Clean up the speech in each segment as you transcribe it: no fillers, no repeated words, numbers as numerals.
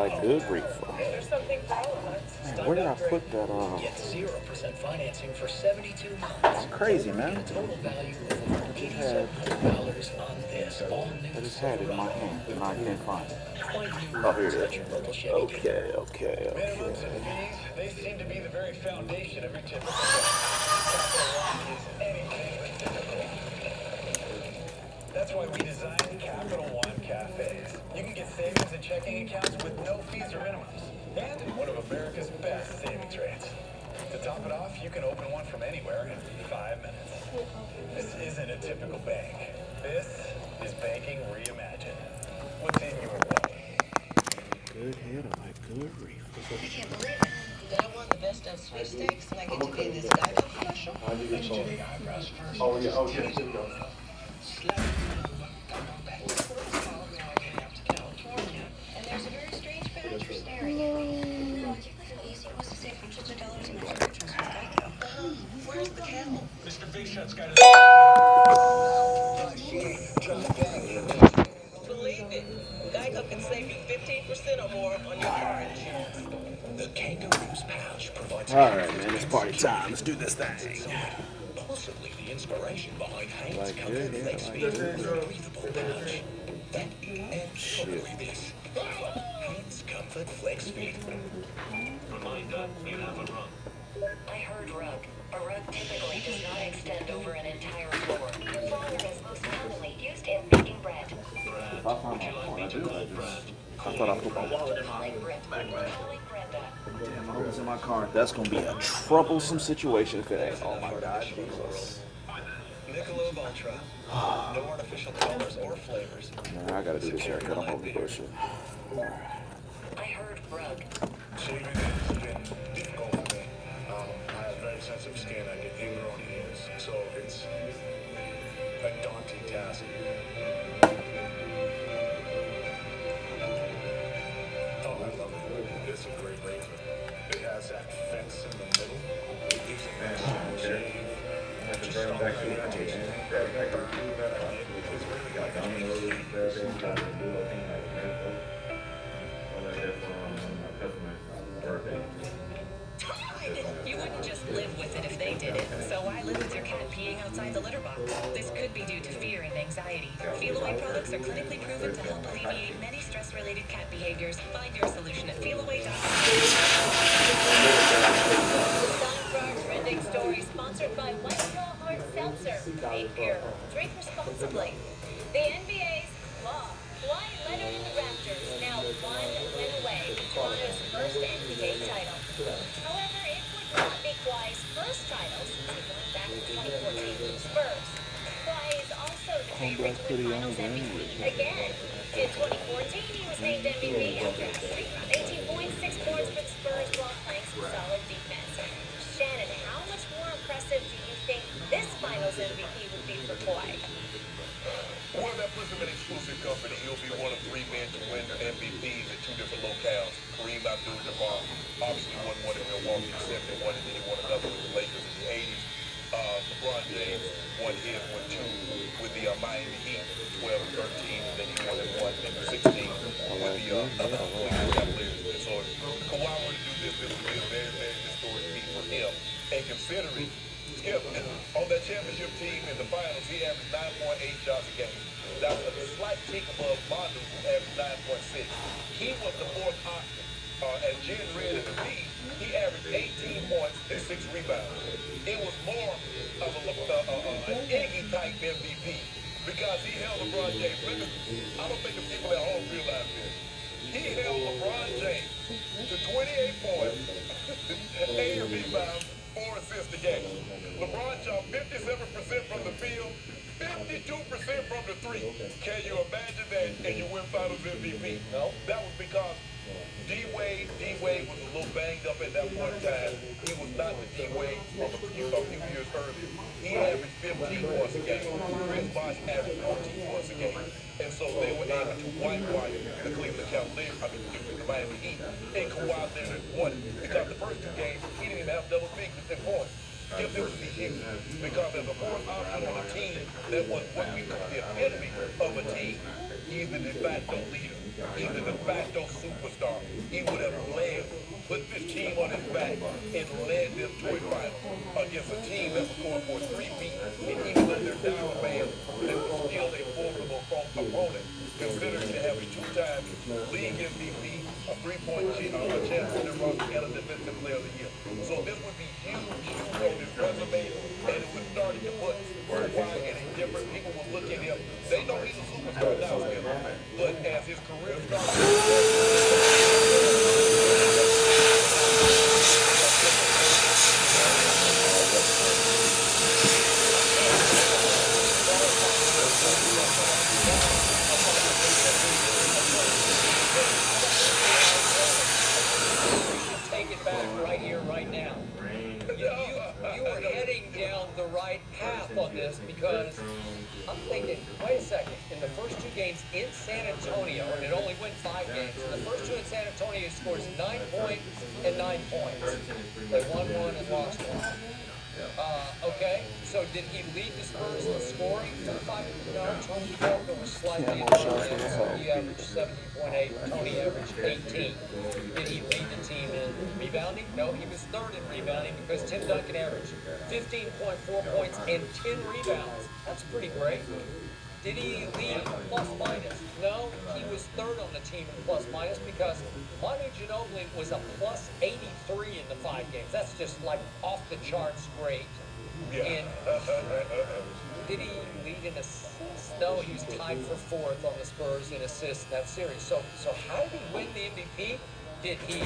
like good grief. Man, where did I put that? Get 0% financing for 72 months. Crazy, man. Get a total value of over $8,700 on this all new I just had it in my hand, and I can't find it. Find new Oh, here it at your is. local Chevy dealer. Okay. Minimums and fees, they seem to be the very foundation of your typical Capital One is anything but typical. That's why we designed Capital One cafes. You can get savings and checking accounts with no fees or minimums. And one of America's best savings rates. To top it off, you can open one from anywhere in 5 minutes. This isn't a typical bank. This is banking reimagined. What's in your way? Good head of my good grief. I can't believe it. That I won the best of sweepstakes and I get to be in this Geico commercial? Oh, yeah. Oh, yeah. California, and there's a very strange badge for staring at me. Oh, do you know how easy it was to save hundreds of dollars on my insurance with Geico? Where's the camel? Mr. Big Shot's got it. Believe it. Geico can save you 15% or more on your car insurance. The kangaroo's pouch provides All right, man, it's party time. Let's do this thing. possibly the inspiration behind Hank's Like Comfort good, Flex like Feed good. breathable pouch. That and look this. Hank's Comfort Flex Feed. Reminder, you have a run. I heard rug. A rug typically does not extend over an entire floor. Flour is most commonly used in baking bread. If I find my phone, I do. I thought I put my wallet in my Like Brenda. Like Brenda. Damn, I hope it's in my car. That's gonna be a troublesome situation if it ain't. Oh my God, Jesus. Michelob Ultra. No artificial colors or flavors. Man, I gotta do this haircut. I'm over the bullshit. I heard rug. Shaving has been difficult for me. I have very sensitive skin. I get ingrown hairs. So it's a daunting task. Oh, I love it. It's a great razor. It has that fence in the middle. It gives it that shave. Just stop that irritation. It's really got that. You wouldn't just live with it if they did it, so why live with your cat peeing outside the litter box? This could be due to fear and anxiety. Feelaway products are clinically proven to help alleviate many stress-related cat behaviors. Find your solution at feelaway.com. Time for our trending story, sponsored by White Claw Hard Seltzer. Made pure. Drink responsibly. The NBA's Claw. Kawhi Leonard and the Raptors now one win away from Toronto's first NBA title. However, it would not be Kawhi's first title since he won back in 2014 from the Spurs. Kawhi is also the favorite to win Finals MVP again. In 2014, he was named MVP after a streak of 18 points, 6 boards for the Spurs while playing some solid defense. Shannon, how much more impressive do you think this Finals MVP would be for Kawhi? Well, that puts him in exclusive company. He'll be one of 3 men to win MVPs at 2 different locales. Kareem Abdul-Jabbar obviously won one in Milwaukee in 71, and then he won another with the Lakers in the 80s. LeBron James won his, won 2 with the Miami Heat, 12 and 13, and then he won in 1 and 16 with the Cleveland Cavaliers. And so if Kawhi were to do this, this would be a very, very historic feat for him. And considering Skip, on that championship team in the finals, he averaged 9.8 shots a game. That's a slight tick above Mondo, who averaged 9.6. He was the 4th option. As Jen read in the feed, he averaged 18 points and 6 rebounds. It was more of an Iggy-type MVP because he held LeBron James. I don't think the people at home realize this. He held LeBron James to 28 points, 8 rebounds, 4 assists a game. LeBron shot 57% from the field, 52% from the 3. Can you imagine that and you win Finals MVP? No. That was because D-Wade was a little banged up at that point in time. He was not the D-Wade from a few years earlier. He averaged 15 points a game. Chris Bosh averaged 14 points a game. And so they were able to whitewash the Cleveland Cavaliers, the Miami Heat, and Kawhi Leonard won because the first 2 games, he didn't even have double figures in points. Give them to him because as a 4th option on a team that was what we call the epitome of a team, he's the de facto leader. He's a de facto superstar. He would have led, put this team on his back and led them to a final against a team that was going for a three-peat. And even though they're down a man, they were still a formidable opponent, considering they have a two-time league MVP, a three-point champion, and a defensive player of the year. So this would be huge on his resume, and it would start to put why any different people will look at him. They know he's a superstar now, but as his career Take it back right here, right now. You are heading down the right path on this because I'm thinking, wait a second, in the first two games in San Antonio, and it only went 5 games, in the first two in San Antonio, he scores 9 points and 9 points. They won one and lost one. Okay, so did he lead the Spurs in scoring for the 5? No, Tony Parker was slightly above him, so he averaged 17.8, Tony averaged 18. Did he lead the team in rebounding? No, he was third in rebounding because Tim Duncan averaged 15.4 points and 10 rebounds. That's pretty great. Did he lead plus minus? No, he was third on the team in plus minus because Manu Ginobili was a plus 83 in the 5 games. That's just like off the charts great. Yeah. And did he lead in assists? No, he was tied for 4th on the Spurs in assists in that series. So how did he win the MVP? Did he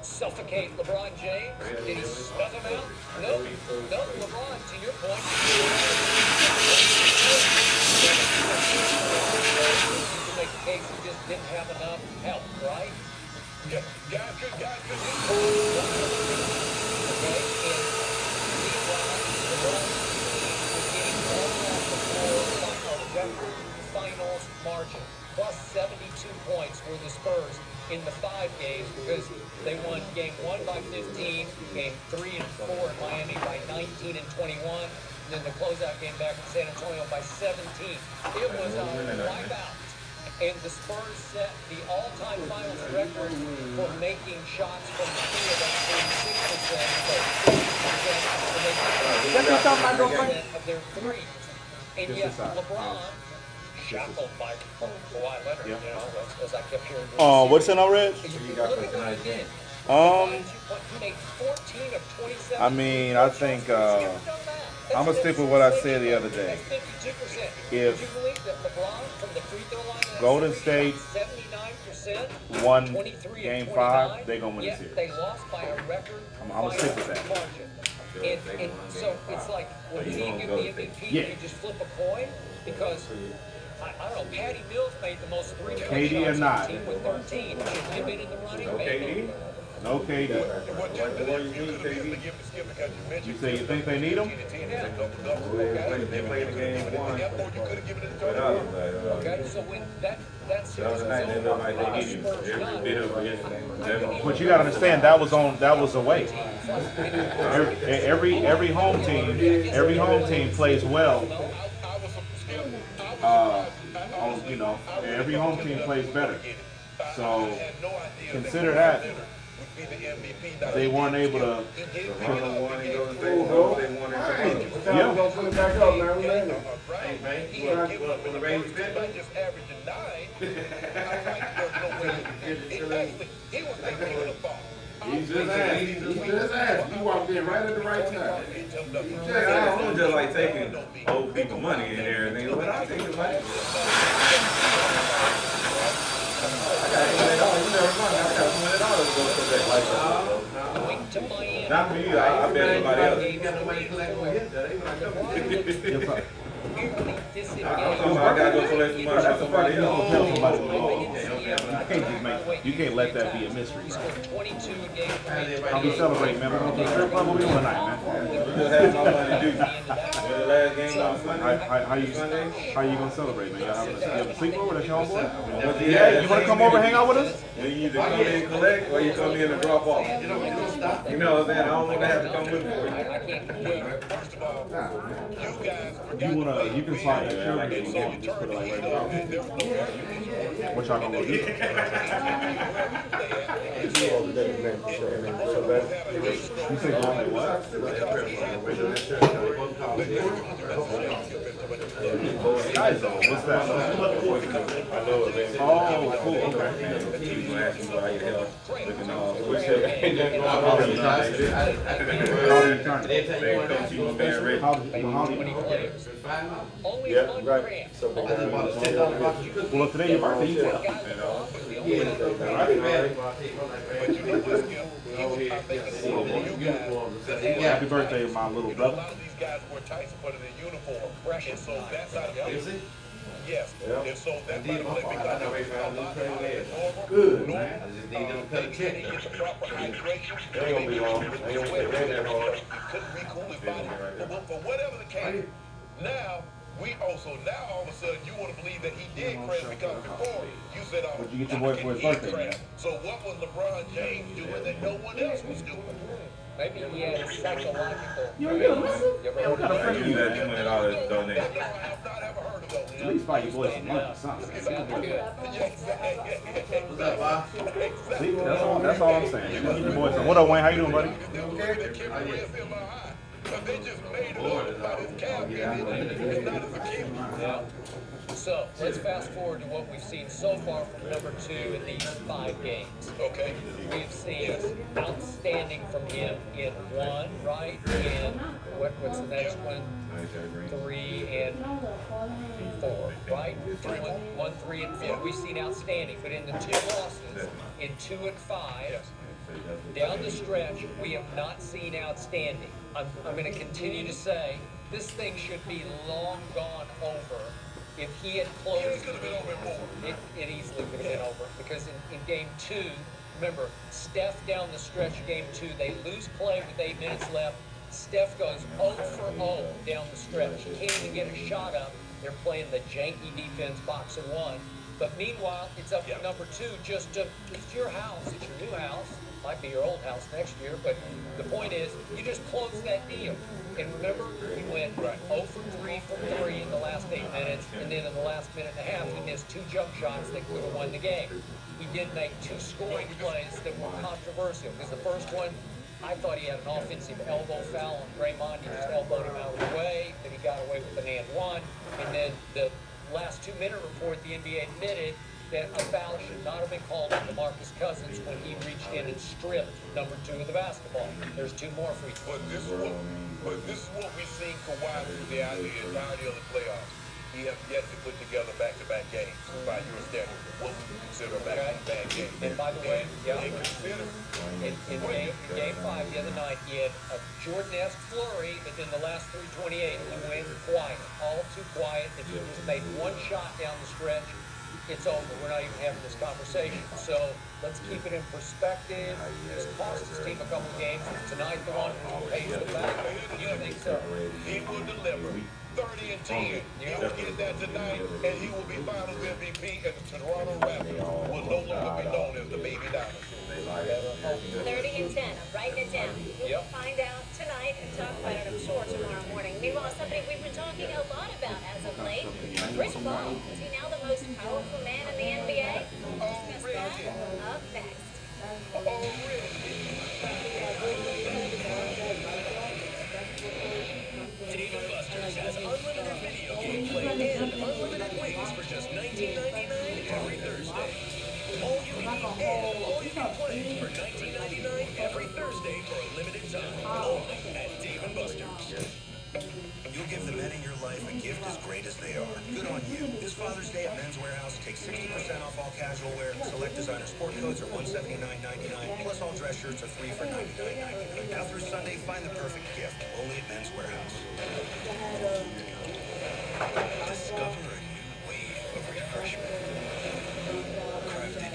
suffocate LeBron James? Did he stuff him out? No, LeBron, to your point. You can make the case he just didn't have enough help, right? Yeah, guys could Okay, and meanwhile, LeBron was getting all off the floor record finals margin. Plus 72 points were the Spurs in the 5 games because they won game 1 by 15, game 3 and 4 in Miami by 19 and 21, and then the closeout game back in San Antonio by 17. It was a wipeout. And the Spurs set the all-time finals record for making shots from the field at 46%, so 50% of their threes. And yet LeBron shackled by Kawhi Leonard, you know, as I kept hearing. What's in our red? Look at what he did. He made 14 of 27. I mean, I think I'm gonna stick with what I said the other day. That's 52%. If Would you believe that LeBron from the free throw line Golden State 79%, won 23 Game and 5, they gonna win the yet series. they lost by a record. I'm gonna stick with that. Margin. And so it's like, well, do you give the MVP? Yeah. You just flip a coin? Because I don't know, Patty Mills made the most three-point KD or shots not. on the team with 13. Should he have been in the running? Maybe. No KD. What you could have used to give to Skip because you mentioned. You say you think they need him? Okay, so when that series was over, But you gotta understand that was away. Every home team plays well. You know, every home team plays better. So consider that they weren't able to. He's just asked. You walked in right at the right time. I'm just like taking old people money and everything, but I take the money. I got $20. You never money. I got $20 to go for that. Not for you. I bet somebody else. You got nobody collecting my hit that. I'm talking about I gotta go collect some money for somebody else. You can't let that be a mystery, bro. 22 a game. How we celebrating, man? We're going to the strip club. What we doing tonight, man? Just have no money to do. The last game on Sunday. How you gonna celebrate, man? Y'all having a sleepover? That's your homeboy? Yeah, you wanna come over and hang out with us? You either come in and collect or you come in and drop off. You know what I'm saying? I don't want to have to come with you. I can't compete. First of all, you guys You can slide that shirt and just put it like right there. What y'all gonna go do? You say go like what? Guys, what's that? I know it, man. Oh, cool. Okay. He's gonna ask you about your health. Looking all Only one grand. Well, today your birthday, you tell. Happy birthday, my little A brother. lot of these guys wear tights and put in a uniform. And so that's how they play. Yes. And so that's how they play because they're a lot higher than normal. Good, man. I just need them to cut a check. They get the proper hydration. They ain't gonna be long. They ain't gonna stay that hard. He couldn't recool his body. But for whatever the case, now all of a sudden you want to believe that he did crash because before you said, oh, What'd you get your boy for his birthday, man? So what was LeBron James doing that no one else was doing? Maybe he had psychological. You ever get a listen? What kind of friend You you got man? $200 donation. I have not ever heard of those. At least buy your boy some lunch or something. Sounds good. What's up, Bob? See, that's all I'm saying. Give your boy some. What up, Wayne? How you doing, buddy? They just made it up about his cap. It's not as a kid. Yeah. So let's fast forward to what we've seen so far from number 2 in these 5 games. Okay. We've seen outstanding from him in 1, right? In what's the next one? 3 and 4, right? 1, 3, and 4. We've seen outstanding, but in the 2 losses, in 2 and 5, down the stretch, we have not seen outstanding. I'm going to continue to say this thing should be long gone over. If he had closed, It could have been over more. it easily could have been over because in game 2, remember, Steph down the stretch of game 2, they lose play with 8 minutes left. Steph goes 0 for 0 down the stretch. He can't even get a shot up. They're playing the janky defense box and 1. But meanwhile, it's up to number 2 just to, it's your house, it's your new house. Might be your old house next year, but the point is, you just close that deal. And remember, he went 0 for 3 from 3 in the last 8 minutes, and then in the last minute and a half, he missed 2 jump shots that could have won the game. He did make 2 scoring plays that were controversial, because the first one, I thought he had an offensive elbow foul on Draymond. He just elbowed him out of the way, but he got away with an and 1. And then the last 2-minute report, the NBA admitted that a foul should not have been called on DeMarcus Cousins when he reached in and stripped number 2 of the basketball. There's 2 more free throws. But this is what we've seen Kawhi through the entirety of the playoffs. He has yet to put together back-to-back games by your standard. What would you consider a back-to-back game? And by the way, in game 5 the other night, he had a Jordan-esque flurry, but then the last 3:28, he went quiet, all too quiet. If he just made 1 shot down the stretch, it's over. We're not even having this conversation. So let's keep it in perspective. This cost his team a couple games. Tonight, the one who pays the back. You think so? He will deliver 30 and 10. He will get that tonight, and he will be Finals MVP, and the Toronto Raptors will no longer be known as the Baby Diamonds. 30 and 10. I'm writing it down. We'll find out tonight and talk about it, I'm sure, tomorrow morning. Meanwhile, somebody we've been talking a lot about as of late, Chris Paul. Is he now the most powerful man in the NBA? Discuss that up next. Dave & Buster's has unlimited video gameplay and unlimited wings for just $19.99 every Thursday. All you can eat and all you can play for $19.99 every Thursday for a limited time. Only at Dave & Buster's. You'll give the men in your life a gift as great as they are. Good on you. This Father's Day at Men's Warehouse, take 60% off all casual wear. Select designer sport coats are $179.99. Plus all dress shirts are free for $99.99. Now through Sunday, find the perfect gift. Only at Men's Warehouse. Discover a new wave of refreshment. Crafted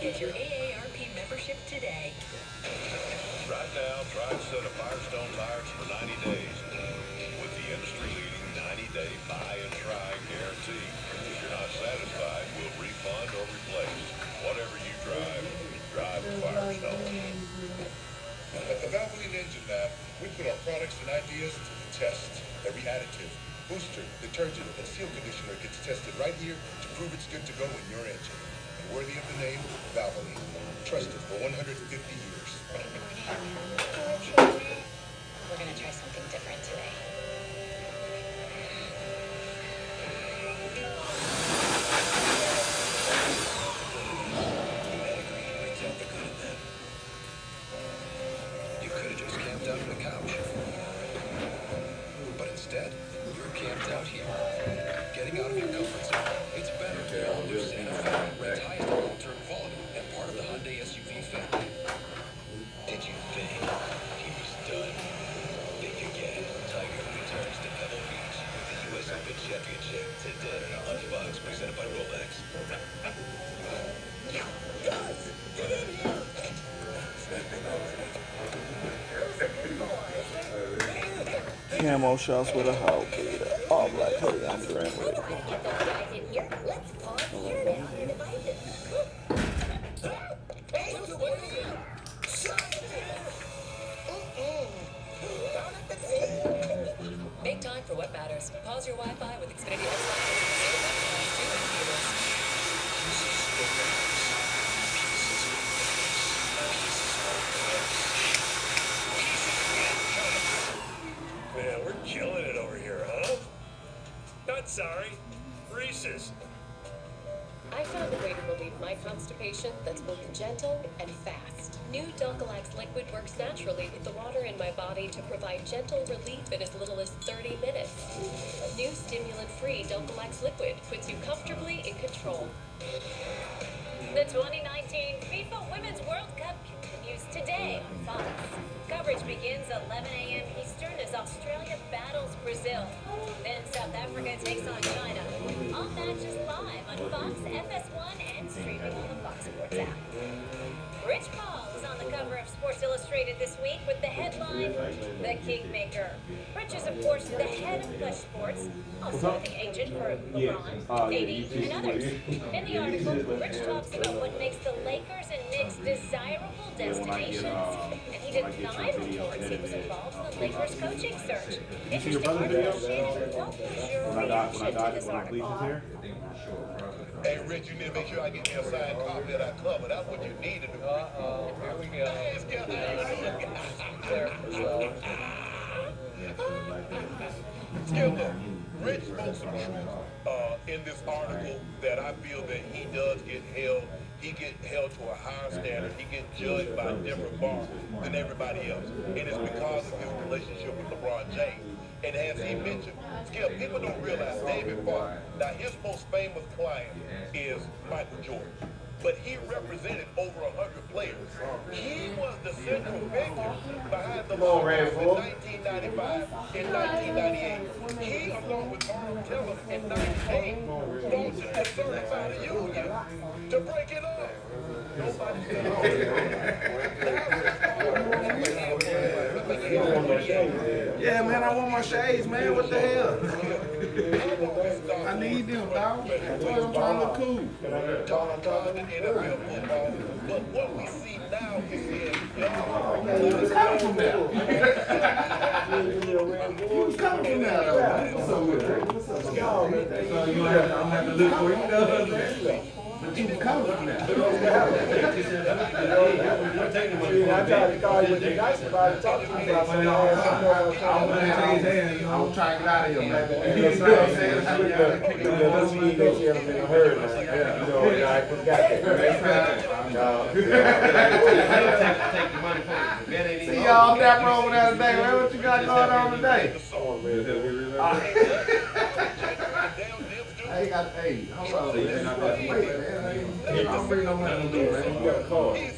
Get your AARP membership today. Right now, try a set of Firestone tires for 90 days. With the industry-leading 90-day buy and try guarantee. If you're not satisfied, we'll refund or replace. Whatever you drive with Firestone. At the Valvoline Engine Lab, we put our products and ideas to the test. Every additive, booster, detergent, and seal conditioner gets tested right here to prove it's good to go in your engine. And worthy of the name, Valvoline. Trusted for 150 years. We're gonna try something different today. You could have just camped out on the couch. But instead, you're camped out here. Getting out of your comfort zone. It's better. New Santa Fe rates highest long-term quality and part of the Hyundai SUV family. Did you think he was done? Think again. Tiger returns to Pebble Beach with the U.S. Open Championship today on Fox, presented by Rolex. Guys, get in here! Camo shots with a hoe beater. All black hoodie, I'm Grant Lee. Guys in here, let's pause here now your devices. Make time for what matters. Pause your Wi-Fi with Xfinity X5. Man, we're killing it over here, huh? Not sorry. Reese's. I found a way to relieve my constipation that's both gentle and fast. New Dulcolax liquid works naturally with the water in my body to provide gentle relief in as little as 30 minutes. New stimulant-free Dulcolax liquid puts you comfortably in control. The 2019 FIFA Women's World Cup continues today on Fox. Coverage begins 11 a.m. Eastern as Australia battles Brazil. Then South Africa takes on China. All matches live on Fox, FS1, and streaming on the Fox Sports app. Rich Paul is on the cover of Sports Illustrated this week with the headline, The Kingmaker. Rich is, of course, the head of Flesh Sports, also the agent for LeBron, AD, and others. In the article, Rich talks about what makes the Lakers and Knicks desirable destinations, and he denied reports he was involved in the Lakers coaching search. Interesting article, Shannon. Don't lose your reaction to this article. Hey, Rich, you need to make sure I get me a signed copy of that cover. That's what you need to do. Uh-oh, here we go. Skip, Rich spoke some truth in this article that I feel that he does get held. He gets held to a higher standard. He gets judged by a different bar than everybody else. And it's because of his relationship with LeBron James. And as he mentioned, Skip, people don't realize David Barr, now his most famous client is Michael Jordan. But he represented over 100 players. He was the central figure behind the law in 1995 and 1998. He, along with Arnold Taylor in 98, sponsored the certified union to break it up. Yeah, man, I want my shades, man. What the hell? I need them, dog. I'm trying to look cool. NFL football, but what we see now is Who's coming from there? Who's coming from there, though? So you have to, I'm going to have to look for you. But you coming from there. I tried to call you, but you're nice about it. Talk to me about something. I'm trying to get out of here, man. You know what I'm saying? Let's see that you haven't heard. You know, I forgot that. See y'all dapper over there today, man. What you got going on today? Hey, hold on, man. I don't bring no money to do, man. You got a car. You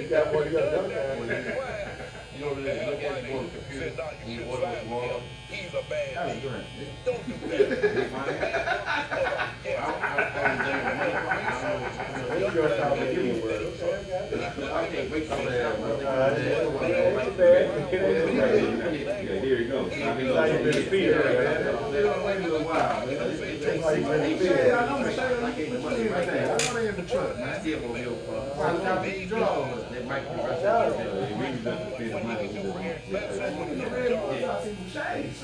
got one, you got another guy. You don't really look at it on the computer. He's a bad dude. Don't do that. take a little while, man. It takes 6 minutes. I know the shade. I gave the money right there. I know they in the truck, man. Still gonna go for. Why look out these drawers? That might be right there. It really doesn't spend the money. I see some shades.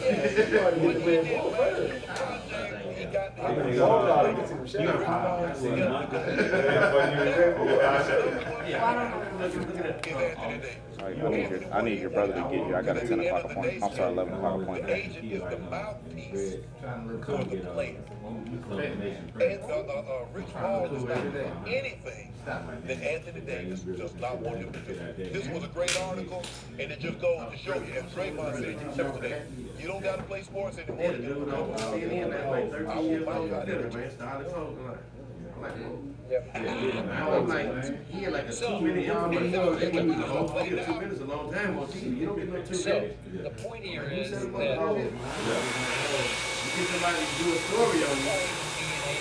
I need your brother to get you. I got a 10 o'clock appointment. I'm sorry, 11 o'clock appointment. Agent is the mouthpiece of the player. And Rich Paul is not anything that Anthony Davis does not want him to do. This was a great article, and it just goes to show you, as Draymond said yesterday, you don't got to play sports anymore. They do it on CNN that like 13 years old. Man, started closing line. I'm like, he had like a 2-minute information. They went the whole 2 minutes a long time on TV. You don't get no 2 minutes. So the point here is that you get somebody to do a story on you.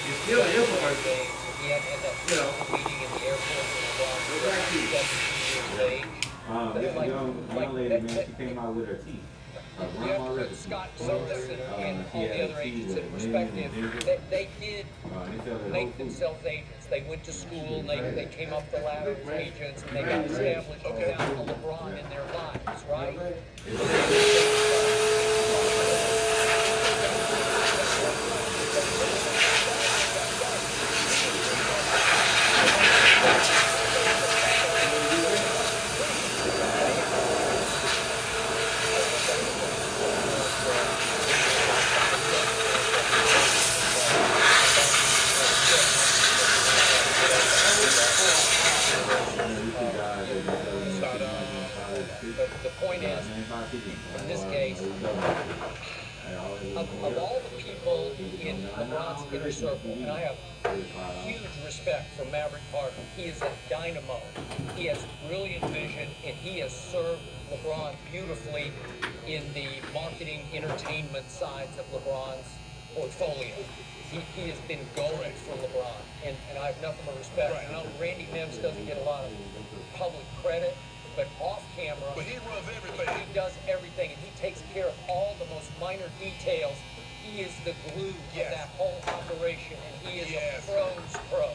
It's still an infomercial. he had that meeting in the airport This young lady, man, she came out with her teeth. You have to put Scott Solis and all the other agents in perspective. They did make themselves agents. They went to school, and they came up the ladder as agents, and they got established without LeBron in their lives, right? The point is, in this case, of all the people in LeBron's inner circle, and I have huge respect for Maverick Carter. He is a dynamo. He has brilliant vision, and he has served LeBron beautifully in the marketing, entertainment sides of LeBron's portfolio. He has been gold for LeBron, and I have nothing but respect. I know Randy Mims doesn't get a lot of public credit, but off camera, but he runs everything. He does everything, and he takes care of all the most minor details. He is the glue of that whole operation, and he is a pro's pro.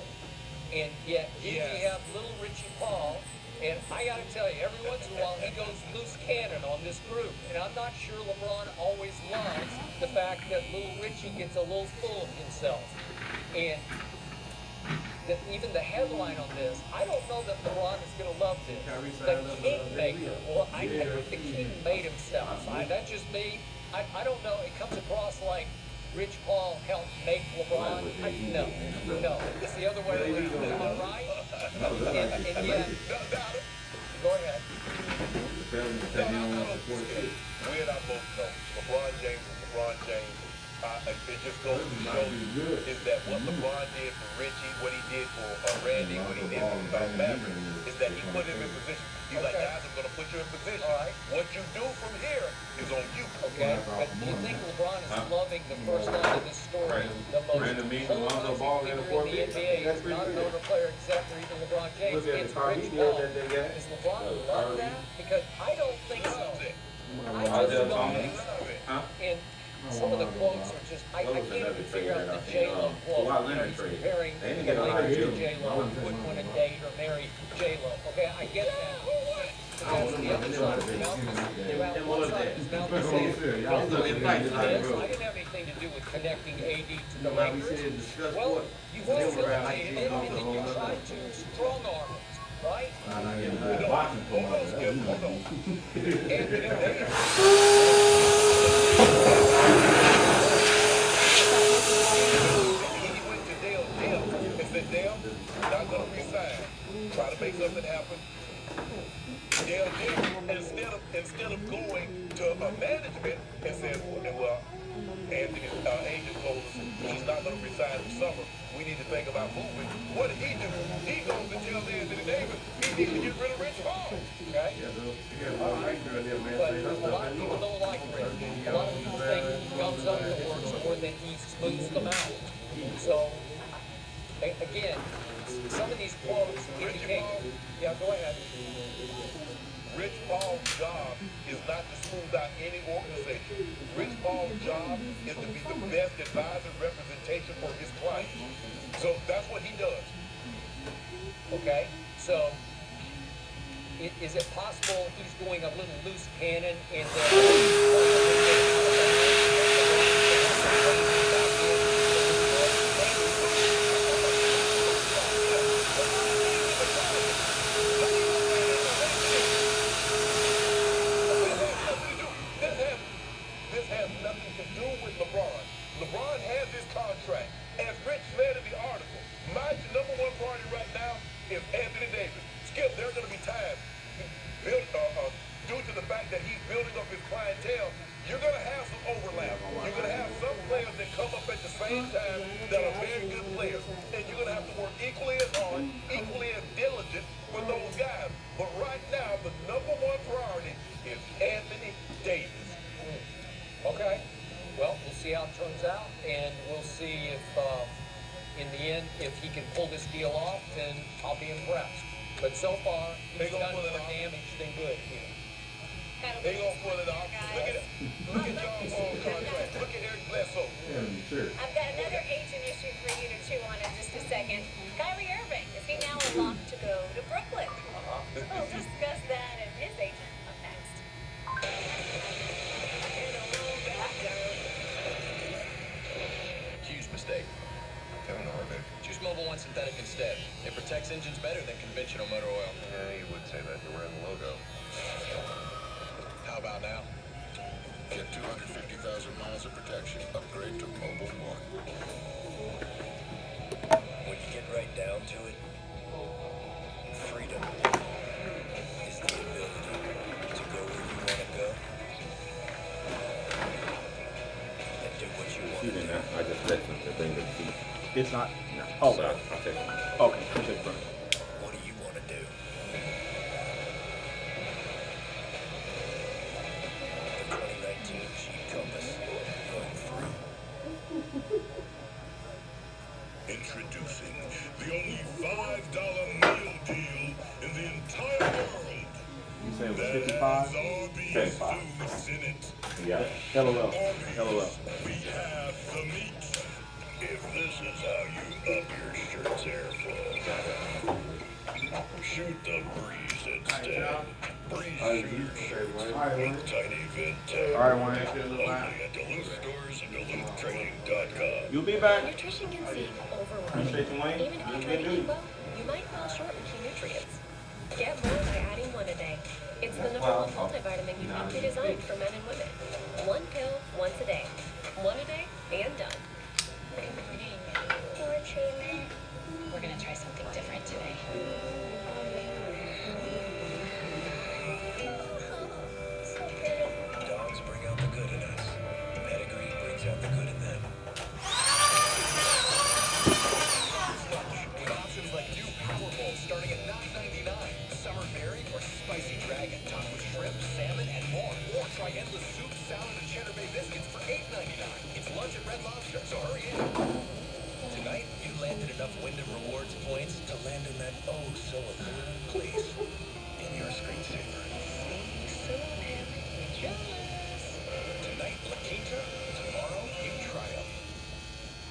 And yet, here we have little Richie Paul, and I got to tell you, every once in a while, he goes loose cannon on this group. And I'm not sure LeBron always loves the fact that little Richie gets a little full of himself. And even the headline on this, I don't know that LeBron is going to love this. The Kingmaker. Well, I think the King made himself. That's just me. I don't know. It comes across like Rich Paul helped make LeBron. No. It's the other way around. Am I right? And yet, go ahead. We and I both know LeBron James is LeBron James. It just goes to show you is that what LeBron did for Richie, what he did for Randy, what he did for Maverick, is that he put him in position. He's like, guys, I'm going to put you in position. All right. What you do from here is on you. Okay, but do you think LeBron is loving the first line of this story? The most polarizing figure in the NBA is not an owner, player, exec, or even LeBron James. It's Rich Paul. Does LeBron love that? Because I don't think so. I just don't think so. And some of the quotes are just, I can't even figure out the J-Lo quote. He's comparing the Lakers to J-Lo, wouldn't want to date or marry J-Lo. Okay, I get that. But that's the other side of his mouth. Throughout one side of his mouth, he said, I didn't have anything to do with connecting AD to the Lakers. Well, you facilitated it, and then you tried to strong arm it, right? Dale, not going to resign. Try to make something happen. Dale, instead of going to a management and saying, well, Anthony's agent told us he's not going to resign in the summer. We need to think about moving. What did he do? He goes and tells Anthony Davis he needs to get rid of Rich Paul. Okay? All right. But a lot of people don't like Rich. A lot of people think he comes up to works more than he smooths them out. So, again, some of these quotes indicate. Yeah, go ahead. Rich Paul's job is not to smooth out any organization. Rich Paul's job is to be the best advisor representation for his clients. So that's what he does. Okay, so is it possible he's going a little loose cannon and This has nothing to do with LeBron. LeBron has his contract. As Rich said in the article, my number one priority right now is Anthony Davis. Skip, there are going to be times, due to the fact that he's building up his clientele, you're going to have some overlap. You're going to have some players that come up at the same time that are very good players. And you're going to have to work equally as hard, equally as diligent with those guys. But right now, the number one priority is Anthony Davis. Okay, well, we'll see how it turns out, and we'll see if, in the end, if he can pull this deal off, then I'll be impressed. But so far, he's done more damage than good here. They gonna pull it off. Look at John Wall's contract. Look at Eric Bledsoe. I've got another agent issue for you to chew on in just a second. Kyrie Irving, is he now a lock to go to Brooklyn? We'll discuss that and his agent up next. Huge mistake. Choose Mobile One Synthetic instead. It protects engines better than conventional motor oil. Yeah, you would say that. You're wearing the logo. How about now? Get 250,000 miles of protection. Upgrade to Mobile One. When you get right down to it, freedom is the ability to go where you want to go and do what you want to do. I just let them to bring the seat. It's not. No. Oh, So I'll take it. okay. Appreciate it, brother. What do you want to do? The 2019 Jeep Compass going through. Introducing the only $5 meal deal in the entire world. You say it was 55? 55. Yeah. LOL. LOL. We have the meat. If this is how you up your shirt's airflow, shoot the breeze instead. Breeze your shirts. Tiny vintage. All right, Wayne. Only at Duluth stores and DuluthTrading.com. You'll be back. Nutrition can seem Appreciate you, overwhelming. Wayne. Even if you try to eat well, you might fall short in key nutrients. Get more by adding one a day. It's the #1 multivitamin uniquely designed for men and women. One pill, once a day. One a day, and done. We're gonna try something different today. Dogs bring out the good in us. Pedigree brings out the good in them. With options like new Power Bowls starting at $9.99, Summer Berry or Spicy Dragon topped with shrimp, salmon, and more. Or try endless soup, salad, and cheddar bay biscuits for $8.99. It's lunch at Red Lobster, so hurry in. Tonight, you landed enough Wyndham Rewards points to land in that oh-so-alluring place in your screensaver. Tonight, La Quinta. Tomorrow, you triumph.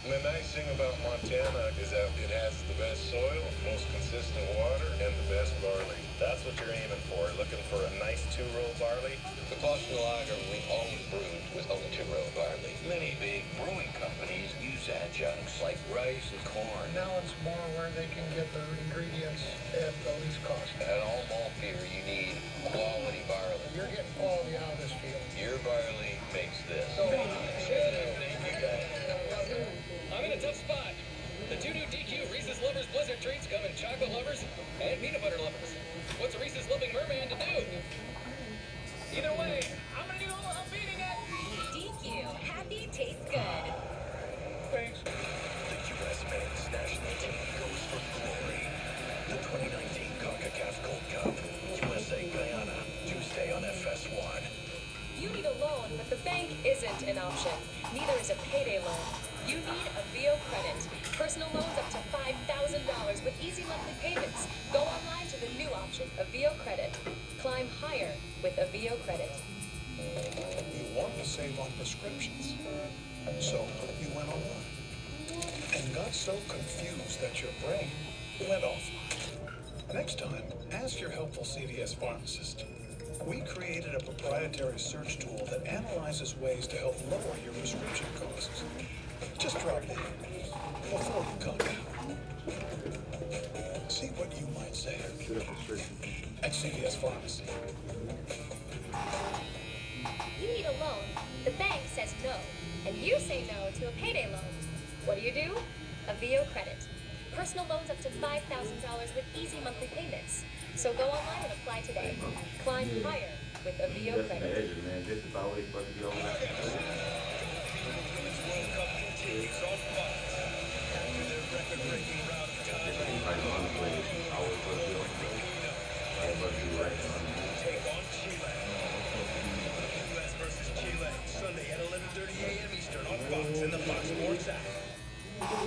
The nice thing about Montana is that it has the best soil, most consistent water, and the best barley. That's what you're aiming for. Looking for a nice two-row barley. The Boston Lager we've always brewed with only two-row barley. Many big brewing companies use adjuncts like rice and corn. Now it's more where they can get their ingredients at the least cost. At all malt beer, you need quality barley. You're getting quality out of this field. Your barley makes this. Thank you, guys. I'm in a tough spot. The two new DQ Reese's Lovers Blizzard treats come in chocolate lovers and peanut butter lovers. What's a Reese's loving merman to do? Either way, I'm gonna do a little beating it. DQ, happy tastes good. Thanks. The U.S. men's national team goes for glory. The 2019 CONCACAF Gold Cup. USA Guyana, Tuesday on FS1. You need a loan, but the bank isn't an option. Neither is a payday loan. You need a VO credit. Personal loans up to $5,000 with easy monthly payments. Go online to the new option, a VO credit. Climb higher with a VO credit. You want to save on prescriptions, so you went online and got so confused that your brain went offline. Next time, ask your helpful CVS pharmacist. We created a proprietary search tool that analyzes ways to help lower your prescription costs. Just drop it in before you come out. See what you might say at CVS Pharmacy. You need a loan. The bank says no, and you say no to a payday loan. What do? A VO credit. Personal loans up to $5,000 with easy monthly payments. So go online and apply today. Climb higher with a VO credit. Man, this is always supposed to be over. Sunday at 11:30 a.m. Eastern on Fox and the Fox Sports app. Time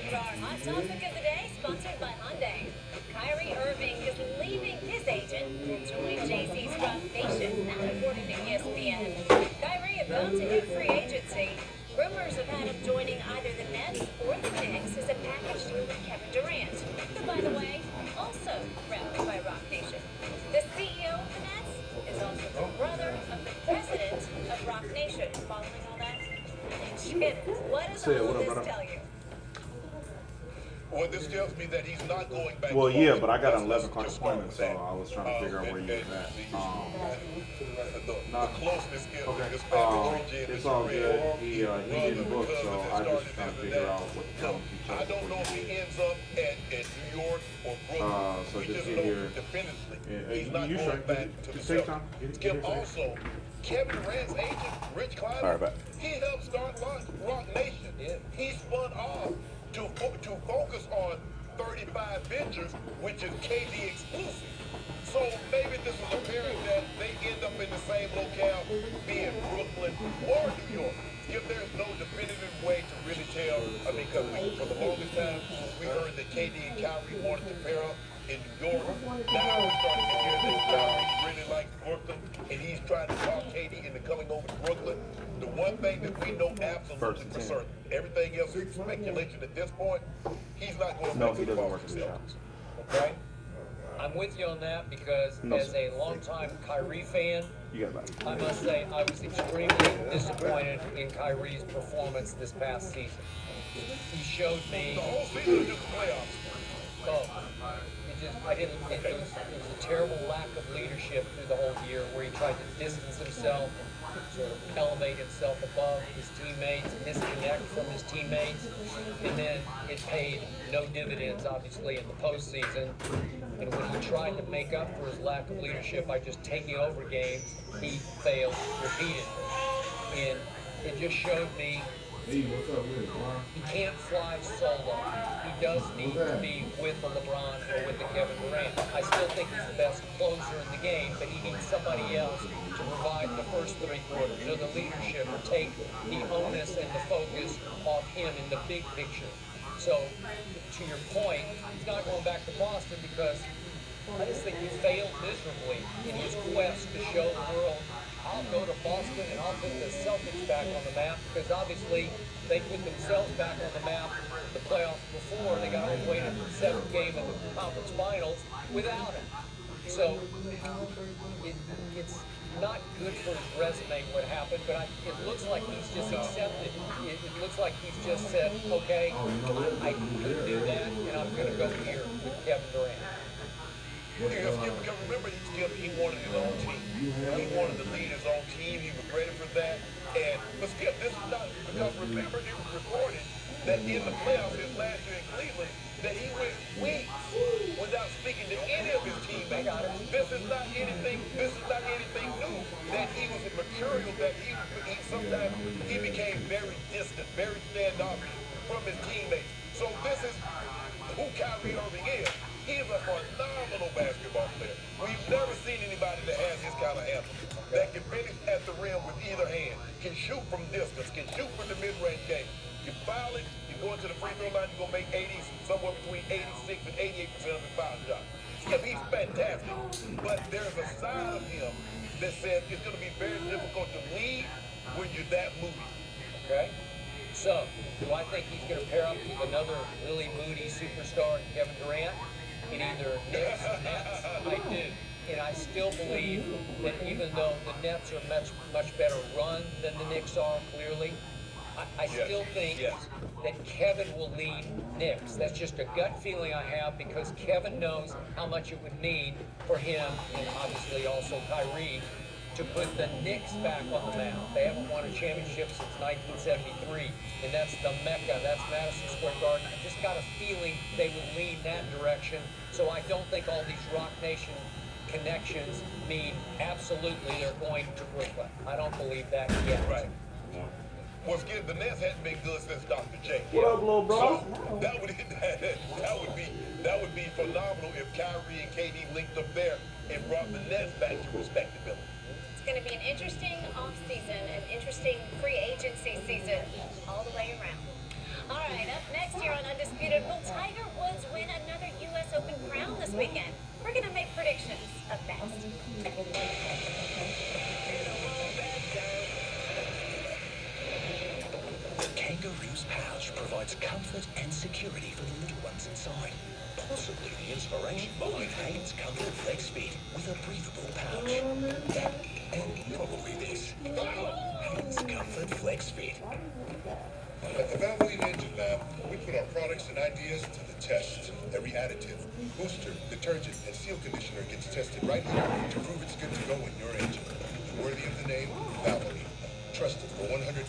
for our hot topic of the day, sponsored by Hyundai. Kyrie Irving is leaving his agent to join JC's Rock Nation, according to ESPN. Kyrie about to hit free agency. Rumors have had him joining either the Nets or the Knicks as a package deal with Kevin Durant, who, by the way, also wrapped by Rock Nation. The CEO of the Nets is also the brother of the president of Rock Nation. Following all that? What does all of this tell you? Well, this tells me that he's not going back. Well, yeah, but I got an 11 o'clock appointment, so I was trying to figure out where you was at. The closeness is okay. It's all good. He didn't book, so I just trying to figure out what the hell he chose. I don't know if he ends up at New York or Brooklyn. So we just just get know here. definitively he's not going back to the Celtics. Skip, also, Kevin Durant's agent, Rich Kleiman, he helped start Rock Nation. Yeah. He spun off to focus on 35 Ventures, which is KD exclusive. So maybe this is apparent that they end up in the same locale, be it Brooklyn or New York. If there's no definitive way to really tell, I mean, because for the longest time, we heard that KD and Kyrie wanted to pair up in New York. Now we're starting to hear that Kyrie really likes Brooklyn, and he's trying to talk KD into coming over to Brooklyn. The one thing that we know absolutely for certain, everything else is speculation at this point, he's not going back to the Boston Celtics. Okay? I'm with you on that because as a longtime Kyrie fan, I must say I was extremely disappointed in Kyrie's performance this past season. He showed me. The whole season was just playoffs. It was a terrible lack of leadership through the whole year where he tried to distance himself, sort of elevate himself above his teammates, disconnect from his teammates, and then it paid no dividends, obviously, in the postseason. And when he tried to make up for his lack of leadership by just taking over games, he failed repeatedly. And it just showed me he can't fly solo. He does need to be with the LeBron or with the Kevin Durant. I still think he's the best closer in the game, but he needs somebody else to provide the first three quarters, or the leadership, or take the onus and the focus off him in the big picture. So, to your point, he's not going back to Boston because I just think he failed miserably in his quest to show the world, I'll go to Boston and I'll put the Celtics back on the map, because obviously they put themselves back on the map the playoffs before. They got all the way to the seventh game of the conference finals without him. So it's not good for his resume what happened, but it looks like he's just accepted. It looks like he's just said, okay, I could do that, and I'm going to go here with Kevin Durant. Because remember, he wanted his own team. He wanted to lead his own team. He was ready for that. But Skip, this is not, because remember, it was reported that in the playoffs his last year in Cleveland, that he went weeks without speaking to any of his teammates. This is not anything new. That he was mercurial, that he sometimes he became very distant, very standoffish from his teammates. So this is who Kyrie Irving is. He is a phenomenal basketball player. We've never seen anybody that has his kind of handle, that can finish at the rim with either hand, can shoot from distance, can can shoot from the mid-range game. You foul it, you go into the free throw line, you're going to make 80s, somewhere between 86 and 88% of his foul shots. Yeah, he's fantastic. But there's a side of him that says it's going to be very difficult to lead when you're that moody. Okay? So, do I think he's going to pair up with another really moody superstar, Kevin Durant, in either Knicks or Nets? I do. And I still believe that even though the Nets are much better run than the Knicks are, clearly, I still think that Kevin will lead Knicks. That's just a gut feeling I have because Kevin knows how much it would mean for him, and obviously also Kyrie, to put the Knicks back on the map. They haven't won a championship since 1973, and that's the Mecca. That's Madison Square Garden. I just got a feeling they will lean that direction. So I don't think all these Rock Nation connections mean absolutely they're going to Brooklyn. I don't believe that yet. Right. Well, again, the Nets hadn't been good since Dr. J. What up, little bro? So that would be phenomenal if Kyrie and KD linked up there and brought the Nets back to respectability. It's going to be an interesting offseason, an interesting free agency season all the way around. All right, up next here on Undisputed, will Tiger Woods win another U.S. Open crown this weekend? We're going to make predictions up next. The Kangaroo's pouch provides comfort and security for the little ones inside. Possibly the inspiration behind Hanes Comfort Flex Fit with a breathable pouch. And probably this. Hanes Comfort Flex Fit. At the Valvoline Engine Lab, we put our products and ideas to the test. Every additive, booster, detergent, and seal conditioner gets tested right here to prove it's good to go in your engine. Worthy of the name, Valvoline. Trusted for 150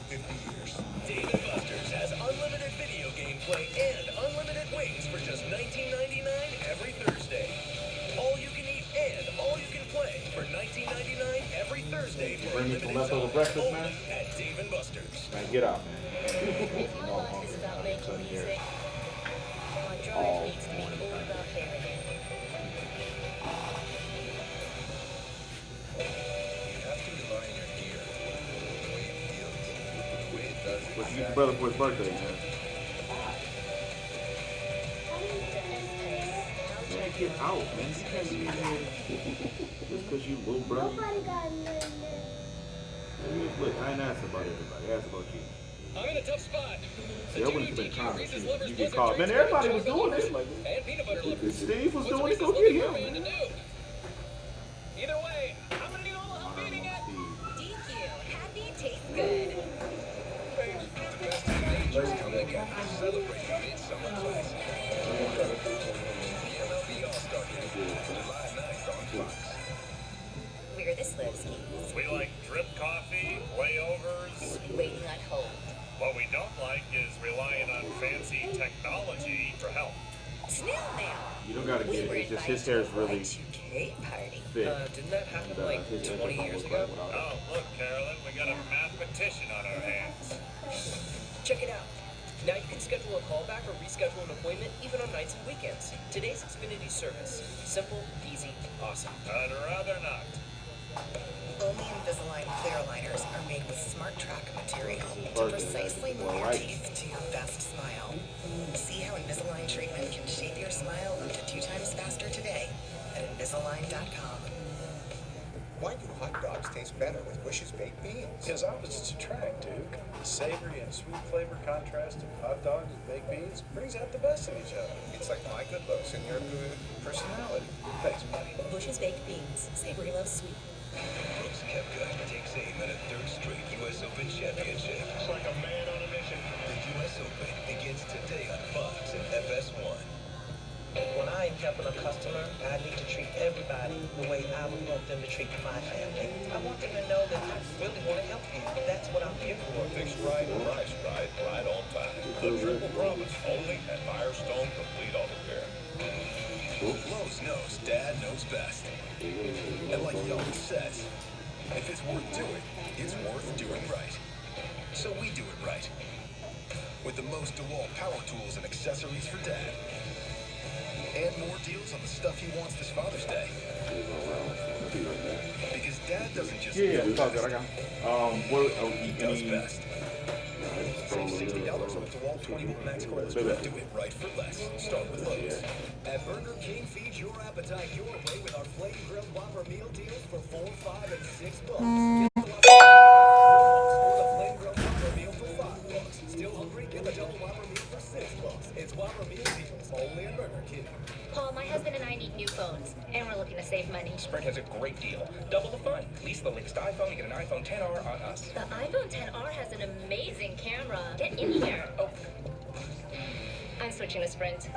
years. Dave & Buster's has unlimited video game play and unlimited wings for just $19.99 every Thursday. All you can eat and all you can play for $19.99 every Thursday for Bring me some unlimited leftover time breakfast, man. at Dave & Buster's. Man, get out, man. If my life is about making music, then my drive needs to be all about hair again. You have to rely on your ear, the way it feels, the way it does What's your brother for his birthday, man? Man, get out, man. You can't be in here just because you little brother. Look, I ain't asked about everybody. I asked about you. I'm in a tough spot. See, I wouldn't have been trying to see you get caught. Man, everybody was doing this. Like, Steve was doing it. Go get him. Either way, I'm going to need all the help beating it. DQ, happy tastes good. Celebrate Midsummer Classic. The MLB All-Star Game, July 9th on Fox. We're the slow skis. We like drip coffee, layovers. Waiting on hold. What we don't like is relying on fancy technology for help. Snail mail. You don't gotta get it. It's just his hair is really Y2K party. thick. Didn't that happen And, like his hair 20 doesn't years look ago? like without it. Oh, look, Carolyn, we got a mathematician on our hands. Check it out. Now you can schedule a callback or reschedule an appointment even on nights and weekends. Today's Xfinity service. Simple, easy, awesome. I'd rather not. Only Invisalign clear aligners are made with smart track material to precisely move your teeth to your best smile. See how Invisalign treatment can shape your smile up to 2 times faster today at Invisalign.com. Why do hot dogs taste better with Bush's baked beans? Because opposites attract, Duke. The savory and sweet flavor contrast of hot dogs and baked beans brings out the best in each other. It's like my good looks and your good personality. Thanks, buddy. Bush's baked beans. Savory loves sweet. Brooks Koepka takes aim at a 3rd straight U.S. Open championship. It's like a man on a mission. The U.S. Open begins today on Fox and FS1. When I am helping a customer, I need to treat everybody the way I would want them to treat my family. I want them to know that I really want to help you. That's what I'm here for. Fixed right, priced right, right on time. The triple promise, only at Firestone Complete Auto Care. Lowe's knows Dad knows best. And like he always says, if it's worth doing, it's worth doing right. So we do it right. With the most DeWalt power tools and accessories for Dad. And more deals on the stuff he wants this Father's Day. Because Dad doesn't just Yeah, know it's all best. good. I got He does best. So it's all 21 Max cordless. Do it right for less. Start with Lowe's. At Burger King, feed your appetite your way with our flame grilled Whopper meal deals for $4, $5, and $6. Get the flame grilled Whopper meal for $5. Still hungry? Get the double Whopper meal for $6. It's Whopper meal deals only at Burger King. Paul, my husband and I need new phones, and we're looking to save money. Sprint has a great deal. Double the fun. Lease the latest iPhone, you get an iPhone XR on us. The iPhone XR has an amazing camera. Get in here. Oh. I'm switching to Sprint.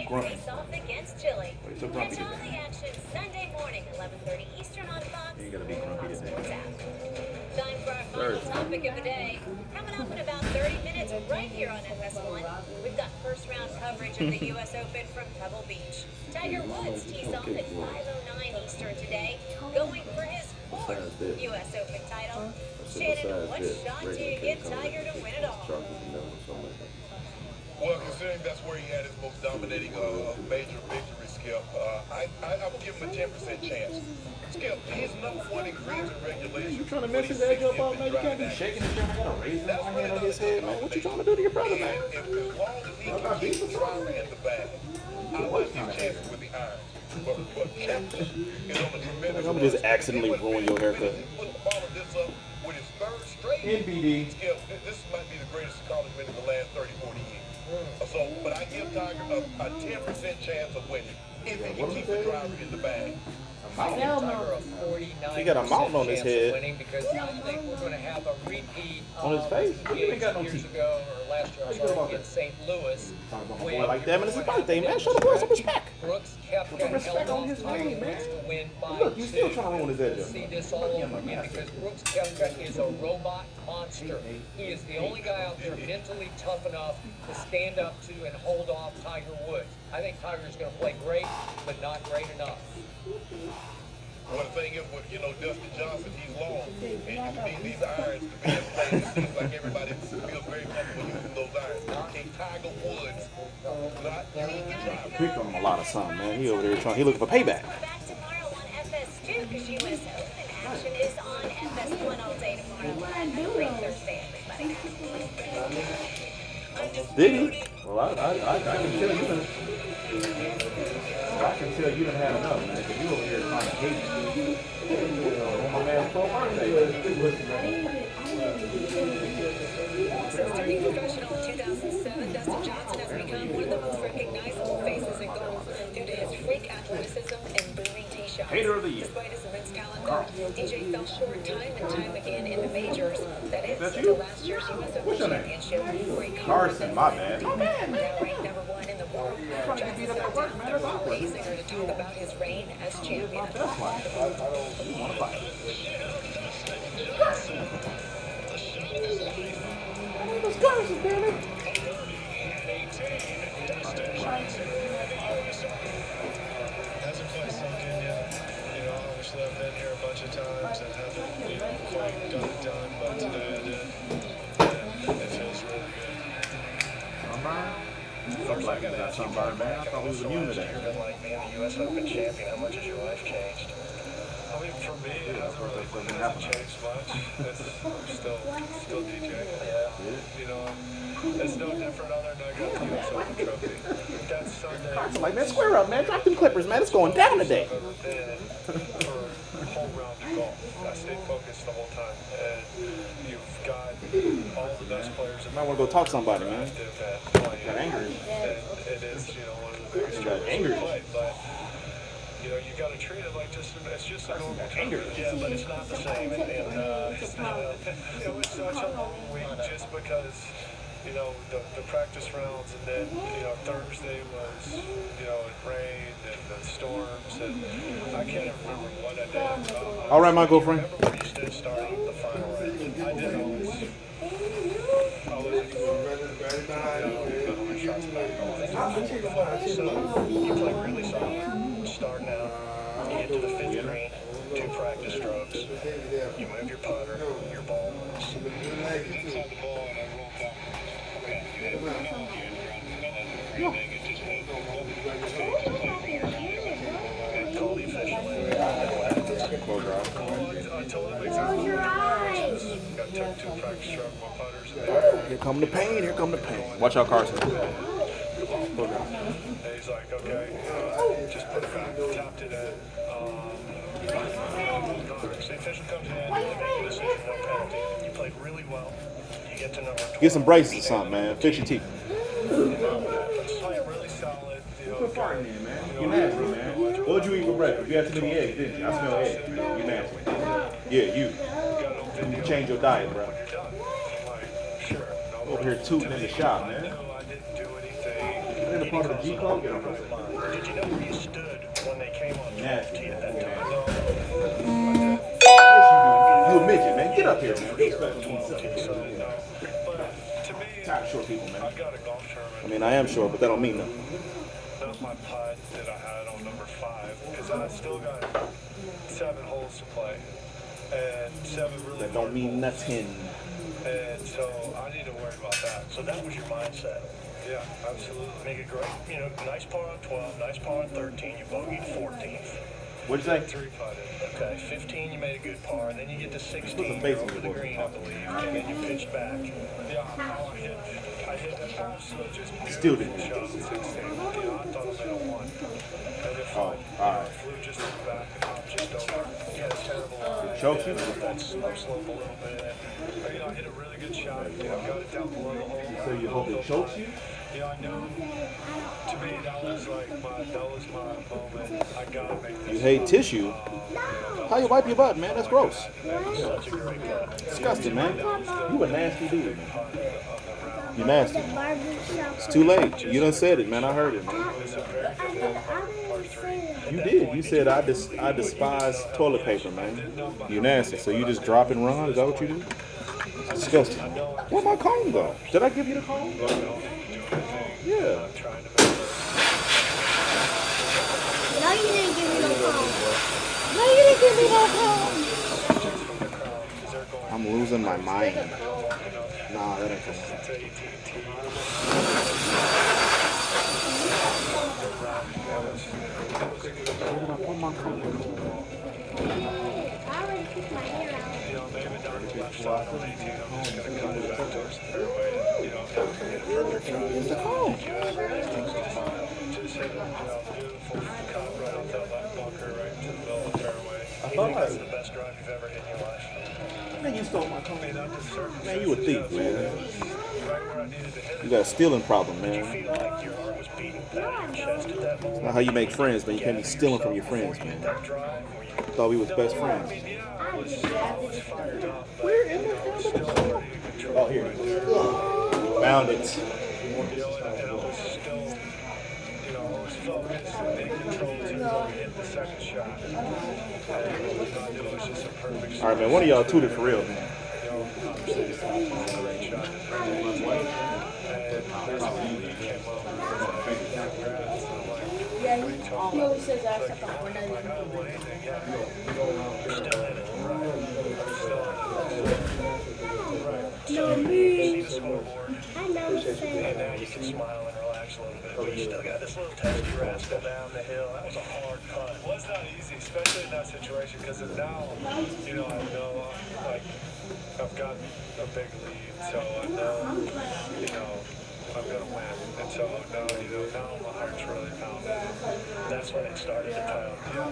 Face off against Chile. Catch all the action Sunday morning, 11:30 Eastern on Fox. You're gonna be grumpy today. Time for our final topic of the day. Coming up in about 30 minutes right here on FS1. We've got first round coverage of the U.S. Open from Pebble Beach. Tiger Woods tees off at 5:09 Eastern today, going for his fourth U.S. Open title. Shannon, what shot do you give Tiger to win it all? Well, considering that's where he had his most dominating major victory, Skip, I would give him a 10% chance. Skip, he's number one in greens and regulation. You trying to mess his edge up out, man? You can't be shaking his shit. I got a razor in my hand on his head, man. What you trying to do to your brother, man? As long as he can keep the driver in the bag, I like his chances with the iron. But Captain is on a tremendous I'm just accidentally ruin your haircut. Followed this up with his third straight. NBD. Skip, this might be the greatest accomplishment in the last 30, 40 years. But I give Tiger a 10% chance of winning if he can keep the driver in the bag. He got a mountain on his head. Because I think we're going to have a repeat on his face. What you ain't got no years teeth? ago or last year in St. Louis. Boy, like that, man. It's his birthday, man. Show the boy some respect. Brooks kept Put some respect on his name, man. Look, you still trying to ruin his edge up. See this all over again because Brooks Koepka is a robot monster. He is the only guy out there mentally tough enough to stand up to and hold off Tiger Woods. I think Tiger's going to play great, but not great enough. Well, the thing is, Dustin Johnson, he's long, and you need these irons to be in play. It seems like everybody feels very comfortable using those irons. And Tiger Woods, not using the driver. Picked on him a lot of something, man. He over there trying. He looking for payback. We're back tomorrow on FS2 because U.S. Open action is on FS1 all day tomorrow. Have a great Thursday, everybody. Did he? Well, I can tell you done. I can tell you done had enough, man. Because you over here trying to hate me. On my man's 12th birthday. Since turning professional in 2007, Dustin Johnson has become one of the most recognizable faces in golf due to his freak athleticism and booming tee shots. Hater of the year. Despite his immense talent, DJ fell short time and time again in the majors. That is, That's until you? last year's U.S. Open What's your name? Championship, where he Carson, my bad. My bad, man. now ranked number one in the world. Trying to get beat up at work, man. That's awkward. Easier to talk about his reign as champion. That's why. You want to fight. Let's go, damn it. Hasn't quite sunk in yet. Obviously I've been here a bunch of times and haven't quite got it done, but today I did. And it feels really good. Sunburn? Looks like it's got sunburn, man. I thought we was immune to that. You've been like being a U.S. Open champion. How much has your life changed? I mean, for me, it hasn't really changed much. It's still DJ. Yeah. It's no different other than I got the U.S. Open trophy. That's Sunday. Carson, like, man, square up, man. Drop them clippers, man. It's going down today. For a whole round of golf. I stayed focused the whole time. And you've got all the best players. You might want to go talk to somebody, man. Got angry. It is, one of the biggest got angry. But you got to treat it like it's just a normal anger. Yeah, but it's not the same. And it was such a long week just because, the practice rounds, and then, Thursday was, it rained and the storms, and I can't remember what I did. All right, my girlfriend. I remember we did starting the final round. I did always shots back. So you played really solid. come the pain. Here come the pain. Watch out, Carson. And he's like, okay, just put it back, tapped it in. So the official comes in, they make a decision, no penalty. You played really well. You get to number 12. Get some braces or something, man. Fix your teeth. Playing really solid. What's the farting in, man? You nasty, man. What did you eat for breakfast? You had too many eggs, didn't you? I smell eggs. You nasty. Yeah, you. You change your diet, bro. Over here tooting in the shop, man. You're in a part of the G Club? Get on Did you know where you stood when they came on 12 T at that time? You a midget, man. Get up here, man. Be respectful. Tired of short people, man. I got a golf tournament. I mean, I am short, but that don't mean nothing. That was my putt that I had on number 5. Because I still got 7 holes to play. And 7 really That don't mean nothing. And so I need to worry about that. So that was your mindset. Yeah, absolutely. Make it great. You know, nice par on 12, nice par on 13. You bogeyed 14th. What'd you say? 3 putted. Okay, 15 you made a good par, and then you get to 16. Put some You're bass in over your the voice. green, I believe, and then you pitch back. Yeah, I hit that absolute just Still didn't. shot at 16. Yeah, I thought I made a 1. And if Oh, alright. flew just in the back and hopped just over. He had a terrible line. Choked you? That slow slope a little bit. But, you know, I hit a really good shot. You know, got it down below the hole. So you hope it chokes you? Yeah, I know. To me, that was my moment. I gotta make this. You hate tissue? How you wipe your butt, man? That's gross. Disgusting, man. You a nasty dude, man. You nasty, man. It's too late. You done said it, man. I heard it, man. You did. You said I despise toilet paper, man. You nasty. So you just drop and run? Is that what you do? Disgusting. Where'd my comb go? Did I give you the comb? Yeah. No, you didn't give me no phone. No, you didn't give me no phone. I'm losing my mind. Nah, that ain't cool. Where did I put my comb? I already picked my hair out. You know, maybe down the left side on 18, I'm just going to cut it back towards the fairway. You know, get a further cut. It's the comb. Just hit a beautiful cut right off that left bunker, right into the middle of the fairway. I think that's the best drive you've ever hit in your life. Man, you stole my comb. Man, you a thief, man. Right where I needed to hit it. You got a stealing problem, Did you man. feel like your heart was beating out of your chest at that moment? Not how you make friends, man. You can't be stealing from your friends, man. Thought we was best friends. Where in the hell did it go? Oh, here. Found it. All right, man. One of y'all tooted for real, man. Yeah, he always says I suck up for nothing. No, me. I know what you're saying. And now you can smile and relax a little bit, but you still got this little testy rascal down the hill. That was a hard putt. It was not easy, especially in that situation, because now, you know, I know, like, I've got a big lead, so I know, you know, I'm going to win. And so now, you know, now my heart's really pounding. That's when it started to pound. Yeah.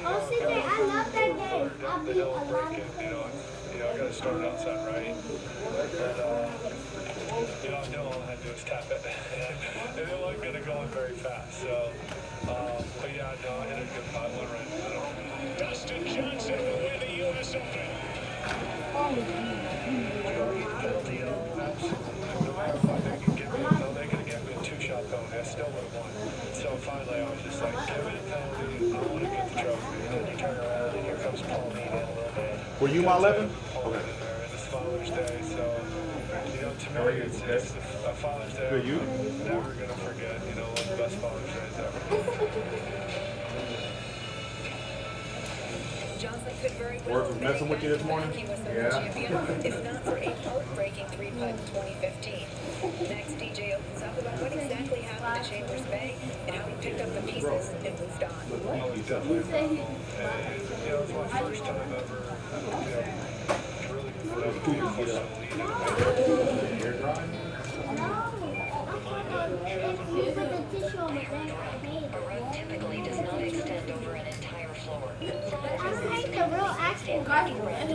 Oh, CJ, I love that game. Down the hill and break it, you know, I got to start outside right. And, you know, I knew all I had to do was tap it. And it wasn't going to go in very fast. So, but yeah, no, I hit a good putt, went right in the middle. Dustin Johnson will win the U.S. Open. Penalty, no matter if they could get me, no, they could have given me a 2-shot penalty, I still would have won. So finally, I was just like, give me a penalty, I want to get the trophy. And then you turn around, and here comes Pauline in a little bit. Were you my 11? Okay. It's Father's Day, so, you know, to me, it's a Father's Day Good, you? I'm never going to forget, you know, one of the best Father's Days ever. Johnson could very well Work was messing with you this morning? he was the champion, if not for a heartbreaking 3-putt in 2015. Next, DJ opens up about what exactly happened to Chambers Bay and how he picked up the pieces and moved on. Oh, definitely. And, you know, it's my first time ever, you know, really put up a lead. stand making brand.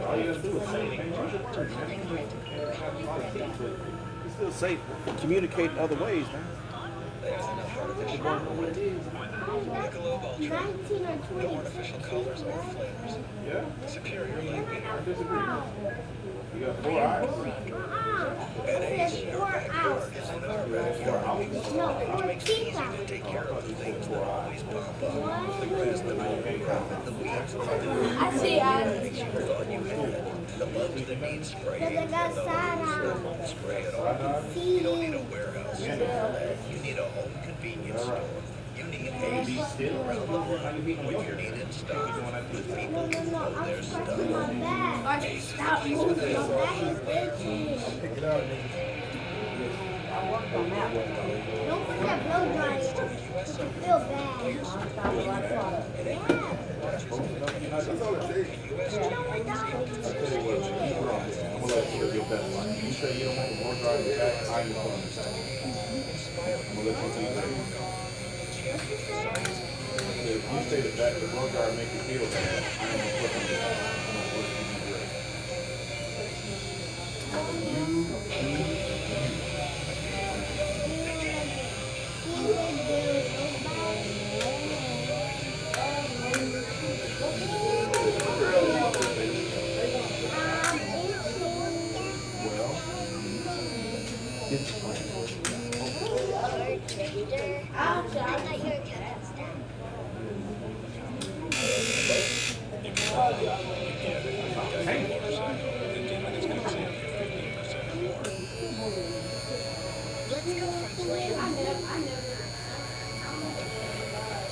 All you gotta do is say, man, use your words, man. You still say, communicate other ways, man. There's enough artificial color what it is. Michelob Ultra. No artificial colors or flavors. Yeah? Superior light beer. I disagree. You got 4 eyes. At age, your backyard is another backyard. Which makes it easier to take care of the things that always pop up. The grass that won't grow, the weeds that I see eyes. you thought you had, the bugs that need spraying, and those that won't spray at all. You don't need a warehouse for that. You need a home convenience store. You need AC around the world when you need it stocked with people who know their stuff. Stop moving. My back is itching. Don't put that blow dryer. I feel bad. I'm gonna let you live your best life. You say you don't want the blow dryer in the back, I ain't gonna understand. I'm gonna let you do that. If you say the blow dryer make you feel bad, I ain't gonna put on the back. I'm gonna let you be great. Let's go from plan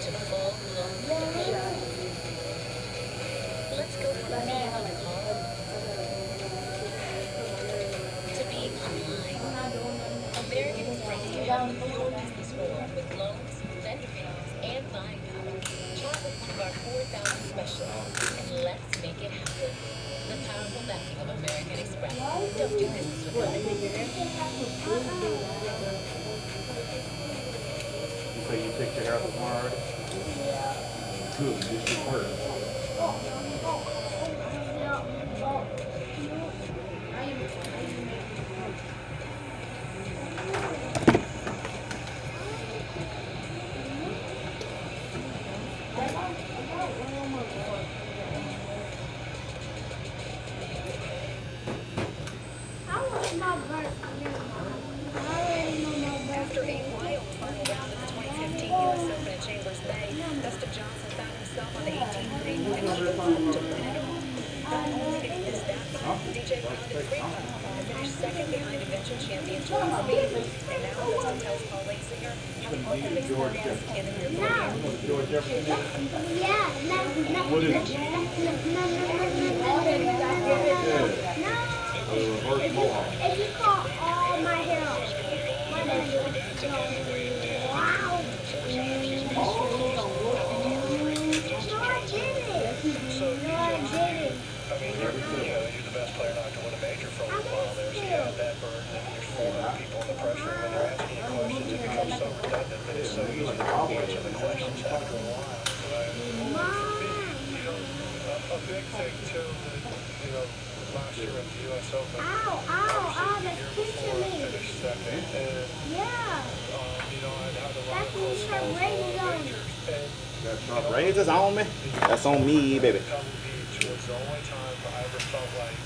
to full blown production. Let's go from being on a call to being online. American Express can help the whole business world with loans, vendor payments, and buying power. Chat with one of our 4,000 specialists and let's make it happen. The powerful backing of American Express. Don't do business with us. You say you picked your hair up tomorrow already? Good, this should work. After a wild final round of the 2015 U.S. Open in Chambers Bay, Dustin Johnson found himself on the 18th green and he was up to win it all. Not only did he miss that putt, DJ Brown did 3 putts and finished second behind eventual champion Jordan Spieth. And now Dustin tells Paul Lasinger how the ultimate experience in the rear view. George Jefferson did? Yeah, What is it? no. Reverse mohawk. If you call all my hair off, what is it? Wow. No, I did it. No, I did it. I mean, you're the best player not to win a major for a little while there, so you have that burden, and there's 400 people under pressure when they're asking you questions. It becomes so redundant that it's so easy to answer the questions after a while. A big thing, too, that, last year at the U.S. Open, That's pinching me. finished second, and, Yeah. I'd had a lot That's of when you close start calls raining with on. majors, and Got sharp razors on me? That's on me, baby. Pebble Beach was the only time I ever felt like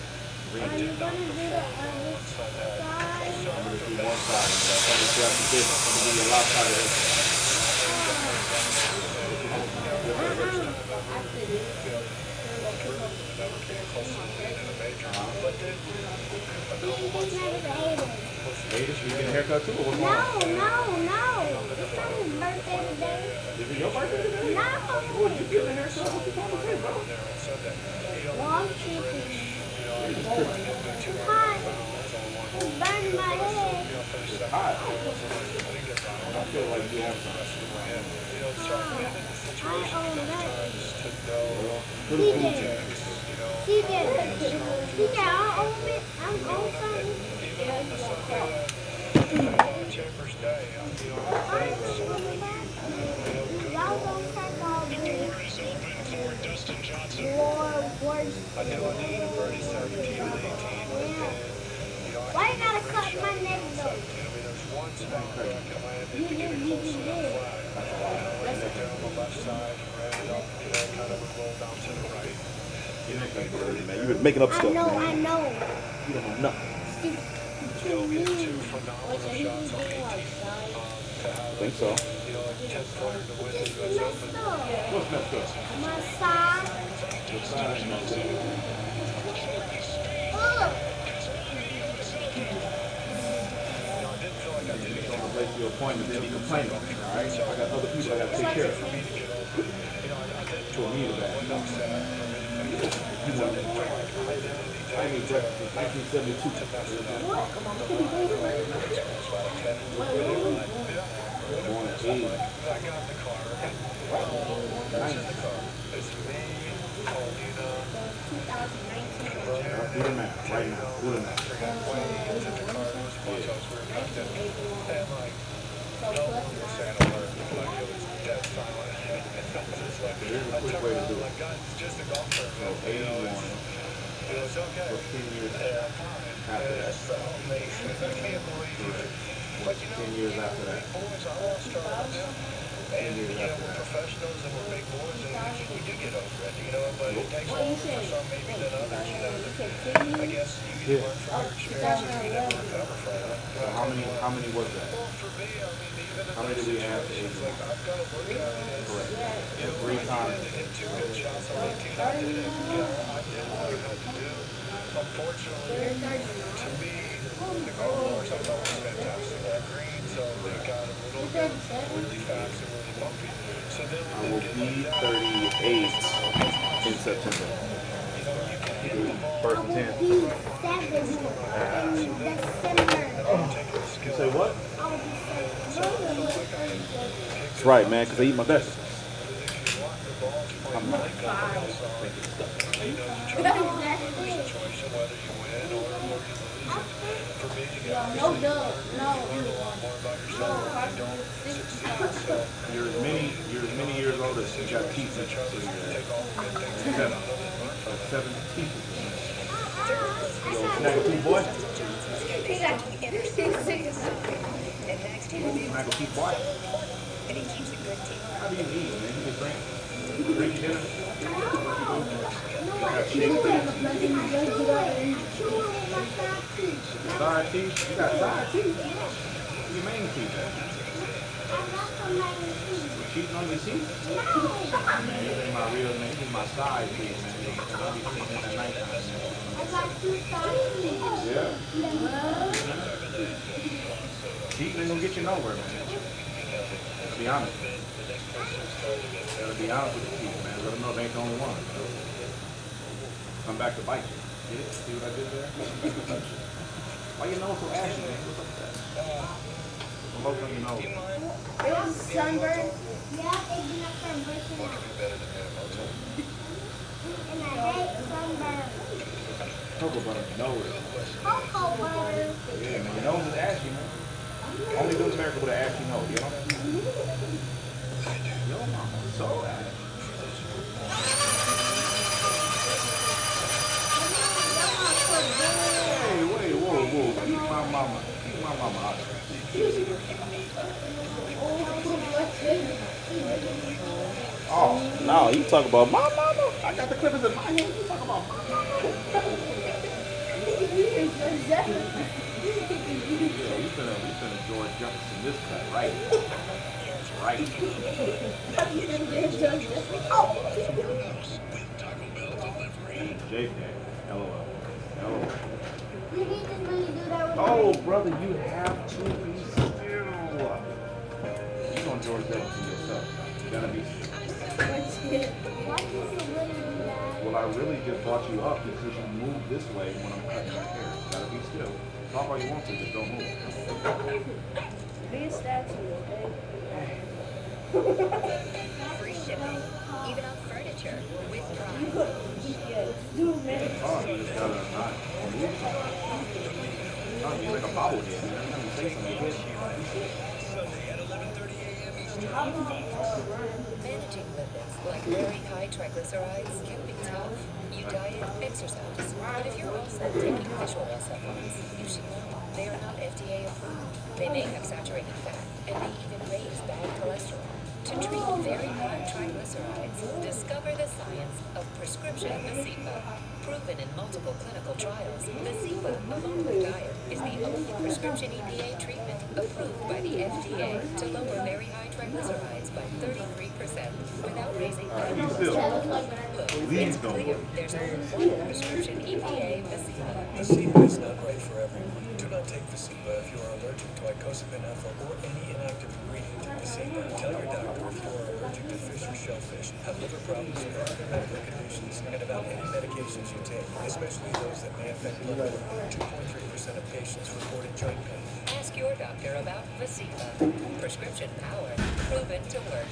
I did not perform well on Sunday. I'm gonna do one side. That's how this after this. I'm gonna do a lot of Haters, you get a haircut too, or what's No, wrong? no. It's not his birthday today. Is it your birthday today? No. Well, you get a haircut. What you trying to say, bro? Well, I'm tripping. It's hot. It's burning my head. It's hot. I feel like you have some. CJ, I'll own it. I'm on something. Chambers Day, Y'all gonna crack all day. Doors open for Dustin I knew I needed a birdie 17 and 18. And, Why you gotta cut my neck though? I mean, there's one spot where I can land it to get it close to the flag. I went it there on the left side and ran it up, kind of would roll down to the right. You've been making up stuff, man. I know. You don't know nothing. Two phenomenal shots on 18. I think so. 10th player to win the US Open. What's messed up? My side. What side is messed up? You don't replace your appointment, then you complain about it, all right? I got other people I got to take care of. For me to that. You want it. I need breakfast. 1972. Born at 8. I got in the car. It's me, Paulina, do the math right now. Do the math. And like, no one was saying a word. Like, it was dead silent. It's like, Here's a quick way to do it. like, God, it's just a golfer. So 81 It's okay. for 10 years after that. I can't believe it. But you know, 10 years after that. boys, I want to start with them. 10 years after We're that. professionals and we're big boys and we do get over it, but it takes longer for some maybe than others, I guess you learn from your experiences and you never recover from it. So how many was that? For me, I mean, even How many did we have? like, I've got to look at it as, Correct. 3 times. hit 2 good shots on 18, I did it. I did what I had to do. Unfortunately, to me, the golf course I thought was fantastic. That green, so they got a little bit really fast and really bumpy. So then I will be 38 in September. First and 10. You say what? That's right, man, because I eat my vegetables. I'm not. You're as many years older as you got teeth in your 7 teeth. You old snaggle teeth boy? Snaggle teeth boy? How do you eat, man? You just drink your dinner? Got shake side teeth? You got side teeth? What's your main teeth at? Cheating on your teeth? Man, this ain't my real name. This is my side teeth, man. I'll be sleeping at nighttime, man. Yeah. Cheating ain't gonna get you nowhere, man. Let's be honest. Gotta be honest with the teeth, man. Let them know they ain't the only one. Come back to bite you. Get it? See what I did there? Why your nose so ashy, man? What's up with that? Some lotion on your nose. It was sunburned. Yeah, it's been a sunburn. And I hate sunburn. Cocoa butter, nose. Cocoa butter. Yeah, man. Your nose is ashy, man. Only good America with an ashy nose, you know? Yo, mama, so ashy. Hey, wait, whoa. Keep my mama out of here. Oh, no, you talk about my mama. I got the clippers in my hand. You talk about my mama. Yeah, we finna George Jefferson this cut right. Right. JK. LOL. LOL. Oh, brother, you have to be still. You're gonna George Jefferson yourself. You gotta be still. Well, I really just brought you up because you move this way when I'm cutting your hair. You gotta be still. Talk all you want to, just don't move. Be a statue, okay? Free shipping, even on furniture, with Prime. Oh, you just gotta not move something. It's not be like a bobblehead, man. Every time you say something, you hit. Sunday at 11:30 a.m. Managing lipids like very high triglycerides can be tough. You diet, exercise, but if you're also taking fish oil supplements, you should know they are not FDA approved. They may have saturated fat and may even raise bad cholesterol. To treat very high triglycerides, discover the science of prescription Vascepa. Proven in multiple clinical trials, Vascepa, along with diet, is the only prescription EPA treatment approved by the FDA to lower very high triglycerides by 33% without raising bad cholesterol. Look, it's clear there's only one prescription EPA Vascepa. Vascepa is not right for everyone. Do not take Vascepa if you are allergic to icosapent ethyl or any inactive ingredient in Vascepa. Tell your doctor if you are allergic to fish or shellfish, have liver problems or other medical conditions, and about any medications you take, especially those that may affect blood flow. 2.3% of patients reported joint pain. Ask your doctor about Vascepa. Prescription power, proven to work.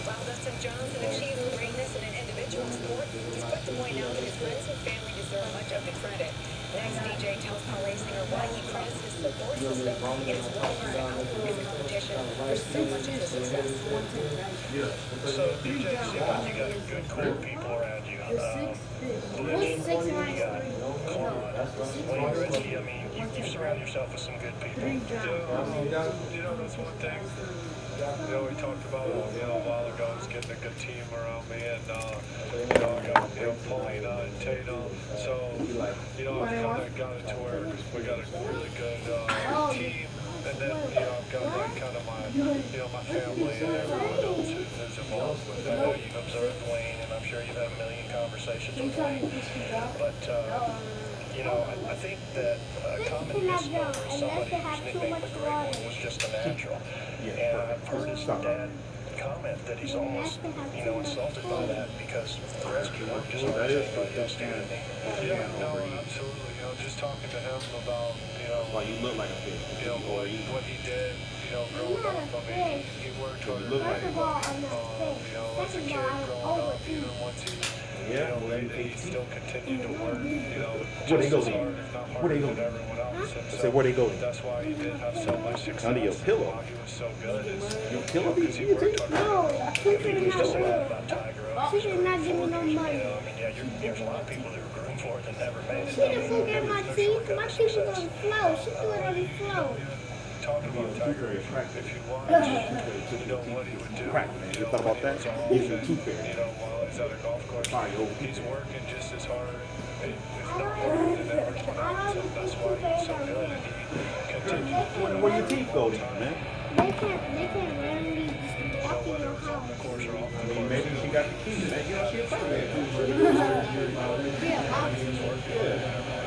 While Dustin Johnson achieves greatness in an individual sport, he's quick to point out that his friends and family deserve much of the credit. Next, DJ tells Palais singer why he credits his support system and his willingness to outdo his competition for so much of his success. So, DJ, it seems like you got a good core of people around you. You got Claude, Wayne Richie. I mean, you surround yourself with some good people. That's one thing. We talked about a while ago is getting a good team around me, and I got Paulina and Tatum. So I've kind of got it to where we got a really good team, and then I've got like kind of my my family and everyone else who's involved with it. I know you've observed Wayne, and I'm sure you've had a million conversations with Wayne, but. I think that a common misnomer is somebody whose nickname the Great One was just a natural. And I've heard his dad comment that he's almost, insulted by that because the rescue work is hard as anybody else doing it. Yeah, no, absolutely. Just talking to him about, why you look like a fish. What he did, growing up. I mean, he worked hard as a kid growing up, even once he he still continued to work, Where they go just as then? hard, if not Where they harder go than then? everyone else. And I said, where they go then? that's why he did have so much success. Under your pillow. Why he was so good is, Your pillow? because he worked hard. No, He was just saying about Tiger Oaks. she did not give me no money. There's a lot of people that were rooting for it that never made it. She didn't forget my teeth. My teeth was on the floor. She threw it on the floor. Talking about Tiger, if you watch, what he would do. Crack, man. You thought about that? He's a tooth fairy. While he's at a golf course, he's working just as hard, if not harder than everyone else, and that's why he's so good, and he continues. Where your teeth go then, man? They can't randomly just walk in your house. I mean, maybe she got the key to that. She a part of that.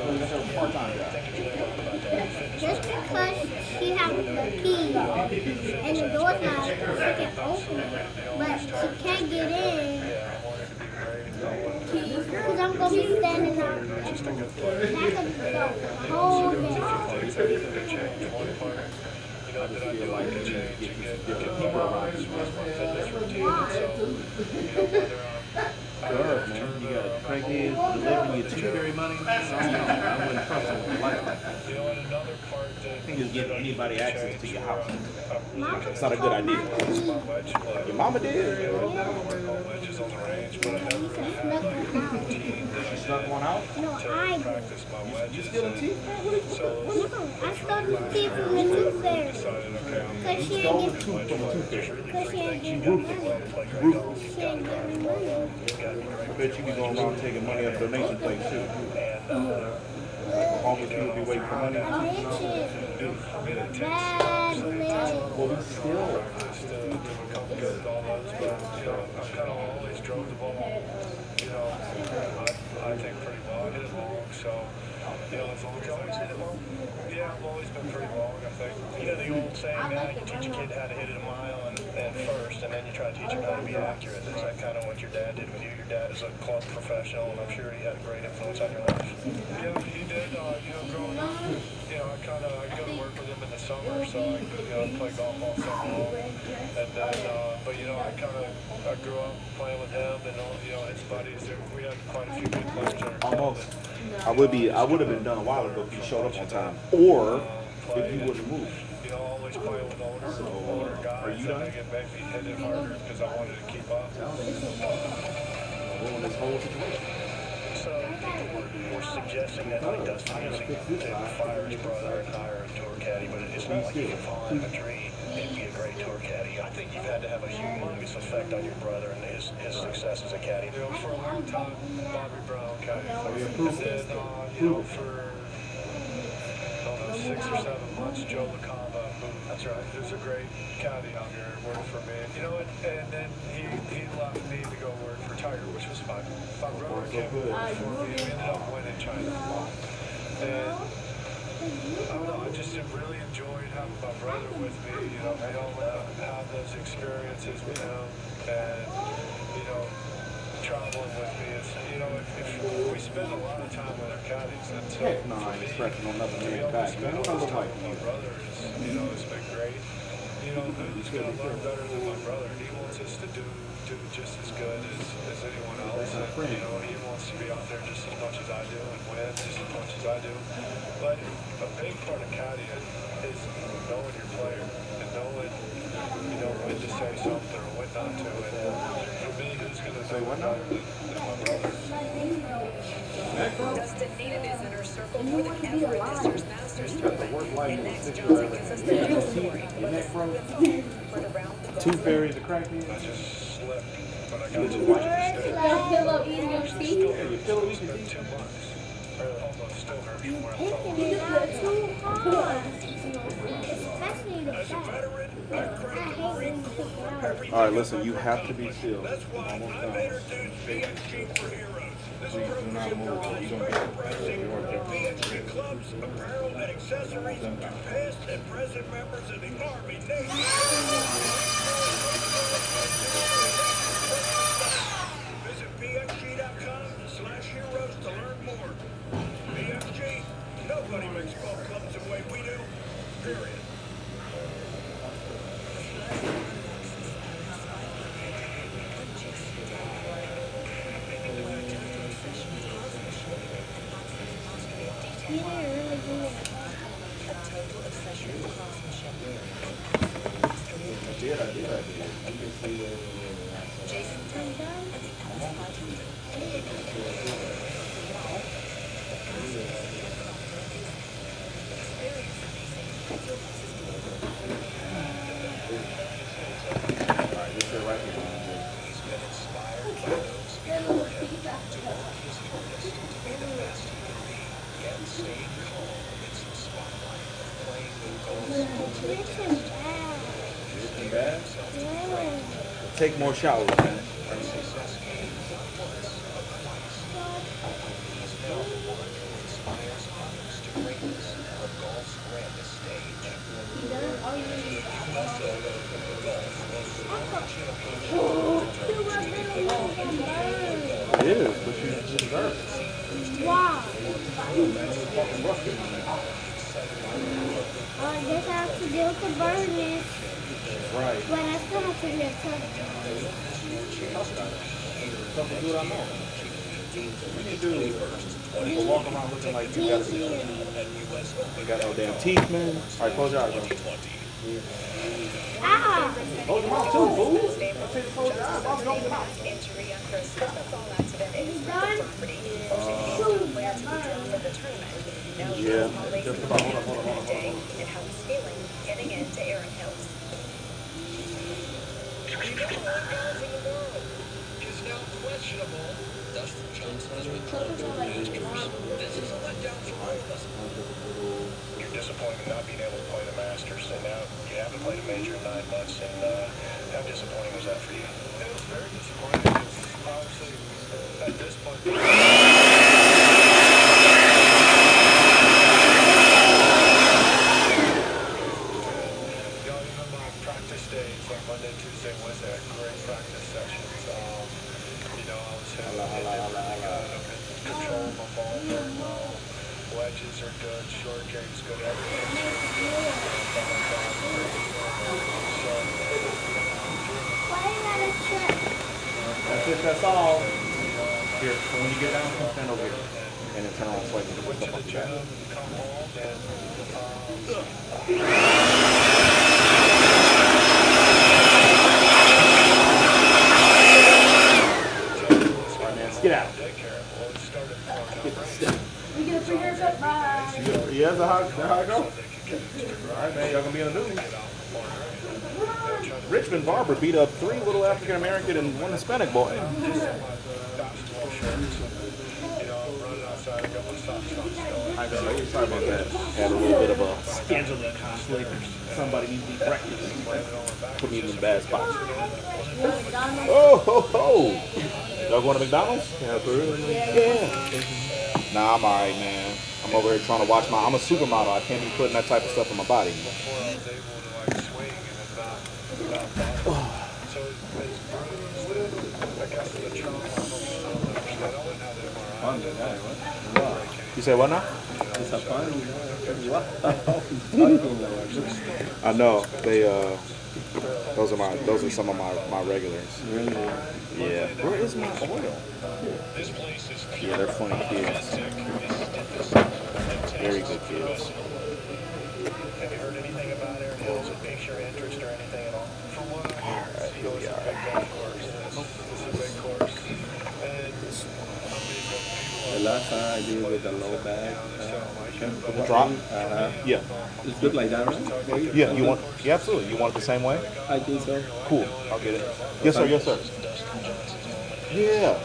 That's her part-time job. Just because she has the key and the door's not, she can open it, but she can't get in. Because I'm going to be standing out back of the whole That I do like to change and get better as far as my fitness routine. And so, whether Earth, man. You got crackheads delivering your tooth money. I wouldn't trust them like that. and another part that I think it's giving anybody access to your house. It's not a good idea. Your mama did. wedges on the range, but I never really had like a routine that I Snuck one out? No, I practice my wedges. Still in teeth? No, I stole the teeth from the tooth fairy. Because she Stole ain't the get tooth from the tooth fairy. because she ain't get Roofed money. it. Roofed it. She ain't get me money. I bet you be going around taking money out of donation place too. Homeless people be waiting for money. I'm rich. Badly. Well, we still. I've kind of always drove the ball, I think pretty well. I hit it long, so, as long as I always hit it long. Yeah, I've always been pretty long, I think. The old saying, you teach a kid how to hit it a mile and first, and then you try to teach him how to be accurate. Is that kind of what your dad did with you? Your dad is a club professional, and I'm sure he had a great influence on your life. Yeah, he did. Growing up, I go to work with him in the summer, so I play golf all summer long. And then, I grew up playing with him and all, his buddies. We had quite a few good players in our club. Almost. I would have been done a while ago if you showed up on time, or if you wouldn't have moved. you know, always playing with older guys, I think it made me hit it harder because I wanted to keep up. This whole situation. So people were suggesting that like Dustin didn't fire his brother and hire a tour caddy, but it's not like you can fall in a tree and be a great tour caddy. I think you've had to have a humongous effect on your brother and his success as a caddy. You know, for a long time, Bobby Brown caddy. And then, you know, for 6 or 7 months, Joe LaCava, that's right, who's a great caddy out here, worked for me. You know, and then he left me to go work for Tiger, which was fine. My brother came before me, we ended up winning China. And I don't know, I just really enjoyed having my brother with me, you know, being able to have those experiences with him, and, you know, traveling with me. It's, you know, if we spend a lot of time with our caddies, and so Heck no, I ain't stretching on nothing to make back. Man, what I look like? My brother is, you know, it's been great. You know, who's going to learn better than my brother? And he wants us to do just as good as anyone else. And, you know, he wants to be out there just as much as I do and win just as much as I do. But a big part of caddying is knowing your player and knowing, you know, when to say something or when not to. And for me, who's going to say what better than my brother? Dustin needed his inner circle more than ever at this year's Masters tournament. And next, Johnson gives us the real story. Two fairies are cracking. I just slept, but I got to watch it stay. Yeah, you feel it easy. 2 months. Or almost still hurts from where I'm from. All right, listen, you have to be still. Almost done. Please do not move, or you're going to get PXG clubs, apparel, and accessories to past and present members of the Army, Navy, visit pxg.com/heroes to learn more. PXG, nobody makes golf clubs the way we do, period. I did. You can see Jason Alright, this is right here. He's been inspired by those before him to walk his hardest to be the best he could be, yet stayed calm amidst the spotlight of playing the golf's ultimate test. Take more showers, man. Success came not once, but twice. He's now the one who inspires others to greatness on golf's grandest stage. It is, but you deserve it. Wow. I guess I have to deal with the burden. Right. But I still have to be a tough. Something good I know. We need to do walk around looking like you got no damn teeth, man. Alright, close your eyes, bro. Ah! Close your mouth too, fool. I said close your eyes, Bobby, open your mouth. injury after a simple fall accident in his property, forcing his top player to withdraw from the tournament. Now he knows how late Just about, hold on. that day and how he's feeling heading into Erin Hills. The number one golf in the world is now questionable. Dustin Johnson has withdrawn from the Masters. This is a letdown for all of us. You're disappointed not being able to play the Masters, and now you haven't played a major in 9 months, and how disappointing was that for you? It was very disappointing, because obviously, at this point, practice days, like Monday, Tuesday, Wednesday, great practice sessions. You know, I was hitting control my ball very well. Wedges are good, short game's good, everything's good. That's it, that's all. Here, so when you get down, stand over here. And then turn around so I can get the stuff off the back. Come home and how I go? All right, man, y'all gonna be in the news. Richmond Barber beat up 3 little African American and 1 Hispanic boy. I know, sorry about that. Had a little bit of a scheduling conflict. Somebody needs to eat breakfast. Put me in the bad spot. Oh, ho, ho. Y'all going to McDonald's? Yeah. Nah, I'm alright, man. I'm over here trying to watch I'm a supermodel. I can't be putting that type of stuff in my body. You say what now? It's a fun. I know. They those are some of my regulars. Really? Yeah. Where is my oil? Yeah, they're funny kids. Very good kids. Have you heard anything about Aaron Hills and piques your interest or anything at all? From what I hear, he goes to a big golf course. It's a big course. And the last time I did with the low bag. The drop? Yeah. It's good like that, right? Yeah, you want? Yeah, absolutely. You want it the same way? I think so. Cool. I'll get it. Yes, sir. Yes, sir. Yeah.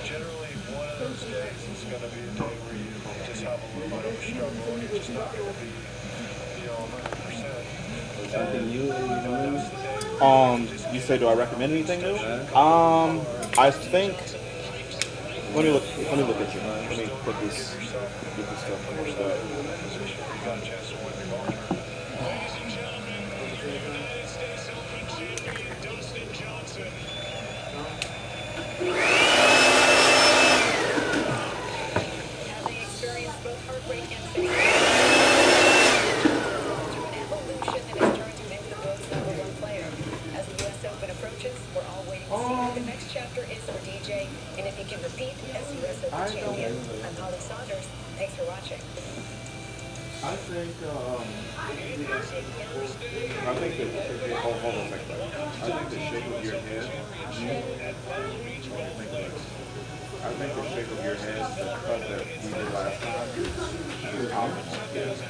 Generally, one of those days is going to be a day where you just have a little bit of a struggle and you're just not going to be, 100%. Something new, You say, do I recommend anything new? I think. Let me look at you. Let me put this stuff on your stuff. Having experienced both heartbreak and success, an evolution that has turned him into the world's #1 player. As the U.S. Open approaches, we're all waiting to see what the next chapter is for DJ and if he can repeat as U.S. Open champion. I'm Holly Saunders. Thanks for watching. I think that hold on a second. I think the shape of your head. I think the shape of your head, the cut that we did last time, is optimal. Yes.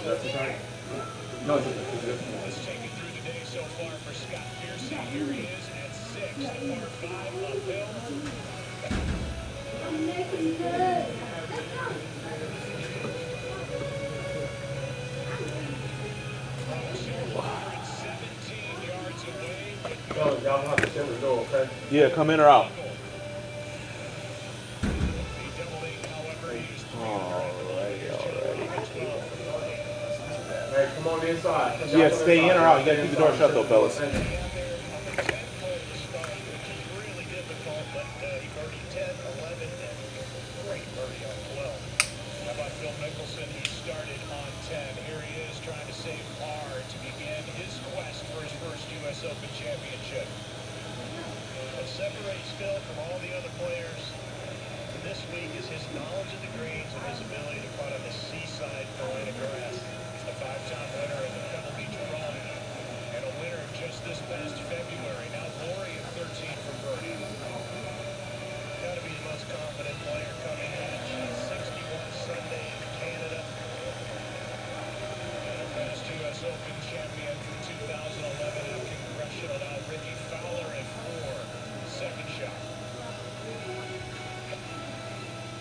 That's the time. No, it's good. Let's take it through the day so far for Scott Pearson. Here he is at 6, the par 5 uphill. Y'all have to shut the door, okay? Yeah, come in or out. Hey, come on inside. Yeah, stay in or out. You gotta keep the door shut though, fellas. He started on 10. Here he is trying to save par to begin his quest for his first U.S. Open championship. What separates Phil from all the other players this week is his knowledge of the greens and his ability to putt on the seaside Carolina grass. He's the 5-time winner of the Pebble Beach Pro and a winner just this past February. Now Lori at 13 for birdie. Got to be the most confident player coming in. 61 Sunday in Canada. And a past U.S. Open champion from 2011 at Congressional. Now Ricky Fowler at 4. Second shot.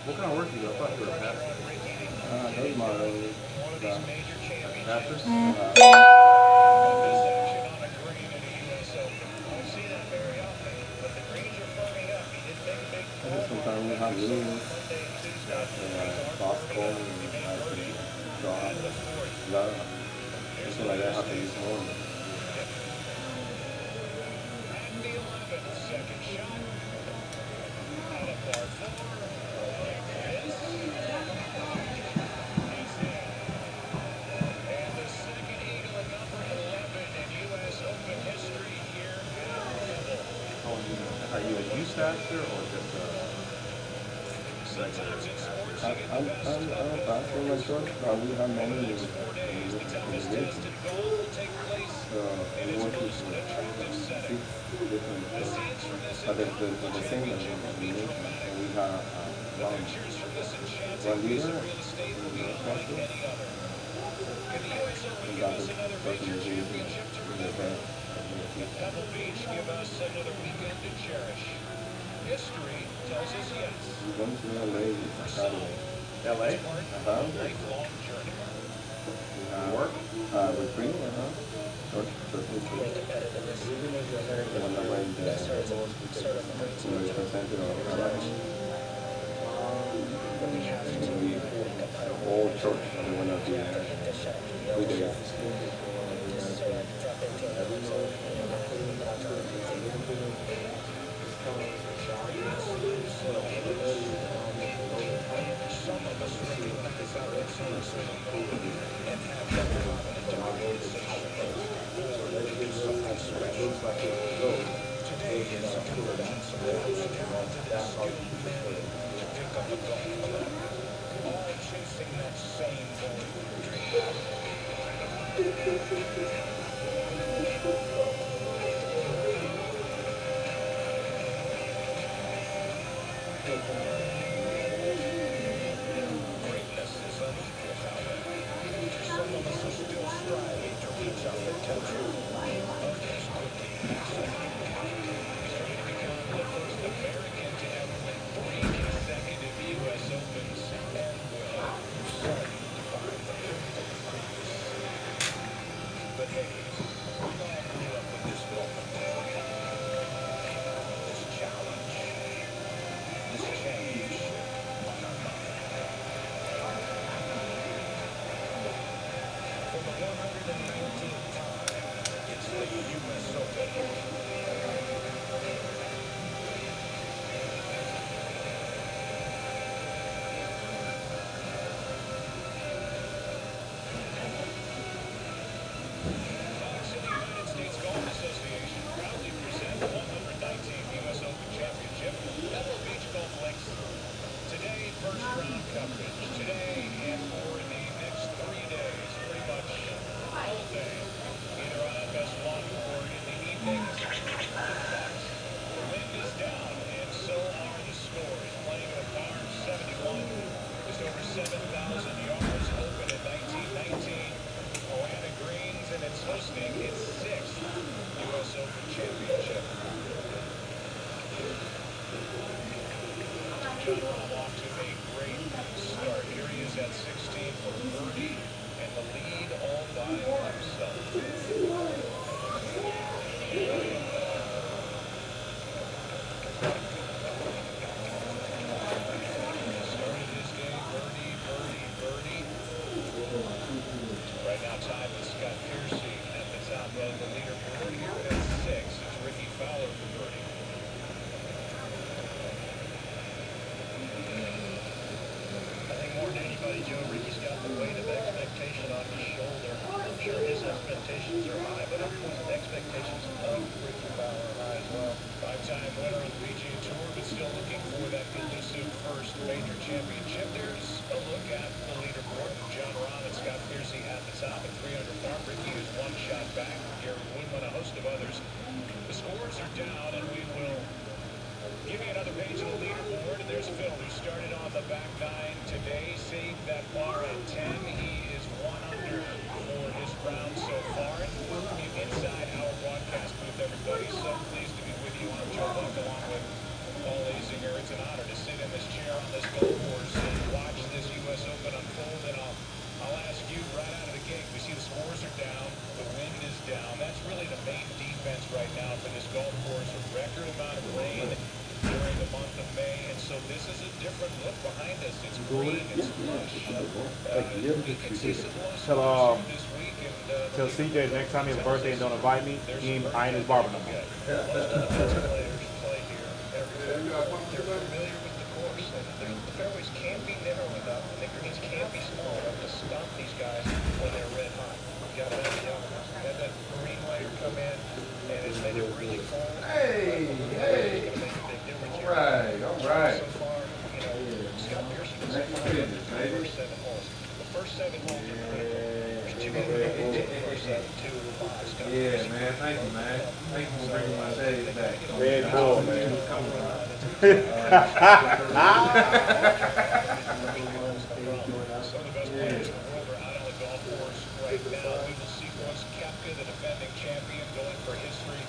What kind of work do you do? I thought you were a pastor. That's my Pastors? Sometimes we have meetings, basketball, and I can draw. Something like that happens this morning. Second shot. Out of par 4. And the second eagle at number 11 in U.S. Open history here at Louisville. Are you a youth pastor or just a Sometimes in sports, I'm a pastor in my church, but we have many in the the toughest test in golf will take place we want to six different but the same as we mentioned. And we have one leader in the country. And that's the person who is in the head. Pebble Beach give us another weekend to cherish. History tells us yes. We're going to LA Saturday. LA? Lifelong journey. Work? Retreat, Church retreat. The one that went American Center of Carolina. All church, they went up here 3 days. Some of us recognize our influence and have that confidence in our organization. Something special. Today is a convergence of the most talented and skilled men to pick up a golf club, all chasing that same Bollywood dream. Greatness is unequal, however. Some of us are still striving to reach our potential. Others quickly passing. Starting to become the first American to ever win 3 consecutive U.S. Opens and will soon define the pinnacle of greatness. But hey, we all grew up with this moment. This challenge. This change on our mind. For the 119th time, it's the U.S. Open. The United States Golf Association proudly present the 119th U.S. Open Championship, Pebble Beach Golf Links. Today, first round coverage. Today and for the next 3 days, pretty much all day. Either on FS1 or in the evenings. The wind is down, and so are the scores. Playing at a par 71, just over 7,000 yards, open in 1919. Miami Greens, and it's hosting its 6th U.S. Open Championship. John Rahm off to a great start. Here he is at 16 for birdie, and the lead all by himself. Started his game birdie. Right now tied with Scott Piercy at the top of the leaderboard. Here at 6, it's Ricky Fowler for birdie. I think more than anybody, Joe, Ricky's got the weight of expectation on his shoulder. I'm sure his expectations are high, but everyone's expectations of Ricky Fowler are high as well. 5-time winner of the PGA Tour, but still looking for that elusive first major championship. There's a look at the leaderboard. John Rahm and Scott Piercy at the top at 300 par. Ricky is 1 shot back. Gary Woodland, a host of others. The scores are down, and we will give you another page of the leaderboard. And there's Phil, who started on the back 9 today, saved that par at 10. He is 1 under for his round so far. Inside our broadcast booth, everybody. So pleased to be with you. I'm Joe Buck along with Paul Azinger. It's an honor to sit in this chair on this golf course and watch this U.S. Open unfold. And I'll ask you right out of the gate. We see the scores are down. The wind is down. That's really the main defense right now for this golf course. A record amount of rain during the month of May, and so this is a different look behind us. It's green, it's lush. Tell CJ next time he has a birthday and don't invite me, I ain't his barber no more. Players play here everywhere. They're familiar with the course, and the fairways can't be narrow enough, and the greens can't be small enough to stop these guys when they're red hot. You got to have that green layer come in, and it's made it really cold. Hey. It's going to make a big difference here. All right. So far, Scott Piercy was goodness, baby. First 7 holes. The first 7 holes are critical. There's 2 individuals in the first 7, 2 discoveries. Yeah, man. Thank you, man. Thank you for bringing my days back. Red Bull, man. Some of the best players in the world are out on the golf course right now. We will see Royce Koepka, the defending champion, going for history.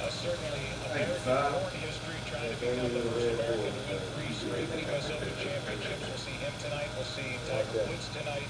Certainly American-born history, trying to become the first American to win 3 straight U.S. Open championships. We'll see him tonight. We'll see Tiger Woods tonight.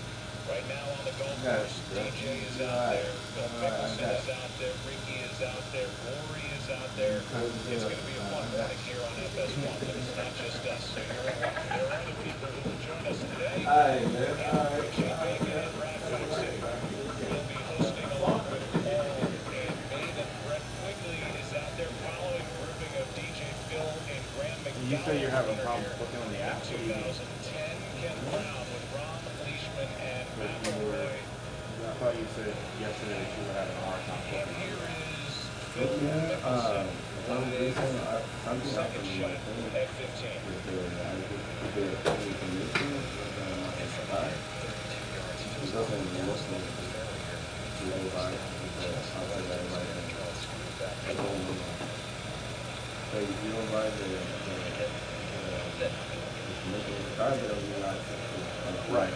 Right now on the golf course, DJ is out there, Phil Mickelson is out there, Ricky is out there, Rory is out there. It's going to be a fun morning here on FS1, but it's not just us. So there are other people who will join us today. Richie Bacon and Brad Foxy will be hosting along with Paul and Maiden. Brett Quigley is out there following grouping of DJ Phil and Graham McDowell. You say you're having problems looking on the app? 2010, Ken Brown with Ron Leishman and Matt Roy. I thought you said yesterday that you were having a hard time And looking. here is Phil Mickelson on his second shot at 15. Right.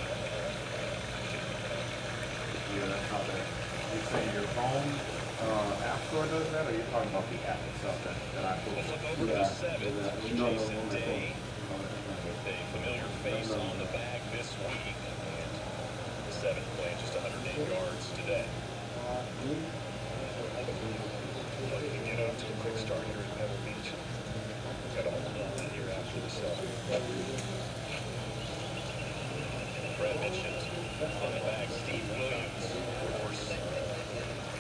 Yeah, that's how that. You say your phone app store does that, or you're talking about the app itself that I pulled? We'll look over to the 7th. Jason Day with a familiar face on the bag this week. The 7th playing just 108 yards today. Looking to get off to a quick start here at Pebble Beach. Got to hold on here after the 7th. Brad mentioned on the bag Steve Williams, of course,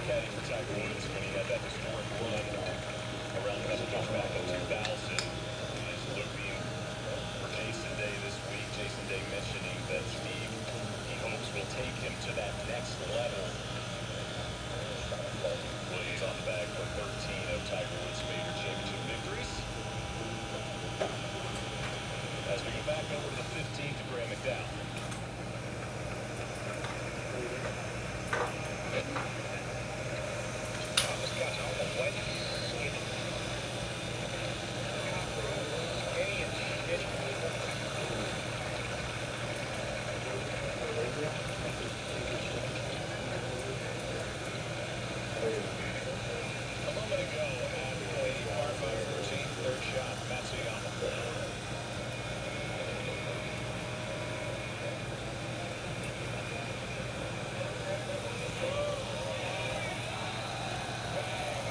caddy for Tiger Woods when he had that historic run around the Masters back in 2000. Is looking for Jason Day this week. Jason Day mentioning that Steve, he hopes, will take him to that next level. Williams on the bag for 13 of Tiger Woods' major championship victories. As we go back over to the 15th to Graham McDowell. A moment ago at a par 5 13th, third shot, Matsuyama.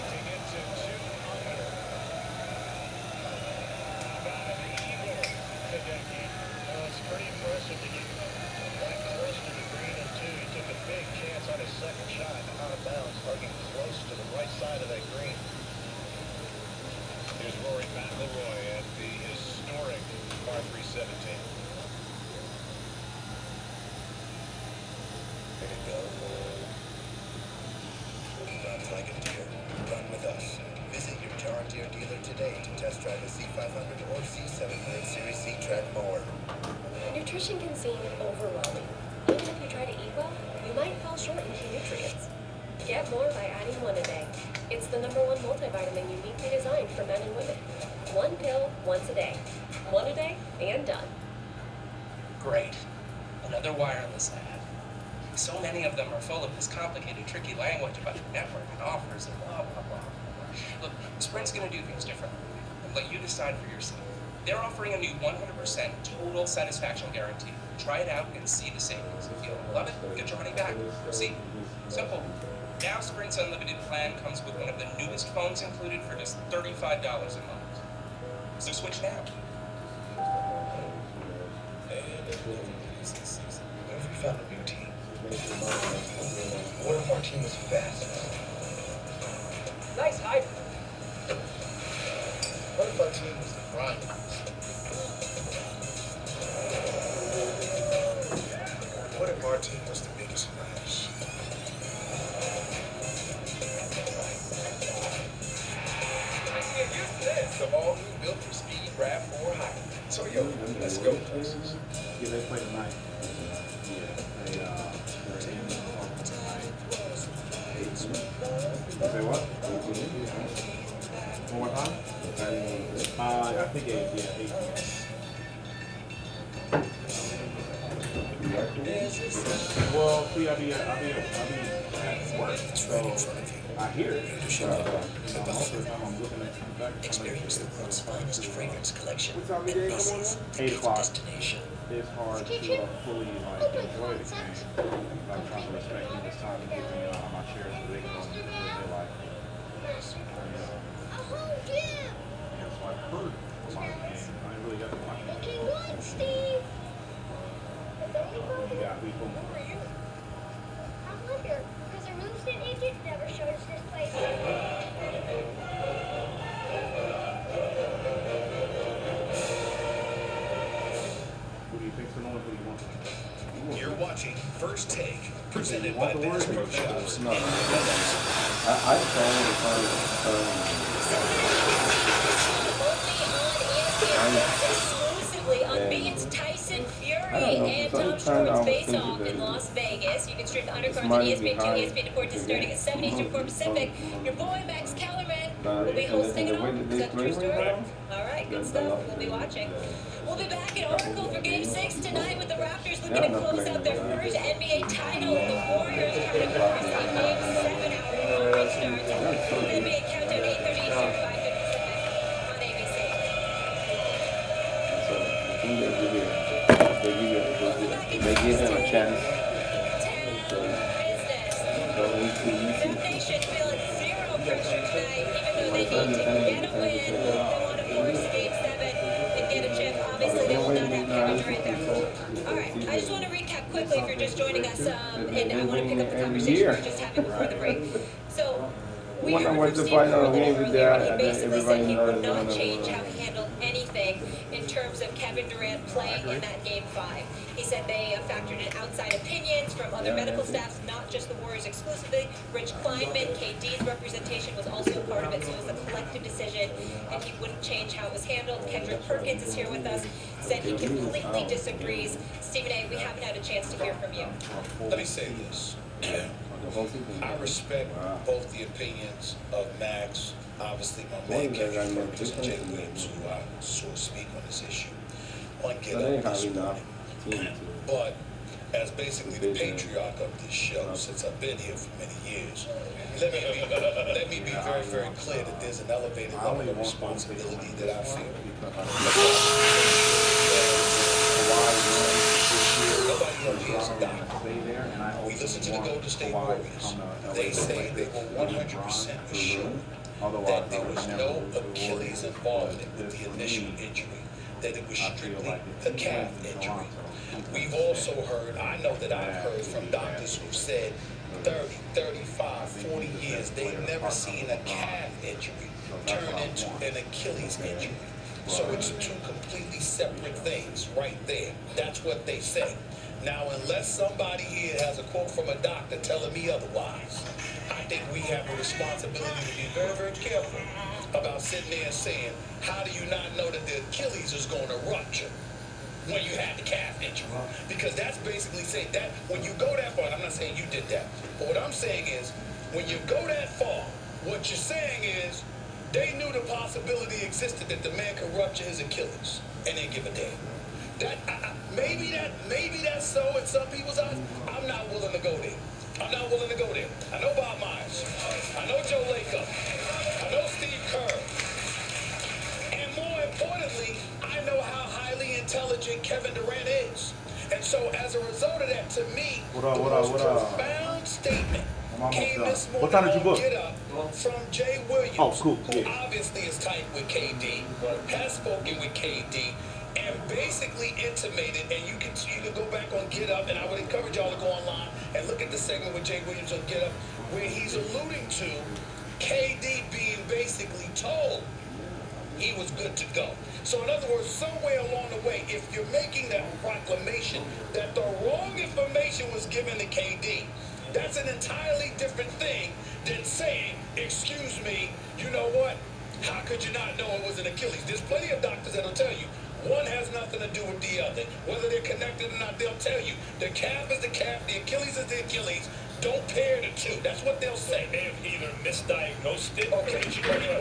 To get to 2 under. About an eagle today. Well, it's pretty impressive to get right close to the green and 2. He took a big chance on his second shot out of bounds, hugging close to the right side of that green. Here's Rory McIlroy at the historic par 3 17. Way to go. Run like a deer. Run with us. Visit your John Deere dealer today to test drive a C500 or C700 Series C track mower. Nutrition can seem overwhelming. Even if you try to eat well, you might fall short in key nutrients. Get more by adding one a day. It's the #1 multivitamin uniquely designed for men and women. 1 pill once a day. 1 a day and done. Great. Another wireless ad. So many of them are full of this complicated, tricky language about network and offers and blah, blah, blah, blah. Look, Sprint's going to do things differently and let you decide for yourself. They're offering a new 100% total satisfaction guarantee. Try it out and see the savings. If you love it, get your money back. See? Simple. Now Sprint's unlimited plan comes with one of the newest phones included for just $35 a month. So switch now. What if we found a new team? What if our team was fast? Nice hype. What if our team was the grinders? What if our team was the biggest runners? Get used to this. The all new built for speed, RAV4 hybrid. So yo, let's go places. Yeah, they play tonight. Yeah, they're in tonight. Say what? One more time? I think 8 p.m. Well, see, I'll be at work, so I hear it. Most of the time I'm looking at the back. Experience the world's finest fragrance collection at Macy's. 8 o'clock. Destination. It's hard to fully enjoy the game. I'm trying to respect people's time and give me my shares so they can go and live their life. Yeah, so I've heard a lot of the game. I ain't really got to watch it. Okay, good, Steve. Yeah, we boom. I wonder, because the real estate agent never showed us this place. Who do you think's the one? Who do you want? You're watching First Take, presented by Bass Pro Shops. No. I Exclusively on Beats, Tyson Fury and Tom Schwartz face off in Las Vegas. You can stream the undercards on ESPN2, ESPN Deportes starting at 7 Eastern 4 Pacific. Your boy Max Kellerman will be hosting it all. Is that the true story? All right, good stuff. We'll be watching. We'll be back at Oracle for Game 6 tonight with the Raptors looking to close out their first NBA title. The Warriors trying to force a Game 7 hour restart. NBA countdown 8:30 Eastern, 5:30 Pacific on ABC. They give him a chance. Nation feeling zero pressure tonight, even though they need to get a win. They want to force Game 7 and get a chip. Obviously, they will not have Kevin Durant there. All right, I just want to recap quickly if you're just joining us, and I want to pick up the conversation we were just having before the break. So, we heard from Steve Kerr a little earlier, and he basically said he would not change how he handled anything in terms of Kevin Durant playing in that Game 5. He said they factored in outside opinions from other medical staffs, not just the Warriors exclusively. Rich Kleinman, KD's representation was also a part of it, so it was a collective decision, and he wouldn't change how it was handled. Kendrick Perkins is here with us, said he completely disagrees. Stephen A., we haven't had a chance to hear from you. Let me say this. I respect both the opinions of Max, obviously my man Kendrick Perkins and Jay Williams, who I sort of speak on this issue on Get Up this morning. But as basically the patriarch of this show, since I've been here for many years, let me be very, very clear that there's an elevated level of responsibility that I feel. Nobody here is a doctor. We listen to the Golden State Warriors. They say they were 100% assured that there was no Achilles involvement with the initial injury, that it was strictly a calf injury. We've also heard, I know that I've heard from doctors who said 30, 35, 40 years, they've never seen a calf injury turn into an Achilles injury. So it's two completely separate things right there. That's what they say. Now, unless somebody here has a quote from a doctor telling me otherwise, I think we have a responsibility to be very, very careful about sitting there and saying, how do you not know that the Achilles is going to rupture when you had the calf injury? Because that's basically saying that when you go that far, and I'm not saying you did that, but what I'm saying is, when you go that far, what you're saying is, they knew the possibility existed that the man could rupture his Achilles, and they give a damn. Maybe that's so in some people's eyes. I'm not willing to go there. I'm not willing to go there. I know Bob Myers. I know Joe Lacob. I know Steve Kerr. And more importantly, I know how highly intelligent Kevin Durant is. And so as a result of that, to me, the most profound statement came this morning. What time did you book? Get Up from Jay Williams, who obviously is tight with KD, has spoken with KD, and basically intimated, and you can go back on Get Up, and I would encourage y'all to go online and look at the segment with Jay Williams on Get Up, where he's alluding to KD being basically told he was good to go. So in other words, somewhere along the way, if you're making that proclamation that the wrong information was given to KD, that's an entirely different thing than saying, excuse me, you know what? How could you not know it was an Achilles? There's plenty of doctors that'll tell you, One has nothing to do with the other. Whether they're connected or not, they'll tell you. The calf is the calf, the Achilles is the Achilles. Don't pair the two. That's what they'll say. They have either misdiagnosed it,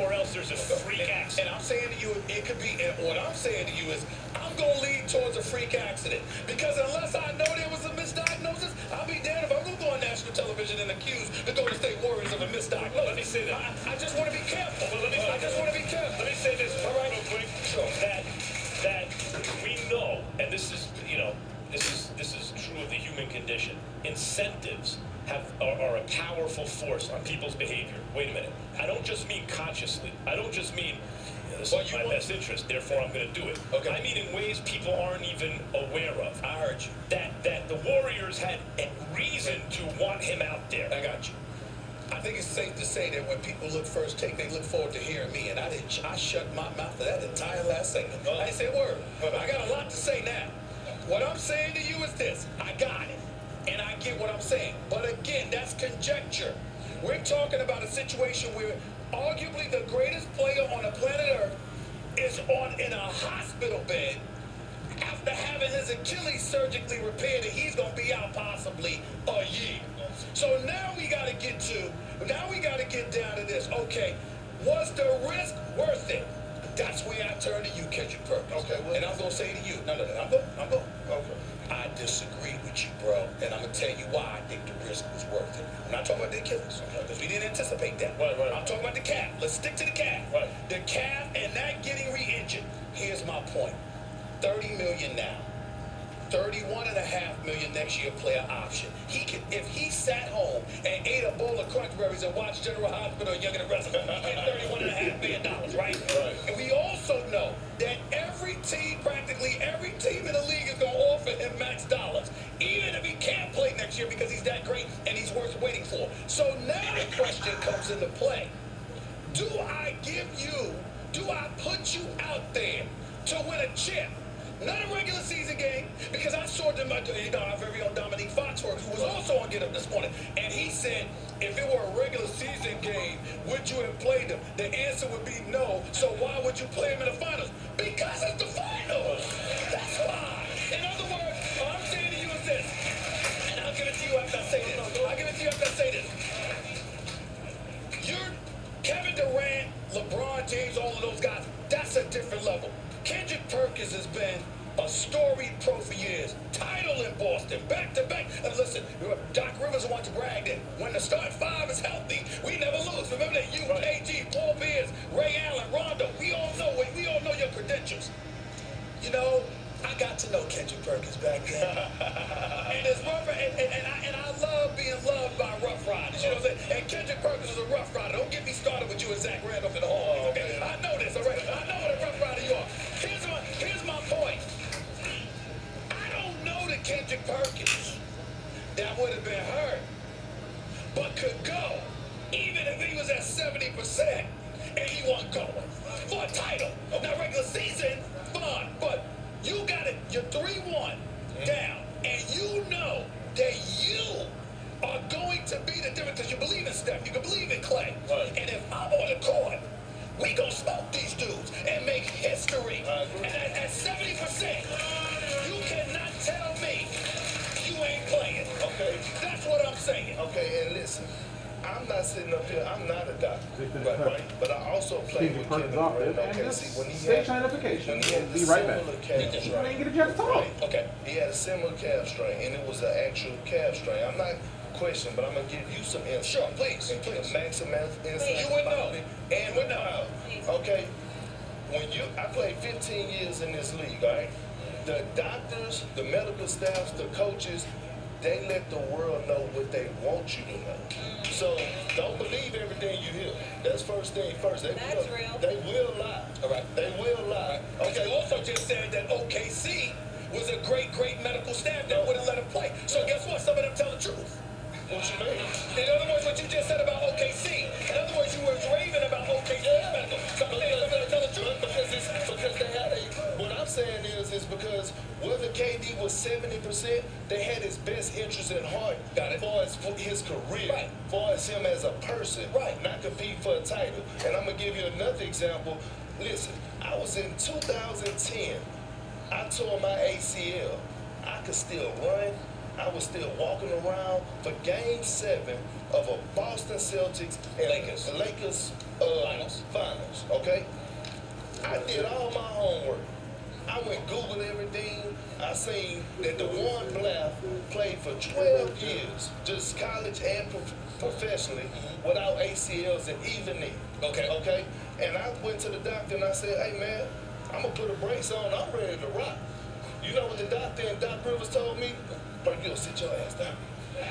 or else there's a freak accident. And I'm saying to you, it could be, and what I'm saying to you is, I'm going to lead towards a freak accident. Because unless I know there was a misdiagnosis, I'll be damned if I'm going to go on national television and accuse the Golden State Warriors of a misdiagnosis. Well, let me say that. I just want to be careful. Well, I just want to be careful. Let me say this All right. real quick. Sure. That we know, and this is, this is true of the human condition. Incentives are a powerful force on people's behavior. Wait a minute. I don't just mean consciously. I don't just mean this is my best interest, therefore I'm going to do it. Okay. I mean in ways people aren't even aware of. I heard you. That the Warriors had a reason to want him out there. I got you. I think it's safe to say that when people look first take, they look forward to hearing me, and I shut my mouth for that entire last segment. I didn't say a word. I got a lot to say now. What I'm saying to you is this: I got it, and I get what I'm saying. But again, that's conjecture. We're talking about a situation where arguably the greatest player on the planet Earth is in a hospital bed after having his Achilles surgically repaired, and he's going to be out possibly a year. So now we got to get down to this. Okay, was the risk worth it? That's where I turn to you, Kendrick Perkins. Okay, well, and I'm going to say to you, no, I'm going. Okay. I disagree with you, bro, and I'm going to tell you why I think the risk was worth it. I'm not talking about the Achilles, because we didn't anticipate that. Right. I'm talking about the calf. Let's stick to the calf. Right. The calf and that getting re-injured. Here's my point. $30 million now. $31.5 million next year player option. He could, if he sat home and ate a bowl of Crunch Berries and watched General Hospital or Young and the Rest of them, he get $31.5 million, right? And we also know that practically every team in the league is going to offer him max dollars, even if he can't play next year because he's that great and he's worth waiting for. So now the question comes into play. Do I put you out there to win a chip? Not a regular season game, because I saw them, our very own Dominique Foxworth, who was also on Get Up this morning, and he said, if it were a regular season game, would you have played them? The answer would be no, so why would you play them in the finals? Because it's the finals! That's why! In other words, all I'm saying to you is this, and I'll give it to you after I say this. You're Kevin Durant, LeBron James, all of those guys, that's a different level. Kendrick Perkins has been a storied pro for years. Title in Boston, back-to-back. And listen, Doc Rivers wants to brag that when the start five is healthy, we never lose. Remember that you, KG, Paul Pierce, Ray Allen, Rondo, we all know your credentials. You know, I got to know Kendrick Perkins back then. And it's rough, and I love being loved by Rough Riders, you know what I'm saying? And Kendrick Perkins is a Rough Rider. Don't get me started with you and Zach Randolph in the hall, okay? I know this, all right? I know what a Rough Rider you are. Here's my point. I don't know the Kendrick Perkins that would have been hurt, but could go, even if he was at 70% and he wasn't going for a title. Now, regular season, fine, but you got it. You're 3-1 down, and you know that you are going to be the difference because you believe in Steph, you can believe in Clay. Right. And if I'm on the court, we gonna smoke these dudes and make history. And at 70%, you cannot tell me you ain't playing. Okay, that's what I'm saying. Okay, and listen, I'm not sitting up here. I'm not a doctor, right? But I also played with Kevin Durant. Okay, see, when he had Be right back. calf strain, ain't get a chance to talk. right? Okay, he had a similar calf strain, and it was an actual calf strain. I'm not questioning, but I'm gonna give you some insight. Sure, please. And please, maximize insight. You would know. And would know. Okay, I played 15 years in this league, all right? The doctors, the medical staffs, the coaches, they let the world know what they want you to know. So don't believe everything you hear. That's first thing first. They will lie. All right. They will lie. Okay. You also just said that OKC was a great medical staff that wouldn't let him play. So guess what? Some of them tell the truth. What you mean? In other words, what you just said about OKC. In other words, you were raving about OKC medical. Some of them tell the truth. Because they had what I'm saying is because whether KD was 70%, they had his best interest in heart as far as his career, as far as him as a person, not compete for a title. And I'm going to give you another example. Listen, I was in 2010 I tore my ACL. I could still run. I was still walking around for Game 7 of a Boston Celtics and Lakers finals. Okay, I did all my homework. I went Google everything. I seen that DeWan Blair played for 12 years, just college and professionally, without ACLs and even knee. Okay. And I went to the doctor and I said, hey man, I'm gonna put a brace on. I'm ready to rock. You know what the doctor and Doc Rivers told me? Bro, you gonna sit your ass down.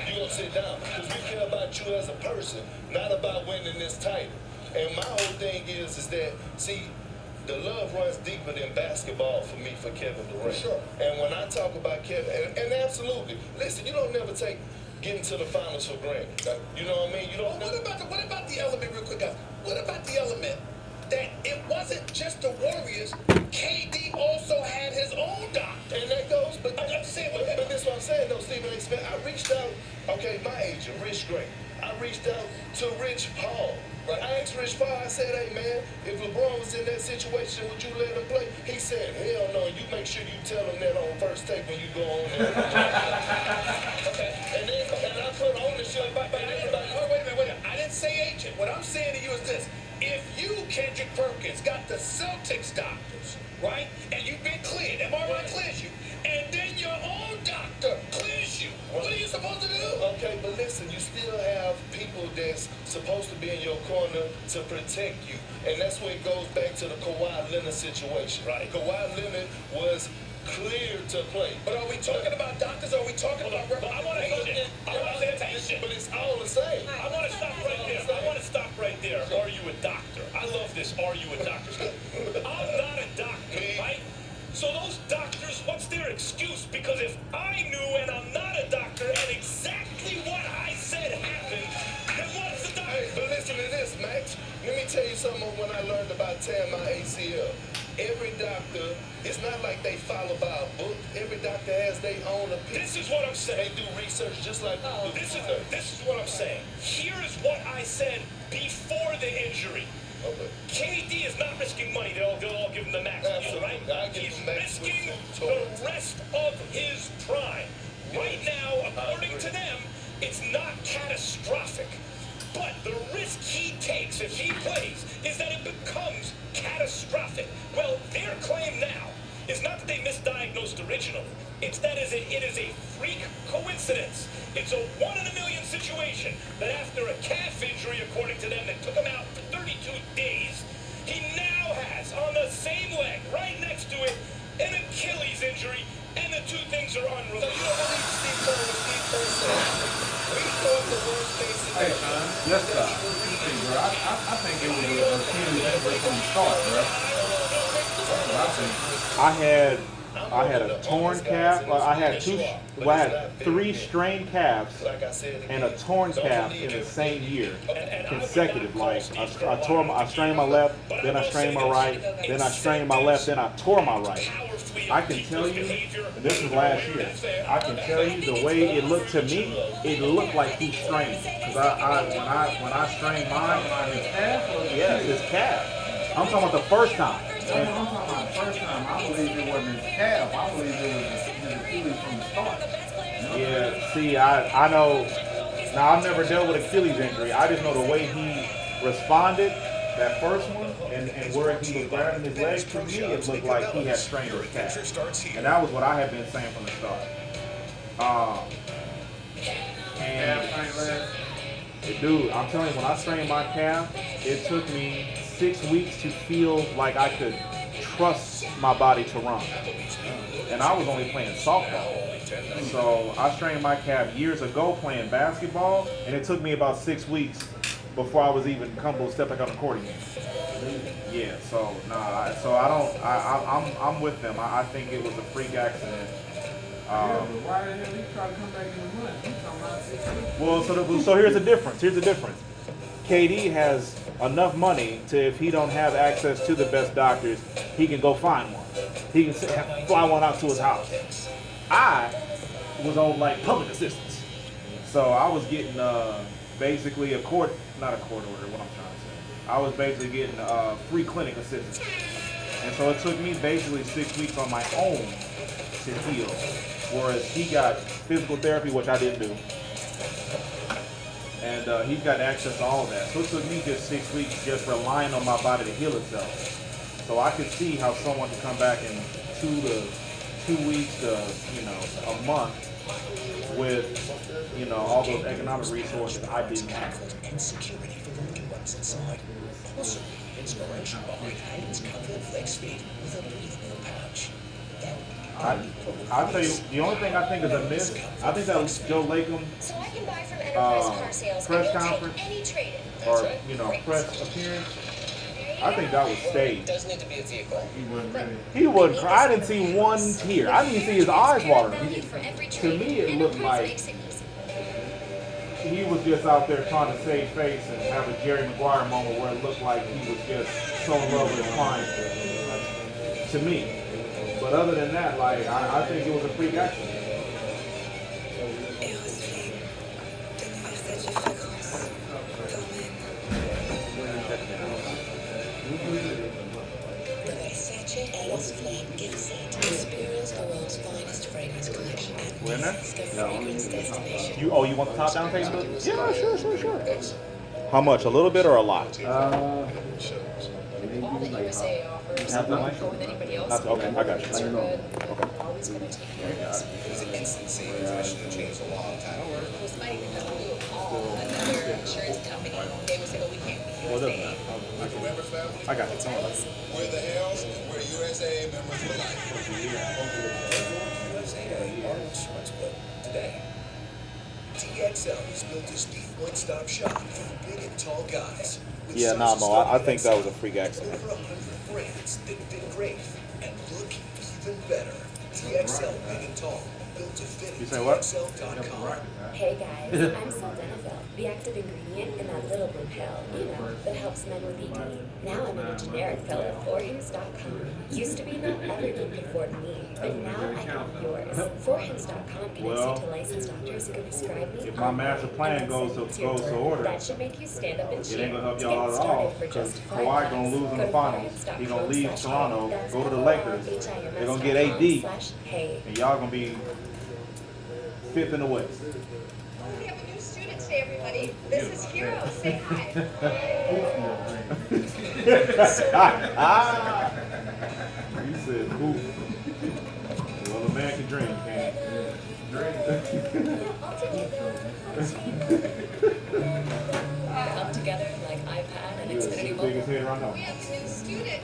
You gonna sit down because we care about you as a person, not about winning this title. And my whole thing is that, see, the love runs deeper than basketball for me, for Kevin Durant. For sure. And when I talk about Kevin, and absolutely, listen, you don't never take getting to the finals for granted. You know what I mean? You don't. What about the element, real quick, guys? What about the element that it wasn't just the Warriors? KD also had his own doctor, and that goes. But I'm just saying. But that's what I'm saying, though, Stephen A. Smith. I reached out. Okay, my agent, Rich Gray. I reached out to Rich Paul. Right. I asked Rich Paul, I said, hey man, if LeBron was in that situation, would you let him play? He said, hell no, you make sure you tell him that on first take when you go on there. Okay. And I put ownership by everybody. Oh, wait a minute. I didn't say agent. What I'm saying to you is this. If you, Kendrick Perkins, got the Celtics doctors, right, and you've been cleared, MRI clears you, and then your own doctor clears you, what are you supposed to do? Okay, but listen, you still have people that's supposed to be in your corner to protect you. And that's where it goes back to the Kawhi Leonard situation. Right. Kawhi Leonard was cleared to play. But are we talking about doctors or are we talking about... I want to say but it's all the same. I want to stop right there. Are you a doctor? I love this. Are you a doctor? I'm not a doctor, right? So those doctors, what's their excuse? Because if I knew and I'm not a doctor and exactly what I said happened, then what's the doctor? Hey, but listen to this, Max. Let me tell you something when I learned about tearing my ACL. Every doctor, it's not like they follow by a book. Every doctor has their own opinion. This is what I'm saying. They do research just like we do. This is what I'm saying. Here is what I said before the injury. Okay. KD is not risking money. They'll all give him the max deal, right? He's risking the rest of his prime. Right now, according to them, it's not catastrophic. But the risk he takes if he plays is that it becomes catastrophic. Well, their claim now is not that they misdiagnosed originally. It's that it is a freak coincidence. It's a 1 in a million situation that after a calf injury, according to them, that took him out for 32 days, he now has on the same leg, right next to it, an Achilles injury, and the two things are unrelated. So you don't believe Steve Kerr what Steve Kerr said? We thought the worst case Hey, son. Yes, sir. Bro, I think it was a Achilles injury from the start, bro. That's what I think. I had a torn calf. I had three strained calves and a torn calf in the same year, consecutive. Like I strained my left, then I strained my right, then I strained my left, then I tore my right. I can tell you, and this was last year, I can tell you the way it looked to me, it looked like he strained. Because when I strained mine, his calf, yes, his calf. I'm talking about the first time. I'm talking about the first time. I believe it wasn't his calf. I believe it was his Achilles from the start. Yeah, see, I know. Now, I've never dealt with Achilles injury. I just know the way he responded, that first one, and where he was grabbing his leg, to me, it looked like he had strained his calf. And that was what I had been saying from the start. Dude, I'm telling you, when I strained my calf, it took me 6 weeks to feel like I could trust my body to run. And I was only playing softball. So I strained my calf years ago playing basketball, and it took me about 6 weeks before I was even comfortable to step back on the court again. Yeah, so I'm with them. I think it was a freak accident. Why the hell he try to come back in the money? He's talking about 6 weeks. Well, so here's the difference. KD has enough money to, if he don't have access to the best doctors, he can go find one. He can fly one out to his house. I was on like public assistance, so I was getting basically not a court order. What I'm trying to say, I was basically getting free clinic assistance, And so it took me basically 6 weeks on my own to heal. Whereas he got physical therapy, which I didn't do. And he's got access to all of that. So it took me just 6 weeks just relying on my body to heal itself. So I could see how someone could come back in 2 weeks to, a month with, all those economic resources I didn't have. And security for the little ones inside. Also, inspiration behind Hayden's comfort flex speed with a breathable pouch. I'll tell you, the only thing I think is a miss, I think that Joe Latham So I can buy from Enterprise Car Sales press and you'll conference take any trade-in. or, press appearance, I think that was staged. Does need to be a vehicle. He wasn't cry. I didn't see one tear. I didn't even see his eyes watering. To me, it looked like he was just out there trying to save face and have a Jerry Maguire moment where it looked like he was just so in love with his client. To me. But other than that, I think it was a freak accident. Alice Flame gift set experience the world's finest fragrance collection at Winner? the fragrance destination. You want the top down table? Yeah, sure. How much? A little bit or a lot? All that USA offers, Half the don't length? go with anybody else. Okay, I got you. They're good. Always going to take care of us. It was an instant savings. I should have changed a long time ago. It was funny because we would call another insurance company. They would say, oh, we can't be Well, it doesn't USA. matter. Like a Weber family, I got it. we're the Hells, and we're USA members for life. Today, TXL has built this deep one-stop shop for big and tall guys. With Yeah, nah, sizes Mo, I starting think at that was a freak accident. over 100 brands that fit great and look even better. TXL big and tall, built to fit. You say what? TXL.com. Hey guys, I'm sildenafil, the active ingredient in that little blue pill, that helps men with ED. Now I'm in a generic pill at forhims.com. Used to be not everyone could afford me, but now I have yours. Forhims.com connects Well, you to licensed doctors who can prescribe me. if my master plan goes to order, That should make you stand up and it cheer. ain't gonna help To y'all get at started all for because just Kawhi gonna lose in the finals. He gonna leave Toronto, go to the Lakers. They're gonna get AD, and y'all gonna be fifth in the West. We have a new student today, everybody. This is Hero. Say hi. You said who? Well, a man can dream, can't Come together like iPad and he? Xfinity You're the Mobile. biggest head right now. We have a new student.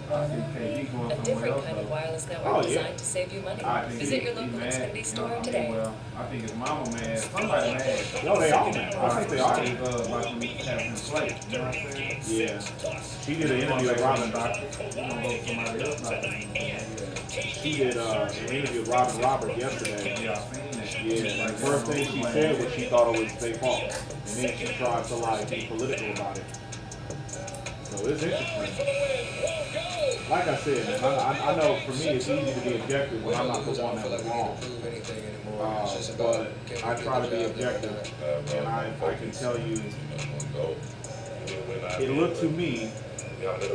A different kind of wireless network designed to save you money. Visit your local Xfinity store today. Well, I think his mama mad. Somebody mad. No, they all mad. I think they are. About him having his plate. You know what I'm saying? Yeah. She did an interview with Robin. She did an interview with Robin Roberts yesterday. Yeah, I seen that. Yeah, the first thing she said was she thought it was their fault. And then she tried to be political about it. So it's interesting. Like I said, I know for me it's easy to be objective when I'm not the one that was wrong. But I try to be objective, and I can tell you, it looked to me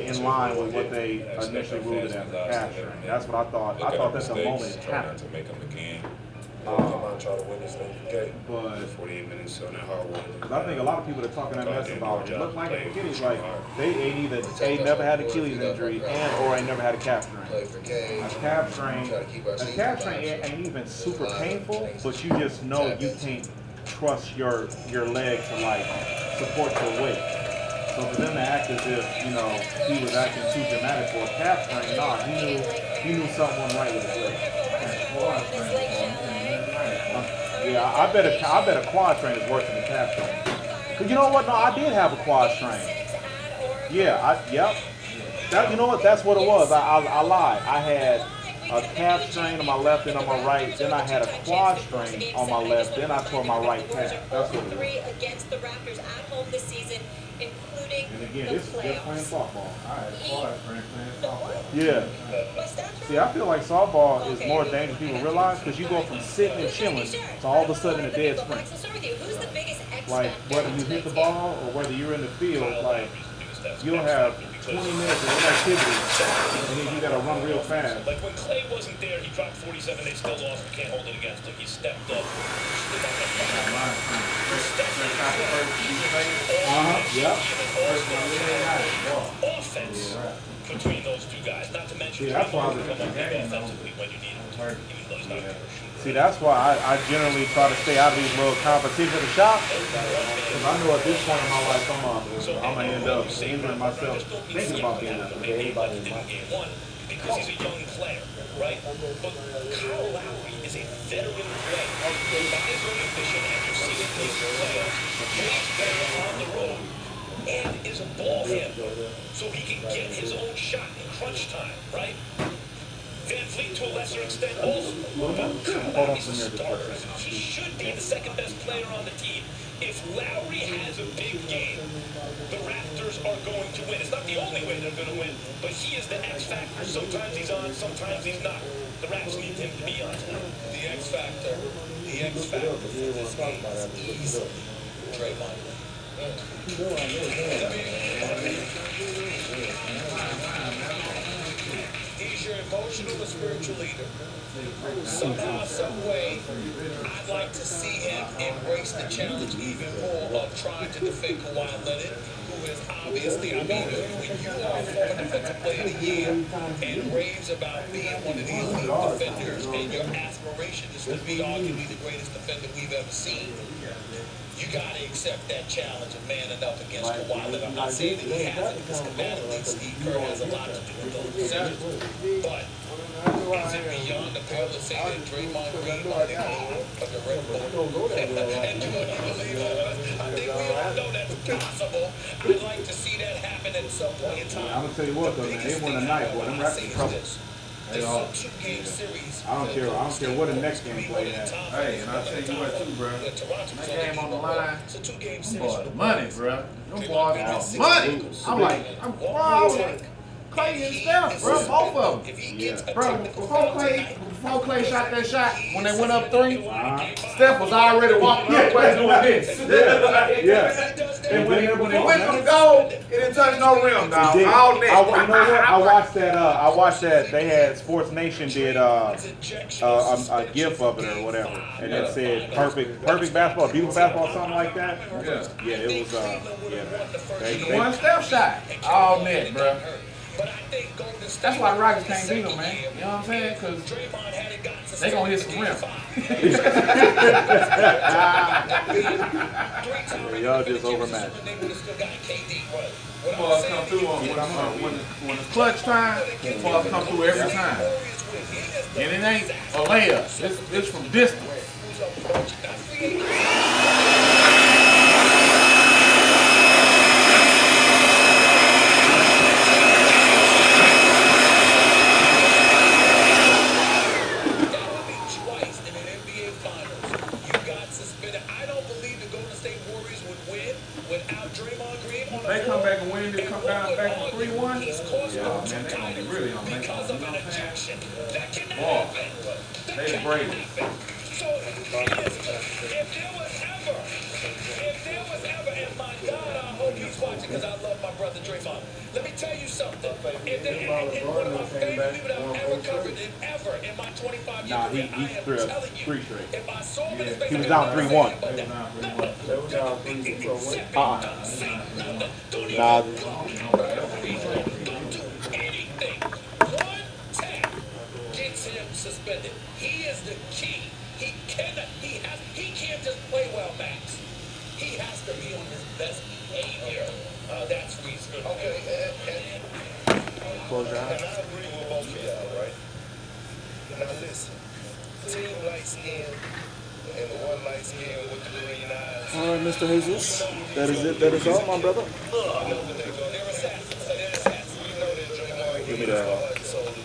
in line with what they initially ruled it as a capture. That's what I thought. I thought that's the moment it happened. But 48 minutes, so now hard I think a lot of people are talking that mess about it. It looked like Achilles, like they ain't either never had Achilles injury or ain't never had a calf strain. A calf strain ain't even super painful, but you just know you can't trust your leg to support your weight. So for them to act as if he was acting too dramatic for a calf strain, nah, he knew something wasn't right with his leg. Yeah, I bet a quad strain is worse than a calf strain. But you know what? No, I did have a quad strain. Yeah, yep. You know what? That's what it was. I lied. I had a calf strain on my left and on my right. Then I had a quad strain on my left. Then I tore my right calf. That's what it was. Against the Raptors at home this season, including And again, the this is just playing playoffs. softball. I had quad strain playing softball. Yeah. See, I feel like softball is more dangerous than people realize because you go from sitting and chilling to all of a sudden a dead sprint. Who's the biggest X Like factor whether on you hit the tonight's ball or whether you're in the field, like you'll have 20 minutes of inactivity, and then you got to run real fast. Like when Clay wasn't there, he dropped 47. They still lost. You can't hold it against him. He stepped up. Offense between those two guys. Not to mention that's why offensively when you need him to. See, that's why I generally try to stay out of these little competition shops, because I know at this point in my life I'm gonna end up injuring myself thinking about being that. Anybody in game one because he's a young player, right? But Kyle Lowry is a veteran player. Not as efficient as you see in these playoffs. He's better on the road and is a ball handler, so he can get his own shot in crunch time, right? Van Fleet to a lesser extent also. But Kyle Lowry's a starter. He should be the second best player on the team. If Lowry has a big game, the Raptors are going to win. It's not the only way they're going to win, but he is the X factor. Sometimes he's on, sometimes he's not. The Raps need him to be on tonight. The X factor for this game is easily Draymond. He's your emotional and spiritual leader. Somehow, some way, I'd like to see him embrace the challenge even more of trying to defend Kawhi Leonard, who is obviously, when you are former defensive player of the year and raves about being one of the elite defenders and your aspiration is to be arguably the greatest defender we've ever seen, you got to accept that challenge of manning up against Kawhi Leonard. I'm not saying that he has it because combatively Steve Kerr has a lot to do with those decisions, but is it beyond the pale to say that Draymond Green on the king of the Red Bull? And do you believe that? I think we all know that's possible. I'd like to see that happen at some point in time. I'm gonna tell you what though, man, they won tonight, boy. Them Raps in trouble. They are. I don't care what the next game played at. Hey, and I'll tell you what too, bro. That game on the line, them boys money, bro. Them boys want money. I was like, Clay and Steph, bro, both of them. Yeah. Bro, before Clay shot that shot, when they went up 3, Steph was already walking up way doing this. Yeah. And when they went for the goal, it didn't touch no rim, dog. All net. You know what? I watched that. They had Sports Nation did a GIF of it or whatever, and it said perfect basketball, beautiful basketball, something like that. Yeah, it was. The one Steph shot, all net, bro. That's why the Rockets can't beat them, man. You know what I'm saying? Because they gonna hit some rim. Y'all just overmatched. Balls come through when it's clutch time. Balls come through every time, and it ain't a layup. It's from distance. They come back and win, they come down back to 3-1. Yeah, man, they gonna be really on that. Boy, they brave. So if there was ever, and my God, I hope he's watching because I love my brother Draymond. Let me tell you something. If there one of my favorite people that I've ever covered ever in my 25 years career, I am telling you, if I saw him in his face, he was down 3-1. Nah. Gets him suspended. He is the key. He can't just play well, Max. He has to be on his best behavior. That's reason. Okay, Close your eyes. and I agree with both of y'all, right? Now listen, team light skin and the one light skin with the green eyes. All right, Mr. Jesus. That is it. That is all, my brother. Give me that.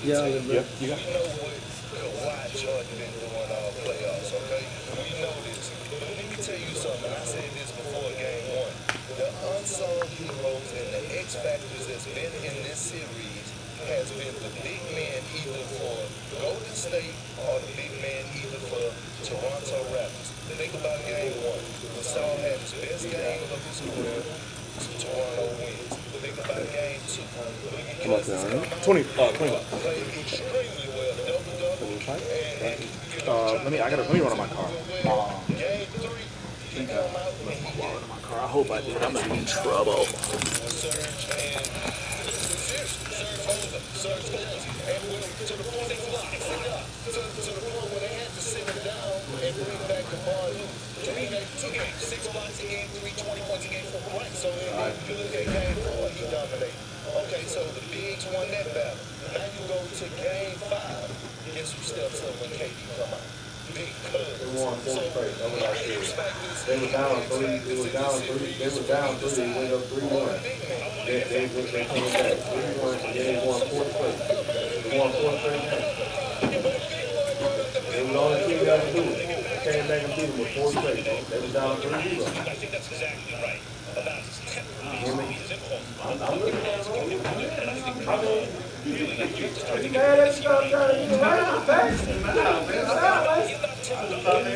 Yeah, you got we know what Kawhi Jordan been doing all playoffs, okay? We know this. But let me tell you something. I said this before game 1. The unsung heroes and the X factors that's been in this series has been the big man either for Golden State or the big man either for Toronto Raptors. Think about game 1. Gasol had his best game of his career. Toronto wins. Think about How much now, right? 20 bucks. Extremely well. Let me run on my car. I think I left my wallet in my car. I hope I did. I'm gonna be in trouble. Two games, 6 blocks a game, 20 points a game, 4 points. So you look at game 4, he dominated. Okay, so the Bigs won that battle. Now you go to game 5. Guess who steps up when KD come out? Big Cuz. They won 4 straight. That's what I said. They were down 3. They were down 3. They were down 3. They went up 3-1. They came back 3-1 and then they won 4 straight. They won 4 straight games. They were the only team that could do it. Came back and beat them with 4 straight. They were down 3-0. I think that's exactly right. About his temperament. I'm looking at it. I mean, you mad at you? I'm trying to get around. Thanks. He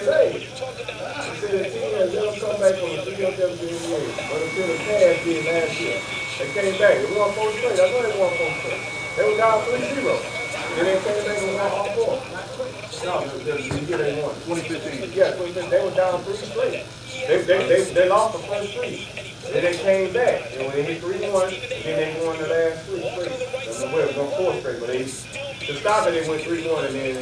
said the team has never come back from a 3-0 deficit in the NBA. But until the Cavs did last year, they came back. They won 4 straight. I know they won 4 straight. They were down 3-0. Then they came back and won all 4. No, the year they won. 2015. Yeah, 2015. They were down 3 straight. They lost the first 3. Then they came back. And when they hit 3-1, then they won the last 3 straight. Well, it was on 4 straight, but to stop it, they went 3-1 and then they.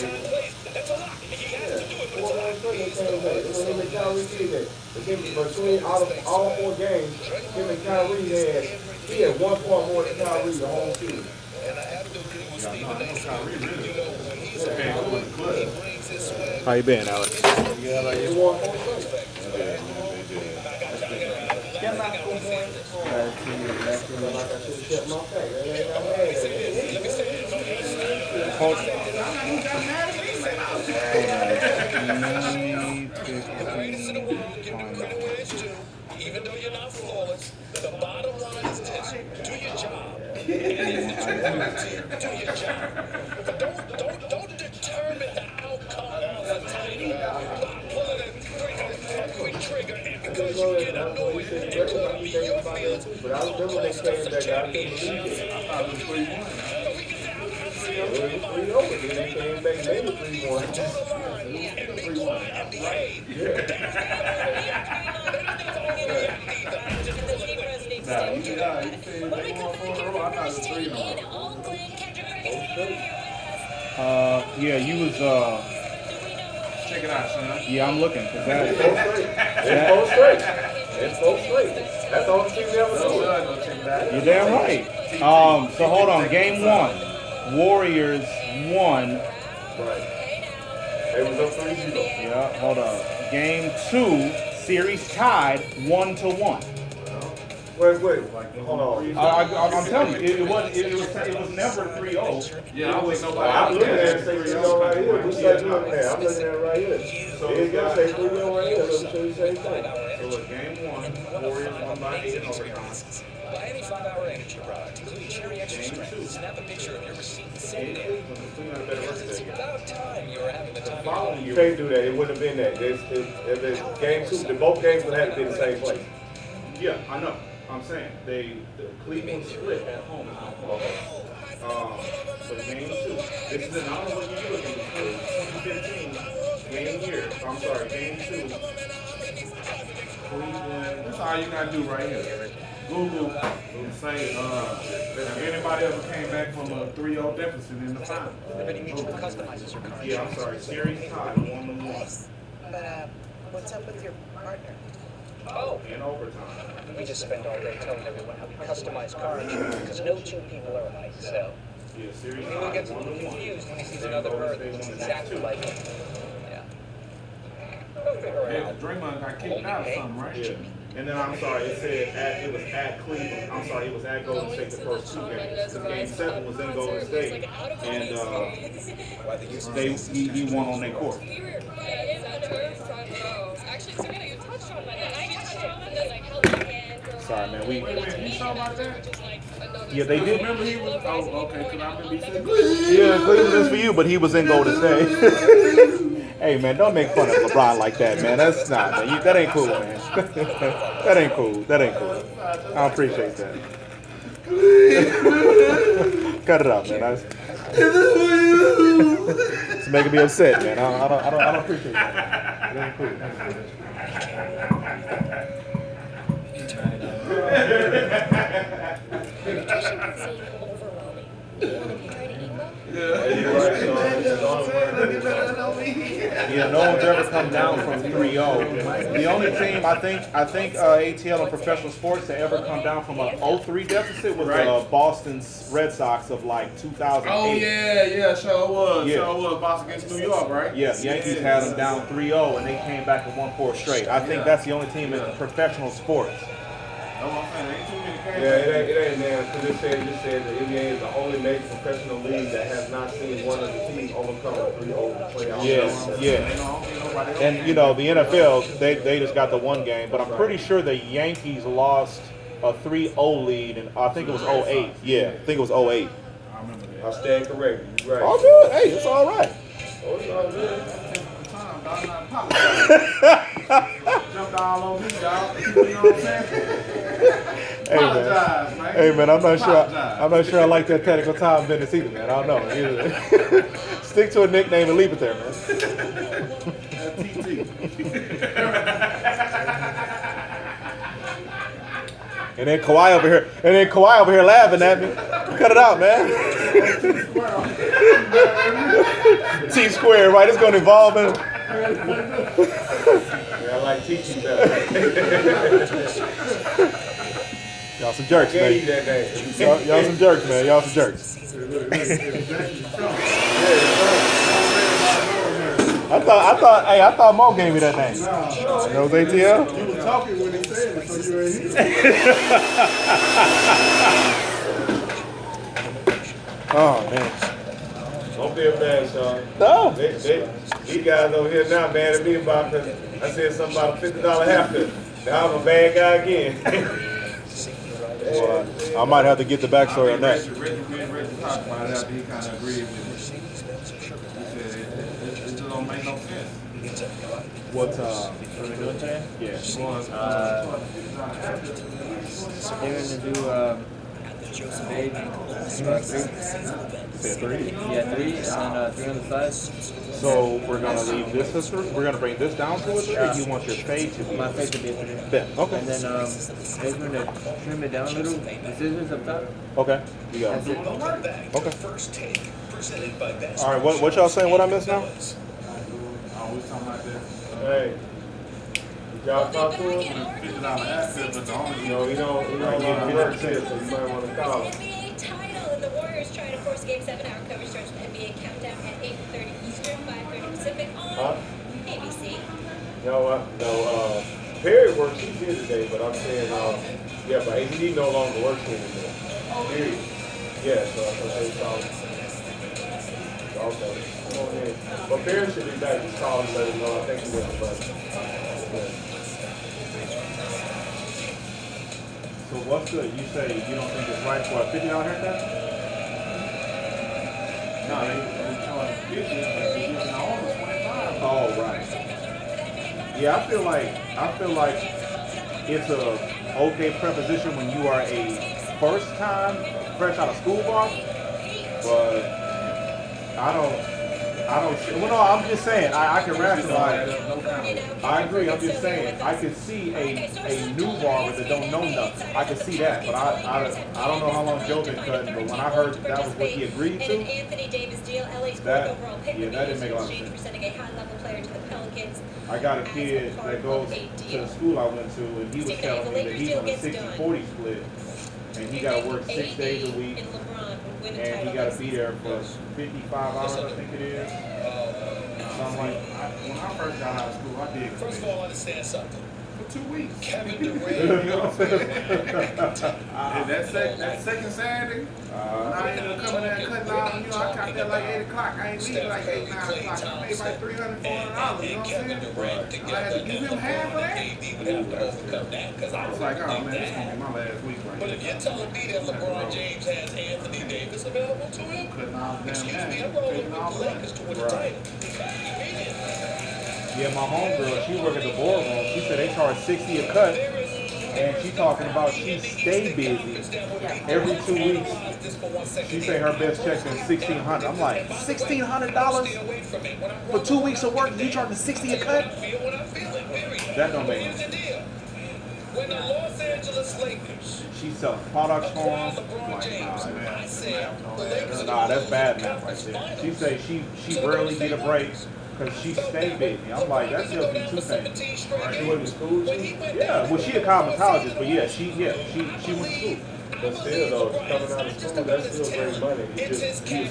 Yeah, 4 straight, they came back. It was him and Kyrie did that. Between out of all 4 games, him and Kyrie had 1 point more than Kyrie the whole season. How you been, Alex? Yeah, like you won 4 straight. Even though you're not flawless, the bottom line is this: do your job. Do your job. But don't determine the outcome all the time by pulling a quick trigger, and because you get annoyed and you want to be your feelings. But I remember they came back. I couldn't believe it. I thought it was 3-1. It was 3-0, and then they came back and made it 3-1. Yeah, you was Check it out, son. yeah, I'm looking. It's 4 straight. It's 4 straight. That's the only team they ever do. You're damn right. So hold on. Game 1, Warriors won. Right. They was up 3-0. Yeah, hold on. Game 2, series tied 1-1. Wait, hold on. I'm telling you, it was never 3-0. Yeah, I was I'm looking at it, say 3-0 right here. Who's that looking at? I'm looking at it right here. So it's gonna say 3-0 right here. Let me show you the same thing. So it's game 1, Warriors won by 8 in overtime. Buy any 5-hour energy product, including Cherry Extra Strength. Snap a picture of your receipt and send it in. It's about time you were having the time. You can't do that. It wouldn't have been that. If it's game 2, both games would have to be in the same place. Yeah, I know. I'm saying the Cleveland split at home. So game 2. This is an honorable year looking between 2015 game year. I'm sorry, game 2. Cleveland. That's all you gotta do right here. Google and say, have anybody ever came back from a 3-0 deficit in the final? Everybody mutually customizes your car. Yeah, I'm sorry, series tied 1-1. But what's up with your partner? Oh, In overtime. we just spend all day telling everyone how we customize car insurance because no 2 people are alike. So Yeah, series anyone tied gets 1-1. confused when he sees another bird that looks exactly like him. Yeah. We'll figure it Yeah, out. Draymond got kicked out or something, right? Yeah. And then I'm sorry, it said it was at Cleveland. I'm sorry, it was at Golden State the first 2 games. Because game 7 was in Golden State, and he won on their court. Actually, Serena, you touched on that. I touched on that, like, how Sorry, man. You saw about that? Yeah, they did. Remember he was, oh, okay, because I remember he said, Yeah, Cleveland is for you, but he was in Golden State. Hey, man, don't make fun of LeBron like that, man. That's not, man. That ain't cool, man. That ain't cool. I appreciate that. Cut it out, man. It's making me upset, man. I don't appreciate that. It ain't cool. Nutrition can seem overwhelming. One of you try to eat well? Yeah, no one's ever come down from 3-0. The only team I think ATL and professional sports that ever come down from a 0-3 deficit was the Boston's Red Sox of like 2008. Oh yeah, sure was. Yeah. Sure was. Boston against New York, right? Yeah, Yankees had them down 3-0 and they came back and won 4 straight. I think that's the only team in professional sports. Yeah, it ain't man, because it said the NBA is the only major professional league that has not seen one of the teams overcome a 3-0 playoff. Yeah. And you know, the NFL, they just got the one game, but I'm pretty sure the Yankees lost a 3-0 lead, and I think it was 08. Yeah, I think it was 08. I stand corrected. You're right. All good. Hey, it's all right. Oh, it's all good. Jumped all on me, dog. You know what I'm saying? Hey man, I'm not sure I like that technical time business either, man. I don't know. Stick to a nickname and leave it there, man. And then Kawhi over here laughing at me. Cut it out, man. T squared, right? It's gonna evolve in. Yeah, I like teaching better. Y'all some jerks, man. Y'all some jerks, man. Y'all some jerks. I thought Mo gave me that name. That was ATL? You were talking when he said it, so you ain't here. Oh man. Don't feel bad, Sean. No. These guys over here now mad at me about because I said something about a $50 haircut. Now I'm a bad guy again. Well, I might have to get the backstory on that. Reggie talked about it after he kind of agreed with me. He said it just don't make no sense. What are we doing today? Yeah. They're gonna do big, 3. Yeah, 3, and then 3 on the side. So we're gonna leave this as 3. We're gonna bring this down to a 3. Or you want your fade to be? My fade to be a 3. Yeah. Okay. And then they're gonna trim it down a little. The scissors up top. Okay. You got it. Okay. All right. What y'all saying? What I missed now? Oh, we talking about that. Hey. Y'all talk to him? $50 asset, but the only you don't work here, so you might want to call him. NBA title, and the Warriors try to force Game 7. Our coverage starts with NBA Countdown at 8:30 Eastern, 5:30 Pacific on ABC. No, Perry works. He's here today, but I'm saying, yeah, but he no longer works here anymore. Period. Yeah, so I'm going to say call him. Okay. Come on in. But Perry should be back. Just call him, let him know. I think he went to lunch. So what's the? You say you don't think it's right for a $50 haircut? No, they charge 50, but they giving the owner 25. Oh right. Yeah, I feel like it's a okay preposition when you are a first time fresh out of school bar, but I don't. Well, no, I'm just saying I can rationalize. I agree. I'm just saying I could see a new barber that don't know nothing. I could see that, but I don't know how long Joe been cutting. But when I heard that was what he agreed to, that didn't make a lot of sense. I got a kid that goes to the school I went to, and he was telling me that he's on a 60-40 split, and he got to work 6 days a week. And he got to be there for 55 hours, I think it is. So I'm like, when I first got out of school, I did. First of all, understand something. For 2 weeks. Kevin Durant. You know what I'm saying? that second Saturday, when I ended up coming there and cutting out, I caught there like 8 o'clock. I ain't leaving like 8, 9 o'clock. I made like $300, $400. You know what I'm saying? I had to give him half of that. I was like, oh man, this is going to be my last week right But if you're telling me that LeBron James has Anthony Davis available to him, excuse me, I'm rolling with the Lakers to win the title. yeah, my homegirl, she worked at the boardroom. She said they charge $60 a cut, and she talking about she stay busy every 2 weeks. She say her best check is $1,600. I'm like, $1,600 for 2 weeks of work? You charging $60 a cut? That don't make sense. When the Los Angeles Lakers. She selling products for them. Like, nah, that's bad math right there. She say she rarely get a break because she stay busy. I'm like, that tells me two things. Right? She went to school too? Yeah, well, she a cosmetologist, but yeah, she went to school. But still, though, coming out of school, that's still great money. He was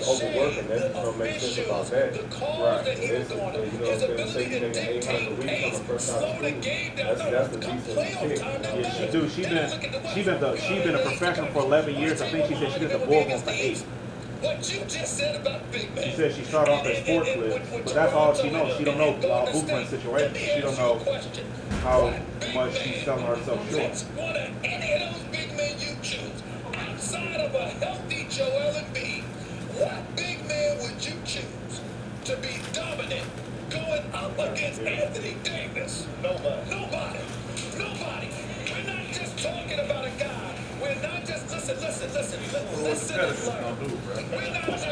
overworking. That just don't make sense about that. Right. Listen, you know what I'm saying? Say you make $800 a week coming first out of school. That's a decent kick. Yeah, she do. She been a professional for 11 years. I think she said she did the boardroom for 8. She said she started off as sports lift, but that's all she knows. She don't know blueprint situations. She don't know how much she's selling herself short. Outside of a healthy Joel Embiid, what big man would you choose to be dominant going up against Anthony Davis? Nobody. We're not just talking about a guy. We're not just listen. We're not just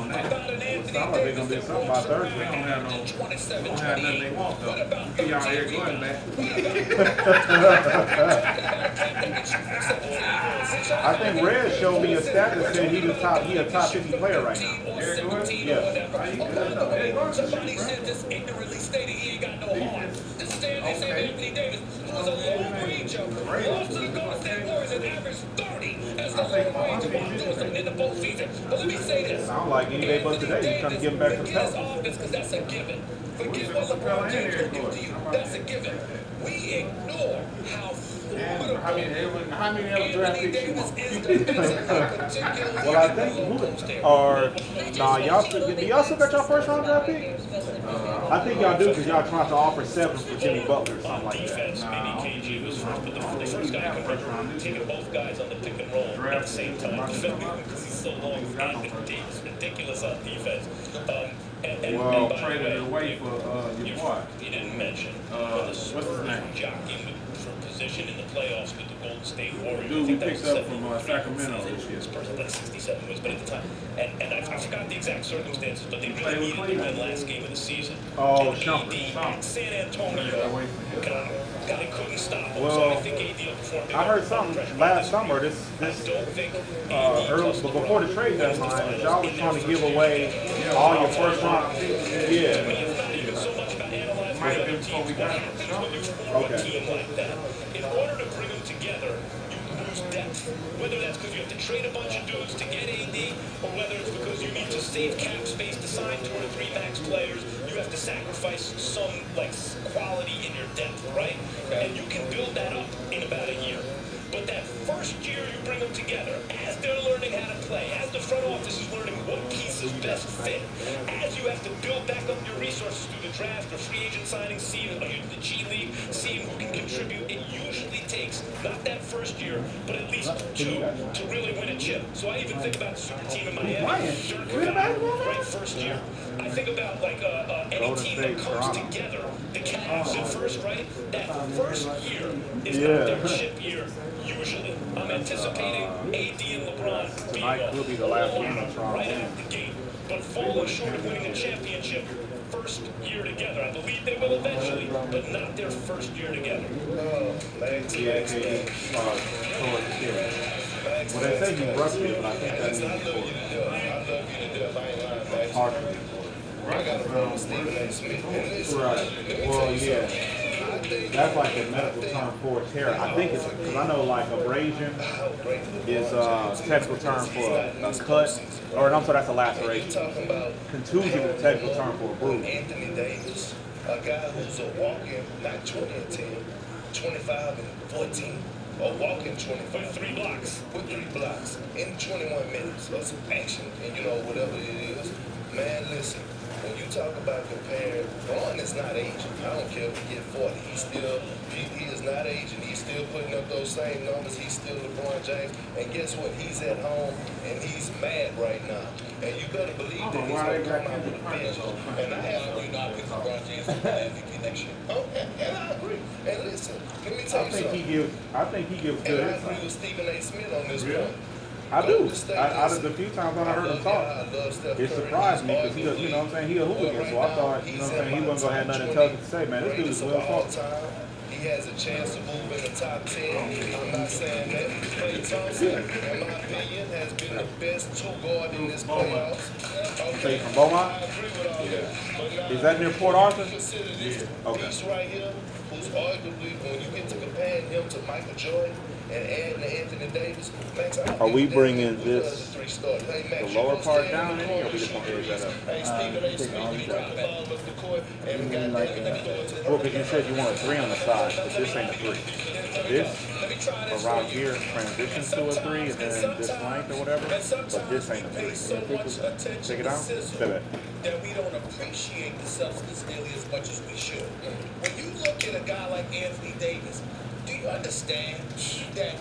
talking about an Anthony They're gonna do something by Thursday. They don't have nothing they want though. Get y'all here going back. I think Red showed me a stat that said he a top 50 player right now. Yeah. Somebody said just ignorantly stated he ain't got no heart. Just stand there saying Anthony Davis, who was a long range of lost to the Golden State Warriors and averaged 30 as the long range of doing something in the postseason. But let me say this. Sound like any day but today, he's trying to give him back to the Pelicans. Offense, because that's a given. Forget what LeBron James will give to you. That's a given. We ignore how how many other draft picks you want? Well, I think y'all still got y'all first round draft pick? I think y'all do because y'all trying to offer 7 for Jimmy Butler or something like that. KG was first, but the first guy taking both guys on the pick and roll at the same time, defending him because he's so long. It's ridiculous on defense. Well, traded away for your boy. You didn't mention what's his name? Jockeying for position in the playoffs with the Golden State Warriors. Dude, we picked up from Sacramento this year. Like 67 wins, but at the time, and I forgot the exact circumstances, but they really needed to win last game of the season. Oh, San Antonio guy couldn't stop him, well, so I think AD performed. I heard something last summer. But before the trade deadline, y'all was trying to give away all your first round picks. Yeah. Might have been before we got it. Okay. In order to bring them together, you lose depth. Whether that's because you have to trade a bunch of dudes to get AD, or whether it's because you need to save cap space to sign 2 or 3 max players, you have to sacrifice some quality in your depth, right? And you can build that up in about a year. But that first year you bring them together, as they're learning how to play, as the front office is learning what pieces best fit, as you have to build back up your resources through the draft or free agent signings, seeing the G League, seeing who can contribute, it usually takes not that first year, but at least 2 to really win a chip. So I even think about the super team in Miami. Right, first year. I think about any team that comes together, the Cavs at first, right? That first year is not their chip year. Usually, I'm anticipating AD and LeBron being will be the last game of right out the gate, but falling short of winning a championship first year together. I believe they will eventually, but not their first year together. Well, they say he rushed it, but I think that's partially. I got a problem with Stephen A. Smith. Right. Well, yeah. That's like the medical term for tear. I think it's because I know abrasion is a technical term for a cut, or I'm sorry, that's a laceration. Contusion is a technical term for a bruise. Anthony Davis, a guy who's a walking, not 20 and 10, 25 and 14. A walking 3 blocks with 3 blocks in 21 minutes of some action, and whatever it is. Man, listen. When you talk about comparing, Braun is not aging. I don't care if he get 40. He is not aging. He's still putting up those same numbers. He's still LeBron James. And guess what? He's at home and he's mad right now. And you better believe that he's going to come out with a bench. And I have to not pick LeBron James to win MVP next year. Oh, and I agree. And listen, let me tell you something. I think he gives good And I insight. agree with Stephen A. Smith on this point. I do. Out of the few times when I heard him talk, it surprised me because he, you know what I'm saying, he a hooligan. So I thought, you know what I'm saying, he wasn't gonna have nothing intelligent to say, man. This dude is well taught. He has a chance to move in the top 10. I'm not saying that. Klay Thompson, in my opinion, has been the best two guard in this playoffs. Say from Beaumont? Yeah. Is that near Port Arthur? Consider this Okay. piece right here, who's arguably, when you get to comparing him to Michael Jordan and adding to Anthony Davis, Max, Are we bringing this the lower part down in here, or we just gonna edge that up? Well, because you said you want a 3 on the side, but this ain't a 3. This around here transitions to a 3, and then this length or whatever. But this ain't a 3. Check it out. Step it. That we don't appreciate the substance nearly as much as we should. When you look at a guy like Anthony Davis, do you understand that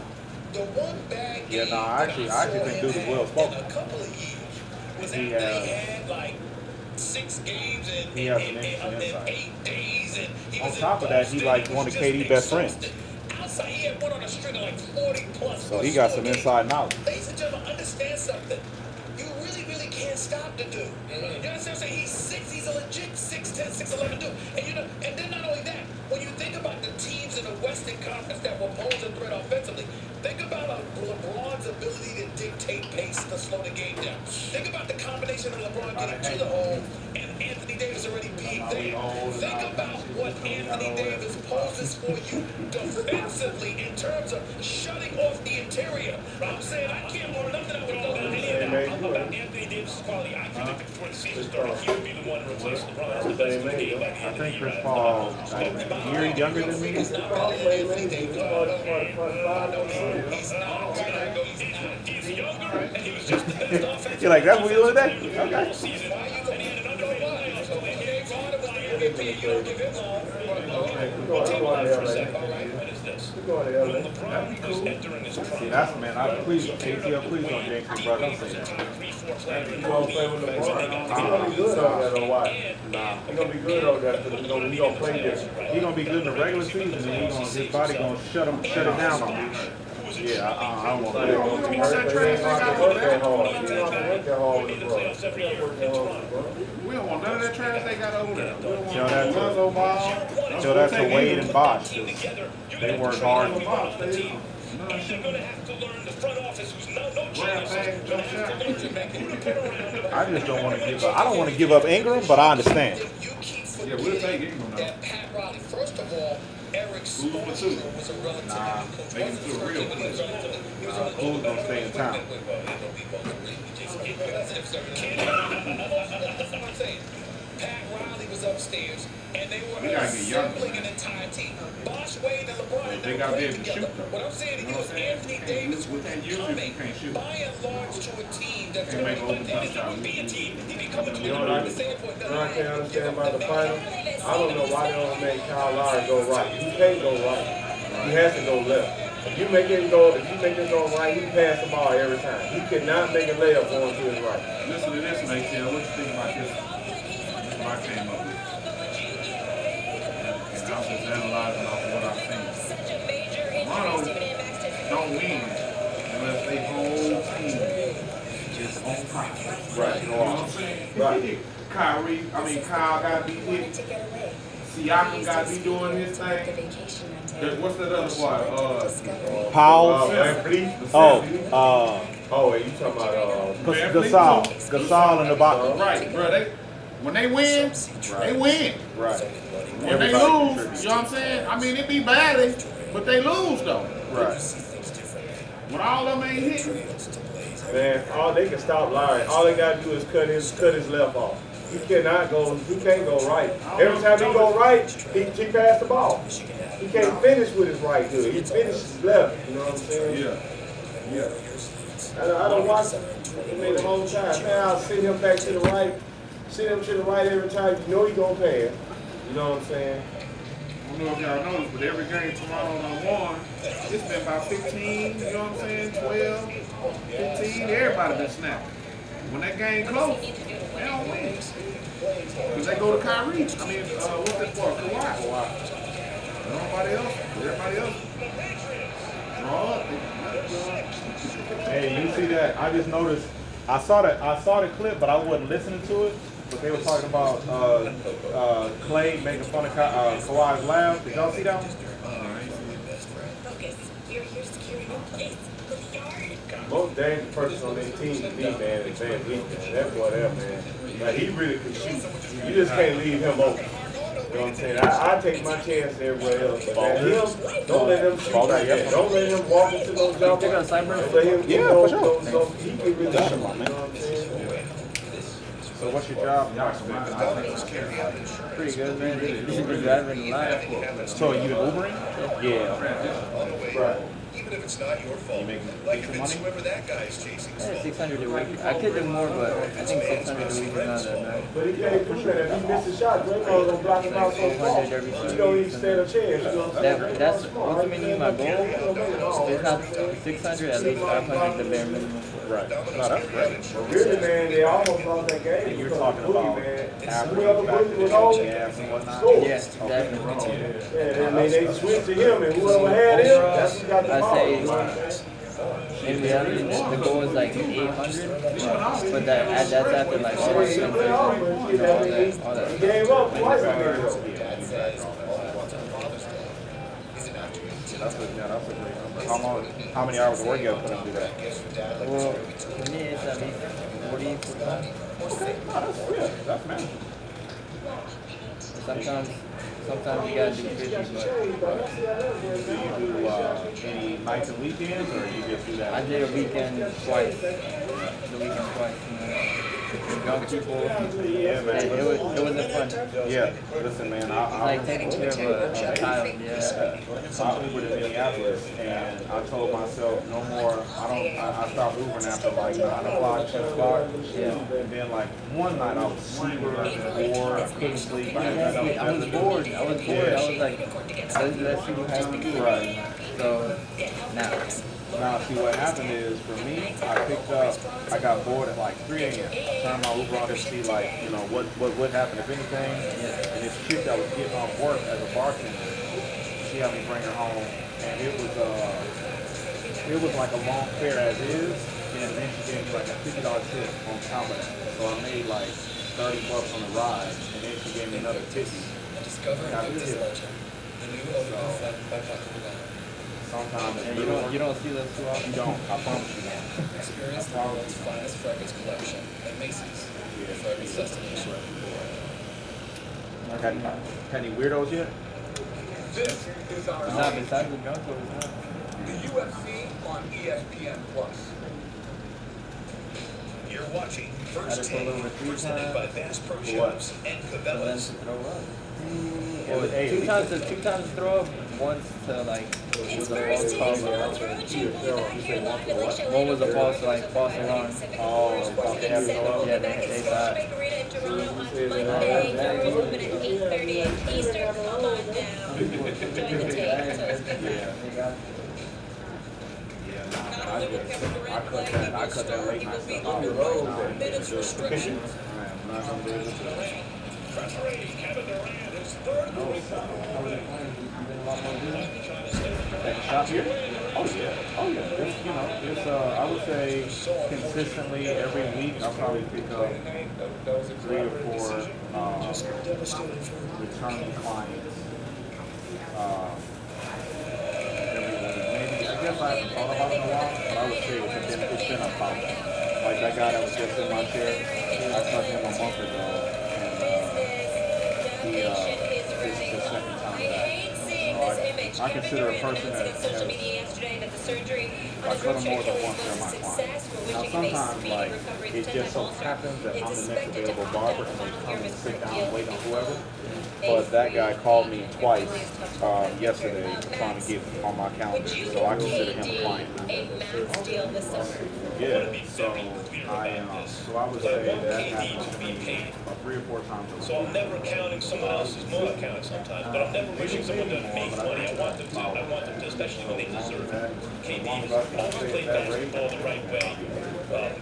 the one bad game I actually think dude is well spoken. in a couple of years was He after they had like 6 games in 8 days, and he on was top of that, he like one of KD's best friends. outside. He had one on a string of like 40 plus. So he got some inside knowledge. Ladies and gentlemen, understand something. You really can't stop the dude. You understand what I'm saying? He's 6, he's a legit 6'10", 6'11" dude. And you know, and then not only that, when you think about the teams in the Western Conference that will pose a threat offensively, think about LeBron's ability to dictate pace to slow the game down. Think about the combination of LeBron getting to the hole and Anthony Davis already being there. Think about what Anthony Davis poses for you defensively in terms of shutting off the interior. I'm saying I can't hold nothing I would know about Anthony Davis' quality. I predicted before the season started, he would be the one to replace LeBron as the best in the game by the end I of the think year. Chris Paul a year younger than me. He's not. He's younger, and he was just the best offensive. You're like, that's what you look at? Okay. And he had an underdog playoffs, so when James Harden was the MVP, you don't give him all. We'll take one for a second. All right, what is this? When LeBron was entering his prime. See, that's man. Please, ATL, please don't jinx me, brother. Don't say that. He's gonna play with LeBron. He's gonna be good on that, or what? Nah. He's gonna be good on that because he's gonna play different. He's gonna be good in the regular season, and his body gonna shut it down on him. Yeah, I don't want to. He don't have to work that hard. He don't have to work that hard with LeBron. We don't want none of that trash they got over there. We don't want Tell that Lonzo Ball. Tell that to Wade and Bosh. They work hard. He's going to have to learn the front office, who's no genius. I just don't want to give up. I don't want to give up Ingram, but I understand. Yeah, we'll take Ingram though. Pat Riley, first of all, Eric Spoelstra was a relatively Make it to a real place. Who's gonna stay in town? Pat Riley was upstairs, and they were We gotta get younger. assembling an entire team. Bosh, Wade, and LeBron. They gotta be able to shoot though. What I'm saying to you is Anthony Davis We can't use it if you can't shoot. by and large to a team that's Can't make going open to touchdowns. be a team. He'd be coming to You know what the standpoint that I can't understand about the final? I don't know why they don't make Kyle Lowry go right. He can't go right. He has to go left. If you make him go right, he pass the ball every time. He cannot make a layup going to his right. Listen to this, ATL. What you think about this? This is what I came up with. And I'm just analyzing off of what I've seen. Toronto don't win unless they whole team is on top. Right. You know what I'm saying? Right. Kyle got to be hit. Siakam got to be doing his thing. What's that other boy? Powell. Oh, you talking about Gasol in the bottom. Right, bro. When they win, they win. Right. When they lose, you know what I'm saying? I mean, it be badly, but they lose though. Right. When all of them ain't hit, man, they can stop Lowry. All they gotta do is cut his left off. He can't go right. Every time he go right, he pass the ball. He can't finish with his right good. He finishes left. You know what I'm saying? Yeah. I don't watch him. The whole time. Man, I'll send him back to the right. Send him to the right every time. You know he gonna pass. You know what I'm saying? I don't know if y'all noticed, but every game tomorrow I won, it's been about 15, you know what I'm saying, 12, 15, everybody been snapping. When that game close, they don't win. Because they go to Kyrie. I mean, what's that for? Kawhi. Nobody else. Everybody else. Draw up. Hey, you see that? I just noticed. I saw the clip, but I wasn't listening to it. But they were talking about Clay making fun of Kawhi's laugh. Did y'all see that one? Most dangerous person on their team to me, man, is Van Vliet, man. That boy there, man. Like, he really can shoot. You just can't leave him open. You know what I'm saying? I take my chance everywhere else. But him, don't let him shoot like that. Don't let him walk into those jumpers. Don't let him get those, he can really shoot. You know what I'm saying? So what's your job? Pretty good, man. You've been driving a lot. So you Ubering? Yeah. Right. Even if it's not your fault, like whoever that guy is chasing. Yeah, 600 a week. I could do more, but I think 600 a week is not that bad. But he can't do that. If he misses a shot, Draymond's gonna block him out so far. He don't even stand a chance. You know what I'm saying? That's ultimately my goal. It's not 600, at least 500 the bare minimum. Right. No, that's great. But really, man, they almost lost that game. And you're talking about after whoever was on, gas and whatnot? Yes, definitely. Yeah, I mean, they switched to him, and whoever had him, that's who got the ball. In reality, the goal is like 800, but that's after like all the expenses, all that. He gave up twice. That's a great number. How many hours of work you got to put in to do that? Well, for me, it's at least 40 for time. Okay, no, that's good. That's manageable. Sometimes you gotta do 50, but do you do any nights and weekends, or you just do that? I did a weekend twice. Young people. Yeah, man. It was fun. Yeah. Listen, man. I like taking care of a child. Yeah. I Ubered in Minneapolis, and I told myself no more. I stopped Ubering after like 9 o'clock, 10 o'clock. Yeah. And then like one night I was super bored. I couldn't sleep. I was bored. I was like, let's see what happens. Right. So now, see what happened is, for me, I got bored at like 3 a.m. I turned my Uber on to see like, you know, what would happen if anything. And this chick that was getting off work as a bartender, she had me bring her home, and it was like a long fare as is, and then she gave me like a $50 tip on top of that. So I made like $30 on the ride, and then she gave me another 50. Discover and this legend. The new Oda by Paco. Sometimes and you don't see those too often. You don't. I promise you. Experience the world's finest fragrance collection at Macy's. The fragrance destination. Had any weirdos yet? This is our Not besides the drunk toys, not. The UFC on ESPN Plus. You're watching First Take, presented by Bass Pro Shops and Cabela's. Two times to throw up, once to like was a false call. One was a false alarm. Oh, yeah, they thought. I cut that late night stuff out right now. Minutes restriction. I'm not gonna be able to. Kevin Durant is third in the league. Shot here? Oh yeah. It's, you know, it's I would say consistently every week I'll probably pick up 3 or 4 returning clients. Every week. Maybe I guess I haven't thought about it in a while, but I would say it's been about that. Like that guy that was just in my chair, I cut him a month ago, and this is the second time back. I consider a person that has, I cut them more than once they're my client. Now sometimes like it just so happens that I'm the next available barber and they come and sit down and wait on whoever. But that guy called me twice yesterday trying to get on my calendar, so I consider him a client. Yeah, so I would say that happens to me about 3 or 4 times a week. So I'm never counting someone else's money. I'm counting sometimes, but I'm never wishing someone to make money. I want them to, especially when they deserve it. KD has always played basketball the right way.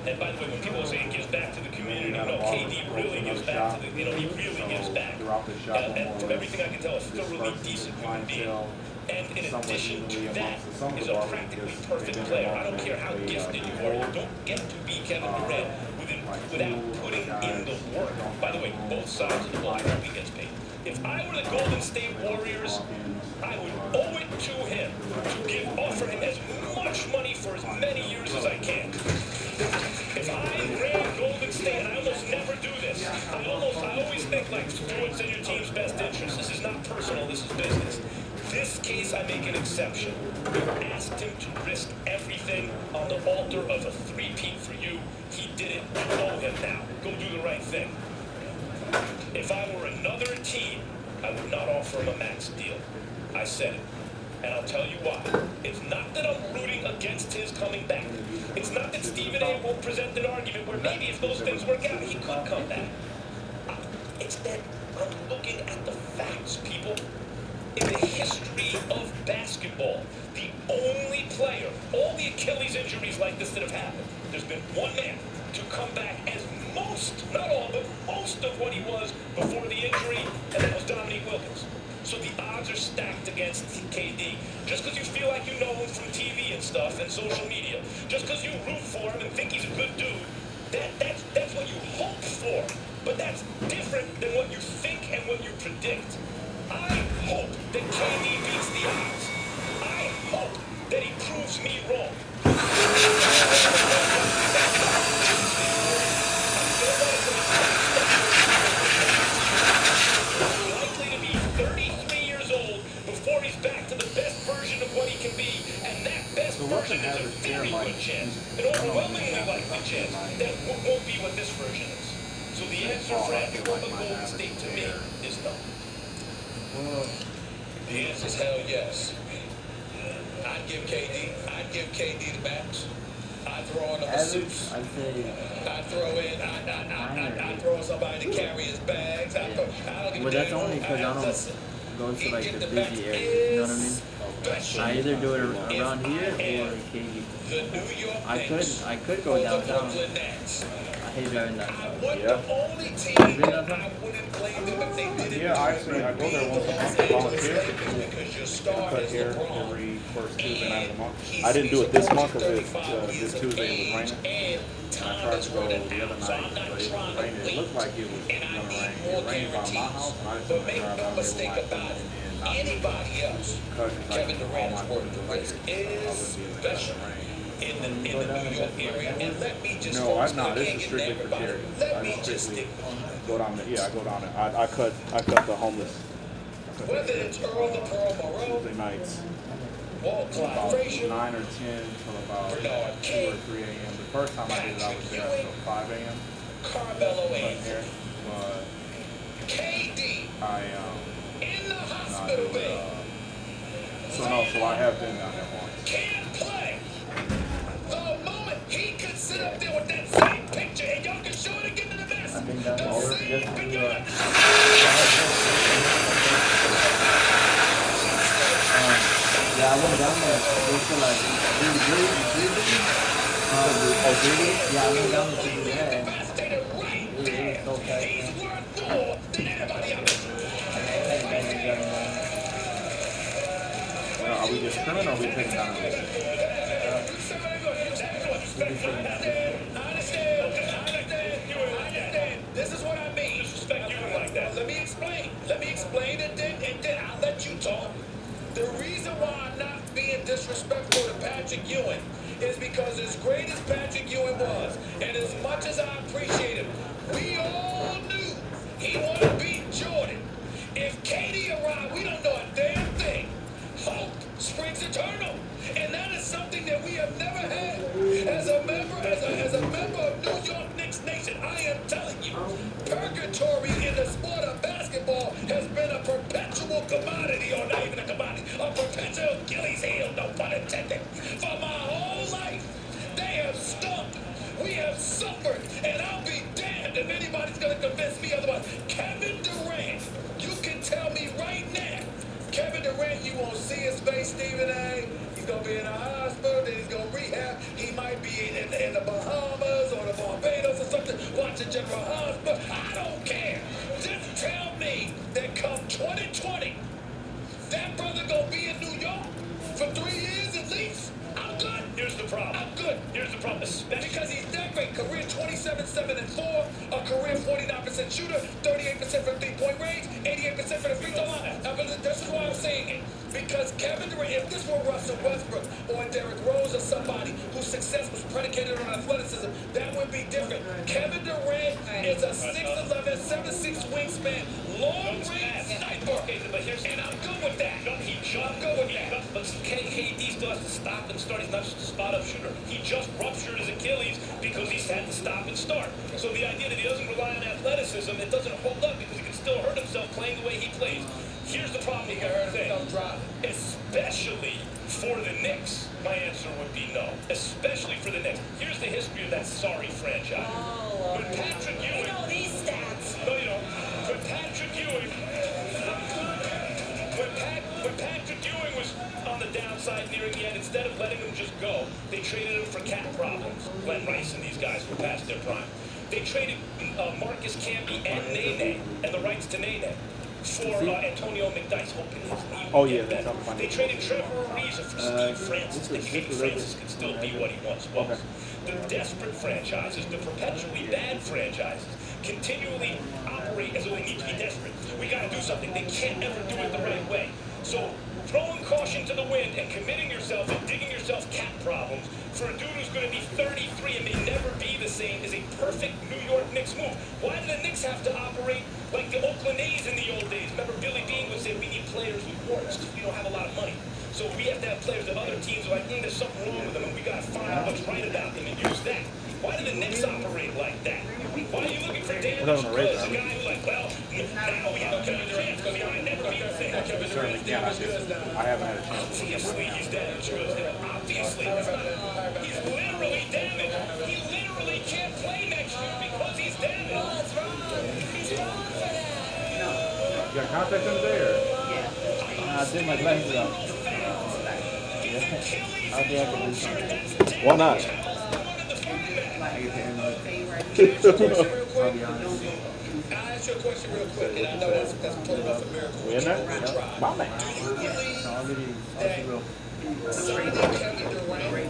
And by the way, when people say he gives back to the community, no, KD really gives back to the, he really gives back. And from everything I can tell, a thoroughly decent human being. And in addition to that, is a practically perfect player. I don't care how gifted you are. You don't get to be Kevin Durant without putting in the work. By the way, both sides of the ball, I hope he gets paid. If I were the Golden State Warriors, I would owe it to him to offer him as much money for as many years as I can. If I ran Golden State, and I almost never do this, I always think like, do what's in your team's best interest. This is not personal, this is business. This case, I make an exception. We've asked him to risk everything on the altar of a three-peat for you. He did it. You owe him now. Go do the right thing. If I were another team, I would not offer him a max deal. I said it. And I'll tell you why. It's not that I'm rooting against his coming back. It's not that Stephen A. won't present an argument where maybe if those things work out, he could come back. It's that I'm looking at the facts, people. In the history of basketball, the only player, all the Achilles injuries like this that have happened, there's been one man to come back as most, not all, but most of what he was before the injury, and that was Dominique Wilkins. So the odds are stacked against KD. Just because you feel like you know him from TV and stuff and social media, just because you root for him and think he's a good dude, that's what you hope for. But that's different than what you think and what you predict. I hope that KD beats the odds. I hope that he proves me wrong. Likely to be 33 years old before he's back to the best version of what he can be, and that best version is a very good chance, an overwhelmingly likely chance that won't be what this version is. So the answer for everyone but Golden State to me is no. The answer is hell yes. I'd give KD the max. I'd throw in a suit. I'd throw somebody to carry his bags. But that's only because I don't go to like the busy areas, you know what I mean? I either do it around here or KD. I could go downtown. I hate driving downtown. Yeah. You been downtown? Yeah, I go there once a month to volunteer. I cut hair every first Tuesday night of the month. I didn't do it this month because this Tuesday was raining. I tried to go the other night, but it was raining. It looked like it was going to rain. It rained by my house, and I just wanted to drive out there with my equipment and not Anybody else, Kevin Durant is worth the risk, especially in the New York area. And let me just it's strictly for charity. I just strictly go down there. Yeah, I go down there. I cut the homeless. Whether it's Earl the Pearl Moreau, Tuesday nights. Walt About Clyde Frazier, 9 or 10 till about 2 or 3 a.m. The first time I did it, I was there until 5 a.m. Carmelo Here, but KD in the I hospital do bed. So I have been down there once. Can't play. The moment he could sit up there with that same picture, and y'all can show it again to the best. I've been down there. Yeah, I went down there. It was for like really. Yeah, I went down there to do that. It was so fast. He's worth more than anybody else. Are we just trimming or are we taking down the list? I understand. This is what I mean. Disrespect you like that. Let me explain and then I'll let you talk. The reason why I'm not being disrespectful to Patrick Ewing is because as great as Patrick Ewing was, and as much as I appreciate him, we all knew he wanted to beat Jordan. If Katie arrived, we don't know a damn thing. Hope springs eternal. And that is something that we have never had. As a member of New York Knicks Nation, I am telling you, purgatory in the sport of basketball has been a perpetual commodity, or not even a commodity, a perpetual Achilles heel, no pun intended. For my whole life, they have stunk. We have suffered, and I'll be damned if anybody's going to convince me otherwise. Kevin Durant, you can tell me right now, Kevin Durant, you won't see his face, Stephen A. He's going to be in a hospital, then he's going to rehab. He might be in the Bahamas or the Barbados or something, watching General Hospital. I don't care. Just tell me that come 2020, that brother going to be in New York for 3 years at least. I'm good. Here's the problem. I'm good. Here's the problem. Because he's that great. Career 27-7-4, a career 49% shooter, 38% from three-point range, 88% from the free throw line. This is why I'm saying it. Because Kevin Durant, if this were Russell Westbrook or Derrick Rose or somebody whose success was predicated on athleticism, that would be different. Kevin Durant is a 6'11", 7'6" wingspan, long-range sniper. And I'm good with that. I'm good with that. But KD still has to stop and start. He's not just a spot-up shooter. He just ruptured his Achilles because he's had to stop and start. So the idea that he doesn't rely on athleticism, it doesn't hold up because he can still hurt himself playing the way he plays. Here's the problem. He can hurt himself driving. Especially for the Knicks. My answer would be no. Especially for the Knicks. Here's the history of that sorry franchise. When Patrick Ewing... You know these stats. No, you don't. When Patrick Ewing... When Patrick Ewing was on the downside nearing the end, instead of letting him just go, they traded him for cap problems. Glenn Rice and these guys were past their prime. They traded Marcus Camby and Nene, and the rights to Nene, for Antonio McDyess, hoping his knee would get better. They traded Trevor Ariza for Steve Francis, thinking Francis could still be what he once was. The desperate franchises, the perpetually bad franchises, continually operate as though they need to be desperate. We got to do something. They can't ever do it the right way. So throwing caution to the wind and committing yourself and digging yourself cap problems for a dude who's going to be 33 and may never be the same is a perfect New York Knicks move. Why do the Knicks have to operate like the Oakland A's in the old days? Remember Billy Beane would say we need players with warts because we don't have a lot of money. So we have to have players that other teams are like, there's something wrong with them and we got to find out what's right about them and use that. Why do the Knicks operate like that? Why are you looking for Daniel Good, a guy who's like, well, now we have Kevin Durant because he might never be the same. Kevin Durant is Daniel Good. I haven't had a chance. Obviously, he's Daniel Good. Obviously, he's literally damaged. He literally can't play next year because he's damaged. Oh, that's wrong. He's wrong for that. You got contact under there? I did my glasses off. Yeah. I'll be able to do something. Why not? I get to end it. I'll be honest. I'll ask you a question real quick, and I know that's pulling off a miracle. We in there? My man. So I'll be real. Signing Kevin Durant,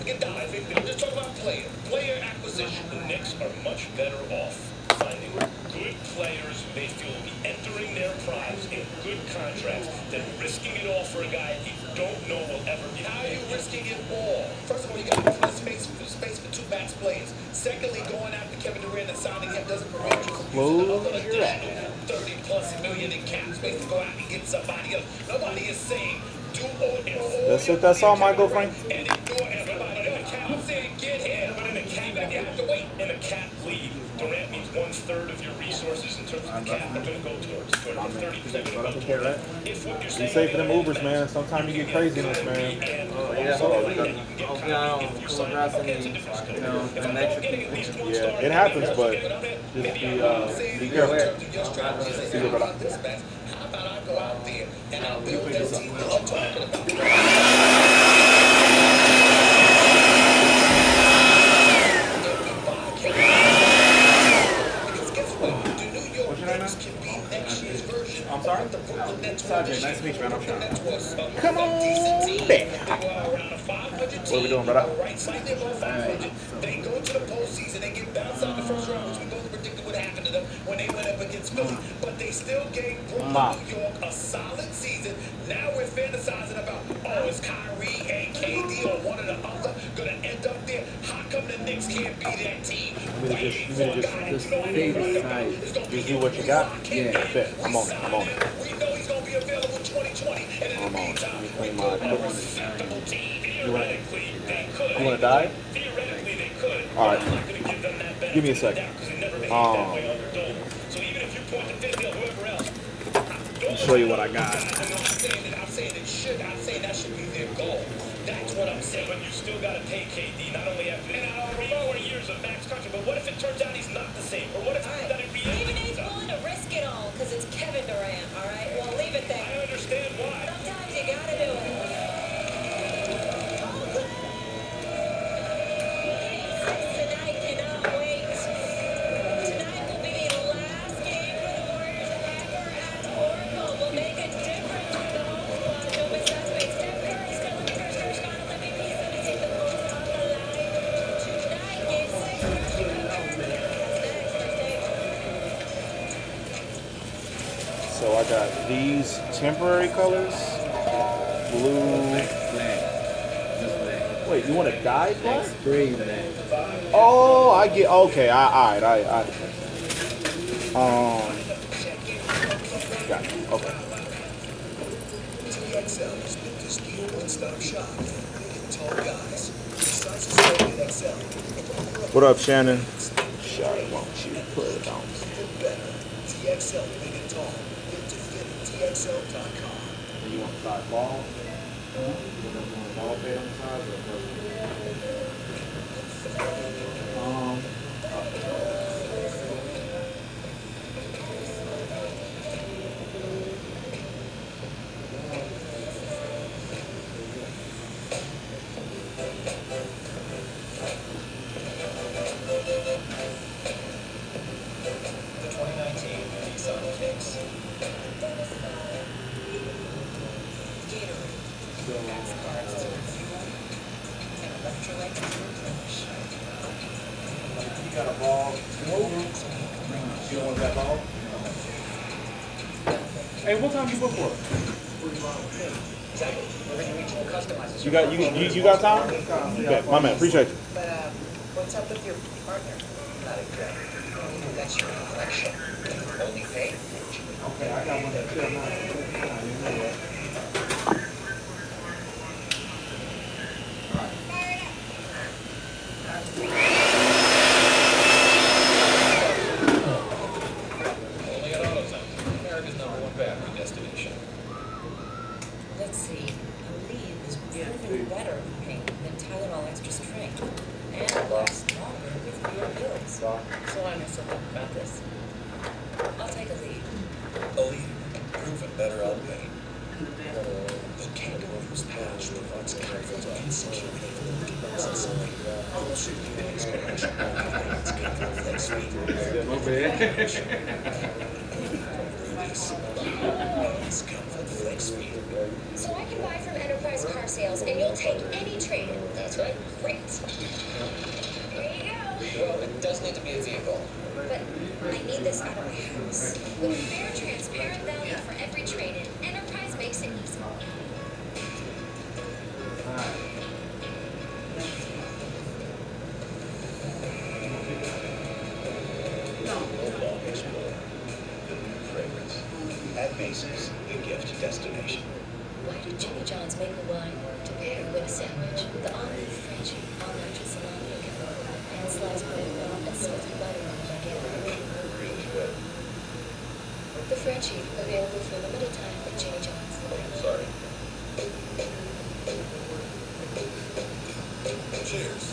forget dollars. I'm just talking about player acquisition. The Knicks are much better off finding good players who they feel will be entering their primes in good contracts than risking it all for a guy you don't know will ever be. How are you risking it all? First of all, you got to put space for two max players. Secondly, going after Kevin Durant and signing him doesn't prevent you from using another additional $30+ million in cap space to go out and get somebody else. Nobody is saying do all. That's it. That's all, Michael Frank. And ignore everybody else. I'm saying get him, but in the cap, you have to wait. In a cap league, Durant means 1/3 of your resources in terms of the cap are going to go towards 30% going to go towards. If what you're Be saying safe for them Ubers, man. Sometimes you get crazy in this, man. Yeah, it happens, but just be careful. See you, brother. How about I go out there and I'll build that team that you're talking about? I'm sorry? Sajay, nice to meet you, man. I'm Sean. Come on back. What are we doing, brother? They go to the postseason, they get bounced out in the first round, which we both predicted would happen to them when they went up against Philly. But they still gave Brooklyn, New York a solid season. Now we're fantasizing about, is Kyrie and KD or one or the other going to end up there? How come the Knicks can't be that team? Just do what you got? Yeah. That's it. I'm on it. I'm on it. We know he's going to be available 2020. And in the meantime, Let me clean my equipment. You want to die? All right. Give me a second. Let me show you what I got. I'm saying that should be their goal. That's what I'm saying. But you still got to pay KD, not only after 4 years of max contract, but what if it turns out he's not the same? Or what if that it Even he's willing to risk it all because it's Kevin Durant, all right? Well, leave it there. I understand why. Sometimes you got to do it. Tonight cannot wait. Tonight will be the last game for the Warriors ever at Oracle. Will make a difference for the home squad. Don't miss that space. Steph Curry still in the first final MVP. 76 the most on the line. Tonight, game 6. So I got these temporary colors. Blue. Wait, you want to dye black? Spray black. Oh, I get. Okay, I. Got it. Okay. TXL has been this new one-stop shop for big and tall guys. Besides the Stargate XL. What up, Shannon? Shot it, won't you put it on? Better. TXL big and tall. Get to fit at TXL.com. You want to try ball? Ball pad on the side The 2019 Nissan Kicks. Gatorade. Gas cars to refuel. And electrolytes to replenish. You got a ball. You don't want that ball? Hey, what time you book for? Exactly. We're going to regional customize. You got time? Okay, my man, appreciate you. But what's up with your partner? Not exactly. That's your collection. Only pay. Okay, I got one that's still not. Only at AutoZone, America's #1 battery destination. Let's see. I believe is proven better in pain than Tylenol extra strength. And lasts longer with fewer pills. So I know something about this. I'll take a lead. Elite, proven better on pain. The kangaroo's patch provides comfort and security for the little ones inside. Also, you can experience its comfort flex speed. It's comfort flex speed. So I can buy from Enterprise Car Sales and you'll take any trade-in. That's right. Great. Here you go. Well, it does need to be a vehicle. But I need this out of my house. With fair, transparent value for every trade-in, Enterprise makes it easy. Fragrance. At Macy's, the gift destination. Why did Jimmy John's maple wine to pair with a sandwich? The all-beef Frenchie, all-natural salami and carbonara, and sliced bread roll and salted butter on the baguette. Really good. The Frenchie, available for a limited time at Jimmy John's. Sorry. Cheers.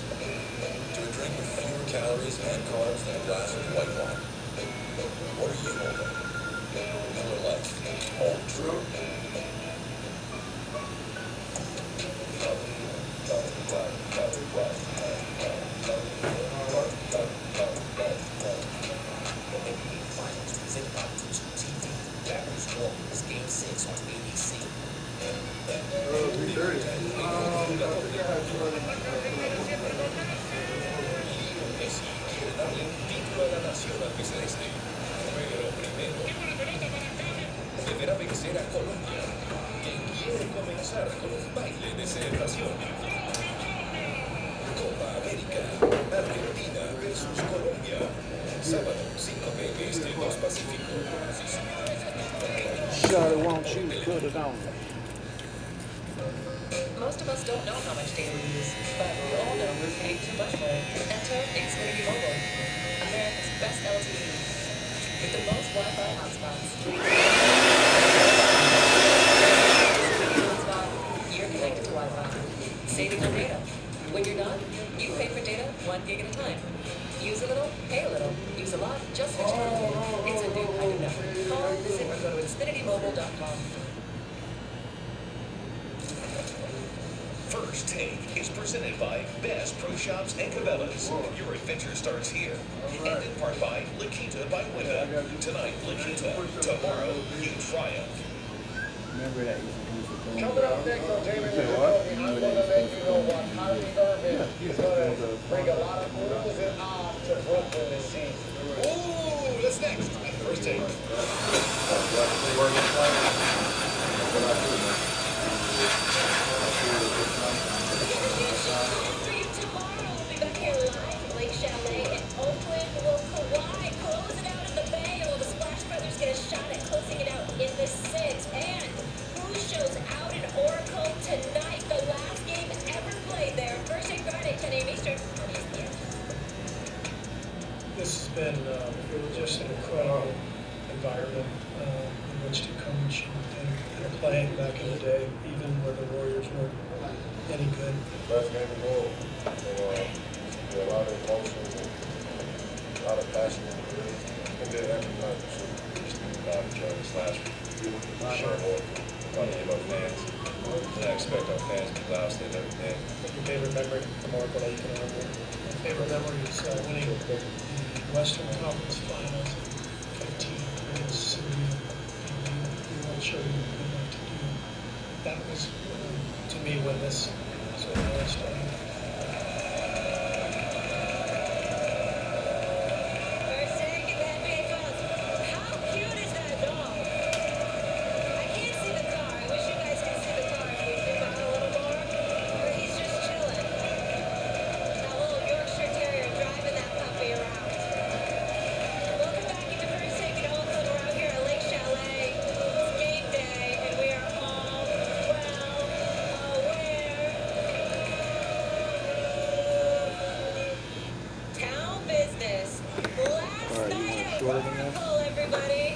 To a drink with fewer calories and carbs than a glass of white wine. What are you holding? Miller Lite. Hold true. Finals presented by Digital TV. Raptors Warriors Game 6 on ABC. Messi quiere darle un título a la nación albiceleste. Pero primero deberá vencer a Colombia, que quiere comenzar con un baile de celebración. Copa América, Argentina versus Colombia. Sábado, 5 p.m. Este, 2 Pacífico. Shut it, won't you put it on? Most of us don't know how much data we use, but we all know we're paying too much for it. Enter Xfinity Mobile, America's best LTE, with the most Wi-Fi hotspots. Hotspot, you're connected to Wi-Fi, saving on data. When you're done, you pay for data 1 gig at a time. Use a little, pay a little. Use a lot, just switch to unlimited. It's a new kind of network. Call, visit, or go to xfinitymobile.com. First Take is presented by Best Pro Shops and Cabela's. Your adventure starts here. And in part by La Quinta by Linda. Tonight, La Quinta. Tomorrow, you triumph. Remember that used to be Coming up next on Jamie Say Lee what? Company, I'm going to let you know what Kyrie Irving is going to bring a lot of rules and odds to Brooklyn this season. Ooh, that's next. First Take. For you tomorrow, we'll be back here live, Lake Chalet in Oakland. Will Kawhi close it out in the Bay, or will the Splash Brothers get a shot at closing it out in the 6? And who shows out in Oracle tonight? The last game ever played there. Thursday, Friday, 10 a.m. Eastern on ESPN. This has been just an incredible environment in which to coach and play back in the day, even when the Warriors weren't any good. Best game in the world. So, a lot of emotions and a lot of passion. And then every night, so just enjoying this last week. Sure, want to give our fans. And I expect our fans to be loud and everything. Your favorite memory from Oracle that you can remember? My favorite memory is winning the Western Conference Finals in 15 against Syria. We weren't sure we were going to do. That was, to me, when this sort of all started. First take in the NBA Finals. How cute is that dog? I can't see the car. I wish you guys could see the car if we zoom out a little more. But he's just chilling. That little Yorkshire Terrier driving that puppy around. Welcome back into First Take in Oakland. We're out here at Lake Chalet. It's game day, and we are all well aware. Town business. Last night at Oracle, everybody.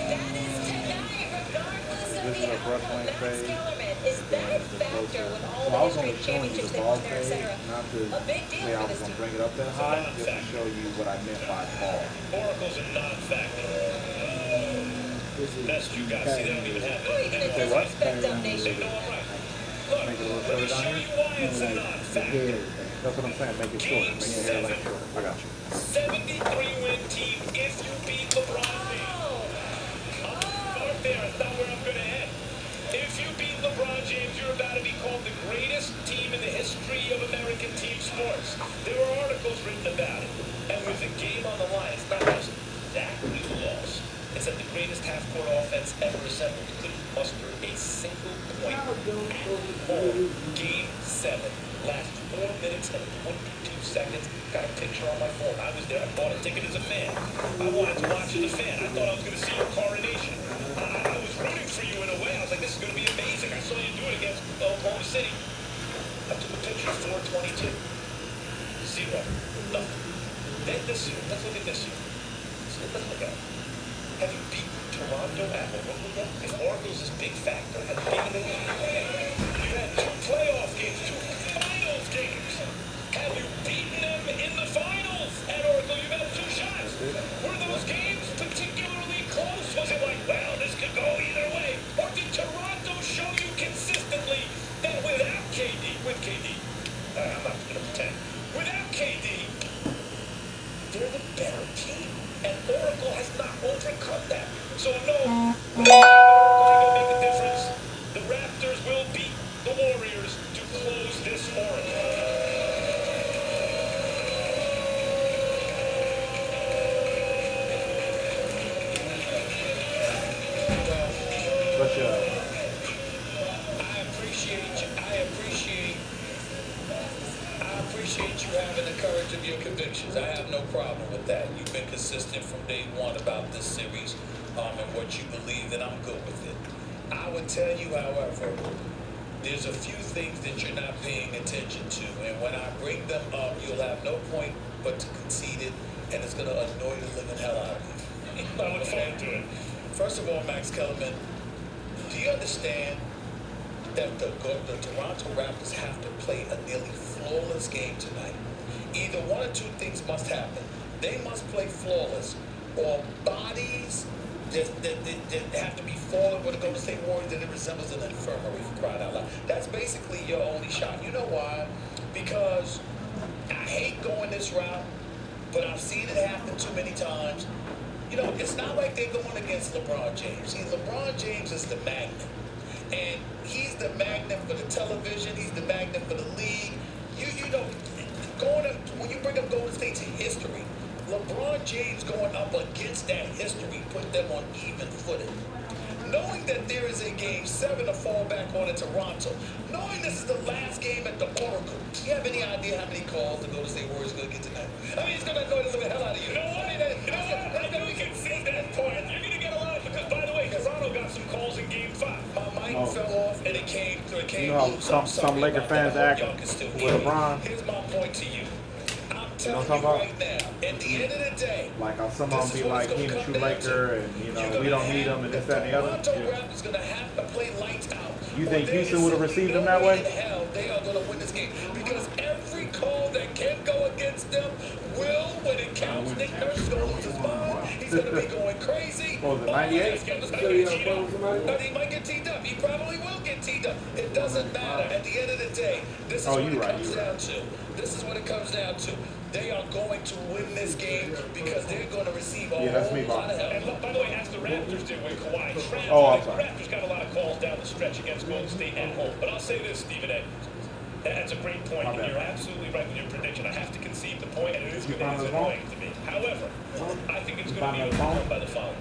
That is tonight, regardless of the outcome. Max Kellerman, is that a factor with all So I was the only history showing you championships the they ball won there, et fade, cetera? not to A big deal say I for was this going to team. bring it up that high, just to show you what I meant by ball. Oracle's a non-factor. Best you guys see, they don't even have Who even it. is disrespect up nation? No, I'm right. Make it a little shorter down here? It's a non-factor. That's what I'm saying, make it shorter, make your hair like shorter. I got you. 73-win team if you beat LeBron James. Start there, that's not where I'm going to end. If you beat LeBron James, you're about to be called the greatest team in the history of American team sports. There were articles written about it. And with the game on the line, it's not just that we lost. It's that the greatest half-court offense ever assembled couldn't muster a single point. Game 7. Last 4 minutes and 22 seconds. Got a picture on my phone. I was there. I bought a ticket as a fan. I wanted to watch as a fan. I thought I was going to see your coronation. I was rooting for you in a way. I was like, this is going to be amazing. I saw you do it against Oklahoma City. I took a picture, 4:22. 0. Nothing. Then this year. Let's look at this year. Let's look at it. Have you beaten Toronto at Oracle yet? If Oracle's this big factor, have you beaten them? You had 2 playoff games, 2 finals games. Have you beaten them in the finals at Oracle? You've had 2 shots. Were those games particularly close? Was it like, well, this could go either way? Or did Toronto show you consistently that without KD, with KD, I'm not going to pretend, without KD, they're the better team. And Oracle has not overcome that. So no, going to make a difference. The Raptors will beat the Warriors to close this Oracle. But I appreciate you having the courage of your convictions. I have no problem with that. You've been consistent from day one about this series and what you believe, and I'm good with it. I would tell you, however, there's a few things that you're not paying attention to, and when I bring them up, you'll have no point but to concede it, and it's going to annoy the living hell out of you. I look forward to it. First of all, Max Kellerman, do you understand that the Toronto Raptors have to play a nearly flawless game tonight? Either one or two things must happen. They must play flawless, or bodies that have to be falling with the Golden State Warriors, and it resembles an infirmary, for crying out loud. That's basically your only shot. You know why? Because I hate going this route, but I've seen it happen too many times. You know, it's not like they're going against LeBron James. See, LeBron James is the magnet. And he's the magnet for the television. He's the magnet for the league. You know, when you bring up Golden State's history, LeBron James going up against that history put them on even footing. Knowing that there is a game 7 to fall back on in Toronto, knowing this is the last game at the Oracle, do you have any idea how many calls the Golden State Warriors are going to get tonight? I mean, it's going to annoy the living hell out of you. You know what? I know we can see that point. You're going to get a lot, because, by the way, Toronto got some calls in Game 5. My mic fell off, and it came You know how some Laker fans act with LeBron? Here's my point to you. You know what I'm talking about? Right now, at the end of the day, like how some of them be like, he the true Laker, and you know, we don't need him, and this, that, and the other. Raptors gonna have to play lights out. You think Houston would have received him that way? Hell, they are gonna win this game because every call that can go against them will, when it counts. Nick Nurse is gonna lose his mind. He's gonna be going crazy. What was it, 98? He might get teed up. He probably will get teed up. It doesn't matter. At the end of the day, this is what it comes down to. This is what it comes down to. They are going to win this game because they're going to receive a whole lot of help. And by the way, as the Raptors did with Kawhi, the Raptors got a lot of calls down the stretch against Golden State at home. But I'll say this, Stephen A. That's a great point, and you're absolutely right with your prediction. I have to concede the point, and it is annoying to me. However, I think it's going to be overcome by the following.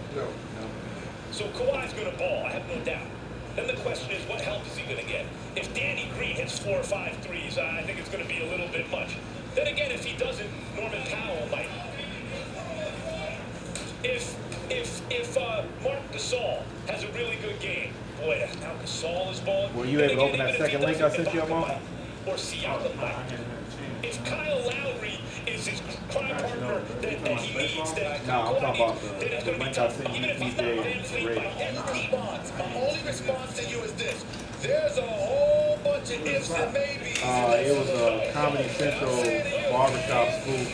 So Kawhi's going to ball, I have no doubt. Then the question is, what help is he going to get? If Danny Green hits 4 or 5 threes, I think it's going to be a little bit much. Then again, if he doesn't, Norman Powell might. If Mark Gasol has a really good game, boy, now Gasol is balling. Were you able to open that second link I sent you, Mo? Or Siakam might. If Kyle Lowry is his crime partner that he needs, then I'm talking about the link I sent you, DJ Ray. My only response to you is this. There's a whole bunch of ifs and maybes. It was a Comedy Central barbershop scoop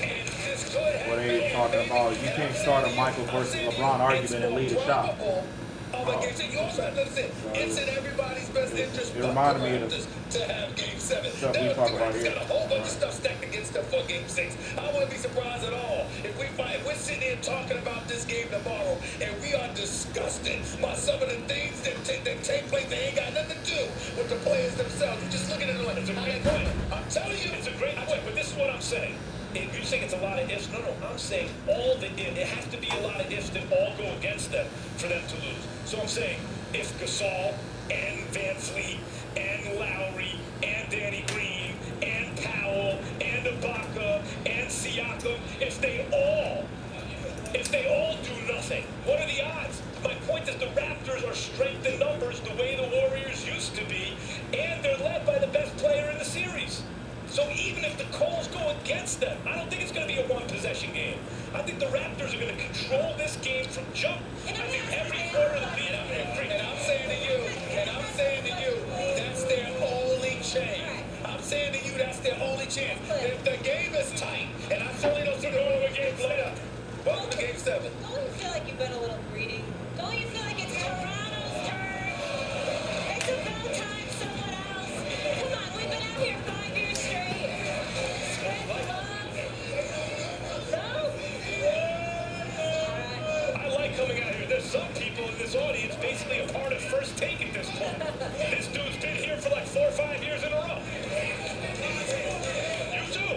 where they talking about you can't start a Michael versus LeBron argument and lead a shot. You also have to listen. It's in everybody's best interest. It reminded me of the to have Game 7. stuff we talk about here. Got a whole bunch of stuff stacked against them for Game 6. I wouldn't be surprised at all if we're sitting here talking about this game tomorrow and we are disgusted by some of the things that take place. They ain't got nothing to do with the players themselves. You're just looking at it like it's a great point. I'm telling you, it's a great point. But this is what I'm saying. If you think it's a lot of ifs, no, I'm saying it has to be a lot of ifs that all go against them for them to lose. So I'm saying if Gasol and Van Fleet and Lowry and Danny Green and Powell and Ibaka and Siakam, if they all do nothing, what are the odds? My point is the Raptors are strength in numbers the way the Warriors used to be, and they're led by the best player in the series. So even if the calls go against them, I don't think it's going to be a one-possession game. I think the Raptors are going to control this game from jump. I think every quarter of the lead. And I'm saying to you, that's their only chance. I'm saying to you, that's their only chance. If the game is tight, and I certainly don't see the whole game played up. Welcome to Game 7. Don't you feel like you've been a little greedy? Don't you feel like it's Toronto's turn? It's about time someone else. Come on, we've been out here 5 years straight. Spread the love. No? I like coming out here. There's some people in this audience basically a part of First Take at this point. This dude's been here for like 4 or 5 years in a row. You too.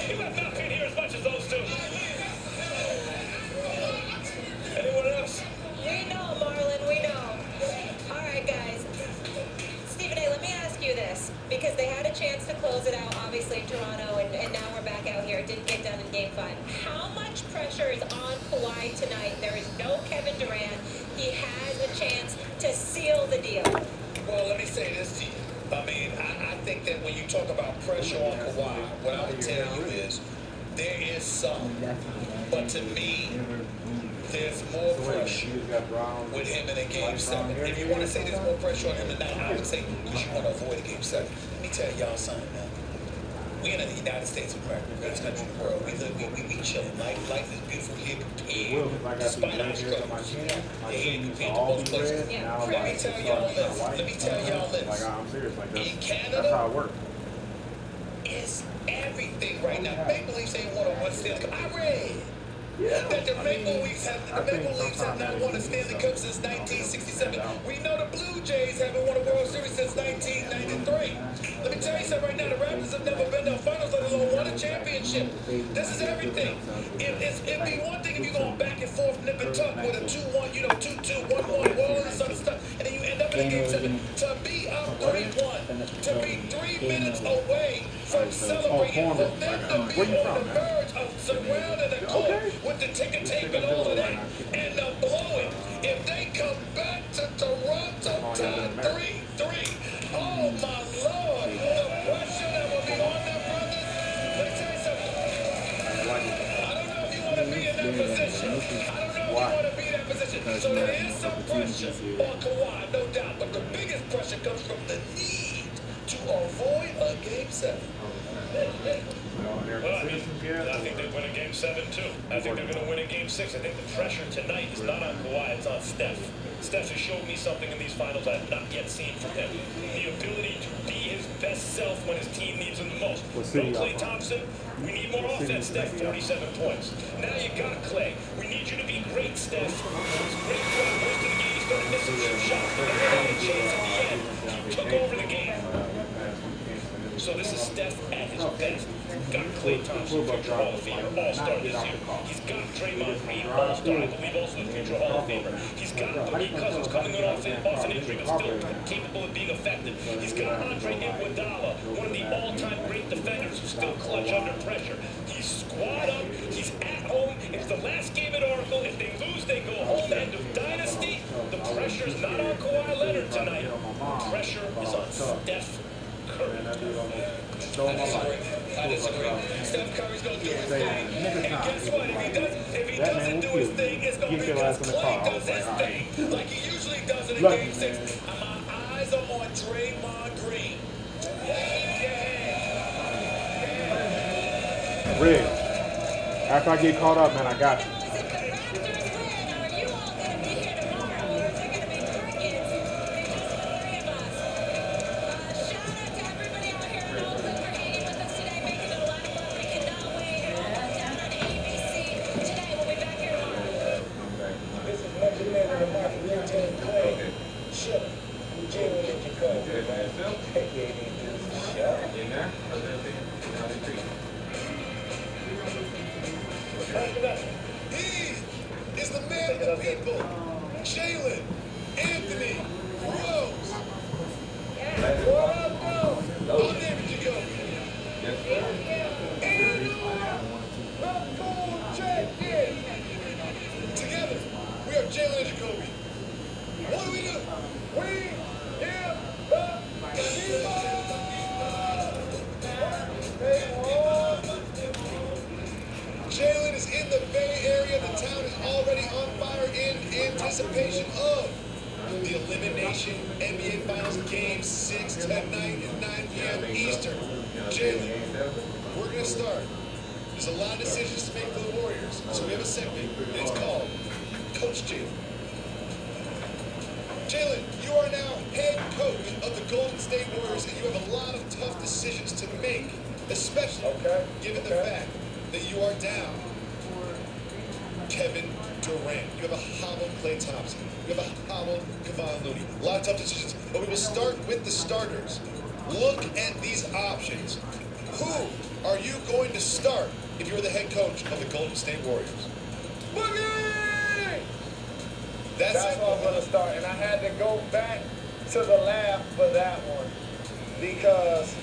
You have not been here as much as those two. Anyone else? We know, Marlon, we know. All right, guys. Stephen A., let me ask you this, because they had a chance to close it out, obviously, in Toronto, and now we're back out here. It didn't get done in Game 5. How much pressure is on Kawhi tonight? There is no Kevin Durant. He has a chance to seal the deal. Well, let me say this to you. I mean, I think that when you talk about pressure on Kawhi, what I would tell you is there is some. But to me, there's more pressure with him in a Game 7. If you want to say there's more pressure on him tonight, I would say you should want to avoid a Game 7. Let me tell y'all something, man. We in the United States of America, the greatest country in the world. We live, we chill. Life is beautiful here compared, despite our struggles. Here compared to most places. Let me tell y'all this. Let me tell y'all this. I'm serious like In that's Canada, how it works. it's everything right now. Maple Leafs ain't won a one Stanley Cup. I read that the Maple Leafs have not won a Stanley Cup since 1967. We know the Blue Jays haven't won a World Series since 1993. Let me tell you something right now. The Raptors have never been to the finals, let alone won a championship. This is everything. It'd be one thing if you're going back and forth, nip and tuck with a 2-1, 2-2, 1-1, all this other stuff, and then you end up in a Game 7. To be up 3-1, to be 3 minutes away from celebrating, for them to be on the verge of surrounding the court with the ticker tape and all of that, and to blow it. If they come back to Toronto tied 3-3, oh my Lord, the pressure that will be on them, brothers. Let me tell you something. I don't know if you want to be in that position. I don't know if you want to be in that position. So there is some pressure on Kawhi, no doubt. But the biggest pressure comes from the need to avoid a Game 7. Well, I think they win a Game 7 too. I think they're going to win a Game 6. I think the pressure tonight is not on Kawhi, it's on Steph. Steph has showed me something in these finals I have not yet seen from him. The ability to be his best self when his team needs him the most. No Klay Thompson, we need more offense, Steph, 47 points. Now you got Klay. We need you to be great, Steph. Great throughout most of the game. You started missing some shots, but then had a chance at the end. You took over the game. So this is Steph at his best. Got Klay Thompson, future Hall of Famer, All-Star this year. He's got Draymond Green, All-Star, I believe also the future Hall of Famer. He's got Boogie Cousins coming off an injury, but still capable of being effective. He's got Andre Iguodala, one of the all-time great defenders who's still clutch under pressure. He's squad up. He's at home. It's the last game at Oracle. If they lose, they go home. End of dynasty. The pressure's not on Kawhi Leonard tonight. The pressure is on Steph Curry. I disagree. Steph Curry's gonna do his thing. And guess what? If he doesn't do his thing, it's gonna be because Klay does his thing. Like he usually does in a Game 6. And my eyes are on Draymond Green. Rick, after I get caught up, man, I got you. He is the man of the people, Jalen Anthony Rose. I'm David Jacoby. And the Cool Champion. Together, we are Jalen and Jacoby. What do? We give the Jalen is in the Bay Area. The town is already on fire in anticipation of the Elimination NBA Finals Game 6 tonight at 9 p.m. Eastern. Jalen, we're going to start. There's a lot of decisions to make for the Warriors, so we have a segment, and it's called Coach Jalen. Jalen, you are now head coach of the Golden State Warriors, and you have a lot of tough decisions to make, especially given the fact that you are down Kevin Durant. You have a hobbled Klay Thompson. You have a hobbled Kevon Looney. A lot of tough decisions, but we will start with the starters. Look at these options. Who are you going to start if you're the head coach of the Golden State Warriors? Boogie! That's where I'm going to start. And I had to go back to the lab for that one. Because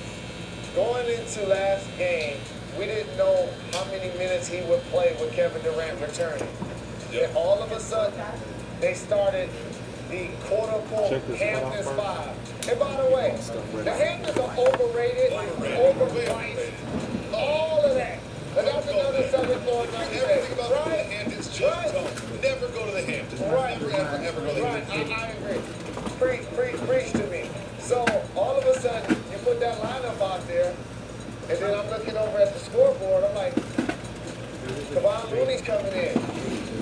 going into last game, we didn't know how many minutes he would play with Kevin Durant returning. And all of a sudden, they started the quote-unquote Hamptons 5. And by the way, the Hamptons are overrated, overpriced, all of that. And that's another subject for another day. Everything about going to the Hamptons, just don't. Never go to the Hamptons. Right. Never, ever go to the Right, Hamptons. I agree. Preach to me. So all of a sudden, you put that lineup out there, and then I'm looking over at the scoreboard. I'm like, Kevon Looney's coming in.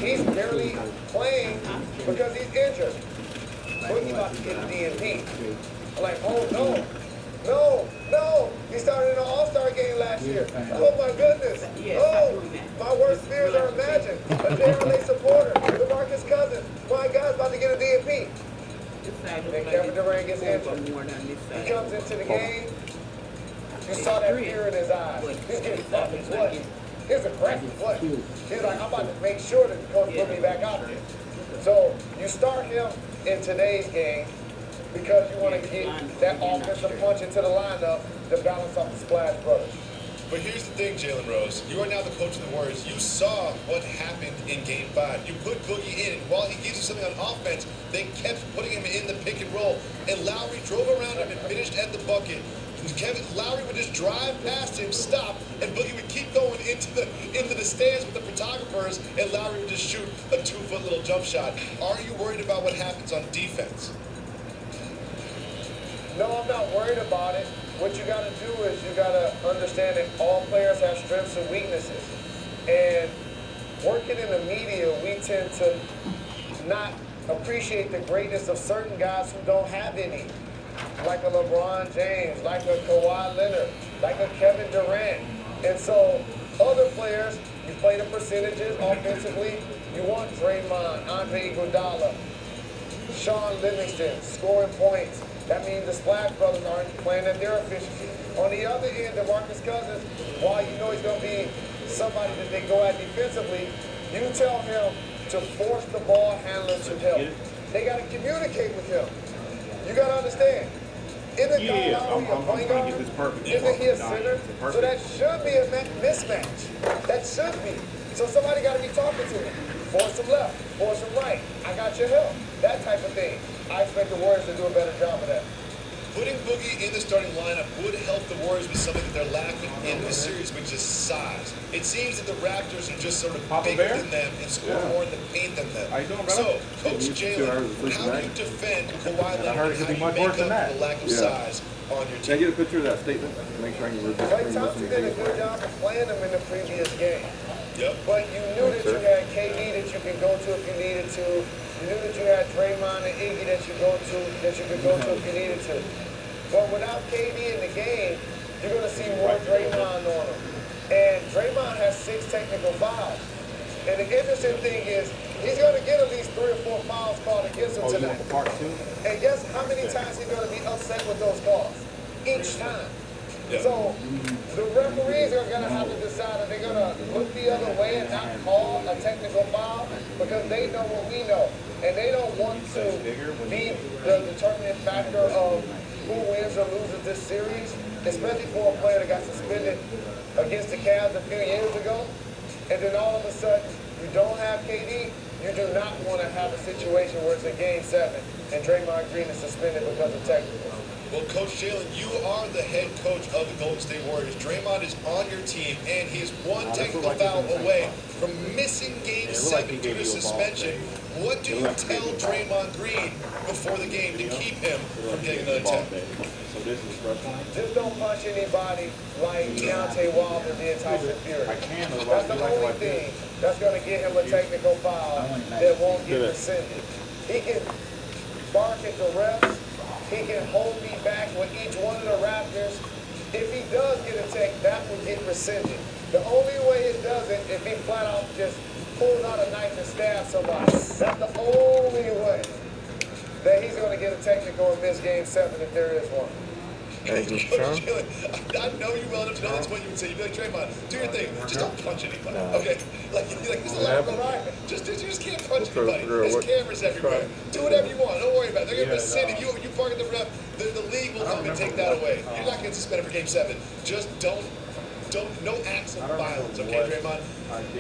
He's barely playing because he's injured. Boogie about to get a DNP. I'm like, oh no. He started in an All-Star game last year. Oh my goodness. Oh, my worst fears are imagined. A JLA supporter, DeMarcus Cousins. My guy's about to get a DNP. And Kevin Durant gets injured. He comes into the game. You saw that fear in his eyes. He's getting fucking what? He's aggressive. What? He's like, I'm about to make sure that the coach put me back out there. So you start him in today's game because you want to get that offensive punch into the lineup to balance off the Splash Brothers. But here's the thing, Jalen Rose. You are now the coach of the Warriors. You saw what happened in Game 5. You put Boogie in, and while he gives you something on offense, they kept putting him in the pick and roll. And Lowry drove around him and finished at the bucket. Lowry would just drive past him, stop, and Boogie would keep going into the stands with the photographers, and Lowry would just shoot a 2-foot little jump shot. Are you worried about what happens on defense? No, I'm not worried about it. What you got to do is you got to understand that all players have strengths and weaknesses. And working in the media, we tend to not appreciate the greatness of certain guys who don't have any. Like a LeBron James, like a Kawhi Leonard, like a Kevin Durant. And so other players, you play the percentages offensively. You want Draymond, Andre Iguodala, Sean Livingston scoring points. That means the Splash Brothers aren't playing at their efficiency. On the other end, DeMarcus Cousins, while you know he's going to be somebody that they go at defensively, you tell him to force the ball handler to help. They got to communicate with him. You got to understand. Isn't Lowry a point guard? Isn't he a center? So that should be a mismatch. That should be. So somebody got to be talking to him. Force him left, force him right. I got your help. That type of thing. I expect the Warriors to do a better job of that. Putting Boogie in the starting lineup would help the Warriors with something that they're lacking in this series, which is size. It seems that the Raptors are just sort of bigger than them and score more in the paint than them. So, Coach Jalen, how do you defend Kawhi Leonard? How do you make up the lack of size on your team? Can I get a picture of that statement? Make sure I can read this. Klay Thompson did a good job of playing them in the previous game. Yep. But you knew that you had KD that you could go to if you needed to. You knew that you had Draymond and Iggy that you could go to if you needed to. But without KD in the game, you're going to see more Draymond on him. And Draymond has 6 technical fouls. And the interesting thing is, he's going to get at least 3 or 4 fouls called against him tonight. And guess how many times he's going to be upset with those calls? Each time. So the referees are going to have to decide if they're going to look the other way and not call a technical foul because they know what we know. And they don't want to be the determinant factor of who wins or loses this series, especially for a player that got suspended against the Cavs a few years ago. And then all of a sudden, you don't have KD, you do not want to have a situation where it's a Game 7 and Draymond Green is suspended because of technicals. Well, Coach Jalen, you are the head coach of the Golden State Warriors. Draymond is on your team, and he is one technical foul away from missing Game 7 due to suspension. What do you tell Draymond Green before the game to keep him from getting another 10? Just don't punch anybody like Deontay Wilder did Tyson Fury. That's the only thing that's going to get him a technical foul that won't get rescinded. He can bark at the refs. He can hold me back with each one of the Raptors. If he does get a tech, that will get rescinded. The only way it doesn't if he flat out just pulls out a knife and stabs somebody. That's the only way that he's going to get a technical and miss Game 7 if there is one. Coach Jalen, I know you well enough to know that's what you would say. You'd be like, Draymond, do your thing. Just don't punch anybody. Okay? Like there's a lot of right. You just can't punch anybody. There's cameras everywhere. Do whatever you want. Don't worry about it. They're going to rescind it. You bark at the ref, the league will come and take that away. You're not getting suspended for Game 7. Just don't No acts of violence, okay, Draymond?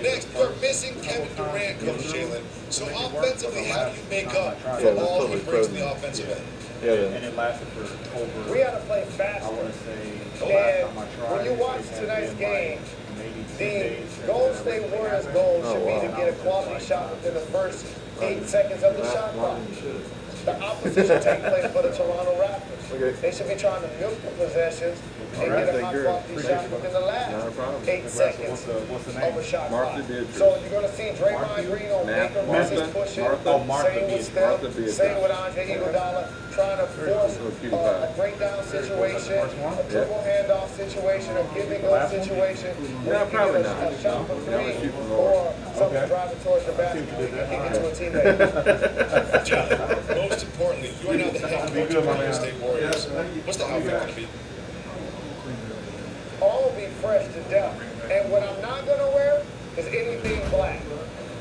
Next, you're missing Kevin Durant, Coach Jalen. So offensively, how do you make up for all he brings to the offensive end? And it lasted for over. We had to play fast. I want to say the And last time I tried. when you watch it had tonight's been game, maybe 2 the days since Golden State everything Warriors' happened. goal should be to get a quality shot within the first 8 seconds of the shot clock. The opposite should take place for the Toronto Raptors. They should be trying to milk the possessions and get a high quality shot within the last 8 seconds of a shot clock. So you're going to see Draymond Green on Baker versus pushing, same with Steph, same with Andre Iguodala, trying to force a breakdown situation, a triple handoff situation, a give and go situation, where you can get a shot for 3 or something driving towards the basket and kick it to a teammate. Most importantly, you are now the head coach of the Golden State Warriors. What's the outfit going to be? All will be fresh to death. And what I'm not going to wear is anything black.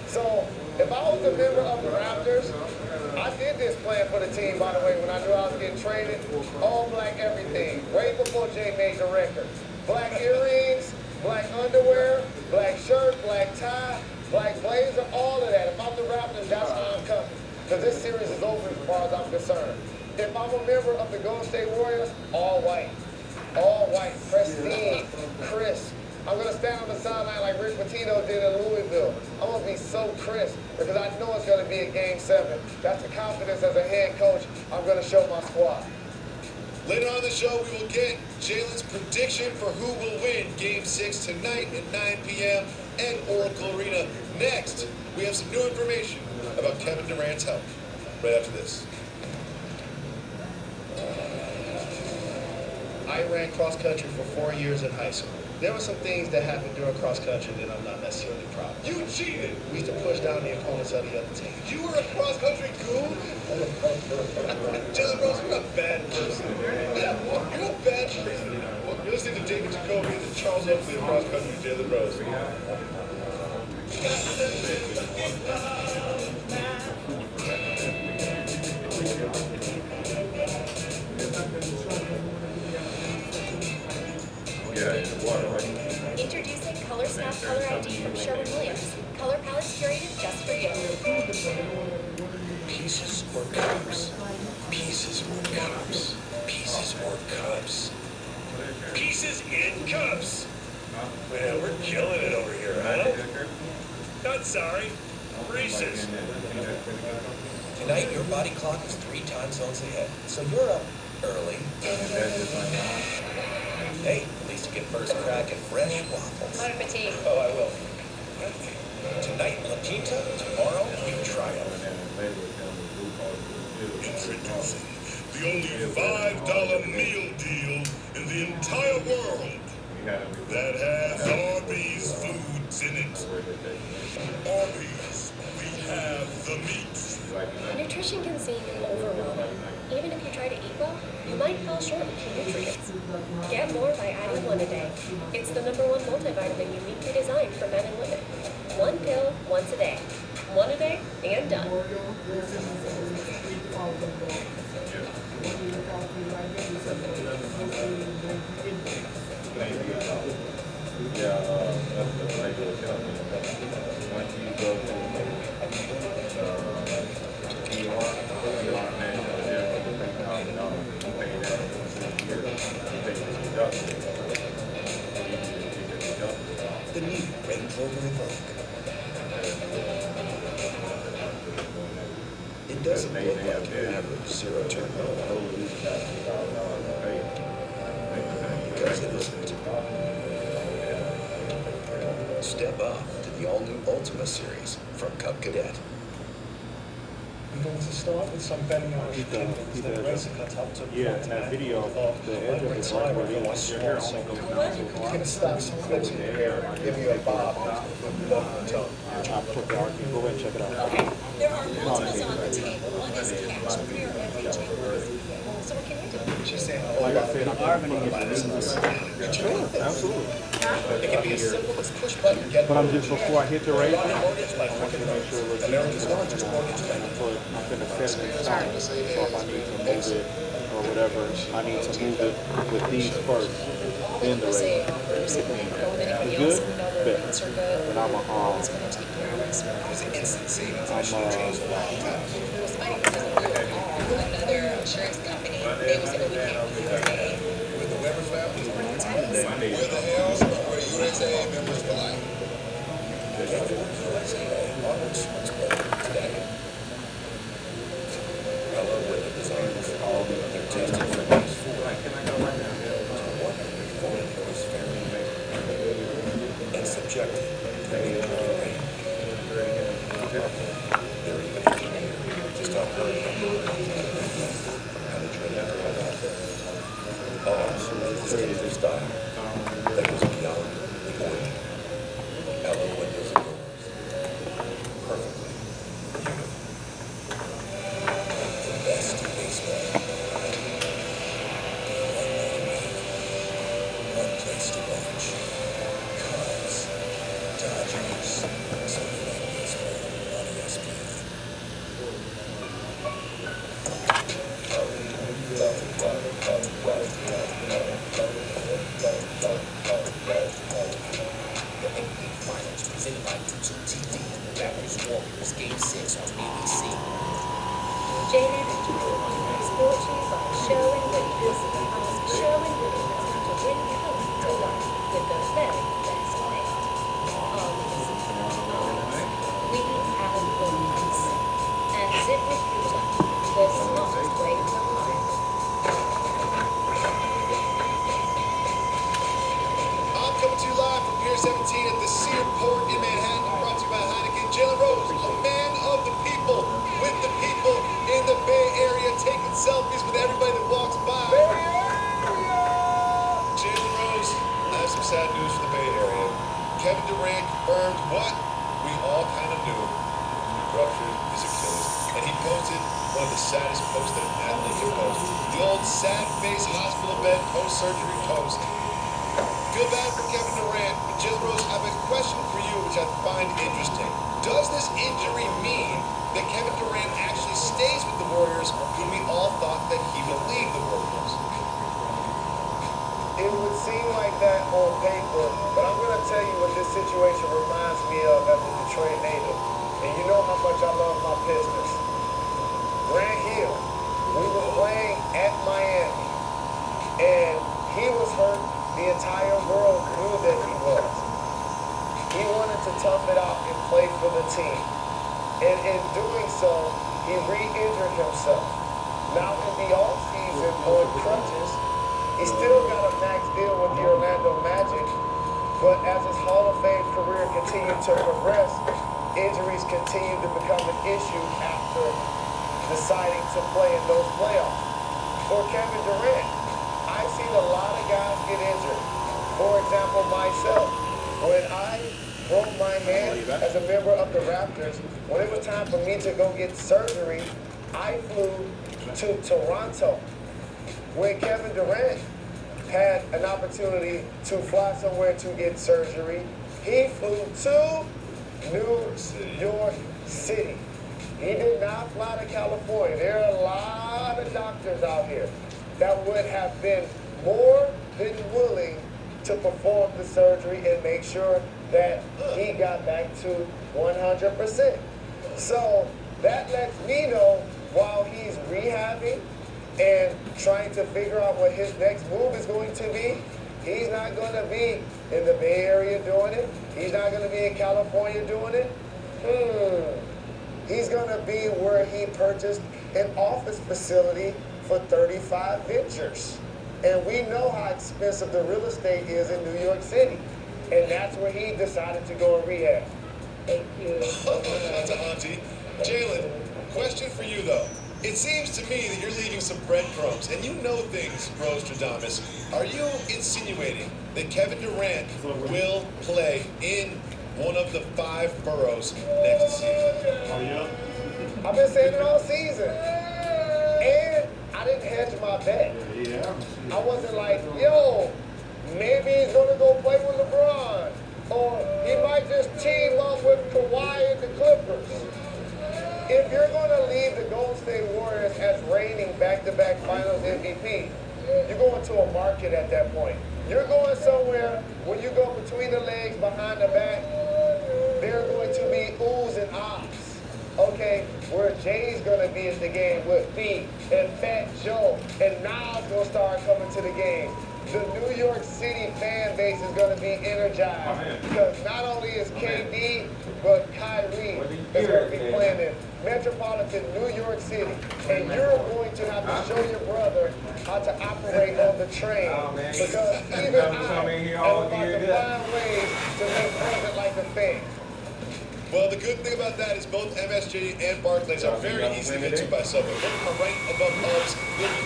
So if I was a member of the Raptors, I did this plan for the team, by the way, when I knew I was getting traded. All black everything. Way before Jay made the record. Black earrings, black underwear, black shirt, black tie, black blazer, all of that. If I'm the Raptors, that's how I'm coming. Because this series is over as far as I'm concerned. If I'm a member of the Golden State Warriors, all white. All white, pristine, crisp. I'm going to stand on the sideline like Rick Pitino did in Louisville. I'm going to be so crisp because I know it's going to be a Game 7. That's the confidence as a head coach I'm going to show my squad. Later on in the show, we will get Jalen's prediction for who will win Game 6 tonight at 9 p.m. at Oracle Arena. Next, we have some new information about Kevin Durant's health. Right after this. I ran cross country for 4 years in high school. There were some things that happened during cross country that I'm not necessarily proud of. You cheated! We used to push down the opponents of the other team. You were a cross country goon? Jalen Rose, you're a bad person. You're a bad person. You're listening to David Jacoby and Charles Oakley of cross country, Jalen Rose. Introducing Color Snap Color ID from Sherwin-Williams. Color palettes curated just for you. Pieces or cups? Pieces or cups? Pieces or cups? Pieces in cups. Man, we're killing it over here, huh? Not sorry. Reese's. Tonight, your body clock is 3 time zones ahead, so you're up early. Hey, at least you get first crack at fresh waffles. Bon appetit. Oh, I will. Tonight, La Quinta. Tomorrow, you try it. Introducing the only $5 meal deal in the entire world that has Arby's foods in it. Arby's, we have the meats. Nutrition can seem overwhelming. Even if you try to eat well, you might fall short of key nutrients. Get more by adding one a day. It's the #1 multivitamin uniquely designed for men and women. 1 pill once a day. 1 a day and done. Yeah, that's the regular count. Once you go to The new Range Rover Evoque. It doesn't look like your average zero turbo. Because it isn't. Step up to the all-new Ultima series from Cub Cadet. We're going to start with some betting on the kingdoms that racing got up to. Yeah, in that video, the edge of his right where your hair only goes down so far. We're going to start some clips in your hair, give you a bob, I put the argument. Go ahead and check it out. Okay, there are multiples on the table. One is cash. Clear every table. So what can you do? She's saying, Like I said, I'm going to get absolutely. It can be as simple as push button get. But I'm just, before I hit the race, I Mortgage like want to make sure it looks America's largest mortgage bank. I'm going to set it in stone. So if I need to move it or whatever, I need to move it with these first, then the rate. The good, bet. And I'm a, There's an instant savings mission I'm change a lot of times. It was funny because another insurance company, they was like, oh, we can't use USA. With the Weber family, we're the heirs of we're USA members for life. Auto insurance program today. Hello, window designers. They're tested for these four. And subjected to the injury rate. They're even engineered just on Penetrating style that goes beyond the ordinary. Hello, windows and doors. Perfectly beautiful. The best in baseball. One place to watch. Cubs, Dodgers, Sunday Night Baseball on ESPN. The NBA Finals presented by YouTube TV. Raptors Warriors Game 6 on ABC. Jalen and Jordan is brought to you by Sherwin Williams. Ask Sherwin Williams how to bring color to life with the very best paint. Arms, we add Williams. And ZipRecruiter, the smartest way to hire. I'm coming to you live from Pier 17 at the Seaport in Manhattan, brought to you by Heineken. Jalen Rose, a man of the people, with the people in the Bay Area, taking selfies with everybody that walks by. Jalen Rose, I have some sad news for the Bay Area. Kevin Durant confirmed what we all kind of knew. Ruptured his Achilles. And he posted one of the saddest posts that an athlete can post. The old sad face hospital bed post-surgery post. Feel bad for Kevin Durant, but Jalen Rose, I have a question for you which I find interesting. Does this injury mean that Kevin Durant actually stays with the Warriors when we all thought that he would leave the Warriors? It would seem like that on paper, but I'm going to tell you what this situation reminds me of as a Detroit native. And you know how much I love my Pistons. Grant Hill, we were playing at Miami, and he was hurt. The entire world knew that he was. He wanted to tough it out and play for the team. And in doing so, he re-injured himself. Now in the offseason on crutches, he still got a max deal with the Orlando Magic, but as his Hall of Fame career continued to progress, injuries continued to become an issue after deciding to play in those playoffs. For Kevin Durant, I've seen a lot of guys get injured. For example, myself, when I broke my hand as a member of the Raptors, when it was time for me to go get surgery, I flew to Toronto. When Kevin Durant had an opportunity to fly somewhere to get surgery, he flew to New York City. He did not fly to California. There are a lot of doctors out here that would have been more than willing to perform the surgery and make sure that he got back to 100%. So that lets me know while he's rehabbing and trying to figure out what his next move is going to be, he's not going to be in the Bay Area doing it. He's not going to be in California doing it. He's going to be where he purchased an office facility for 35 ventures. And we know how expensive the real estate is in New York City. And that's where he decided to go and rehab. Thank you. Shout out to Auntie. Jalen, question for you though. It seems to me that you're leaving some breadcrumbs, and you know things, Rostradamus. Are you insinuating that Kevin Durant will play in one of the 5 boroughs next season? I've been saying it all season. And I didn't hedge my bet. I wasn't like, yo, maybe he's going to go play with LeBron. Or he might just team up with Kawhi and the Clippers. If you're going to leave the Golden State Warriors as reigning back-to-back Finals MVP, you're going to a market at that point. You're going somewhere when you go between the legs, behind the back, there are going to be oohs and ahs. Okay, where Jay's going to be at the game with B and Fat Joe, and Niles going to start coming to the game. The New York City fan base is going to be energized because not only is KD, but Kyrie is going to be playing in metropolitan New York City. And you're going to have to show your brother how to operate on the train because even I am about to find ways to make present like a fan. Well, the good thing about that is both MSG and Barclays are very easy to get to by subway. We're right above us. But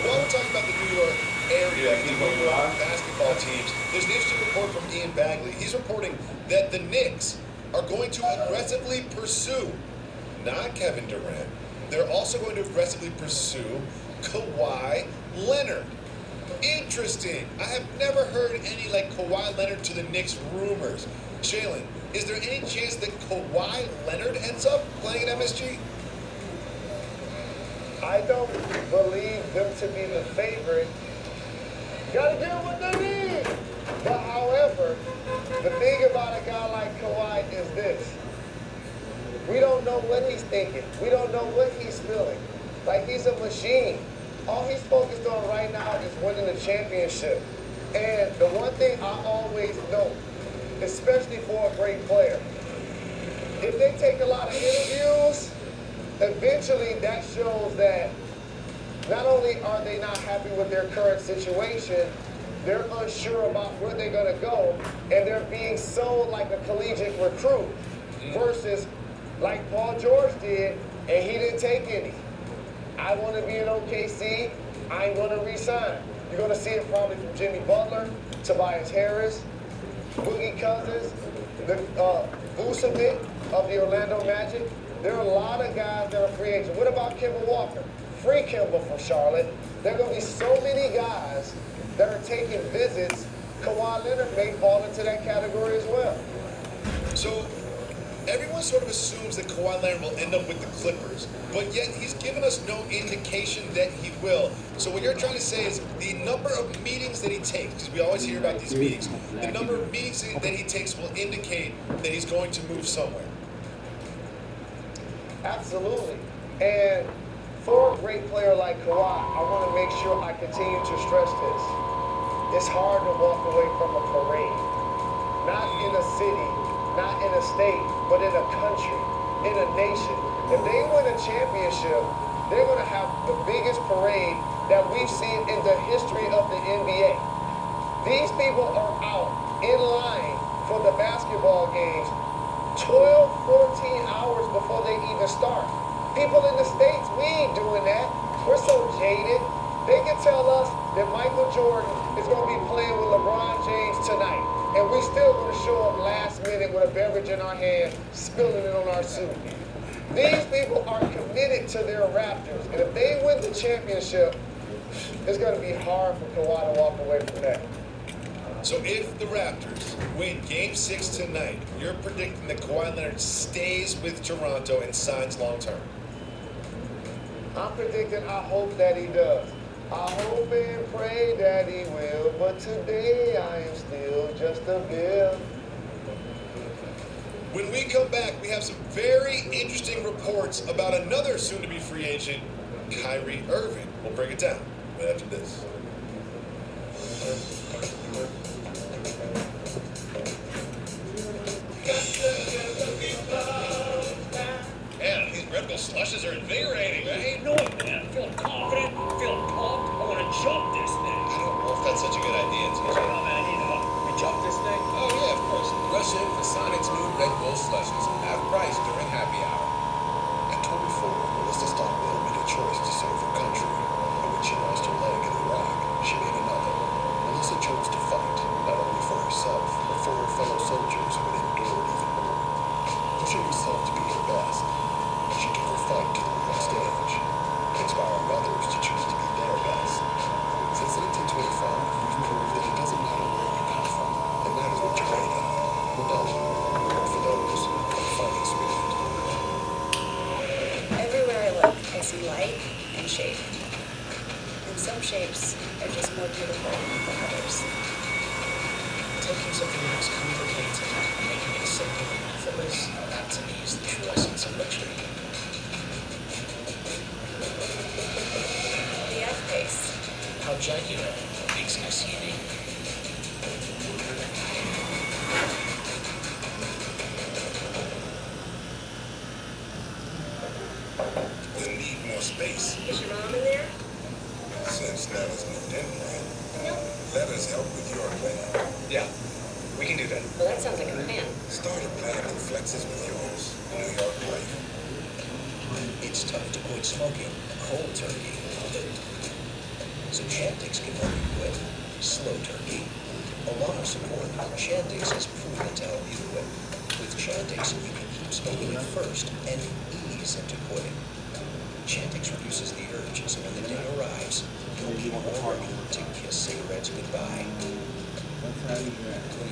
while we're talking about the New York area and New York basketball teams, there's an interesting report from Ian Bagley. He's reporting that the Knicks are going to aggressively pursue, not Kevin Durant, they're also going to aggressively pursue Kawhi Leonard. Interesting. I have never heard any like Kawhi Leonard to the Knicks rumors. Shaylin, is there any chance that Kawhi Leonard ends up playing at MSG? I don't believe them to be the favorite. Gotta get what they need. But however, the thing about a guy like Kawhi is this. We don't know what he's thinking. We don't know what he's feeling. Like he's a machine. All he's focused on right now is winning the championship. And the one thing I always know, especially for a great player, if they take a lot of interviews, eventually that shows that not only are they not happy with their current situation, they're unsure about where they're going to go, and they're being sold like a collegiate recruit versus like Paul George did, and he didn't take any. I want to be in OKC. I ain't going to resign. You're going to see it probably from Jimmy Butler, Tobias Harris, Boogie Cousins, the Vucevic of the Orlando Magic. There are a lot of guys that are free agents. What about Kemba Walker? Free Kemba from Charlotte. There are going to be so many guys that are taking visits. Kawhi Leonard may fall into that category as well. So everyone sort of assumes that Kawhi Leonard will end up with the Clippers, but yet he's given us no indication that he will. So what you're trying to say is the number of meetings that he takes, because we always hear about these meetings, the number of meetings that he takes will indicate that he's going to move somewhere. Absolutely. And for a great player like Kawhi, I want to make sure I continue to stress this. It's hard to walk away from a parade. Not in a city, not in a state, but in a country, in a nation. If they win a championship, they're going to have the biggest parade that we've seen in the history of the NBA. These people are out in line for the basketball games 12, 14 hours before they even start. People in the States, we ain't doing that. We're so jaded. They can tell us that Michael Jordan is going to be playing with LeBron James tonight, and we still going to show up last minute with a beverage in our hand, spilling it on our suit. These people are committed to their Raptors, and if they win the championship, it's going to be hard for Kawhi to walk away from that. So if the Raptors win Game 6 tonight, you're predicting that Kawhi Leonard stays with Toronto and signs long-term? I'm predicting, I hope that he does. I hope and pray that he will, but today I am still just a bill. When we come back, we have some very interesting reports about another soon-to-be free agent, Kyrie Irving. We'll break it down right after this. Man, these Red Bull slushes are invigorating, right? No, man. I'm feeling confident, feeling pumped. I want to jump this thing. I don't know if that's such a good idea, TJ. Oh, man, you know, we jump this thing? Oh, yeah, of course. Rush in for Sonic's new Red Bull slushes, half price during happy hour. At 24, Melissa Stockdale made a choice to serve her country. And when she lost her leg in Iraq, she made another. Melissa chose to fight, not only for herself, but for her fellow soldiers who had endured even more. Pushing herself to be her best, she took her fight to the world stage, inspiring others to choose to be their best. Since 1925, we've proved that it doesn't matter where you come from, it matters what you're made of. For those who are fighting spirit. glossy light and shape. And some shapes are just more beautiful than others. Taking something that's complicated and making it simple and effortless, that to me is the true essence of luxury. The F-Pace. How genuine makes SUV. You'll need more space. Is your mom in there? Since Nana's moved in, right? Let us help with your plan. Yeah, we can do that. Well, that sounds like a plan. Start a plan that flexes with yours. New York life. It's tough to quit smoking cold turkey. So Chantix can help you quit slow turkey. Along with support, Chantix is proven to help you quit. With Chantix, you can keep smoking at first and ease into quitting. Chantix reduces the urge, so when the day arrives, you'll be more ready to kiss cigarettes goodbye. When you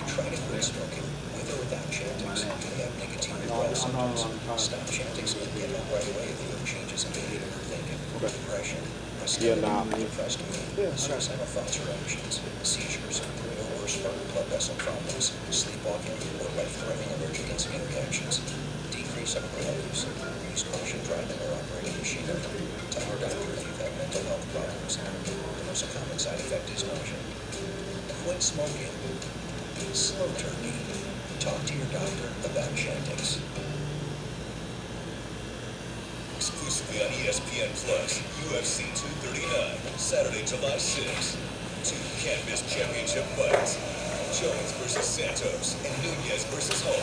try to quit smoking, with or without Chantix, you have nicotine withdrawal symptoms. Stop Chantix and get help right away if you have changes in behavior or thinking, depression, depressed mood, suicidal thoughts or actions, seizures, or worse, blood vessel problems, sleepwalking, or life-threatening allergic and skin reactions. Decrease alcohol use, use caution driving or operating machinery. Tell your doctor if you've had mental health problems. The most common side effect is nausea. Quit smoking. Slow turkey. Talk to your doctor about Chantix. Exclusively on ESPN Plus, UFC 239, Saturday, July 6th. 2 Canvas Championship fights. Jones versus Santos and Nunez versus Hall.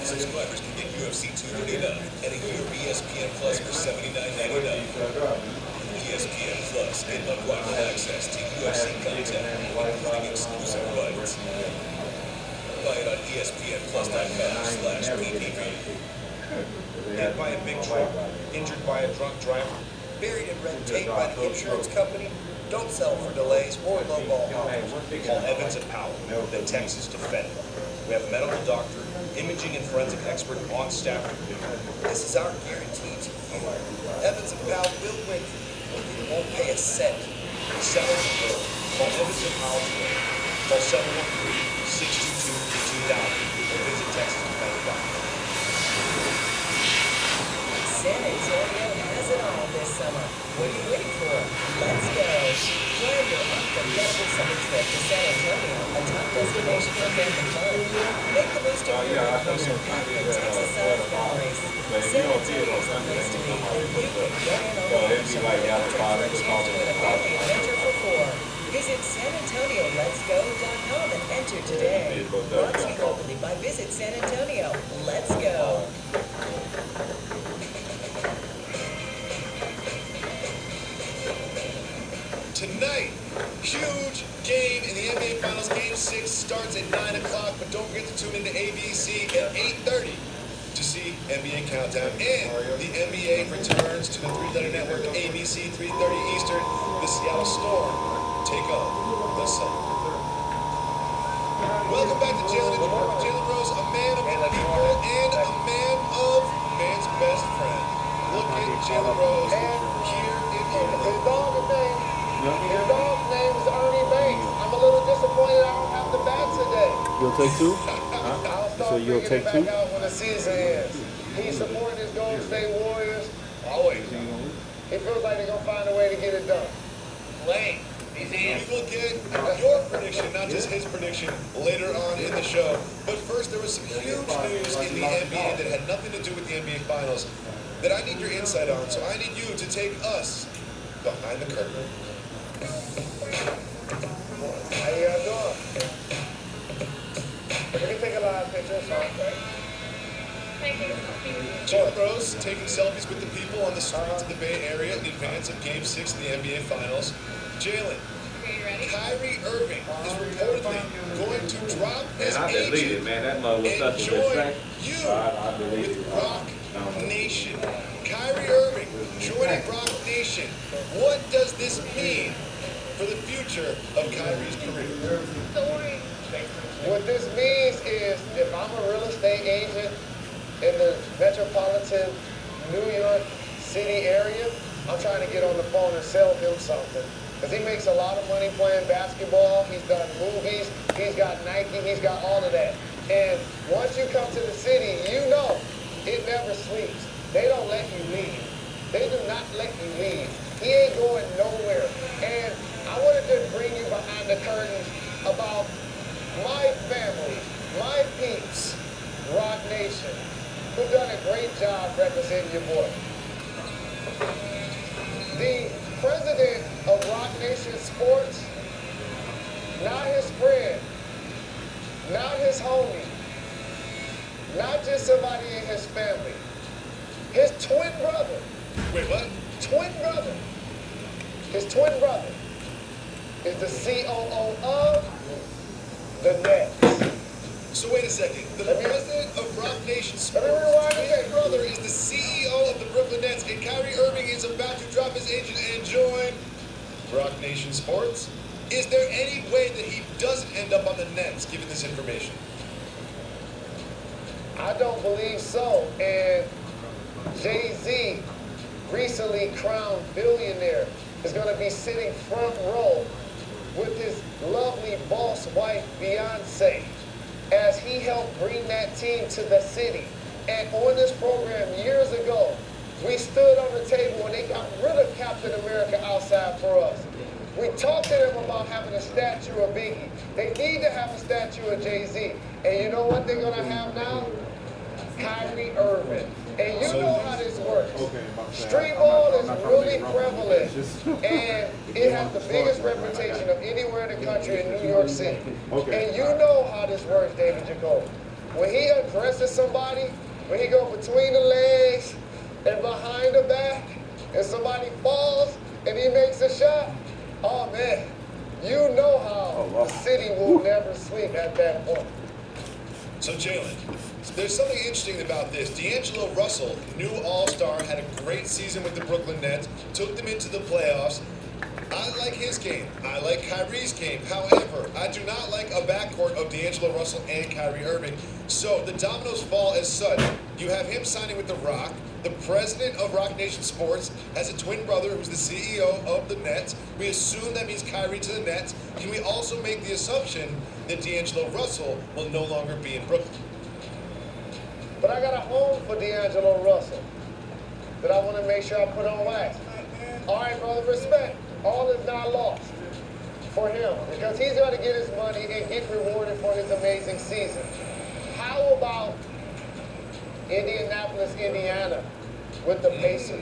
Subscribers can get UFC 239 and a year of ESPN Plus for $79.99. ESPN Plus get unrivaled access to UFC content, including exclusive fights. Buy it on ESPNplus.com/PPV. Hit by a big truck, injured by a drunk driver, buried in red tape by the insurance company. Don't sell for delays or lowball offers. Call Evans & Powell, the Texas Defender. We have a medical doctor, imaging and forensic expert on staff. This is our guarantee to you. Evans & Powell will win for you. You won't pay a cent. Sell it for you. Call Evans & Powell today. Call 713-622-2000 or visit TexasDefender.com. San Antonio has it all this summer. What are you waiting for? Let's go. Plan your unforgettable summer trip to San Antonio, a top destination for family fun. Make the most of your vacation packed with Texas-style memories. San Antonio is the place to be, and you can get in on the action for a chance to win a family adventure for 4. Visit SanAntonioLet'sGo.com and enter today. Brought to you locally by Visit San Antonio. Let's go. Tonight, huge game in the NBA Finals. Game 6 starts at 9 o'clock, but don't forget to tune into ABC at 8:30 to see NBA Countdown. And the NBA returns to the 3-letter network, ABC, 3:30 Eastern. The Seattle Storm take on the Sun. Welcome back to Jalen and Jamal. Jalen Rose, a man of the people and a man of man's best friend. Look at Jalen Rose here in Oakland. His dog's name is Ernie Banks. I'm a little disappointed I don't have the bat today. You'll take 2? So you'll take 2? Out when the season ends. He's supporting his Golden State Warriors. Always. He feels like they're going to find a way to get it done. Lane. We will get your prediction, not just his prediction, later on in the show. But first, there was some huge news in the NBA that had nothing to do with the NBA Finals that I need your insight on. So I need you to take us behind the curtain. How you guys doing? We can take a live picture, so okay. Jalen Rose taking selfies with the people on the streets of the Bay Area in advance of Game 6 of the NBA Finals. Jalen, Kyrie Irving is reportedly going to drop his agent and join you with Rock Nation. Kyrie Irving joining Rock Nation. What does this mean for the future of Kyrie's career? What this means is if I'm a real estate agent in the metropolitan New York city area, I'm trying to get on the phone and sell him something. Because he makes a lot of money playing basketball. He's done movies. He's got Nike. He's got all of that. And once you come to the city, you know it never sleeps. They don't let you leave. They do not let you leave. He ain't going nowhere. And I wanted to bring you behind the curtains about my family, my peeps, Rock Nation, who've done a great job representing your boy. The president of Rock Nation Sports, not his friend, not his homie, not just somebody in his family, his twin brother. Wait, what? Twin brother. His twin brother is the COO of the Nets. So wait a second. The president of Rock Nation Sports, his twin brother, is the CEO of the Brooklyn Nets, and Kyrie Irving is about to drop his agent and join Rock Nation Sports. Is there any way that he doesn't end up on the Nets, given this information? I don't believe so. And Jay-Z, recently crowned billionaire, is going to be sitting front row with his lovely boss wife, Beyonce, as he helped bring that team to the city. And on this program years ago, we stood on the table when they got rid of Captain America outside for us. We talked to them about having a statue of Biggie. They need to have a statue of Jay-Z. And you know what they're going to have now? Kyrie Irving. And you know how this works. Street ball is really prevalent, and it has the biggest reputation of anywhere in the country in New York City. And you know how this works, David Jacoby. When he aggresses somebody, when he goes between the legs and behind the back, and somebody falls and he makes a shot, oh man, you know how the city will never sleep at that point. So Jalen, there's something interesting about this. D'Angelo Russell, new all-star, had a great season with the Brooklyn Nets, took them into the playoffs. I like his game. I like Kyrie's game. However, I do not like a backcourt of D'Angelo Russell and Kyrie Irving. So the dominoes fall as such. You have him signing with The Rock. The president of Rock Nation Sports has a twin brother who's the CEO of the Nets. We assume that means Kyrie to the Nets. Can we also make the assumption that D'Angelo Russell will no longer be in Brooklyn? But I got a home for D'Angelo Russell that I want to make sure I put on wax. All right, brother, respect. All is not lost for him because he's going to get his money and get rewarded for his amazing season. How about Indianapolis, Indiana with the Pacers?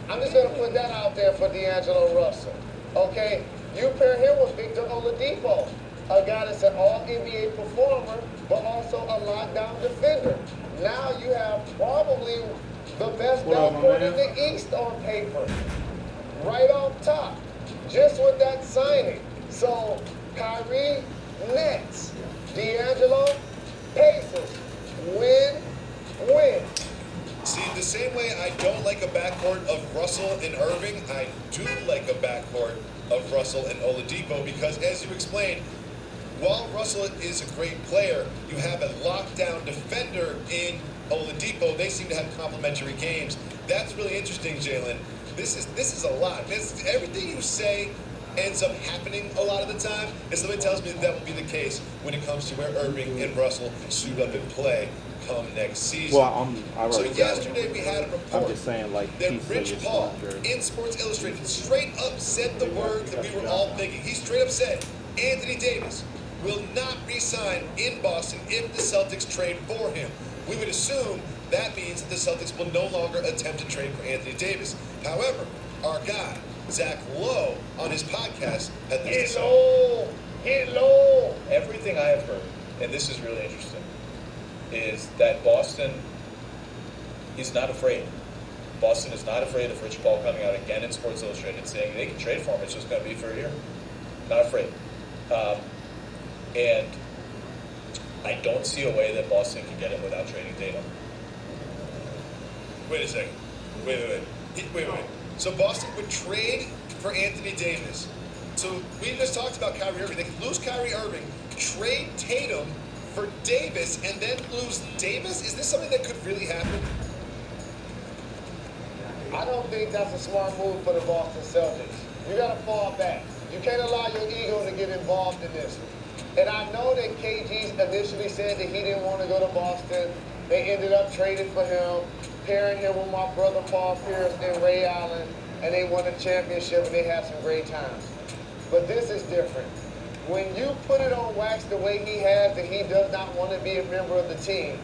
I'm just going to put that out there for D'Angelo Russell. Okay? You pair him with Victor Oladipo, a guy that's an all-NBA performer, but also a lockdown defender. Now you have probably the best backcourt in the East on paper. Right off top. Just with that signing. So, Kyrie, Nets. D'Angelo, Pacers. Win, win. See, the same way I don't like a backcourt of Russell and Irving, I do like a backcourt of Russell and Oladipo because, as you explained, while Russell is a great player, you have a lockdown defender in Oladipo. They seem to have complementary games. That's really interesting, Jalen. This is a lot. Everything you say ends up happening a lot of the time, and somebody tells me that will be the case when it comes to where Irving and Russell suit up and play come next season. Well, So yesterday we had a report I'm just saying, like, that Rich Paul in Sports Illustrated straight up said the words that we were all thinking. He straight up said, Anthony Davis will not re-sign in Boston if the Celtics trade for him. We would assume that means that the Celtics will no longer attempt to trade for Anthony Davis. However, our guy, Zach Lowe, on his podcast, had this to say. Get low. Everything I have heard, and this is really interesting, is that Boston is not afraid. Boston is not afraid of Rich Paul coming out again in Sports Illustrated saying they can trade for him, it's just going to be for a year. Not afraid. And I don't see a way that Boston can get him without trading Tatum. Wait a second. Wait. So Boston would trade for Anthony Davis. So we just talked about Kyrie Irving. They could lose Kyrie Irving, trade Tatum for Davis, and then lose Davis? Is this something that could really happen? I don't think that's a smart move for the Boston Celtics. You got to fall back. You can't allow your ego to get involved in this. And I know that KG initially said that he didn't want to go to Boston. They ended up trading for him, pairing him with my brother Paul Pierce and Ray Allen, and they won a championship and they had some great times. But this is different. When you put it on wax the way he has that he does not want to be a member of the team,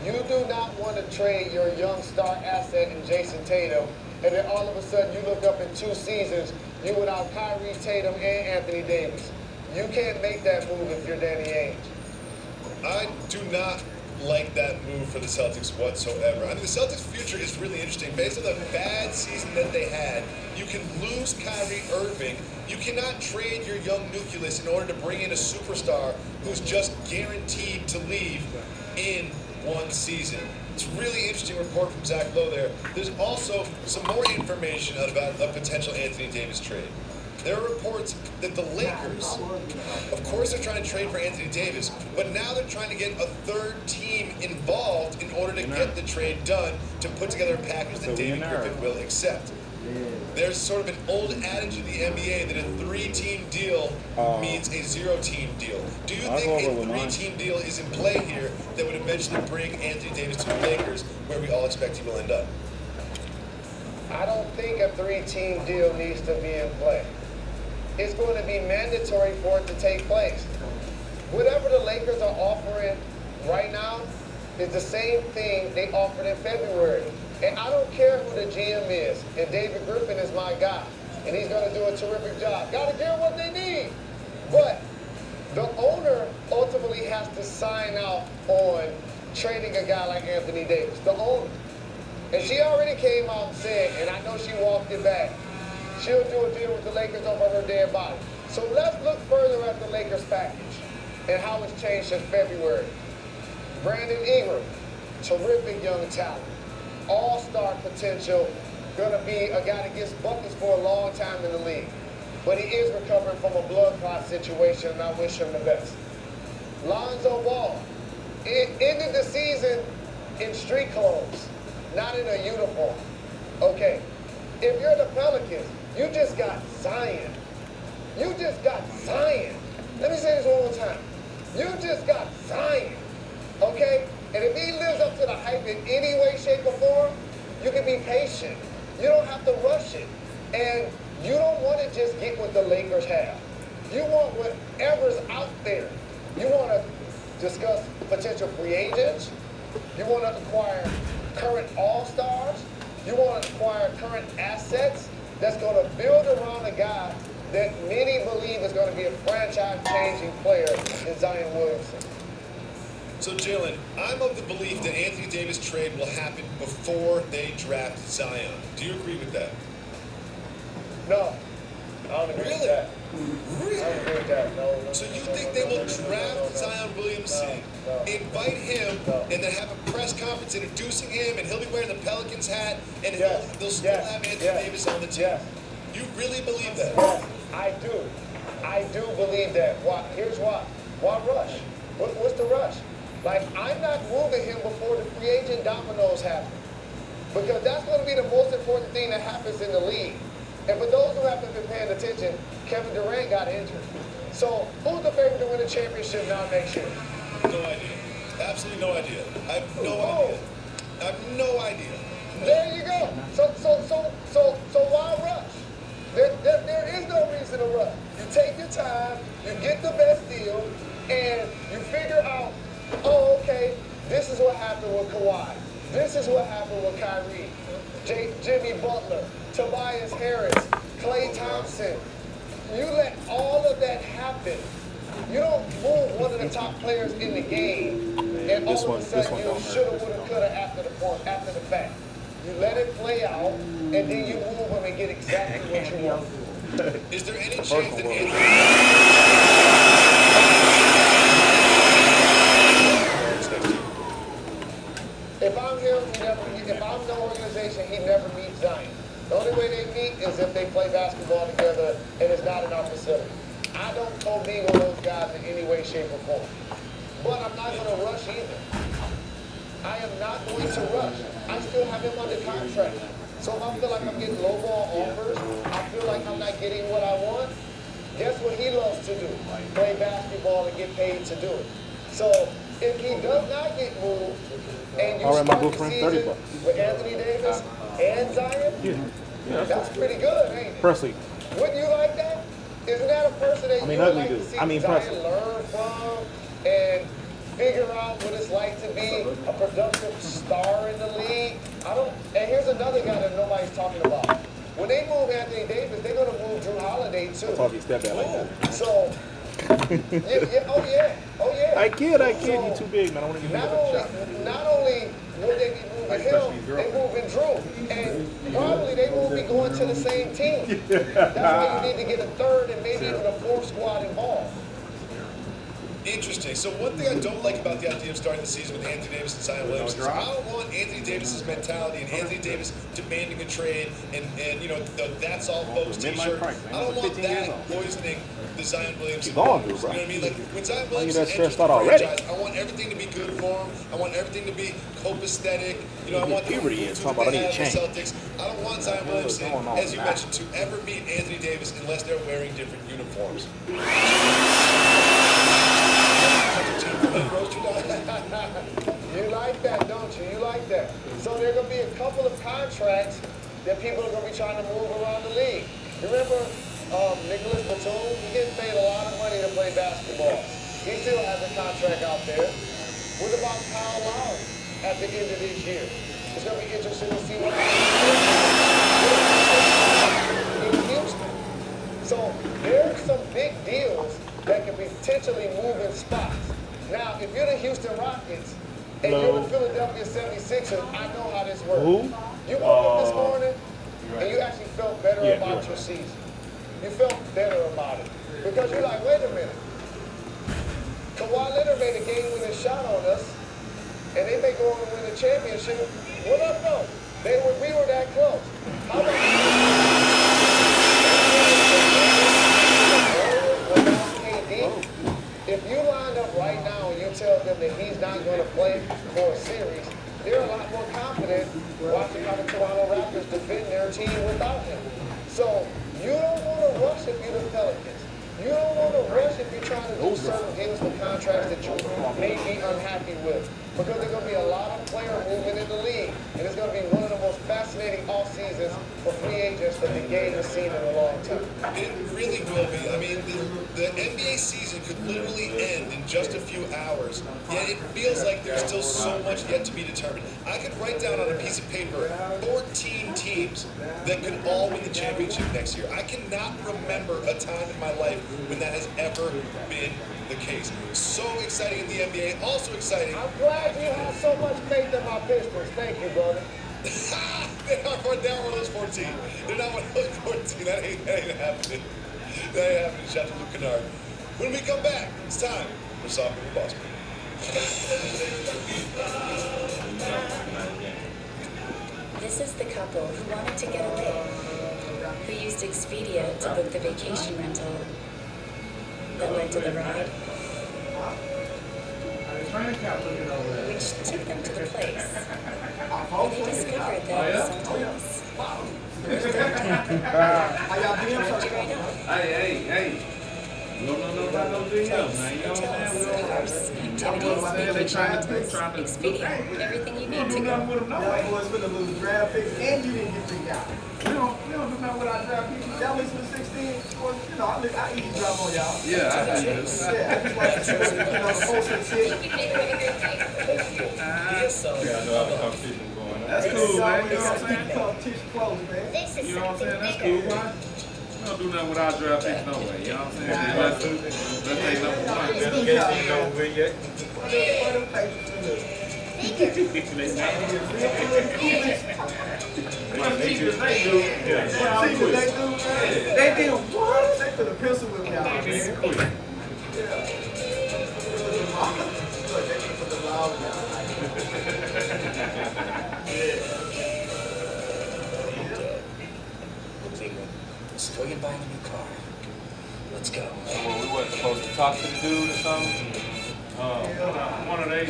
you do not want to trade your young star asset in Jason Tatum, and then all of a sudden you look up in 2 seasons, you without Kyrie, Tatum, and Anthony Davis. You can't make that move if you're Danny Ainge. I do not like that move for the Celtics whatsoever. I mean, the Celtics' future is really interesting. Based on the bad season that they had, you can lose Kyrie Irving. You cannot trade your young nucleus in order to bring in a superstar who's just guaranteed to leave in 1 season. It's a really interesting report from Zach Lowe there. There's also some more information about a potential Anthony Davis trade. There are reports that the Lakers, of course they're trying to trade for Anthony Davis, but now they're trying to get a third team involved in order to get the trade done to put together a package that David Griffin will accept. There's sort of an old adage in the NBA that a 3-team deal means a 0-team deal. Do you think a 3-team deal is in play here that would eventually bring Anthony Davis to the Lakers, where we all expect he will end up? I don't think a 3-team deal needs to be in play. It's going to be mandatory for it to take place. Whatever the Lakers are offering right now is the same thing they offered in February. And I don't care who the GM is. And David Griffin is my guy. And he's going to do a terrific job. Got to give them what they need. But the owner ultimately has to sign out on trading a guy like Anthony Davis. The owner. And she already came out and said, and I know she walked it back, she'll do a deal with the Lakers over her dead body. So let's look further at the Lakers package and how it's changed since February. Brandon Ingram, terrific young talent. All-star potential, gonna be a guy that gets buckets for a long time in the league. But he is recovering from a blood clot situation, and I wish him the best. Lonzo Ball, ended the season in street clothes, not in a uniform. Okay, if you're the Pelicans, you just got Zion. You just got Zion. Let me say this one more time. You just got Zion, okay? And if he lives up to the hype in any way, shape, or form, you can be patient. You don't have to rush it. And you don't want to just get what the Lakers have. You want whatever's out there. You want to discuss potential free agents. You want to acquire current all-stars. You want to acquire current assets that's going to build around a guy that many believe is going to be a franchise-changing player in Zion Williamson. So, Jalen, I'm of the belief that Anthony Davis trade will happen before they draft Zion. Do you agree with that? No. I don't agree with that. Really? I don't agree with that. No. So you think they will draft Zion Williamson, invite him, and then have a press conference introducing him, and he'll be wearing the Pelicans hat, and they'll still have Anthony Davis on the team? Yes. You really believe that? Yes, I do. I do believe that. Why? Here's why. Why rush? What's the rush? Like, I'm not moving him before the free agent dominoes happen. Because that's going to be the most important thing that happens in the league. And for those who haven't been paying attention, Kevin Durant got injured. So who's the favorite to win the championship now next year? No idea. Absolutely no idea. I have no idea. I have no idea. There you go. So why rush? There is no reason to rush. You take your time, you get the best deal, and you figure out, oh, okay, this is what happened with Kawhi. This is what happened with Kyrie, Jimmy Butler, Tobias Harris, Klay Thompson. You let all of that happen. You don't move one of the top players in the game, and all of a sudden you shoulda, woulda, coulda after the fact. You let it play out, and then you move them and get exactly what you want. Is there any chance that Anthony... If I'm him, if I'm the organization, he never meets Zion. The only way they meet is if they play basketball together and it's not in our facility. I don't co-mingle those guys in any way, shape, or form. But I'm not going to rush either. I am not going to rush. I still have him under contract. So if I feel like I'm getting lowball offers, I feel like I'm not getting what I want, guess what he loves to do? Play basketball and get paid to do it. So if he does not get moved, and you start the season with Anthony Davis and Zion, that's pretty good, ain't it? Presley. Wouldn't you like that? Isn't that a person that you would like to see Zion learn from and figure out what it's like to be a productive star in the league? And here's another guy that nobody's talking about. When they move Anthony Davis, they're going to move Drew Holiday too. I thought he stepped back like that. So, oh yeah. I kid, you too big, man. I want to give you a shot. Not only will they be moving him, they moving Drew. And probably they won't be going to the same team. That's why you need to get a third and maybe even a fourth squad involved. Interesting. So one thing I don't like about the idea of starting the season with Anthony Davis and Zion Williamson is I don't want Anthony Davis's mentality and Anthony Davis demanding a trade and you know the that's all folks t-shirt. I don't want that poisoning the Zion Williamson. You know what I mean? Like when Zion Williamson enters the franchise, I want everything to be good for him. I want everything to be copacetic. You know, I want the Celtics. I don't want Zion Williamson, as you mentioned, to ever meet Anthony Davis unless they're wearing different uniforms. You like that, don't you? You like that. So there are going to be a couple of contracts that people are going to be trying to move around the league. You remember Nicholas Batum? He getting paid a lot of money to play basketball. He still has a contract out there. What about Kyle Lowry at the end of this year? It's going to be interesting to see what happens in Houston. So there are some big deals that can be potentially moving spots. Now, if you're the Houston Rockets and you're the Philadelphia 76ers, I know how this works. You woke up this morning and you actually felt better about your season. You felt better about it. Because you're like, wait a minute. Kawhi Leonard made a game-winning shot on us, and they may go on to win the championship. What up, though? We were that close. How about KD? If you line up right now and you tell them that he's not going to play for a series, they're a lot more confident watching how the Toronto Raptors defend their team without him. So you don't want to rush if you're the Pelicans. You don't want to rush if you're trying to do certain deals with contracts that you may be unhappy with. Because there's going to be a lot of player movement in the league. And it's going to be one of the most fascinating off seasons for free agents that the game has seen in a long time. It really will be. I mean, the NBA season could literally end in just a few hours, yet it feels like there's still so much yet to be determined. I could write down on a piece of paper 14 teams that could all win the championship next year. I cannot remember a time in my life when that has ever been the case. So exciting in the NBA, also exciting. I'm glad you have so much faith in my Pistons. Thank you, brother. They're not one of those 14. They're not one of those 14. That ain't happening. That ain't happening. Shout out to Luke Kennard. When we come back, it's time for Soccer with Boston. This is the couple who wanted to get away, who used Expedia to book the vacation rental that led to the ride, which took them to the place where they discovered that sometimes How y'all doing? Hey. No DM, man. You know what I'm saying? activities, vacation rentals, Expedia, everything you need to go. Y'all boys finna lose draft picks and you didn't get picked out. We don't do nothing with our draft picks. Y'all listen to 16. You know, I easy drop on y'all. Yeah, I just like to see the most and shit. Yeah, I know how the competition going on. That's cool, man. You know what I'm saying? Competition close, man. You know what I'm saying? That's cool, man. We don't do nothing with our draft picks no way. You know what I'm saying? Let's take number one. Investigation don't win yet. They did what? They put a pistol with y'all, man. Let's go get buying a new car. Let's go. Well, we weren't supposed to talk to the dude or something? One of they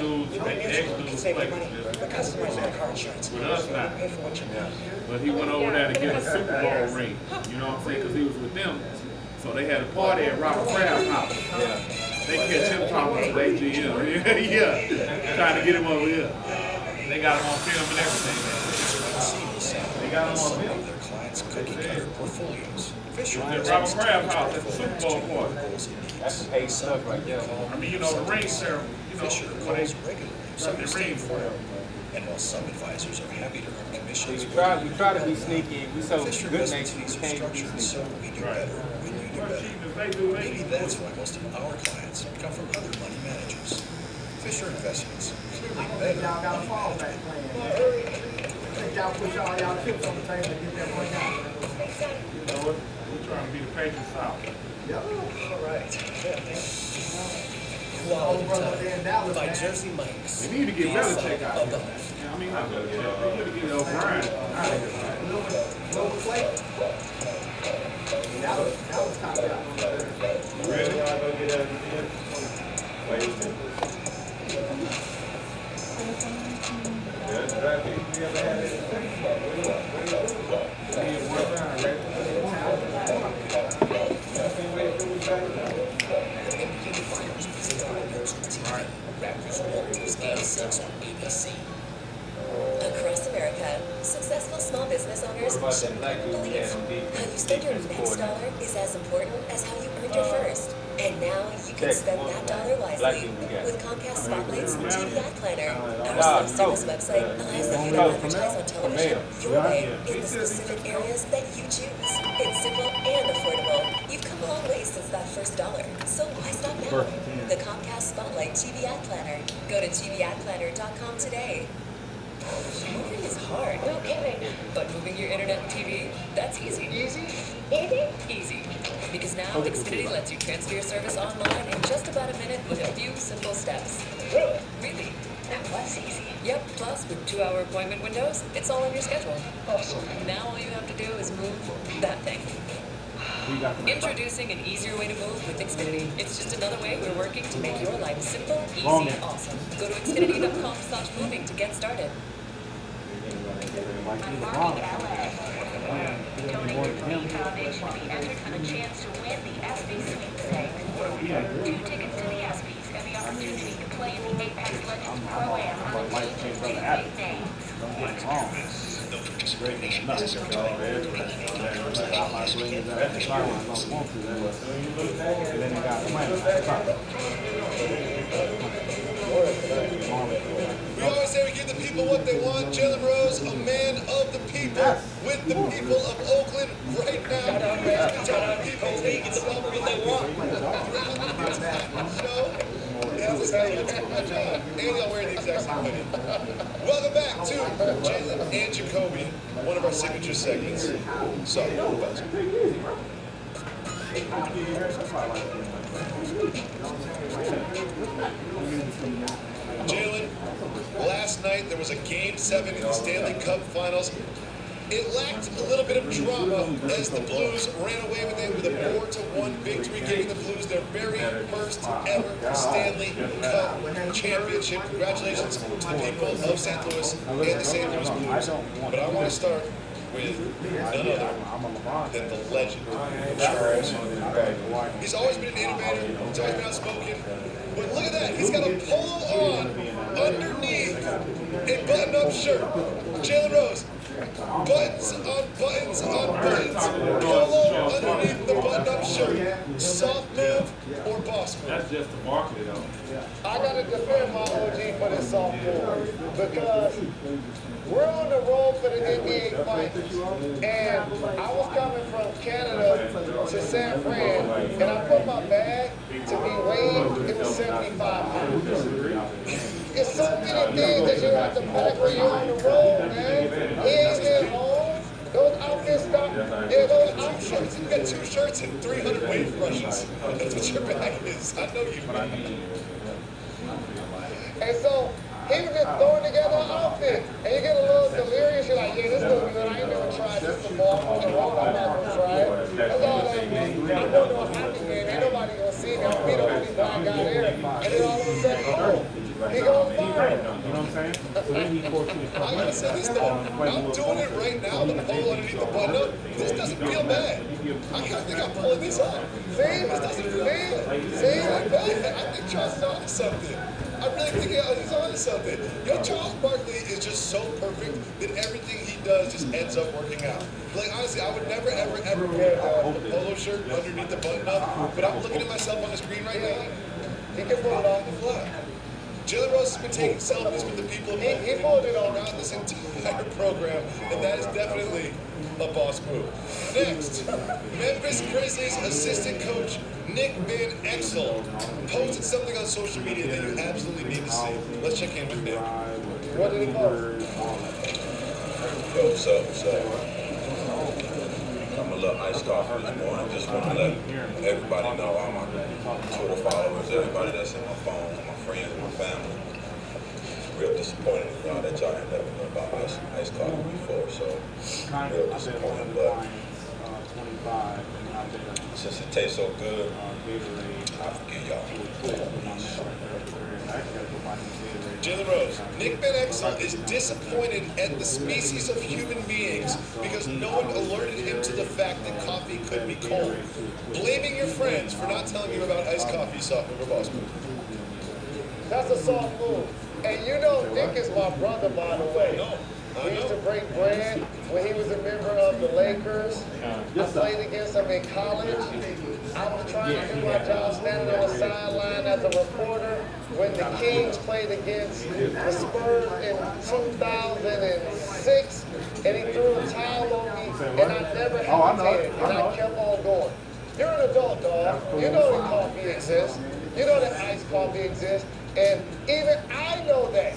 dudes, they ex-dudes played with us now. But he went over there to get a Super Bowl ring. You know what I'm saying? Because he was with them. So they had a party at Robert Kraft's house. They catch him talking to their GM. Yeah. Trying to get him over here. They got him on film and everything. They got him on film. Their clients' cookie-cutter portfolios. Fisher at Robert Kraft's house at the Super Bowl party. That's paid stuff right there. I mean, you know, the ring ceremony, you know, Fisher what they calls regularly, so run the ring for them. and while some advisors are happy to earn commissions, We try to be sneaky. We so Fisher good investment natured we fees are can't be structured sneaky. so we do better when you do better. Maybe that's why most of our clients come from other money managers. Fisher Investments, clearly better Y'all got a money fallback management. plan. I think y'all push all y'all chips on the table and get that one out. You know what? We're trying to be the Patriots South. Yep. All right. Quality time by Jersey Mike's. We need to get Belichick out Of here. the I mean, not Belichick. We need to get O'Brien out of here. Little plate. That was top down. Really? Across America, successful small business owners believe how you spend your next dollar is as important as how you earned your first. And now you can spend that dollar wisely with Comcast Spotlight's TV Ad Planner. Our self-service website allows you to advertise on television your way in the specific areas that you choose. It's simple and affordable. You've come a long way since that first dollar, so why stop now? The Comcast Spotlight TV Ad Planner. Go to tvadplanner.com today. Moving is hard, no kidding. But moving your internet and TV, that's easy. Easy? Easy? Easy. Because now Xfinity lets you transfer your service online in just about a minute with a few simple steps. Really? Really. That was easy. Yep, plus with 2-hour appointment windows, it's all on your schedule. Awesome. Now all you have to do is move that thing. Introducing an easier way to move with Xfinity. It's just another way we're working to make your life simple, easy, awesome. Go to Xfinity.com/moving to get started. Donate to the foundation to be entered for the chance to win the ESPY sweepstakes. 2 tickets to the ESPYs and the opportunity to play in the Apex Legends Pro-Am on the team with big names. Don't get it wrong. Great name. Nothing. I might bring it up if I don't want to. And then they got money. We always say we give the people what they want. Jalen Rose, a man of the people, with the people of Oakland right now. Tell the people they can tell them what they want. And y'all wearing the exact same hoodie. Welcome back to Jalen and Jacoby, one of our signature segments. So, Jalen, last night there was a Game 7 in the Stanley Cup Finals. It lacked a little bit of drama as the Blues ran away with it with a 4-1 victory, giving the Blues their very first ever Stanley Cup championship. Congratulations to the people of St. Louis and the St. Louis Blues. But I want to start with none other than the legend of Charles. He's always been an innovator, he's always been outspoken. But look at that, he's got a polo on underneath a button-up shirt. Jalen Rose, buttons on buttons on buttons, polo underneath the button-up shirt. Soft move or boss move? That's just to market it on. I gotta defend my OG for this soft move because we're on the road for the NBA Finals, and I was coming from Canada to San Fran, and I put my bag to be weighed. It was 75 pounds. It's so many things that you have to pack when you're on the road, man. He ain't get home. Those outfits stop. Yeah, those outfits. You got 2 shirts and 300 weight brushes. That's what your bag is. I know you. And so he was just throwing together an outfit. And you get a little delirious. You're like, yeah, this looks good. I ain't never tried this before. I'm on the road. I'm not going to try it. That's all that means. I'm going to a hockey game. Ain't nobody going to see me. can't beat him when he's black guy there. And then all of a sudden, boom, he goes viral. You know what I'm saying? So then he forced you to come I gotta say this though, I'm doing it right now, the pole underneath the button up. This doesn't feel bad. I kind of think I'm pulling this up. See, this doesn't feel bad. See, like that. I think Charles is onto something. I really think he's onto something. Yo, Charles Barkley is just so perfect that everything he does just ends up working out. Like, honestly, I would never, ever, ever wear the polo shirt underneath the button up, but I'm looking at myself on the screen right now. He can pull it off the fly. Jalen Rose has been taking selfies with the people he pulled it on around this entire program, and that is definitely a boss move. Next, Memphis Grizzlies assistant coach Nick Van Exel posted something on social media that you absolutely need to see. Let's check in with Nick. What did he post? Yo, what's up? I'm a little iced coffee this morning. Just want to let everybody know, all my Twitter followers, everybody that's in my phone, my friends, my family. Real disappointed in y'all that y'all had never known about iced coffee before. So, real disappointed. But since it tastes so good, I forgive y'all. Jalen Rose, Nick Van Exel is disappointed at the species of human beings because no one alerted him to the fact that coffee could be cold. Blaming your friends for not telling you about iced coffee, soft move or boss move. That's a soft move. And you know Nick is my brother, by the way. We used to break bread when he was a member of the Lakers. I played against him in college. I was trying to do my job standing on the sideline as a reporter when the Kings played against the Spurs in 2006, and he threw a towel on me, and I never hesitated, and I kept on going. You're an adult, dog. You know that coffee exists. You know that iced coffee exists, and even I know that,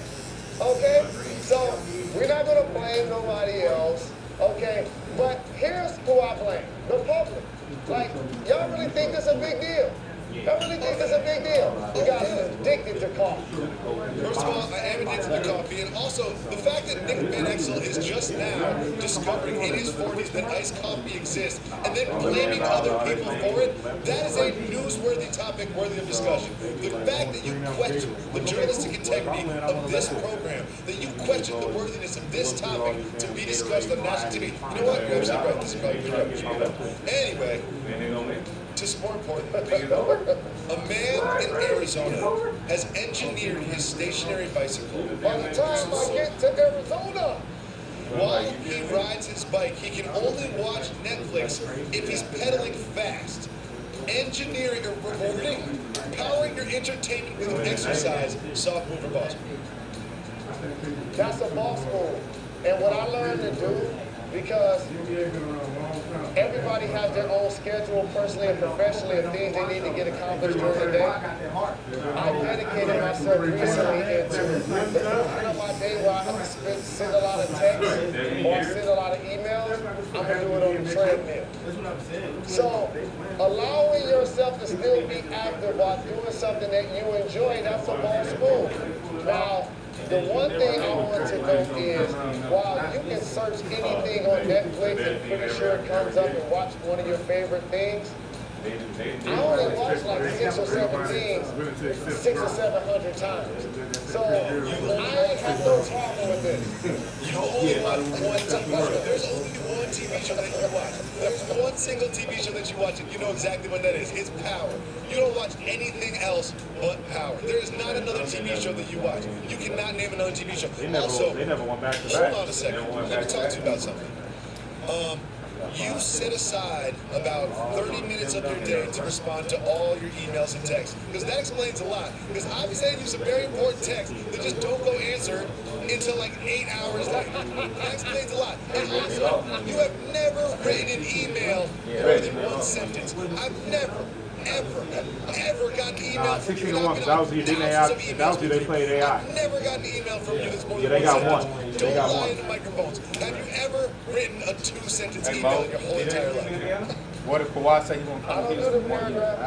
okay? So we're not going to blame nobody else, okay? But here's who I blame, the public. Like, y'all really think this is a big deal? Y'all really think this is a big deal? You guys are addicted to coffee. First of all, I am addicted to coffee, and also the fact that Nick Van Exel is just now discovering in his 40s that iced coffee exists, and then blaming other people for it, that is a newsworthy topic worthy of discussion. The fact that you question the journalistic integrity of this program, that you question the worthiness of this topic to be discussed on national TV. You know what? You're absolutely right. This is probably good. Anyway, just more important, a man in Arizona has engineered his stationary bicycle. By the time I get to Arizona, while he rides his bike, he can only watch Netflix if he's pedaling fast. Engineering or rewarding, powering your entertainment with exercise, soft move or boss move. That's a boss move. And what I learned to do, because everybody has their own schedule, personally and professionally, of things they need to get accomplished during the day. I dedicated myself recently into the portion of my day where I have to send a lot of texts or send a lot of emails. I'm going to do it on the treadmill. So allowing yourself to still be active while doing something that you enjoy, that's a boss move. Now, the one thing I want to note is, while you can search anything on Netflix and pretty sure it comes up and watch one of your favorite things, I only watch like 6 or 7 things 600 or 700 times. So I have no problem with this. You only watch one TV show. There's only one TV show that you watch. There's one single TV show that you watch and you know exactly what that is. It's Power. You don't watch anything else but Power. There is not another TV show that you watch. You cannot name another TV show. Also, they never went back to back. Hold on a second. Let me talk to you about something. You set aside about 30 minutes of your day to respond to all your emails and texts. Because that explains a lot. Because I've been sending you some very important texts that just don't go answered until like 8 hours later. That explains a lot. And also, you have never written an email more than one sentence. I've never, ever gotten an email from you. 16 to 1. That was you. That was you. They played AI. I've never gotten an email from you that's more than they one got sentence. one. Don't lie in the microphones. Have you ever written a 2-sentence email in your whole entire life? What if Kawhi say he won't come I don't do the paragraph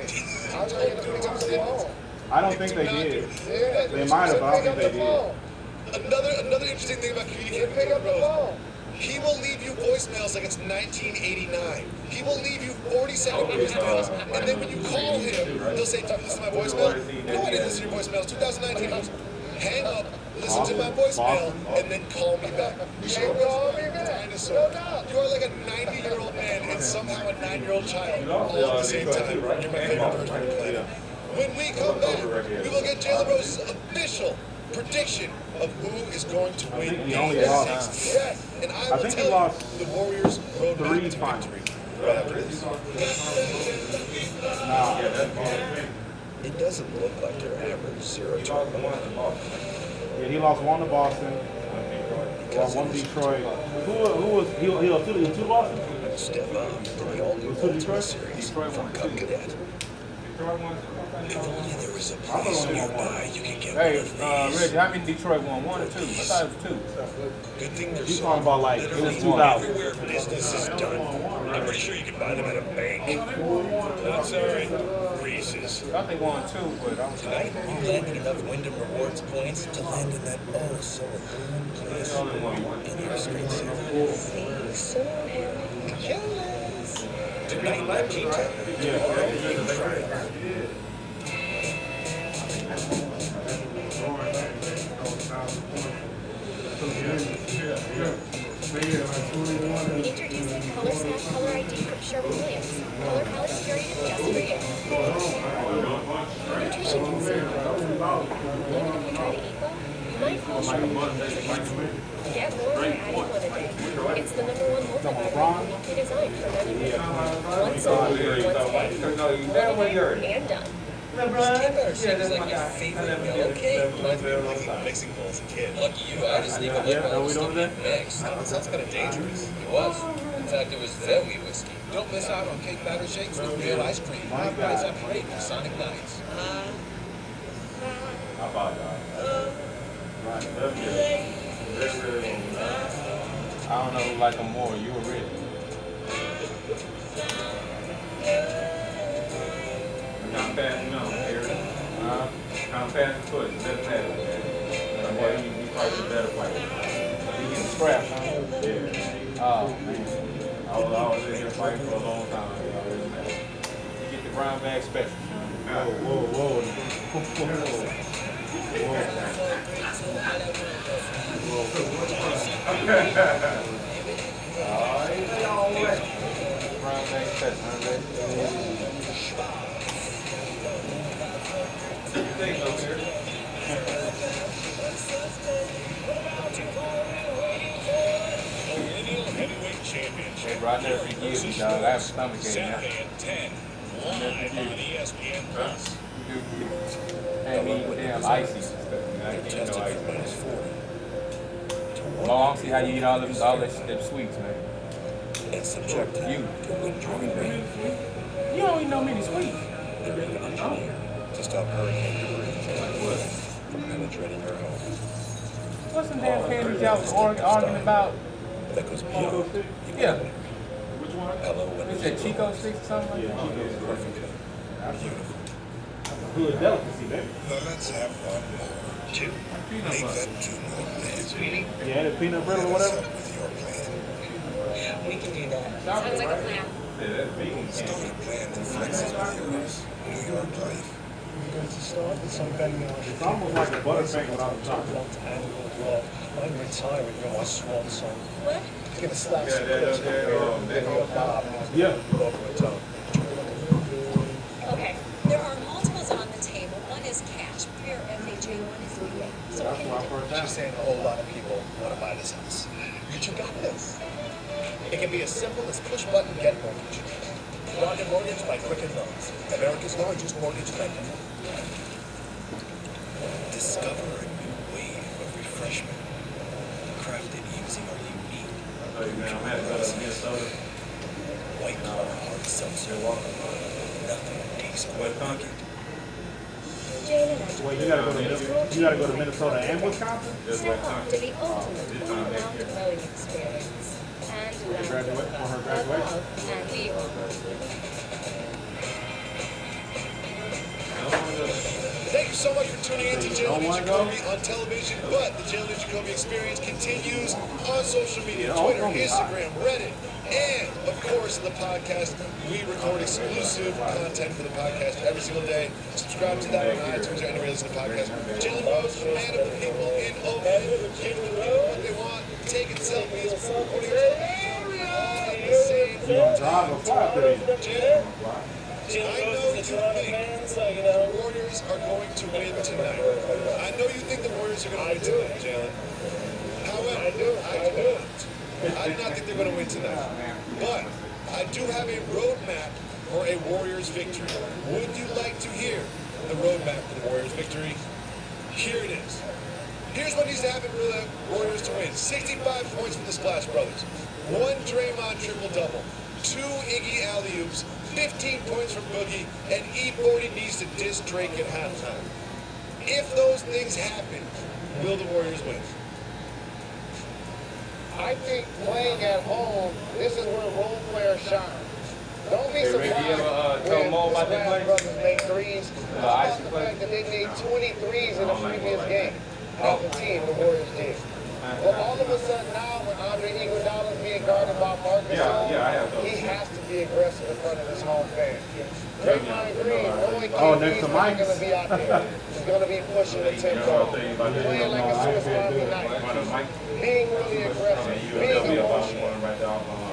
thing. I tell you to pick up the phone. I don't think they did. They might have, but I don't think they did. Another interesting thing about communicating with Rose, he will leave you voice voicemails like it's 1989. He will leave you 40-second voicemails, and then when you call him, he'll say, "Listen to my voicemail." No, I didn't listen to your voicemails. 2019. Hang up, listen to my voicemail, and then call me back. Dinosaur. You are like a 90-year-old man and somehow a 9-year-old child all at the same time. You're my favorite person on the planet. When we come back, we will get Jalen Rose's official prediction of who is going to win Game 6. Yes, and I will tell you the Warriors' roadmap to victory. Right after this. It doesn't look like your average 0-1. Yeah, he lost 1 to Boston, lost 1 to Detroit. He lost 2 to Boston? Step up to the all-new Ultimate Series from Cup Cadet. If only there was a place nearby you could get one of these. Reggie, how many Detroit won? 1 or 2? I thought it was 2. Good thing He's talking about like, it was 2000. Everywhere business is done. I'm pretty sure you can buy them at a bank. That's all right. Reese's. I think 1 or 2, but I was Tonight, you landed enough Wyndham Rewards points to land in that oh-so-alluring place in your screensaver. See, so jealous. Tonight, at G-Town. Tomorrow, in Friday. Introducing Color Snap Color ID from Sherwin-Williams. Color palette curated just for you. Nutrition consumer. Even if you try to eat well, you might fall short of nutrition. Get more by adding one a day. It's the #1 multivitamin uniquely designed for men and women. Once a week, once a day, and done. Peanut seems like your favorite yellow cake. Reminds me of mixing bowls as a kid. Lucky you, I just leave a liberal still get mixed. That sounds kind of dangerous. It was. In fact, it was very whiskey. Don't miss out on cake batter shakes with real ice cream. Half price at parade for Sonic Nights. I apologize. Right, love you. I don't know who like them more, you or Reggie. Come fast, no, come fast and push, it doesn't matter. Boy, he fights a better fight. He getting scrapped, huh? Yeah. Oh, man. I was in here fighting for a long time. He get the brown bag special. Whoa. Brown bag special, huh? Heavyweight Championship. Bro, I never forgive you, dog. I have a stomach ache now. Saturday at 10. Live on ESPN Plus. And me damn icy and stuff. I can't eat no ice. Oh, I don't see how you eat all them sweets, man. It's subjective. You don't eat no many sweets. They're engineered to stop hurricane debris from penetrating your home. What's some damn candies y'all was arguing about? That goes beyond. Yeah. Which one? Hello, Is that Chico sticks or something like that? Perfect. Beautiful. Good delicacy, baby. Let's have one more. 2. Make that 2 more plans. Sweetie? Yeah, the peanut brittle or whatever. With your plan. We can do that. Sounds like a plan. Start a plan that flexes with yours. New York life. We're going to start with some banging on. It's almost like a buttercream without the chocolate. I'm retiring with my swan song. What? He's going to slap some clips in your bob. Yeah. Okay, there are multiples on the table. One is cash, pure FHA, one is VA. So what can you do? She's saying a whole lot of people want to buy this house. But you got this. It can be as simple as push button get mortgage. Rocket Mortgage by Quicken Loans, America's largest mortgage lender. Discover a new wave of refreshment. Crafted using our unique White Claw hard seltzer. Nothing tastes quite like it. Wait, you gotta go to Minnesota and Wisconsin? Step up to the ultimate all-around growing experience. And For her graduation? And we Thank you so much for tuning in to Jalen and Jacoby on television, but the Jalen and Jacoby experience continues on social media, Twitter, Instagram, Reddit, and, of course, the podcast. We record exclusive content for the podcast every single day. Subscribe to that on iTunes or anywhere you listen to podcasts. Jalen Rose, man of the people in Oakland, giving the people what they want, taking selfies, recording all at the same time. Jalen, I know you think the Warriors are going to win tonight. I know you think the Warriors are going to win tonight, Jalen. However, I do not. I do not think they're going to win tonight. But I do have a roadmap for a Warriors victory. Would you like to hear the roadmap for the Warriors victory? Here it is. Here's what needs to happen for the Warriors to win. 65 points for the Splash Brothers. 1 Draymond triple-double. 2 Iggy alley-oops. 15 points from Boogie. And E40 needs to diss Drake at halftime. If those things happen, will the Warriors win? I think playing at home, this is where role players shine. Don't be surprised when the Splash Brothers make threes. How about the fact that they made 20 threes in the previous game as a team, the Warriors did. Well, all of a sudden now, when Andre Iguodala is being guarded by Marcus Gasol, he has to be aggressive in front of his home fans. Draymond Green, knowing he's not going to be out there, he's going to be pushing the tempo, playing like a Swiss Army knife, being really aggressive, being emotional.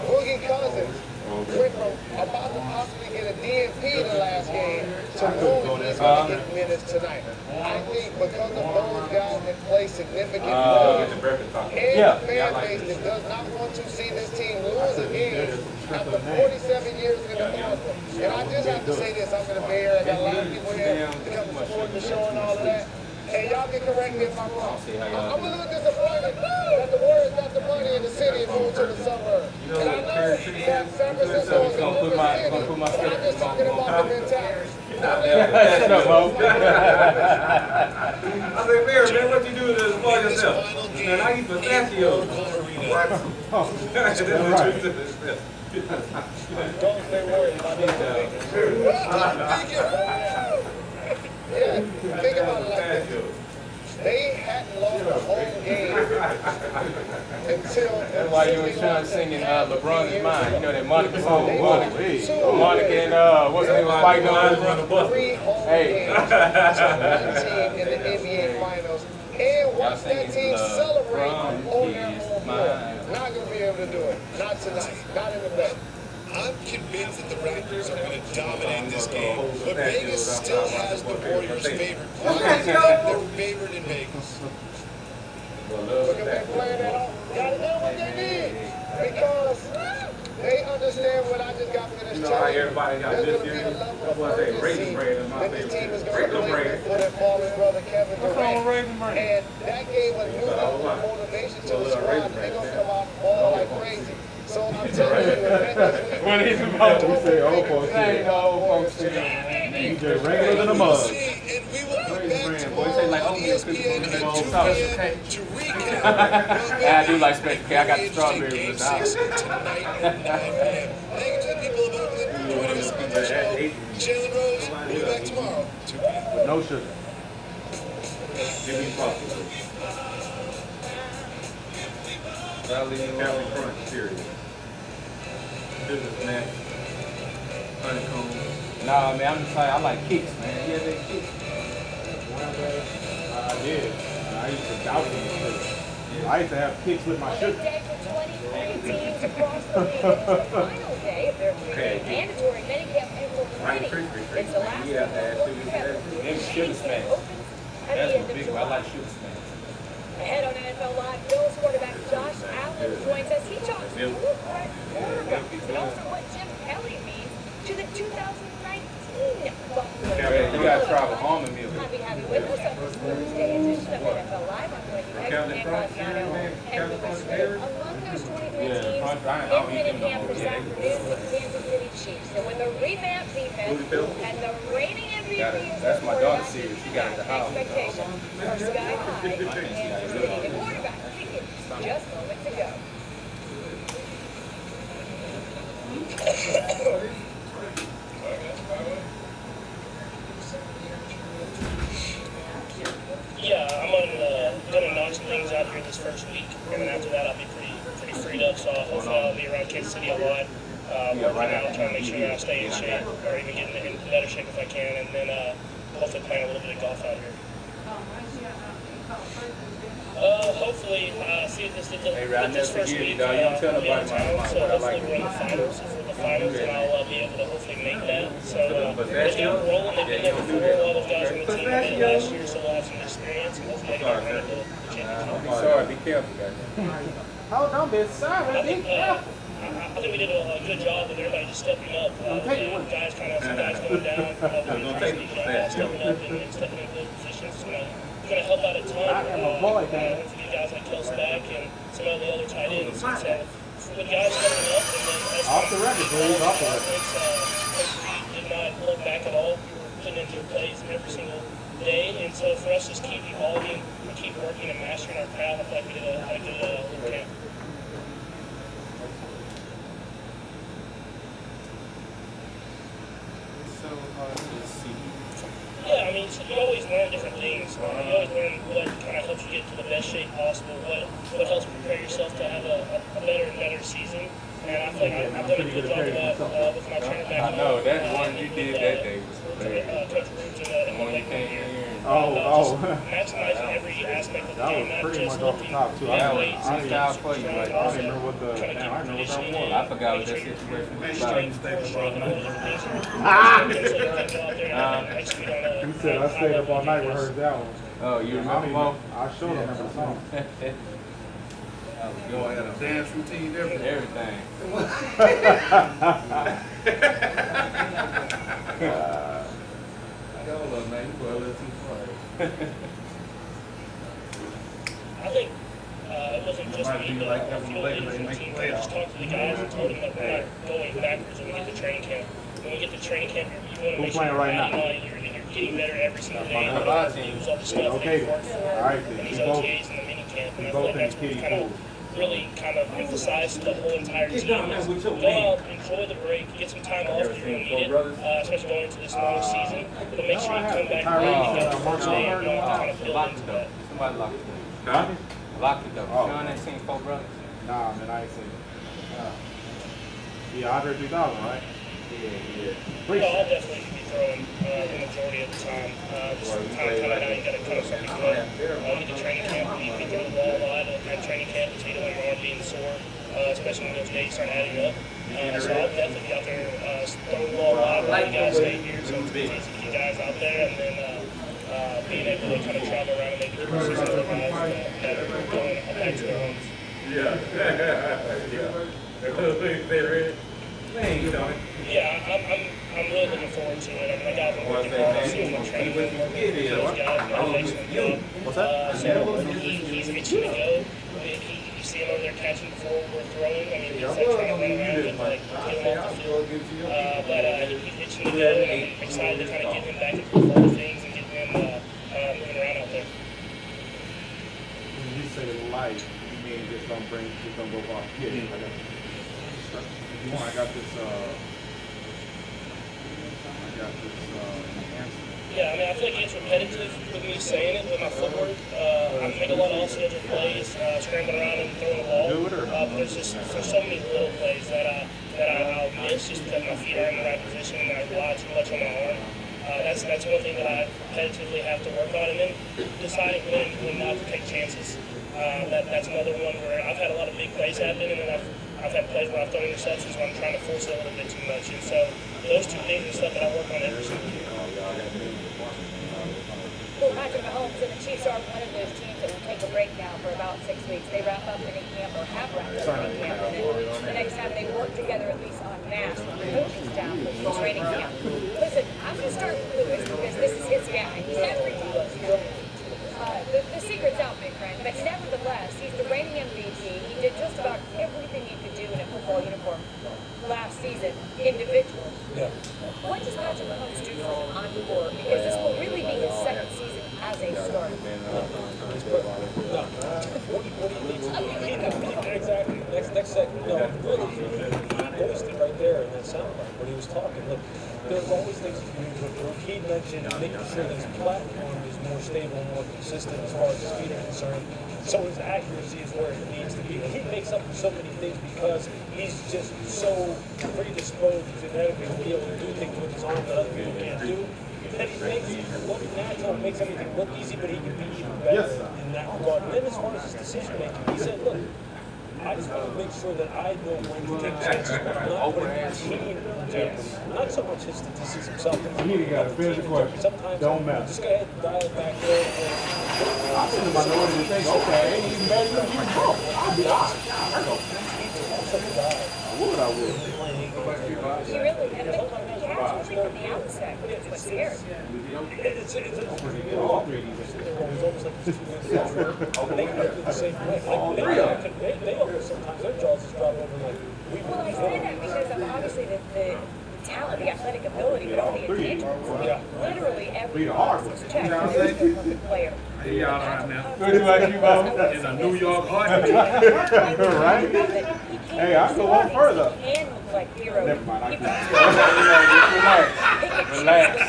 Boogie Cousins went from about to possibly get a DNP the last game to knowing he's going to get minutes tonight. I think because of those guys that play significant minutes, and the fan base that does not want to see this team lose a game after 47 years in the market. And I just have to say this, I'm going to be here, I got a lot of people here to come support the show and all of that. And y'all can correct me if I'm wrong. I'm a little disappointed that the Warriors got the money in the city and moved to the suburbs. And I know that San Francisco is a moving city, but I'm just talking about the mentality. Shut up, Mo. I said, Barry, man, what you do to spoil yourself? Man, I eat pistachios. What? Don't stay worried about that. Yeah, think about it like this. They hadn't lost a home game until... That's why you and Sean singing LeBron is Mine. You know that Monica song? Monica and what's the name was fighting on? 3 home games to one team in the NBA Finals. And watch that team celebrate on their home floor. Not going to be able to do it. Not tonight. Not in the Bay. I'm convinced that the Raptors are going to dominate this game, but Vegas still has the Warriors favored. They're favored in Vegas. Look at them playing that off. Got to do what they need because they understand what I just got finished telling you. There's going to be a level of urgency that this team is going to play with for their fallen brother Kevin Durant. And that gave a new level of motivation to the squad. They're going to come out and ball like crazy. So I'm telling you, when he's about to say old folks shit. You just regular than a mug. I do like special K. I got the strawberry with Thank you to the people of Oakland joining us on the show. Jalen Rose, we'll be back tomorrow, 2 p.m. With no sugar. Give me coffee. Captain Crunch, period. Businessman. Honeycomb. Nah, man, I'm just saying, I like kicks, man. You ever had kicks? I did. I used to doubt them. I used to have kicks with my sugar. Day for 23 teams across the league. It's the final day of their 3-day mandatory minicamp April 20. It's the last one. Them sugar smacks. That's a big one. I like sugar smacks. Ahead on NFL Live, Bills quarterback Josh Allen joins us. He talks blue correct quarterbacks and also what Jim Kelly means to the 2019 Buffalo. You got to try with almond milk. Happy to have you with us on this Thursday edition of NFL Live. I'm going to be Nick Graziano and Lucas Smith. Among those 23 teams in minicamp this afternoon with Kansas City Chiefs. And with a revamped defense and the reigning MVP That's my daughter's series. She got it at the house. expectations are sky high on Kansas City. The quarterback kicking just moments ago. be around Kansas City a lot, working out, trying to make sure that I stay in shape, or even get in better shape if I can, and then hopefully playing a little bit of golf out here. Hopefully, see this first week. I'll be out of town, so hopefully we're in the finals. If we're in the finals, then I'll be able to hopefully make that. So they've got it rolling. They've been there before. All those guys on the team have been last year, so we'll have some experience, and hopefully they can run the championship. Sorry, be careful, guys. Hold on, be sorry, be careful. I think we did a good job of everybody just stepping up. Guys kind of, some guys going down. We're trying to these young guys stepping up and stepping in good positions. It's going to help out a ton. Hopefully guys like Kels back and some of the other tight ends. So with guys stepping up and then off the record, please, off the record. We did not look back at all. Putting into plays every single day, and so for us, just keep evolving and keep working and mastering our craft. I feel like we did a good little camp. Yeah, I mean, so you always learn different things. You always learn what kind of helps you get to the best shape possible, what helps prepare yourself to have a better and better season. And I feel like I've done a good job of that with my trainer back home. I know, that one you did that day was hilarious. Coach Roots and when you came here. Maximizing every aspect of the game, not just lifting weights. I style for you, like, I don't remember what the, damn, I remember what that was. I forgot what that situation was about. He said I stayed up all night with her that one. Oh, you remember, Mo? I sure remember the song. You all had a dance routine, everything. Hold up, man. You go a little too far. I think it wasn't just me, but a few leaders in the team that just talked to the guys and told them that we're not going backwards when we get to training camp. When we get to training camp, you want to make sure you're getting better every single day. You don't use all the stuff that you work for in these OTAs and the mini camp. And I feel like that's what we've really kind of emphasized to the whole entire team is go out, enjoy the break, get some time off if you're going to need it, especially going into this long season, but make sure you come back ready to go the first day and kind of build into that. Somebody locked it up. Huh? Locked it up. Sean ain't seen Four Brothers? Nah, man, I ain't seen it. Yeah, Andre 3000, right? Yeah. I'll definitely be throwing the majority of the time. Just time coming out, you got to cut up something good. Get to training camp, you can throw the ball a lot at training camp, so you don't want your arm being sore, especially when those days start adding up. So I'll definitely be out there throwing the ball a lot while you guys stay here. So it's easy to get guys out there, and then being able to kind of travel around and maybe see some other guys that are going back to their homes. Yeah, I'm really looking forward to it. I mean, my guys are working hard, seeing them training, working with those guys, and an excellent job. What's that? So he's itching to go. You see him over there catching before we're throwing. I mean, he's like trying to run around and like get him off the field. But he's itching to go, and I'm excited to kind of get him back into the flow of things and get him moving around out there. When you say light, you mean just don't go off. Yeah, I got it. If you want, I got this answer. Yeah, I mean, I feel like it's repetitive with me saying it with my footwork. I make a lot of off-schedule plays, scrambling around and throwing the ball. But there's so many little plays that I'll miss just because my feet aren't in the right position and I rely too much on my arm. That's one thing that I repetitively have to work on, and then deciding when not to take chances. That's another one where I've had a lot of big plays happen, and then I've had plays where I've thrown interceptions where I'm trying to force it a little bit too much. And so those two things are stuff that I work on every single year. Well, Patrick Mahomes and the Chiefs are one of those teams that will take a break now for about 6 weeks. They wrap up training camp or have wrapped up training camp, and then the next time they work together, at least en masse, with the coaching staff for training camp. Listen, I'm going to start with Lewis because this is his guy. He's everything. The secret's out, my friend, but nevertheless, he's the reigning MVP. He did just about everything he could do in a football uniform last season, individually. Yeah. What does Patrick Mahomes do for him on the board? Because this will really be his second season as a starter. Exactly. Next segment, no, really, he voiced it right there in that soundbite when he was talking. Look, there's always things you can do. He mentioned making sure that his platform is more stable, more consistent as far as his feet are concerned, so his accuracy is where it needs to be. He makes up for so many things because he's just so predisposed genetically to be able to do things with his arm that other people can't do. That he makes it look natural, makes everything look easy, but he can be even better in that regard. And then as far as his decision making, he said, look, I just want to make sure that I know when to take chances, but I'm not putting the team in jeopardy. Not so much his statistics himself, but sometimes don't matter. Just go ahead and dial it back there. I'm in the minority to think, okay, ain't even better than you broke. I'll be honest. I would. He really, and he has really from the outset, which is what's scary. It's almost like they do the same way. They almost sometimes their jaws just drop over like well, I say that because of obviously the talent, the athletic ability, but all the intangibles. Literally every box is checked from the player. Hey, y'all right now. Looking like you, Mom. In a New York heart. Right? Hey, I go one further. Like hero. Never mind. I relax.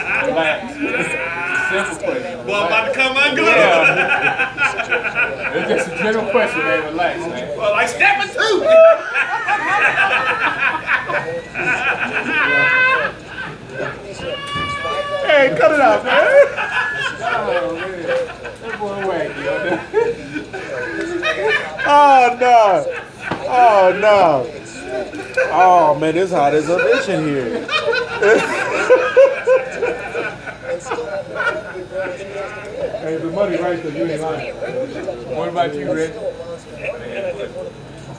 Simple question. Well, I'm about to come unglued. Yeah. It's just a general question, man. Relax, man. Well, like stepping two. Hey, cut it out, man. Oh, man. That boy whack, yo. Oh no! Oh no! Oh man, it's hot as a bitch in here. Hey, the money right there, you ain't lying. What about you, Rich?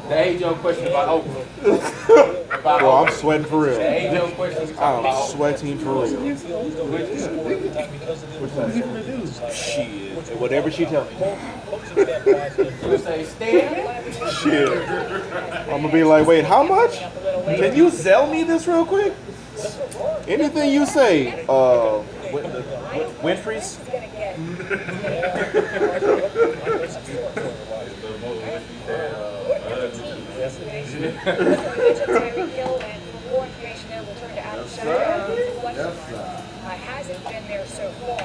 The age-old question about Oprah. Bro, I'm sweating for real. The age-old question I'm sweating for real. Shit. Whatever she tells me. You say stand? Shit. I'm gonna be like, wait, how much? Can you sell me this real quick? Anything you say, Winfrey's? Hasn't been there so far.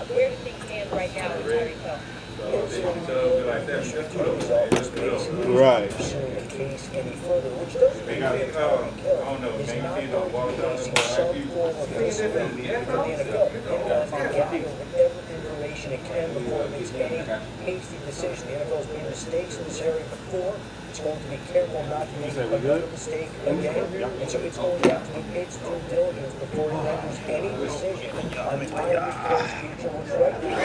Where do things stand right now with Tyreek Hill? Right. Information it can before it makes any hasty decision. The NFL's made mistakes in this area before. It's going to be careful not to make another mistake again. And so it's going to have to do its due diligence before it renders any decision on Tyreek Hill's future, which right now.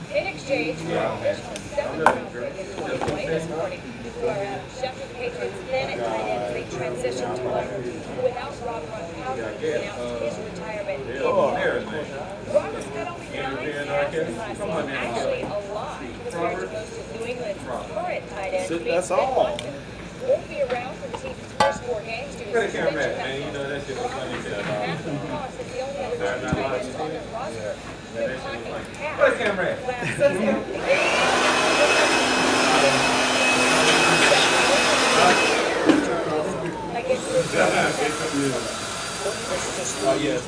In exchange for additional 7-round pick in 2020 this morning, where Sheffield Patriots then at tight end as they transition to one without Rob Gronkowski, who announced his retirement in March. Robert's got only 9 sacks in the last season, actually a lot compared to most of New England's current tight ends. That's all. Won't be around for the team's first 4 games due to suspension battle. You know that shit was funny. Massive cost is the only other two tight ends on their roster. They're talking half Where's the camera at? last season. Oh yeah.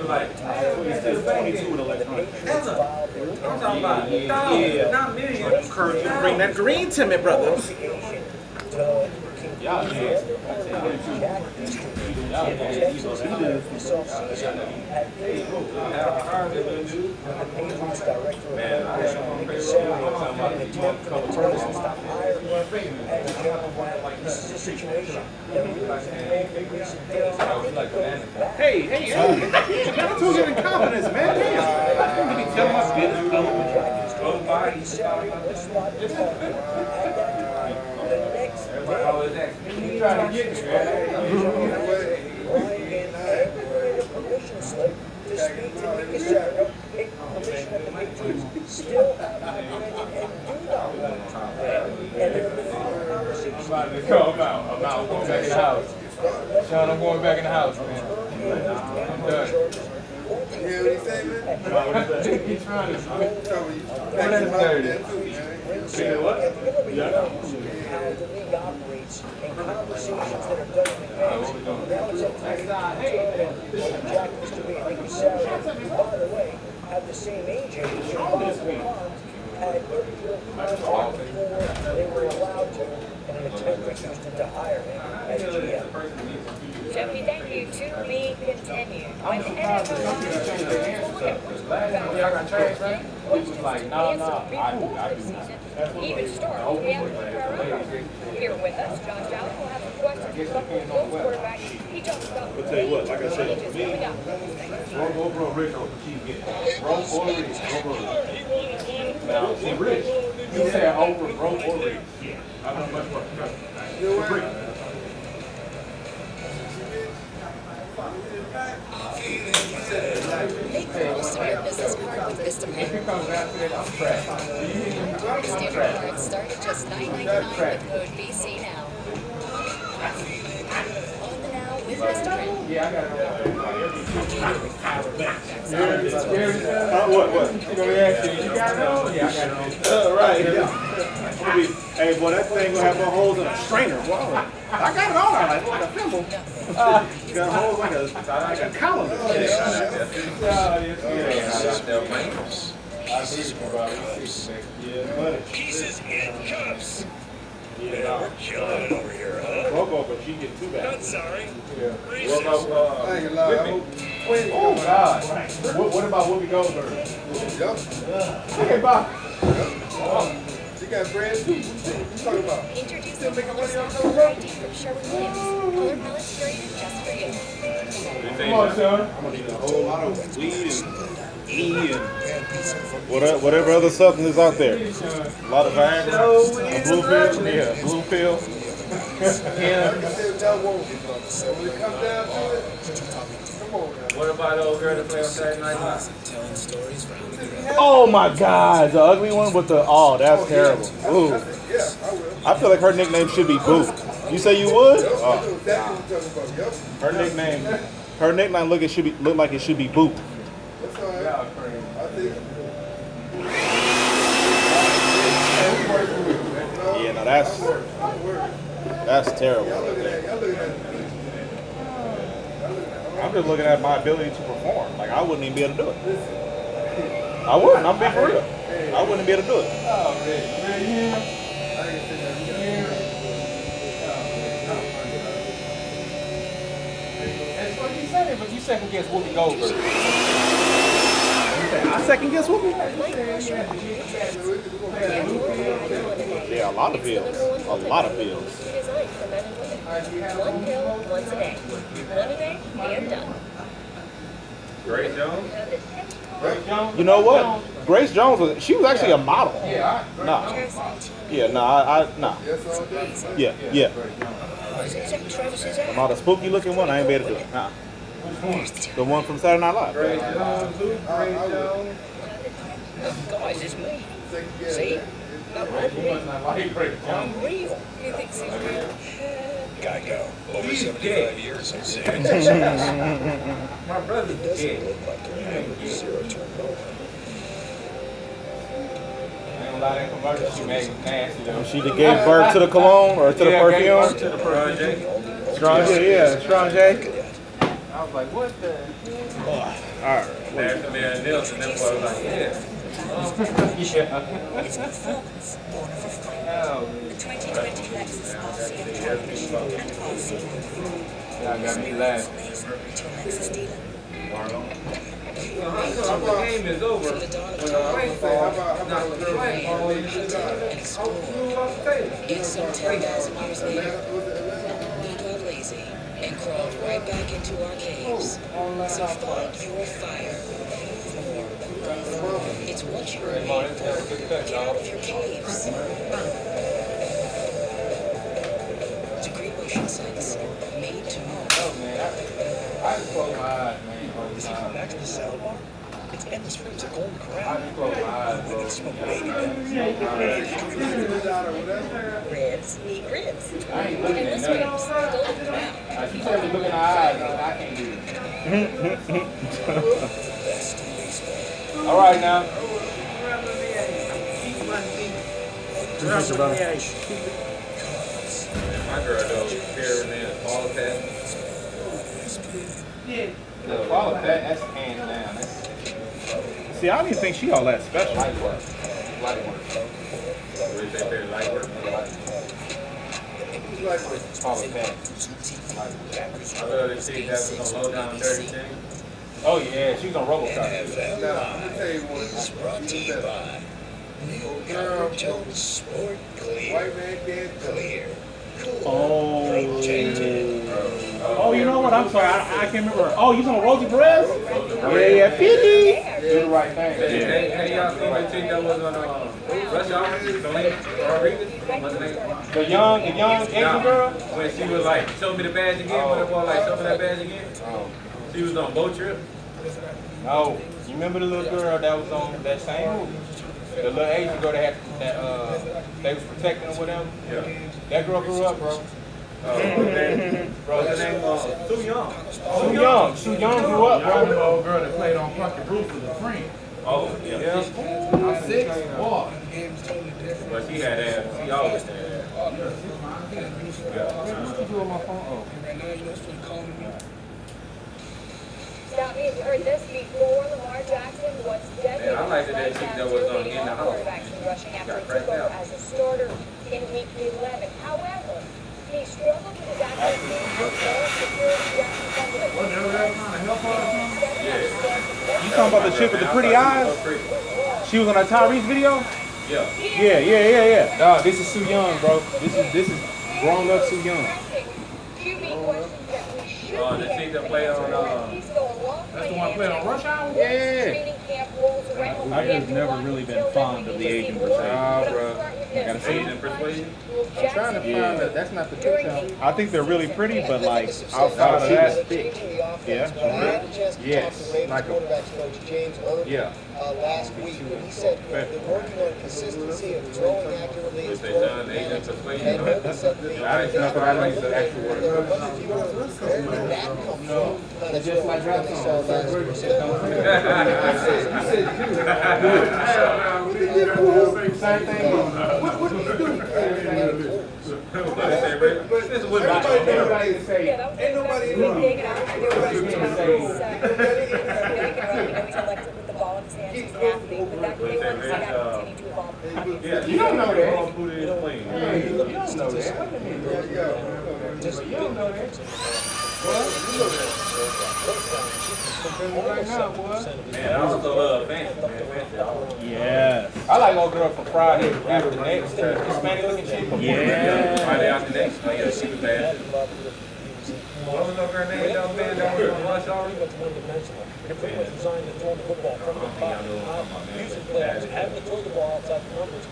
Like 22 with electronic. I'm talking about not millions. Kurt, bring that green to me, brother. Y'all did. This is a situation Hey, you got too getting confidence, man. Damn. I think we be telling my business. Mickey Salary was spot the ball. At that time, the next day, he tried to get me, man. Ryan gave everybody the permission slip to speak to Nick Casario, get permission that the Patriots still have recommended and do not want to play. And there have been other conversations. I'm about to go. I'm out. I'm going back in the house. Sean, I'm going back in the house, man. I'm done. Yeah, what he say, man? He's trying to What how the league operates and conversations that are done in advance. Now it's up to me to determine what Jack used to be and Nick Casario, who, by the way, have the same agent as Bob Lamont, had every contract before they were allowed to, in an attempt by Houston to hire him as GM. Jeffy, thank you. To be continued. When the NFL even starts, we have to prepare here with us. Josh Allen will have some questions from the Bills quarterback. He talks about I'll tell you what, like I said, for me, roll Rich or Chief get roll or Rich. Now, see, Rich, you said over roll or Rich. Yeah, I'm not much more. Rich. Make the most of your business card with Vistaprint. Standard cards start at just $9.99 with code BC now. On the now with Vistaprint. Yeah, I got What? You gonna ask you? You got it on? Yeah, I got it on. Right. Hey, boy, that thing gonna have more holes than a strainer. Wow. I got it on. Like a thimble. Got holes like a calendar. Pieces in cups. Yeah, we're killing it over here, huh? Robo, but she get too bad. Not sorry. What about oh God! What about Whoopi Goldberg? Yep. Okay, Bob. She got bread too. What you talking about? Introducing the Color ID from Sherwin-Williams. Color palettes created just for you. Come on, son. I'm gonna need a whole lot of weed and E and whatever other substance is out there. A lot of Viagra, a blue pill, yeah, blue pill. What about the old girl that played on Saturday Night Live? Oh my God, the ugly one with the that's terrible. Ooh. I feel like her nickname should be Boo. You say you would? Oh. Her nickname look like it should be Boo. Yeah, no, that's terrible. I'm just looking at my ability to perform. Like, I wouldn't even be able to do it. I wouldn't. I'm being for real. I wouldn't be able to do it. That's what you said, but you second guess Whoopi Goldberg. I second guess Whoopi? Yeah, a lot of pills. A lot of pills. Designed for men and women. One pill, once a day. One a day, and done. Grace Jones? You know what? Grace Jones she was actually a model. Yeah. Nah. Yeah, nah. Yeah. I'm not a spooky looking one. I ain't be able to do it. Nah. The one from Saturday Night Live. Grace Jones. Guys, it's me. See? I'm real. You think she's real? Geico. Over 75 years of savings. My brother doesn't look like they're having zero turnover. She made it nasty though. She gave birth to the cologne or to the perfume? Gave birth to the perfume. Strong J, yeah, Strong J. I was like, what the? Alright. After me and Nelson, that boy was like, yeah. It's performance born of a flame. The 2020 Lexus RCF transmission and RC. Y'all got me laughing. Lexus dealer. The game is over. When the rain falls, not the rain It's some 10,000 years later. We got lazy and crawled right back into our caves. So find your fire. Move more. It's what you were made for. Get out of your caves. Degree motion sights. Made to move. Oh, man. I just close my eyes, man. You see, back to the salad bar. It's endless fruits of golden corral. I just close my eyes, bro. Smoke baby bells. Ribs, meat ribs. I ain't looking at Endless nothing. ribs, golden corral. She said me look in her eyes, man. I can't do it. All right, now. My girl though, Karen and all of that. Yeah, all of that, that's hands down. That's See, I don't even think she all that special. light work. Light work. Really think they're light work. All of that. I love this chick having some low down dirty thing. Oh, yeah, she was on RoboCop. Now, let me tell you one. Is brought to you by Neil Copper Jones Sport Clear. White man can't Clear. Oh. Changing. Oh, you know what? I'm sorry. I can't remember. Oh, you talking Rosie Perez? Yeah, 50. Do the right thing. Hey, y'all seen that chick that was on Rush Hour? Rodriguez? What's her name? The young Asian girl? When she was like, show me the badge again, when it was like, show me that badge again. She was on Boat Trip. No. You remember the little girl that was on that same movie? The little Asian girl that they was protecting or whatever? Yeah. That girl grew up, bro. What's her name? Too Young. Too young grew up, Y'all remember the bro. old girl that played on Parker Bruce was a friend. Oh, yeah. I'm 6. Boy. But she had ass. She always had ass. What you do on my phone? Oh. Now, we heard this before. Lamar Jackson was dead. Man, I like that chick that was on In the House. Quarterbacks and rushing after he took over as a starter in Week 11. However, he struggled with his accuracy and security. Jackson fumbled. You talking about the chick with the pretty eyes? She was on that Tyrese video? Yeah. Yeah. Dog, this is Sue Young, bro. This is grown up Sue Young. QB questions that we should The chick that played on, That's the one playing on Rush Hour? Yeah. I just never really been fond of the Asian persuasion. Nah, bro. Gotta see. Asian persuasion? I'm trying to find that. That's not the picture. I think they're really pretty, but like outside of that, Yeah. Yes. Like quarterbacks coach James Irvin Yeah. last week. He said they're working on consistency of throwing accurately. If they done Asian persuasion, And Irvin said That's not what I like the actual word. where did that come from? Kind of Just like what they saw last week. Same thing. What do you do? This is what everybody can say. Ain't nobody in the dig it out. He's elected with the ball in his hands. He's an athlete, but that they want to see that continue to evolve. yeah, You don't know that. You don't You don't know that. You don't know that. Man, I also love Fancy, man. yeah. I like old girl from Friday after the next. Hispanic looking chick. Yeah. Friday after next. Oh, yeah, she was bad. What was her name, though, man? That was on Rush Hour? That's one-dimensional. They're pretty much designed to throw the football from the top, using players, having to throw the ball outside the numbers.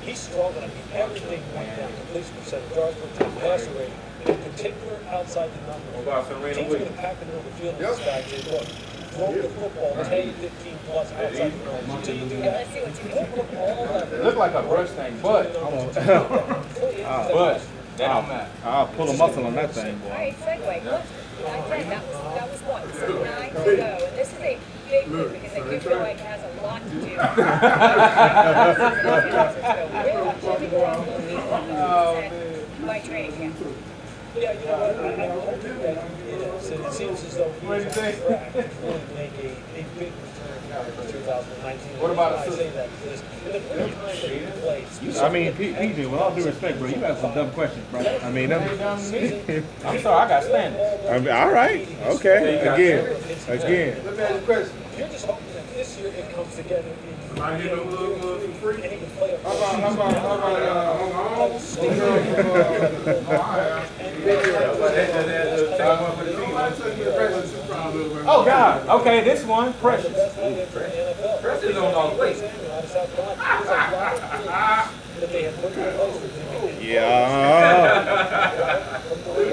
He's struggled. I mean, everything went down. Completion percentage, yards per attempt, passer rating, in particular outside the numbers. What about Serena Teams are Williams? going to pack the middle of the field in this guy. Say, look, throw the football 10, 15 plus outside the numbers. Until you do that, you put all that. It looked like a brush thing, but that don't matter. I'll pull a muscle on that thing, All boy. right, segue. Look, again, that was what, 9 to go. And this is a big move because I do feel like it has a lot to do. By training camp. Yeah, you know what? I'm hoping that it is. And it seems as though he's on track to really make a big return for 2019. What about I say that because in the period of time that he plays, I mean, PJ, with all due respect, bro, you got some dumb questions, bro. I mean, I'm sorry, I got standards. I mean, all right, okay, again. Let me ask you a question. You're just hoping that this year it comes together and he can play a Oh God. Okay, this one, Precious. Precious on all the way. Yeah.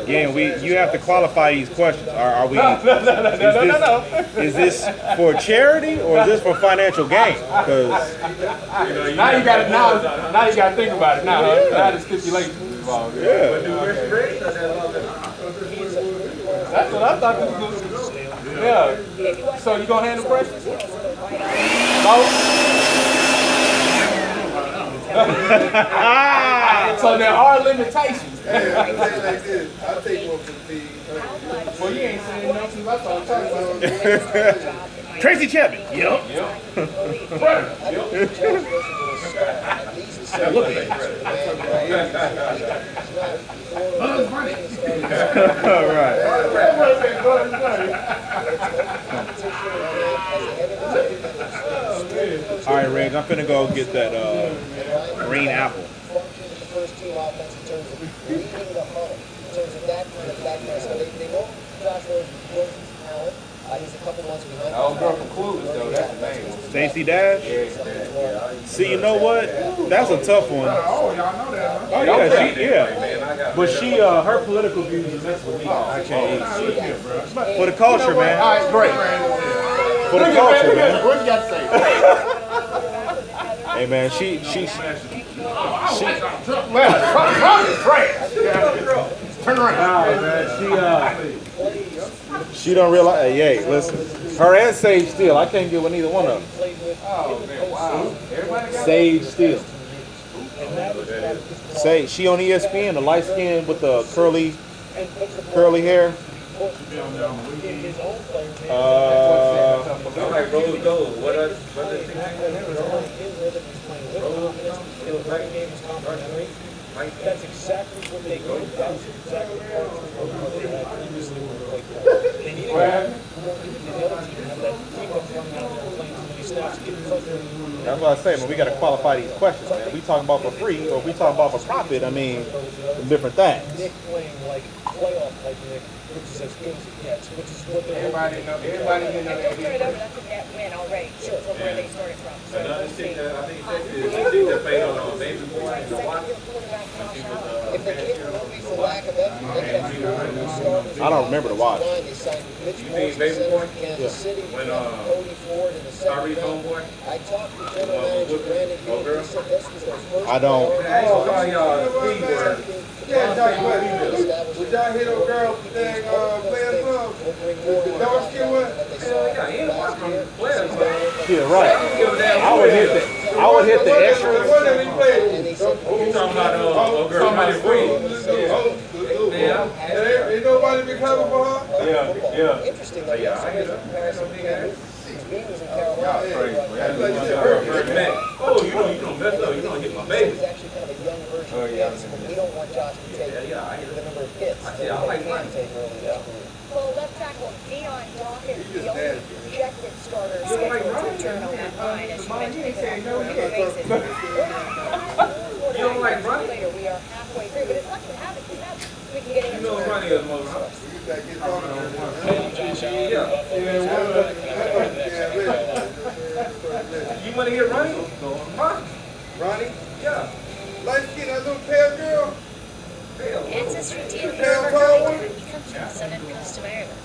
Again, you have to qualify these questions. Are we? No. Is this for charity or is this for financial gain? Because now you got to think about it. Now the stipulations involved. Yeah. That's what I thought this was. Yeah. So you gonna handle Precious? No. So there are limitations. Hey, I'll tell you like this. I'll take one for the team. Well, you ain't saying nothing since I started talking about it. Tracy Chapman. Yep. Look at All right. All right, Riggs, I'm finna go get that green apple. First team offense in terms of leading the huddle, in terms of that kind of background. So they know Josh Rosen's talent. He's a couple months behind. Oh, girl from Clueless, though. That's the name. Stacey Dash? See, you know what? That's a tough one. Oh, y'all know that, huh? Oh, yeah. But she, her political views is mess with me. I can't eat. For the culture, man. All right, great. For the culture, man. What you got to say? Hey, man, she Man, Trump is trash. Turn around. Nah, man, she don't realize. Hey, listen, her and Sage Steele. I can't get with neither one of them. Oh man, wow. Sage Steele. Sage, she on ESPN, the light skin with the curly hair. Like Rose Gold. What are That's exactly what they do. That's exactly what they had previously when they played. They need to have that defense running out there playing too many snaps, getting frustrated. That's what I say, man. We got to qualify these questions, man. We talking about for free or we talking about for profit. I mean, different things. Nick playing like playoff type Nick, which is as good as it gets, which is what they're Everybody in Don't turn it over. That's a net win already. Sure, from where they started from. So another chick that I think that played on Baby Boy and the Watch. If they can't really for lack of effort, they can have starters. I don't remember the watch. They signed Mitch You mean Morse, Baby the Boy? center, Kansas City, When Cody Ford in the second Tyrese round. Homeboy? I talked to general manager Brandon Hill. He said this was their first. I don't. Yeah, Johnny, would y'all hit a girl playing club? The dark skin one? Yeah, right. I would hit the extra. The one that we played. You talking about girl? Somebody free. Ain't nobody been coming for her? Yeah. Interesting, though. Yeah, he was in Carolina. Oh, you don't mess up. You don't hit my baby. He's actually kind of a young version of Vince, but we don't want Josh to take the number of hits that he can take early in his career. Well, left tackle Deion Dawkins, the only projected starter scheduled to return on that line, as you mentioned, because on a basis. You don't like running? Later, we are halfway through, but it's lucky to have it. We can get it. You know running is most. You want to get Ronnie? Huh? Ronnie? Yeah. Light skin, that little pale girl? Ancestry DNA Pale tall one? comes from the southern coast of Ireland.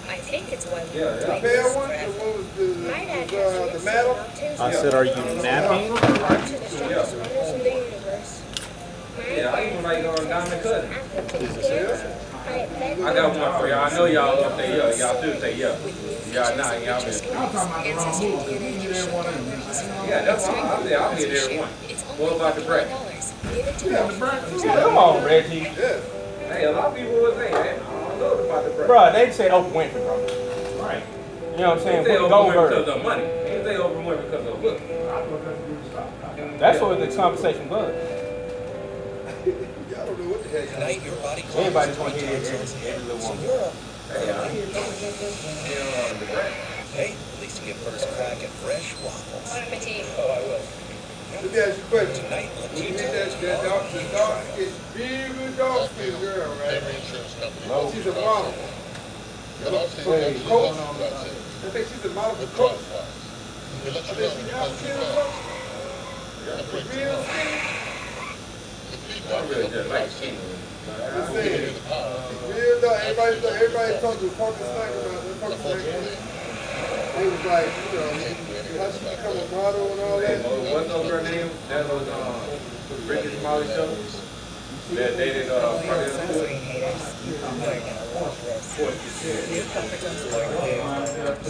I think it's why we The pale one? The one with the medal? I said, are you napping? Yeah, I even like Diamond Cousin. I got one for y'all. I know y'all gonna say yeah. Y'all should say yeah. Y'all not. Y'all been. Yeah, that's why I'll get every one. What about the bread? Come on, Reggie. Hey, a lot of people would say that. I don't know about the bread. Bro, they say Oprah Winfrey, bro. Right. You know what I'm saying? They say Whoopi Oprah Winfrey Goldberg. because of money. They say Oprah Winfrey because of look. That's what the conversation was. Tonight, your body clock Everybody's is going to 20 hear time zones ahead. So you're up. Hey, at least you get first crack at fresh waffles. Bon appetit. Oh, I will. Let me ask you a question. Tonight, let's When you eat hit that dark skin, big dark skin girl, right? She's a model. Coach. I think she's a model for Coach. I think she's not serious. Real skinny. I really just like skinny. I'm saying, real though, everybody talking smack about it. It was like, you know, how she become a model and all that. What's her name? That was Ricky Smiley show. That dated Sunscreen haters.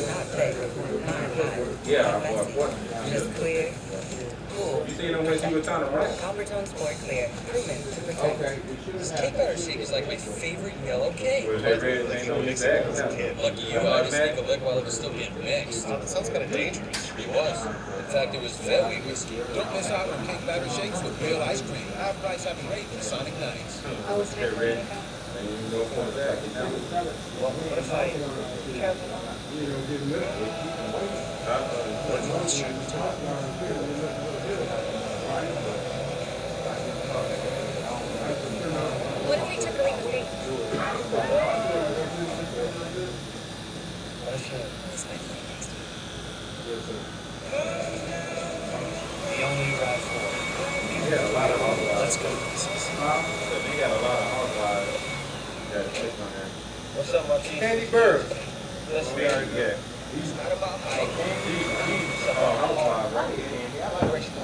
Not thick, yeah, just clear. Cool. You seen them when you were trying to write? Copper tone sport clear. Proven to protect. Okay. This cake batter shake is like my favorite yellow cake. Was that red? Ain't no mix that. Lucky you, I just take a lick while it was still getting mixed. That sounds kind of dangerous. It was. In fact, it was very risky. Don't miss out on cake batter shakes with real ice cream. Half price, having rate with Sonic Nights. I was red. What if I... What if we took a leak cake? The only ride for Yeah, a lot of hot rods. Let's go places. They got a lot of hot rods that fish on there. What's up, Marquis? Candy Bird. That's We already get. He's not about height.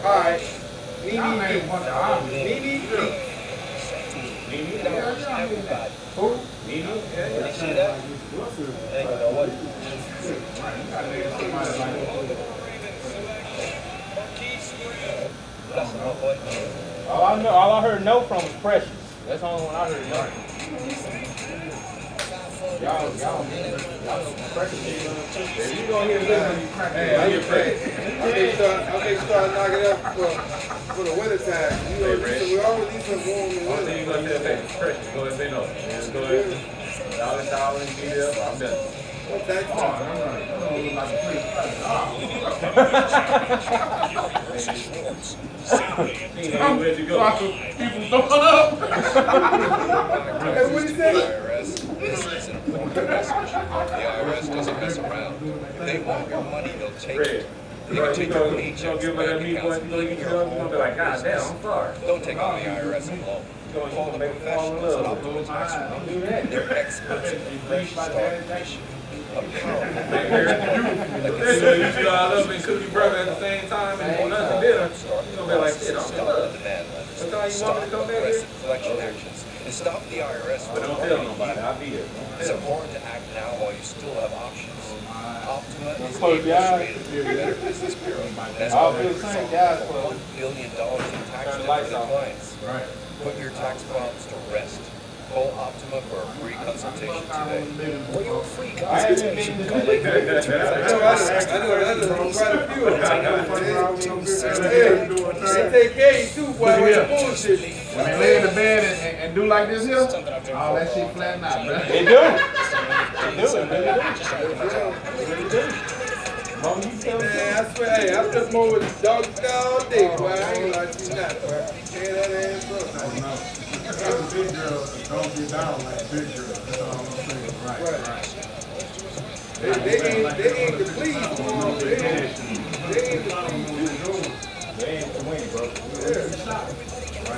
All right. Nene. Everybody. Who? Nene? Did you see that? Hey, you know what? Bless him, my boy. All I heard no from was Precious. That's the only one I heard no. Y'all, Precious. If you gonna hear this, Hey, I think start knocking up for the winter time. You know, we always need some warm in the winter. You gonna say Precious? Go ahead and say no. Just go ahead. $1 and be there. I'm done. Where'd you go? People throwing up. That's what he said. This isn't a message. The IRS doesn't mess around. If they want your money, they'll take it. They can take your paychecks, bank accounts, even your home. Like, God damn, I'm sorry. Don't take on the IRS alone. Call the professionals at Optimal Tax Relief. They're experts in fresh start information. A powerful You should all up and cook your brother at the same time and want nothing dinner. You're gonna be like, shit, I'm done. Sometimes you want me to come back here? Collection actions and stop the IRS. But don't tell nobody, I'll be here. It's important to act now while you still have options. Optima is Close your eyes. the Better Business Bureau. That's I'll why feel the same, guys. $1 billion in tax Turn the debt lights for their off. clients. Right. Put your tax problems to rest. Call Optima for a free consultation today. For your free consultation, call 800-252-6000. Quite a few of them. They take care of you too, boy. With the bullshit. When they lay in the bed and do like this here, all that shit flatten out, bro. They do. Man, I swear, hey, I'm just more with dog style all day, boy. I ain't like you not, boy. Tear that ass up. That's a big girl, don't get down like a big girl. That's all I'm saying. Right. They ain't the please, boy. They ain't the please. They ain't to win, bro.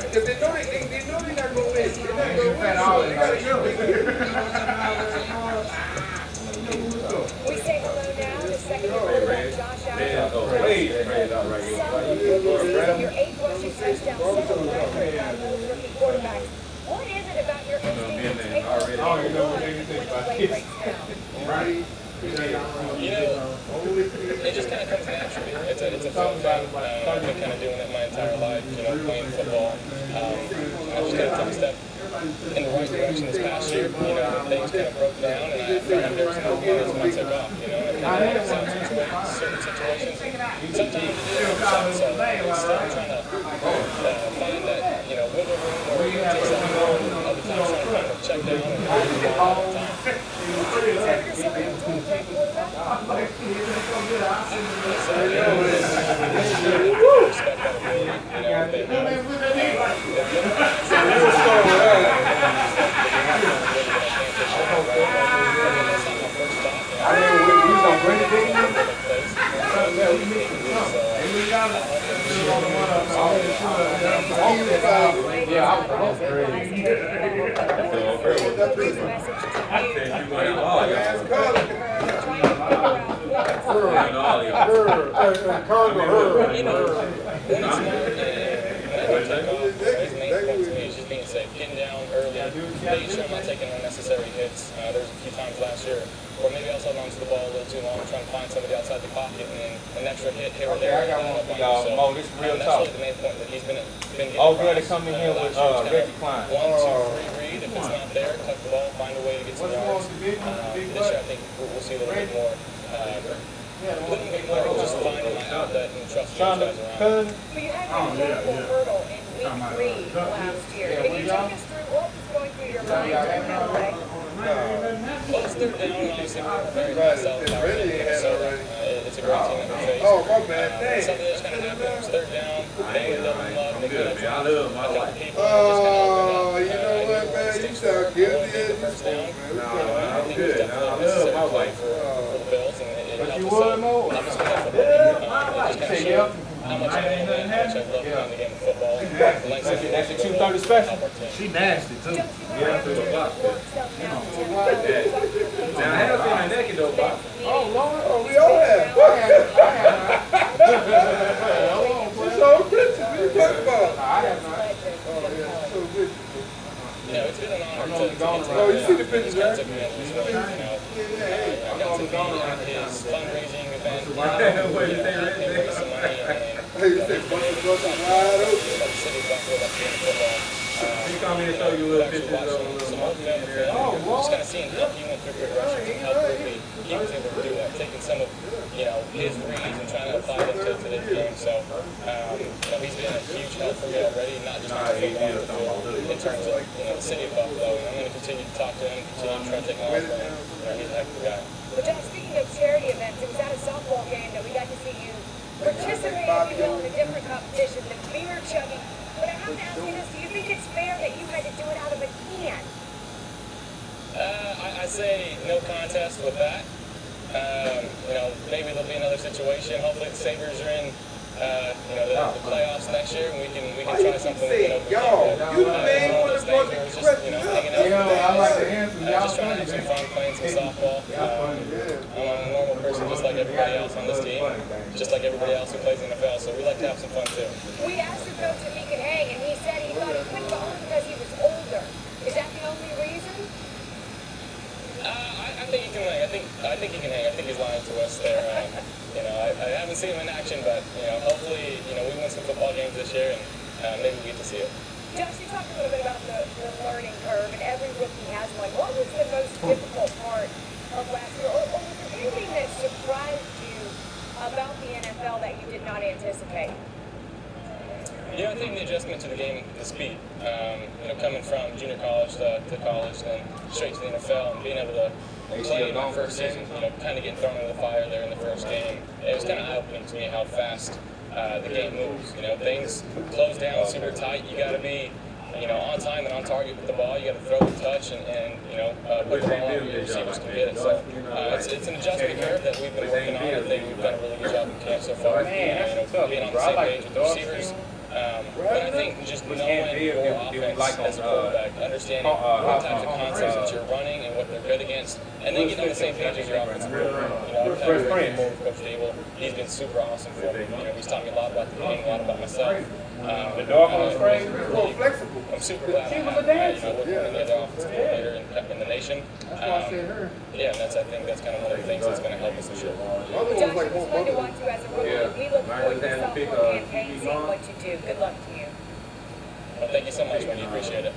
Because they know they're not going to win. They're not going to win. They got to We say hello now to second quarterback Josh Allen. Your 8 rushing touchdowns, 7 record by most rookie quarterbacks. What is it about your instinct to take the ball when the play breaks down? Right. You know, it just kind of comes naturally. It's a fun thing. I've been kind of doing it my entire life, you know, playing football. I just kind of took a step in the right direction this past year. You know, things kind of broke down, and I found there was no momentum I took off. You know, and kind of certain situations, sometimes you do shots, so instead of trying to find that, you know, wiggle room or take something wrong, other times trying to kind of check down and hold the ball all the time. Just being safe, getting down early, making sure I'm not taking unnecessary hits. There's a few times last year where maybe I was holding on to the ball a little too long, trying to find somebody outside the pocket, and then an extra hit here or there. I got one for y'all. Mo, this is real that's talk. really the main point that he's been getting Oh, good, they across. come in here with Reggie Klein. 1, 2, 3 read. If it's not there, tuck the ball, find a way to get some yards. This year, I think we'll see a little bit more. Just finding my outlet and trusting those guys around. But you had an incredible hurdle in week 3 last year. Can you take us through what was going through your mind during that play? Well, it's third down, and obviously we're very self-powered. So it's a great team that we face. Oh, my bad. Something that's kind of happened. It's third down. They would double them up. They could have I love my life. Oh, you know what, man? You sound guilty as you spoke, man. I'm good. I love my life. For the Bills, and it But helped you us would, out. Mo? Obviously, that's what Say yeah. how much I love playing the game of football. That's a 230 special. She nasty too. Yeah. Now, I have been naked though, Bob. Oh, Lord. Oh, we all have. She's so rich. What are you talking about? I have not. Oh, yeah. So rich. Yeah, it's been an honor to Oh, you see the pictures, right? his fundraising event. Hey, you said bunch of buses wide open. He come in and show you a little pictures of a little monkey in there. Just kind of seeing how he went through progressions and how quickly he was able to do that, taking some of his reads and trying to apply them to this game. So he's been a huge help for me already, not just on the football field, in terms of the city of Buffalo. And I'm going to continue to talk to him, continue to try to take him on. He's a heck of a guy. But Josh, speaking of charity events, it was at a softball game that we got to see you participate, if you will, in a different competition, the beer chugging. But I have to ask you this, do you think it's fair that you had to do it out of a can? I say no contest with that. Maybe there'll be another situation. Hopefully the Sabres are in the playoffs next year, and we can try something. Y'all, you the main one that brought the question up. I like the answer. Just trying to have some fun playing some softball. I'm a normal person just like everybody else on this team, just like everybody else who plays in the NFL, so we like to have some fun too. We asked the coach if he could hang, and he said he thought he couldn't go home because he was older. Is that the only reason? I think he can hang. I think he can hang. I think he's lying to us there. I haven't seen him in action, but hopefully, we win some football games this year, and maybe we get to see it. Josh, you talked a little bit about the learning curve, and every rookie has one. What was the most difficult part of last year, or was there anything that surprised you about the NFL that you did not anticipate? I think the adjustment to the game, the speed. Coming from junior college to college, then straight to the NFL, and being able to play in my first season, kind of getting thrown into the fire there in the first game. It was kind of eye-opening to me how fast the game moves. Things close down super tight. You got to be, on time and on target with the ball. You got to throw and touch, and put the ball out where your receivers can get it. So it's an adjustment curve that we've been working on. I think we've done a really good job in camp so far. Being on the same page with the receivers. But I think just knowing your offense as a quarterback, understanding what types of concepts that you're running and what they're good against, and then getting on the same page as your offensive coordinator. I've been more with Coach Dable. He's been super awesome for me. He's taught me a lot about the game, a lot about myself. The dog on the frame, a little flexible. I'm super glad I have with one of the other offensive coordinator in the nation. And I think that's kind of one of the things that's going to help us this year. Josh, it was fun to watch you as a rookie. We look forward to the sophomore campaign, seeing what you do. Good luck to you. Well, thank you so much, man. Appreciate it.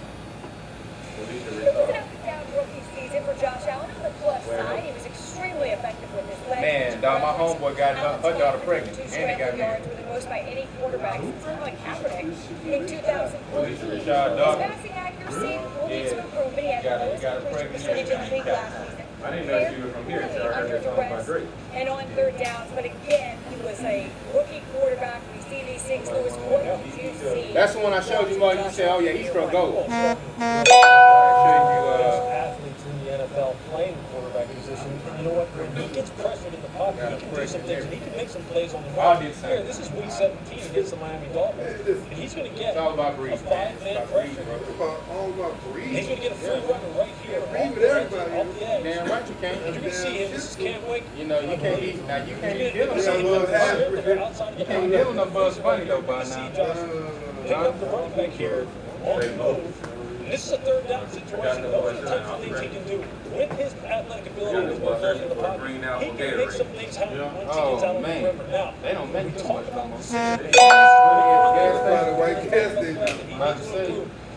It was an up-and-down rookie season for Josh Allen. On the plus side, he was extremely effective with his legs. Man, dog, my homeboy got her daughter pregnant, and he got yards were the most by any quarterback since Colin Kaepernick in 2014. His passing accuracy will need some improvement. He had the lowest completion percentage in the league last season. I didn't know you were from here, so I heard you talking about Drake. And on third downs, but again, he was a rookie quarterback. We see these things, Louis. What did you see? That's the one I showed you, Mo. You said, oh, yeah, he's from gold. Athletes in the NFL playing quarterback position. And you know what? When he gets pressured in the pocket, he can do some things, and he can make some plays on the run. Here, this is week 17. against the Miami Dolphins. And he's going to get a 5-man pressure. He's going to get a free runner right here. Off the edge. Damn right you can't. And you're going to see him. This is Cam Wake. You know, you can't eat. Now you can't eat Dylan. You can't deal with no Bugs Bunny though, by now. Pick up the running back here on the move. This is a third down situation. Those are the types of things he can do with his athletic ability and his mobility in the pocket. He can make some things happen once he gets out of the perimeter. Now, they don't make we talk about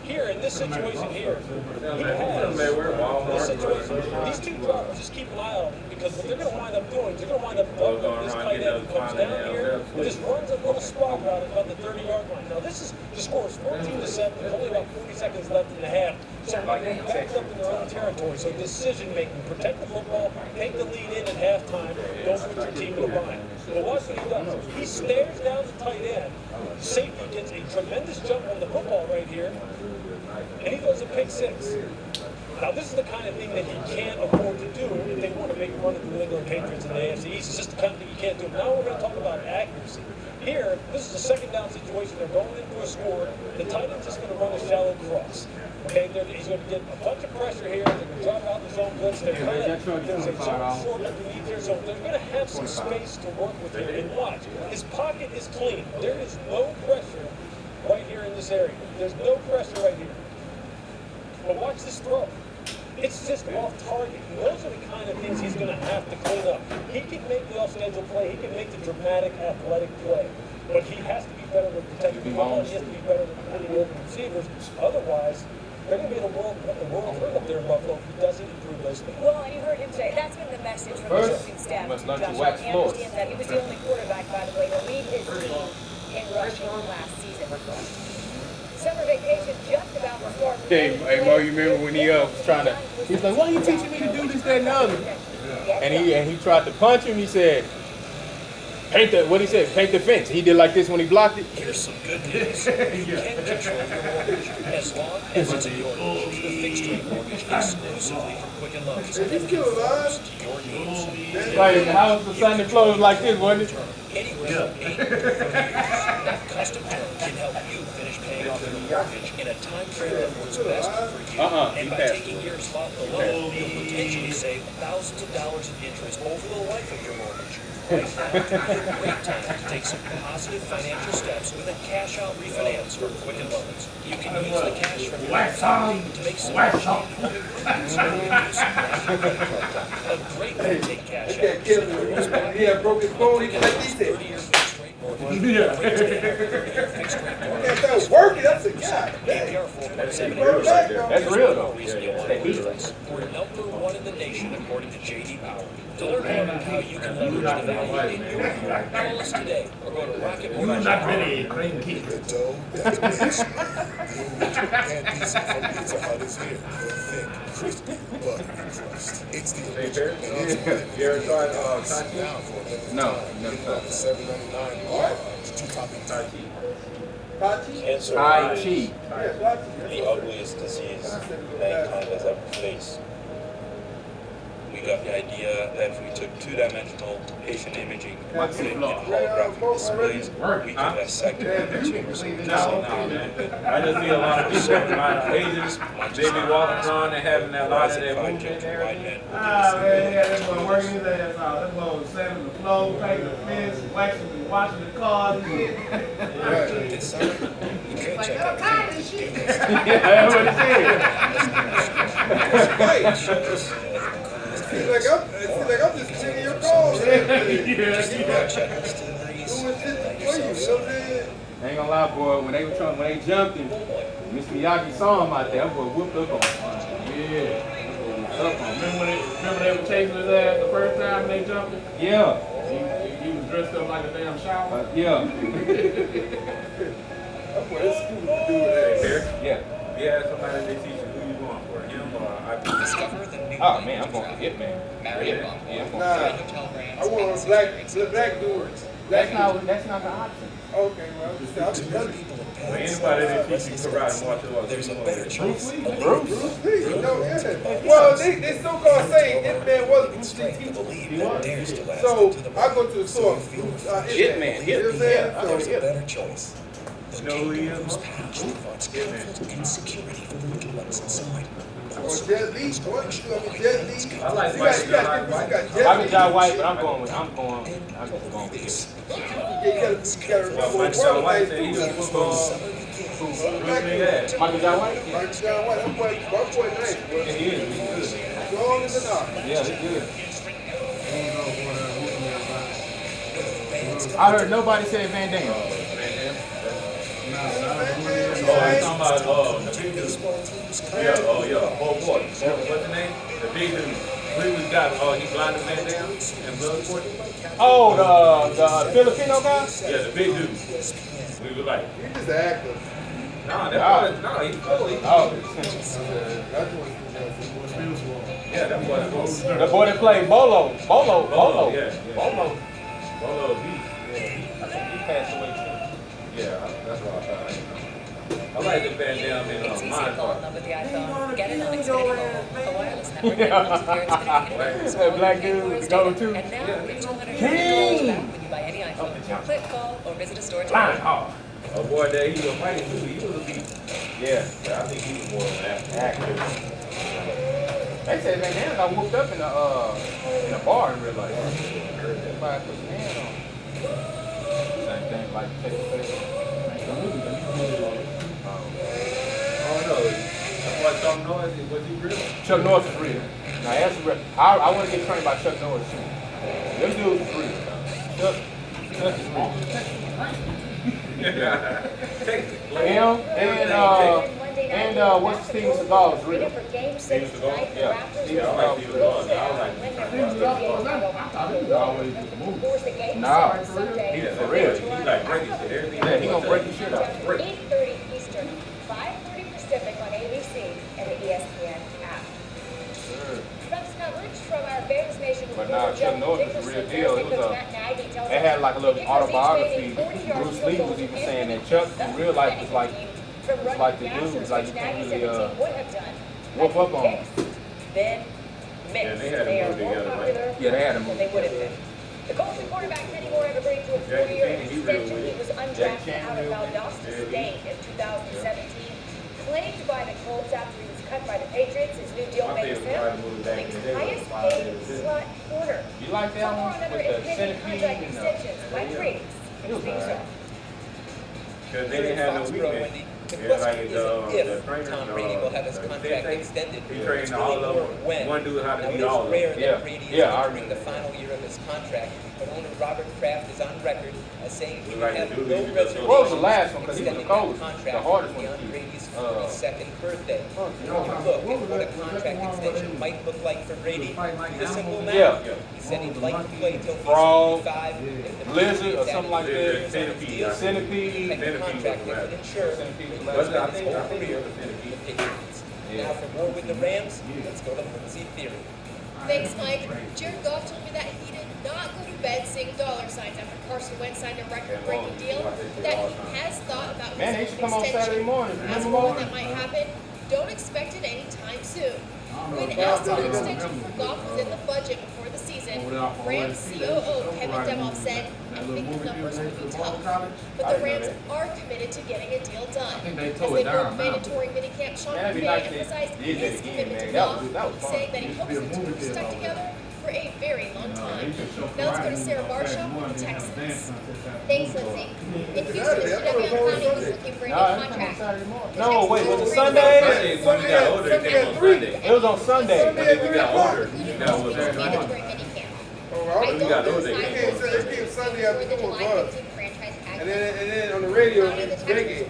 here in this situation here, he has this situation. These two drivers, just keep an eye on them because what they're going to wind up doing is they're going to wind up bumping this tight end who comes down here and just runs a little spot route at about the 30-yard line. Now this is the score is 14-7. There's only about 40 seconds left in the half. So they're backed up in their own territory. So decision making, protect the football, take the lead in at halftime, don't put your team in a bind. But watch what he does. He stares down the tight end. Safety gets a tremendous jump on the football right here. And he throws a pick six. Now, this is the kind of thing that he can't afford to do if they want to make a run at the New England Patriots in the AFC East. It's just the kind of thing you can't do. Now we're going to talk about accuracy. Here, this is a second down situation. They're going into a score. The tight end's just going to run a shallow cross. Okay, he's going to get a bunch of pressure here. They're going to drop out the zone blitz. There's a zone short underneath here, so they're going to have some space to work with here. And watch, his pocket is clean. There is no pressure right here in this area. There's no pressure right here. But watch this throw. It's just off target. And those are the kind of things he's going to have to clean up. He can make the off-schedule play. He can make the dramatic athletic play. But he has to be better with protecting the ball. He has to be better with hitting open receivers. Otherwise, they're going to be in a world hurt up there in Buffalo if he doesn't improve those things. Well, and you heard him say that's been the message from the coaching staff. Josh, he understands that. He was the only quarterback, by the way, to lead his team in rushing last season. Summer vacation just about to start. Hey, Mo, you remember when he was trying to? He was like, "Why are you teaching me to do this, that, and the other?" And he tried to punch him. He said, "Paint the what he said? Paint the fence." He did like this when he blocked it. Here's some good news. You can control your mortgage as long as it's a mortgage. The fixed rate mortgage exclusively from Quicken Loans. And it conforms to your needs. Like how was the Sunday flows like this, wasn't it? Anywhere from 8 to 30 years. That custom term can help you finish paying off your mortgage in a time frame that works best for you. And by taking yours off the loan, you'll potentially save thousands of dollars in interest over the life of your mortgage. Right now would be a great time to take some positive financial steps with a cash-out refinance from Quicken Loans. You can use the cash from your family to make some money. A great way to take cash out. He had broke his phone. He like he said. 30-year fixed rate mortgage. 30-year fixed rate mortgage. If that was working, that's a guy. APR 4.78%. That's real though. Reason you want to use us. We're #1 in the nation according to J.D. Power. To learn more about how you can leverage the value in your home, call us today or go to rocketmortgage.com. You're not ready, clean key. The dough that's mixed. The original pan pizza from Pizza Hut is here. Thick, crispy, buttery crust. It's the original. And it's You ever tried now for a limited time. never tried. $7.99. 2-topping Tai Chi. Cancer Tai is Chi. the ugliest disease mankind has ever faced. We got the idea that if we took two-dimensional patient imaging and put it in holographic displays, we could dissect the tumors. I just see a lot of people in my ages, they be walking around and having that lot of that movement and everything. Man, yeah, that's what working his ass out. That's what was sanding the floor, painting the fence, waxing and washing the cars. It sounded like you could check out Yeah, that's what it is. Like I'm just sitting in your car. Ain't gonna lie, boy, when they jumped him, Mr. Miyagi saw him out there, that boy whooped up on him. Yeah. Remember they were chasing his ass the first time they jumped him? Yeah. He was dressed up like a damn shower? Yeah. That's what it's cool to do with that. Yeah. Yeah, somebody they teach you who you going for. Him or I discover the new oh man, I'm going for Hitman. Marriott Bump. Yeah, I'm I want a black dude. That's not the option. Okay, well, To many people in Anybody that teach you karate, martial arts, there's a better choice. Bruce Lee, you know, yeah. Well, they so-called say this man was Bruce Lee teacher. So I go to the store. Hit man, you know what I'm saying? There's So, a better choice. you know who he is? Comfort and security for the little ones inside. or Jet Li, boy. Jet Li. I like You Michael got Jet Michael Li. John White, but I'm going with this. You gotta remember what Michael John world White they said he was do. football. Michael John White? Michael John White, that boy nice, boy. Yeah, he is. He's good. Strong as an ox. Yeah, he's good. I heard nobody say Van Damme. Oh, he's talking about the big dude. Yeah, oh yeah, oh boy. What's the name? The big dude. He was got, he blinded man down and blood sport. Oh, the Filipino guy? Yeah, the big dude. We were like, He's just an actor. nah, that's no, he's cool. Yeah, that boy. The boy that played Bolo. Bolo. Yeah. Bolo. Bolo, he. I think he passed away too. Yeah, that's what I thought. I like the Van Damme in It's easy to my fall in part. love with the iPhone. Get an unexpected mobile, a wireless network that comes with your Xfinity That black dude, the go-to. And now, get $250 back when you buy any iPhone. Click, call, or visit a store Line today. hard. A boy that he was fighting too, he was a beast. Yeah. But I think he was more of an actor. They said Van Damme got whooped up in a bar in real life. Everybody put his hand on him. Same thing, like take the face. Oh no, that's why Chuck Norris was he real? Chuck Norris is real. Now that's real. I want to get trained by Chuck Norris too. Them dudes is real. Chuck is real. Him and what's Steven Seagal is real. Steven Seagal? Yeah. Yeah, I like Steven Seagal. I like Steven Seagal. Always just move. Nah, he's for real. He like breaking shit. Everything. Yeah, he gonna break your shit out. 8:30 Eastern, 5:30 Pacific on ABC and the ESPN app. Trump's coverage from our Bears Nation But nah, Chuck Norris is a real deal. It was they had like a little autobiography. Bruce Lee was even saying that Chuck in real life was like the dude, like you can't really whoop up on him. Then Yeah, they had a movie together, right? Yeah, they had a movie. They would have been. The Colts quarterback Kenny Moore agreed to a 4-year extension. He was undrafted out of Valdosta State in 2017. Claimed by the Colts after he was cut by the Patriots, his new deal makes him the highest paid slot corner. You like that For more one on other with the impending centipede contract and extensions, Mike Briggs It was speaks alright. up. Because they didn't have no weakness. The Yeah, question like isn't the if trainer, Tom Brady will have his contract extended. He trained It's all really of more them. when. One dude how to Now, beat it all of is rare them. that Brady is Yeah, I entering the final year of his contract, but owner Robert Kraft is on record as saying he Like would have the dude no who just- reservation What was the last one? 'Cause he was the extending coldest, that contract the hardest one to beyond keep. Brady's 42nd birthday. If you look at what a contract extension might look like for Brady, the simple math. Yeah. He said he'd like to play till he's Frog, 55. If the lizard, or Patriots something like added that. years on his deal, Centipede. take a contract that would ensure Centipede was he last spend one. his whole career with the Patriots. Now for more with the Rams, let's go to Lindsay Theory. Thanks, Mike. Jared Goff told me that he did not go to bed seeing dollar signs after Carson Wentz signed a record-breaking deal, that he has thought about Man, they his should come on extension. Saturday morning. As Remember for more? when that might happen, don't expect it anytime soon. When asked if an extension for Goff was in the budget before the season, Rams COO Kevin Demoff said, "I think the numbers will be tough, but the Rams are committed to getting a deal done." they As tore they it down broke now. mandatory minicamp, Sean Man, that'd be McVay nice if they emphasized did that his again, commitment to man. That Goff, was fun. saying that he hopes the two have stuck together for a very long time. Now let's go to Sarah Barsha from Texas. Thanks, Lindsay. In Houston, Mr. Devion Clowney was looking for a new contract. No, wait, was it Sunday? Sunday, when we got older, it came on Sunday. It was on Sunday. But then we got older. That was Saturday morning. Mandatory minicamp. When we got older, it came on It came Sunday afternoon, buzz. And then on the radio, it's reggae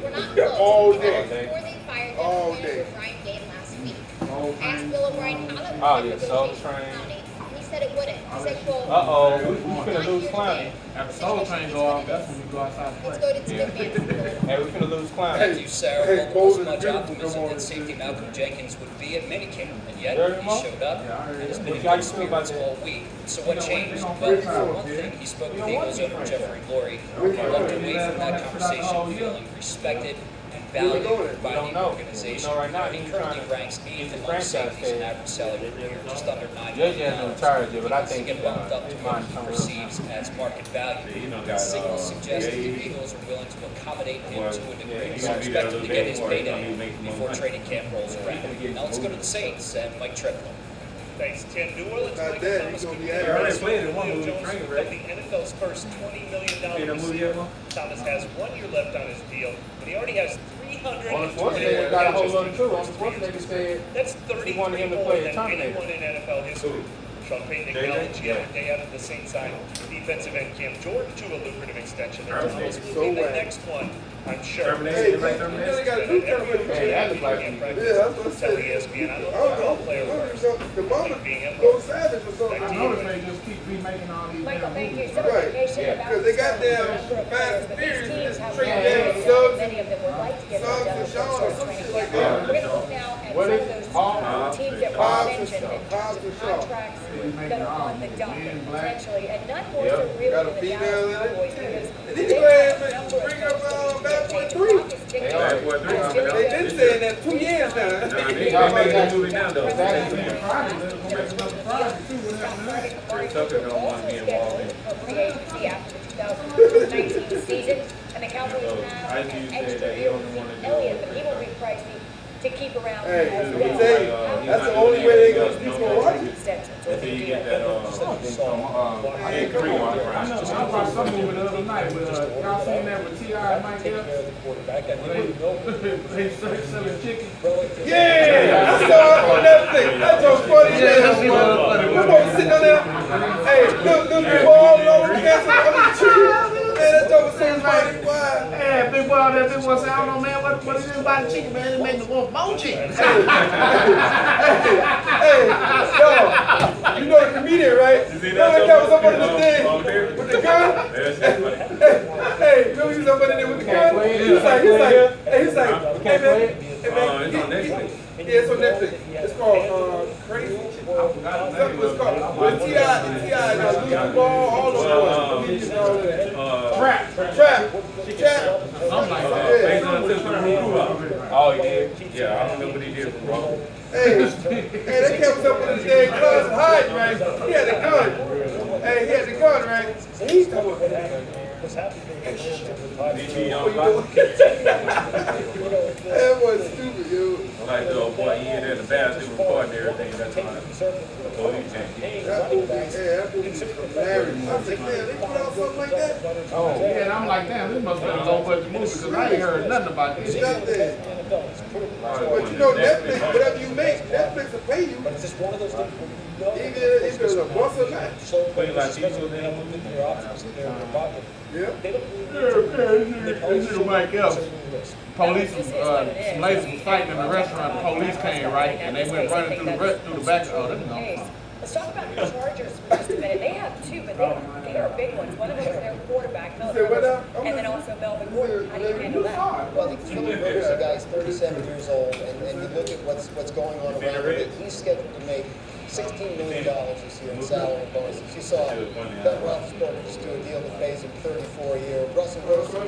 all day. Before they fired them, All manager day. Brian Gay last week. Asked Bill O'Brien how that Oh, was yeah, negotiation Soul with Train. Clowney, and he said it wouldn't. He said, quote, We finna lose Clowney. After Soul Train go off, that's when you go outside to play. let's go to Tim Manning. Hey, we finna lose Clowney. Thank you, Sarah. Well, there wasn't much optimism that safety Malcolm Jenkins would be at minicamp, and yet he showed up and has been in good spirits all week. So what changed? Well, for one thing, he spoke with Eagles owner Jeffrey Lurie. He walked away from that conversation feeling respected and valued by the organization. He currently ranks 8th among safeties in average salary per year, just under $9 million. But I think get bumped up to what he perceives as market value. Signals suggest the Eagles are willing to accommodate him to a degree, so expect him to get his payday before training camp rolls around. Now let's go to the Saints and Mike Triplett. Thanks, Tim. New Orleans Michael Thomas could be the NFL's first $20 million. Thomas has 1 year left on his deal, and he already has 321 catches. That's 30 more than anyone in NFL history. Sean Payton acknowledged yesterday out of the Saints side defensive end Cam Jordan to a lucrative extension. And Thomas will be the next one, I'm sure. Hey, they got a new termination. Tell ESPN, I don't know how player works. The moment go savage or something. I noticed they just keep remaking all these. Michael, thank you. Right. Because they got them Fast and Furious and just trade down subs and Sean or some shit like that. We're going to look now at some of those teams that were mentioned in terms of contracts that are on the docket potentially, and none more so really than the Dallas Cowboys because Did you go ahead and bring up Bad Boy 3? They've been saying that 2 years now. They make that movie now, though. Tucker don't want to be involved in free agency after the 2019 season, and the Cowboys have an extra year with Elliott, but he will be pricey to keep around as well. That's the only way they're going to keep going right. Until you get that, I watched some movie the other night with, y'all seen that with T.I. and Mike Epps? They selling chicken. Yeah, I saw it on Netflix. That's so funny. You both sitting on there. Hey, look ball all over the mess on the tree. Man, that joke was so funny. Why? Yeah, big boy out there, big boy said, I don't know, man, what is this about the chicken, man? It made me want more chicken. Hey, yo, you know the comedian, right? You know that guy was up under the thing with the gun? Hey, you know he was up under there with the gun? He's like, hey man, it's on Netflix. Yeah, it's on Netflix. It's called Crazy. I forgot something was called. With T.I. Lose Ball, all those comedians and all that. Trap. Something like that. Oh, he did? Yeah, I don't know what he did for Raw. Hey, they kept us up with his dead cousin hiding, right? He had a gun. Hey, he had the gun, right? And he's coming. What's happening? That was stupid, yo. Like the old boy, he in there in the bathroom recording everything. That's why the police can't keep that was hilarious. I was like, man, they put out something like that? Oh, yeah, and I'm like, damn, this must have been a low budget movie because I ain't heard nothing about this. But you know, Netflix, whatever you make, Netflix will pay you. But it's just one of those things where you know if it's a bust or not. Yeah. This is Mike Epps. Police, some ladies was fighting in the restaurant. The police came, right? And they went running through the back. Oh, that's no. Let's talk about the Chargers for just a minute. They have two, but they are big ones. One of them is their quarterback, and then also Melvin Gordon. How do you handle that? Well, Philip Rivers, the guy's 37 years old, and you look at what's going on around him. He's scheduled to make $16 million this year in salary and bonuses. You saw Ben Roethlisberger just do a deal that pays him $34 a year. Russell Wilson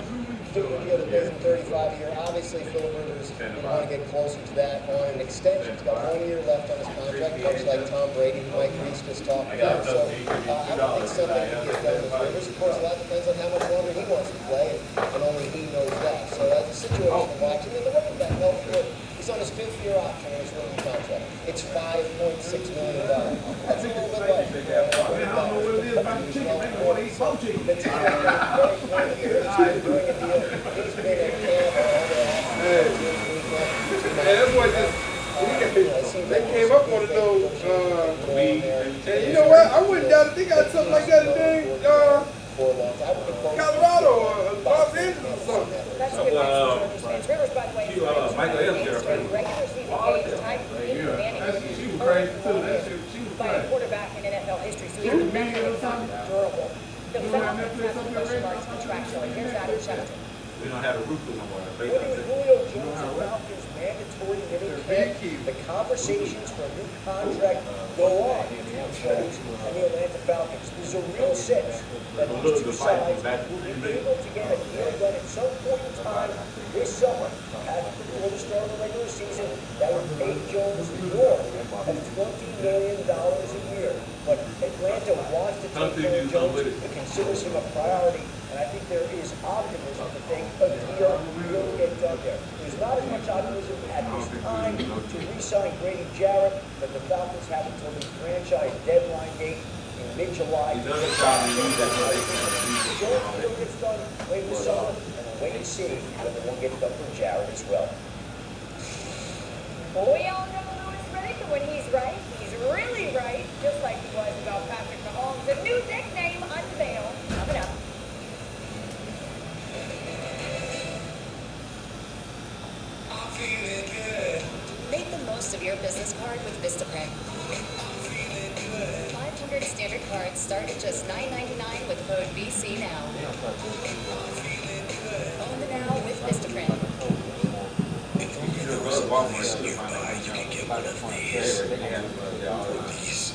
do a deal that pays him $35 a year. Obviously, Philip Rivers want to get closer to that on an extension. He's got 1 year left on his contract, much like Tom Brady, who Mike Reese just talked about. So I don't think something can get done with Rivers. Of course, a lot depends on how much longer he wants to play, and only he knows that. So that's a situation to watch. And then the running back, Melvin Gordon, he's on his 5th year option on his rookie contract. It's $5.6 million. That's a little bit low. I don't know what it is about the chicken. Maybe I want to eat some chicken. He's been a cannibal that boy just, they came up on it though. And you know what? I wouldn't doubt if they got something like that in Colorado or Los Angeles or something. That's a good question. Rivers, by the way, Michael Epps regular season games tied for Manning by a quarterback in NFL history. He's mentally not durable. The Falcons have some question marks contractually. Here's Adam Schefter. We don't have a roof no more. When is Julio Jones and Falcons mandatory minicamp? The conversations for a new contract go on between the Jones and the Atlanta Falcons. There's a real sense that these two sides will be able to get a deal done at some point in time this summer, after before the start of the regular season, that would pay Jones north of $20 million a year. But Atlanta wants to take care of Jones and considers him a priority. And I think there is optimism that a deal will get done there. There's not as much optimism at this time to re-sign Grady Jarrett, but the Falcons have until the franchise deadline date in mid-July. The deal gets done late this summer, and we'll wait and see whether one gets done for Jarrett as well. Well, we all know Louis Riddick, and when he's right, he's really right, just like he was about Patrick Mahomes. A new nickname unveiled coming up. Make the most of your business card with Vistaprint. 500 standard cards start at just $9.99 with code VC now. Own the now with Vistaprint. If only there was a place nearby you could get one of these.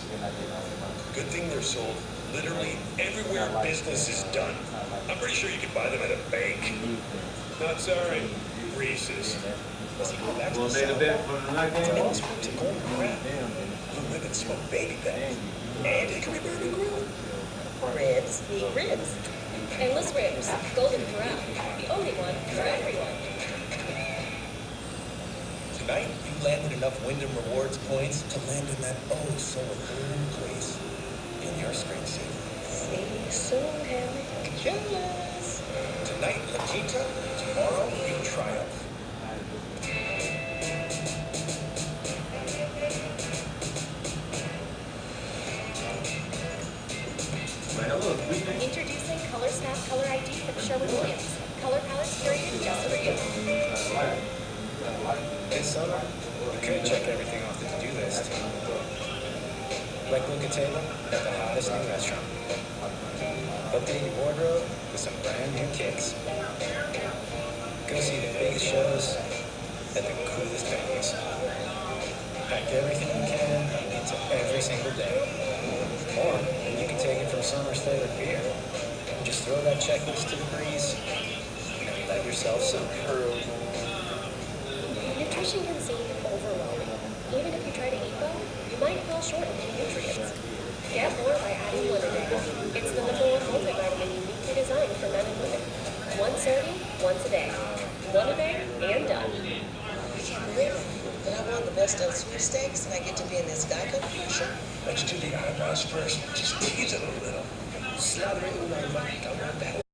Good thing they're sold literally everywhere business is done. I'm pretty sure you can buy them at a bank. Not sorry, Reese's. Was he going back to Well, the made a South? bet for the night game. And it's to golden crab. Blue ribbon smoked baby backs. And hickory bourbon grill. Ribs eat ribs. Endless ribs. Golden Corral. The only one for everyone. Tonight, you landed enough Wyndham Rewards points to land in that oh-so-alluring place in your screensaver. See, so happy. Jealous. Tonight, La Quinta. Tomorrow, you triumph. Introducing Color Snap Color ID from Sherwin-Williams. Color palettes curated just for you. This summer, you could check everything off the to-do list. Like book a table at the hottest new restaurant. Update your wardrobe with some brand new kicks. Go see the biggest shows at the coolest venues. Pack everything you can into every single day. Or you can take it from summer's favorite beer. Just throw that checklist to the breeze and let yourself summer. Nutrition can seem overwhelming. Even if you try to eat well, you might fall short of key nutrients. Get more by adding Lemonade. It's the #1 multivitamin uniquely designed for men and women. One serving, once a day. One a day, and done. I can't believe it. But I won the best of sweepstakes, and I get to be in this Geico commercial. Let's do the eyebrows first. Just tease it a little. Slather it in my mouth. I want that.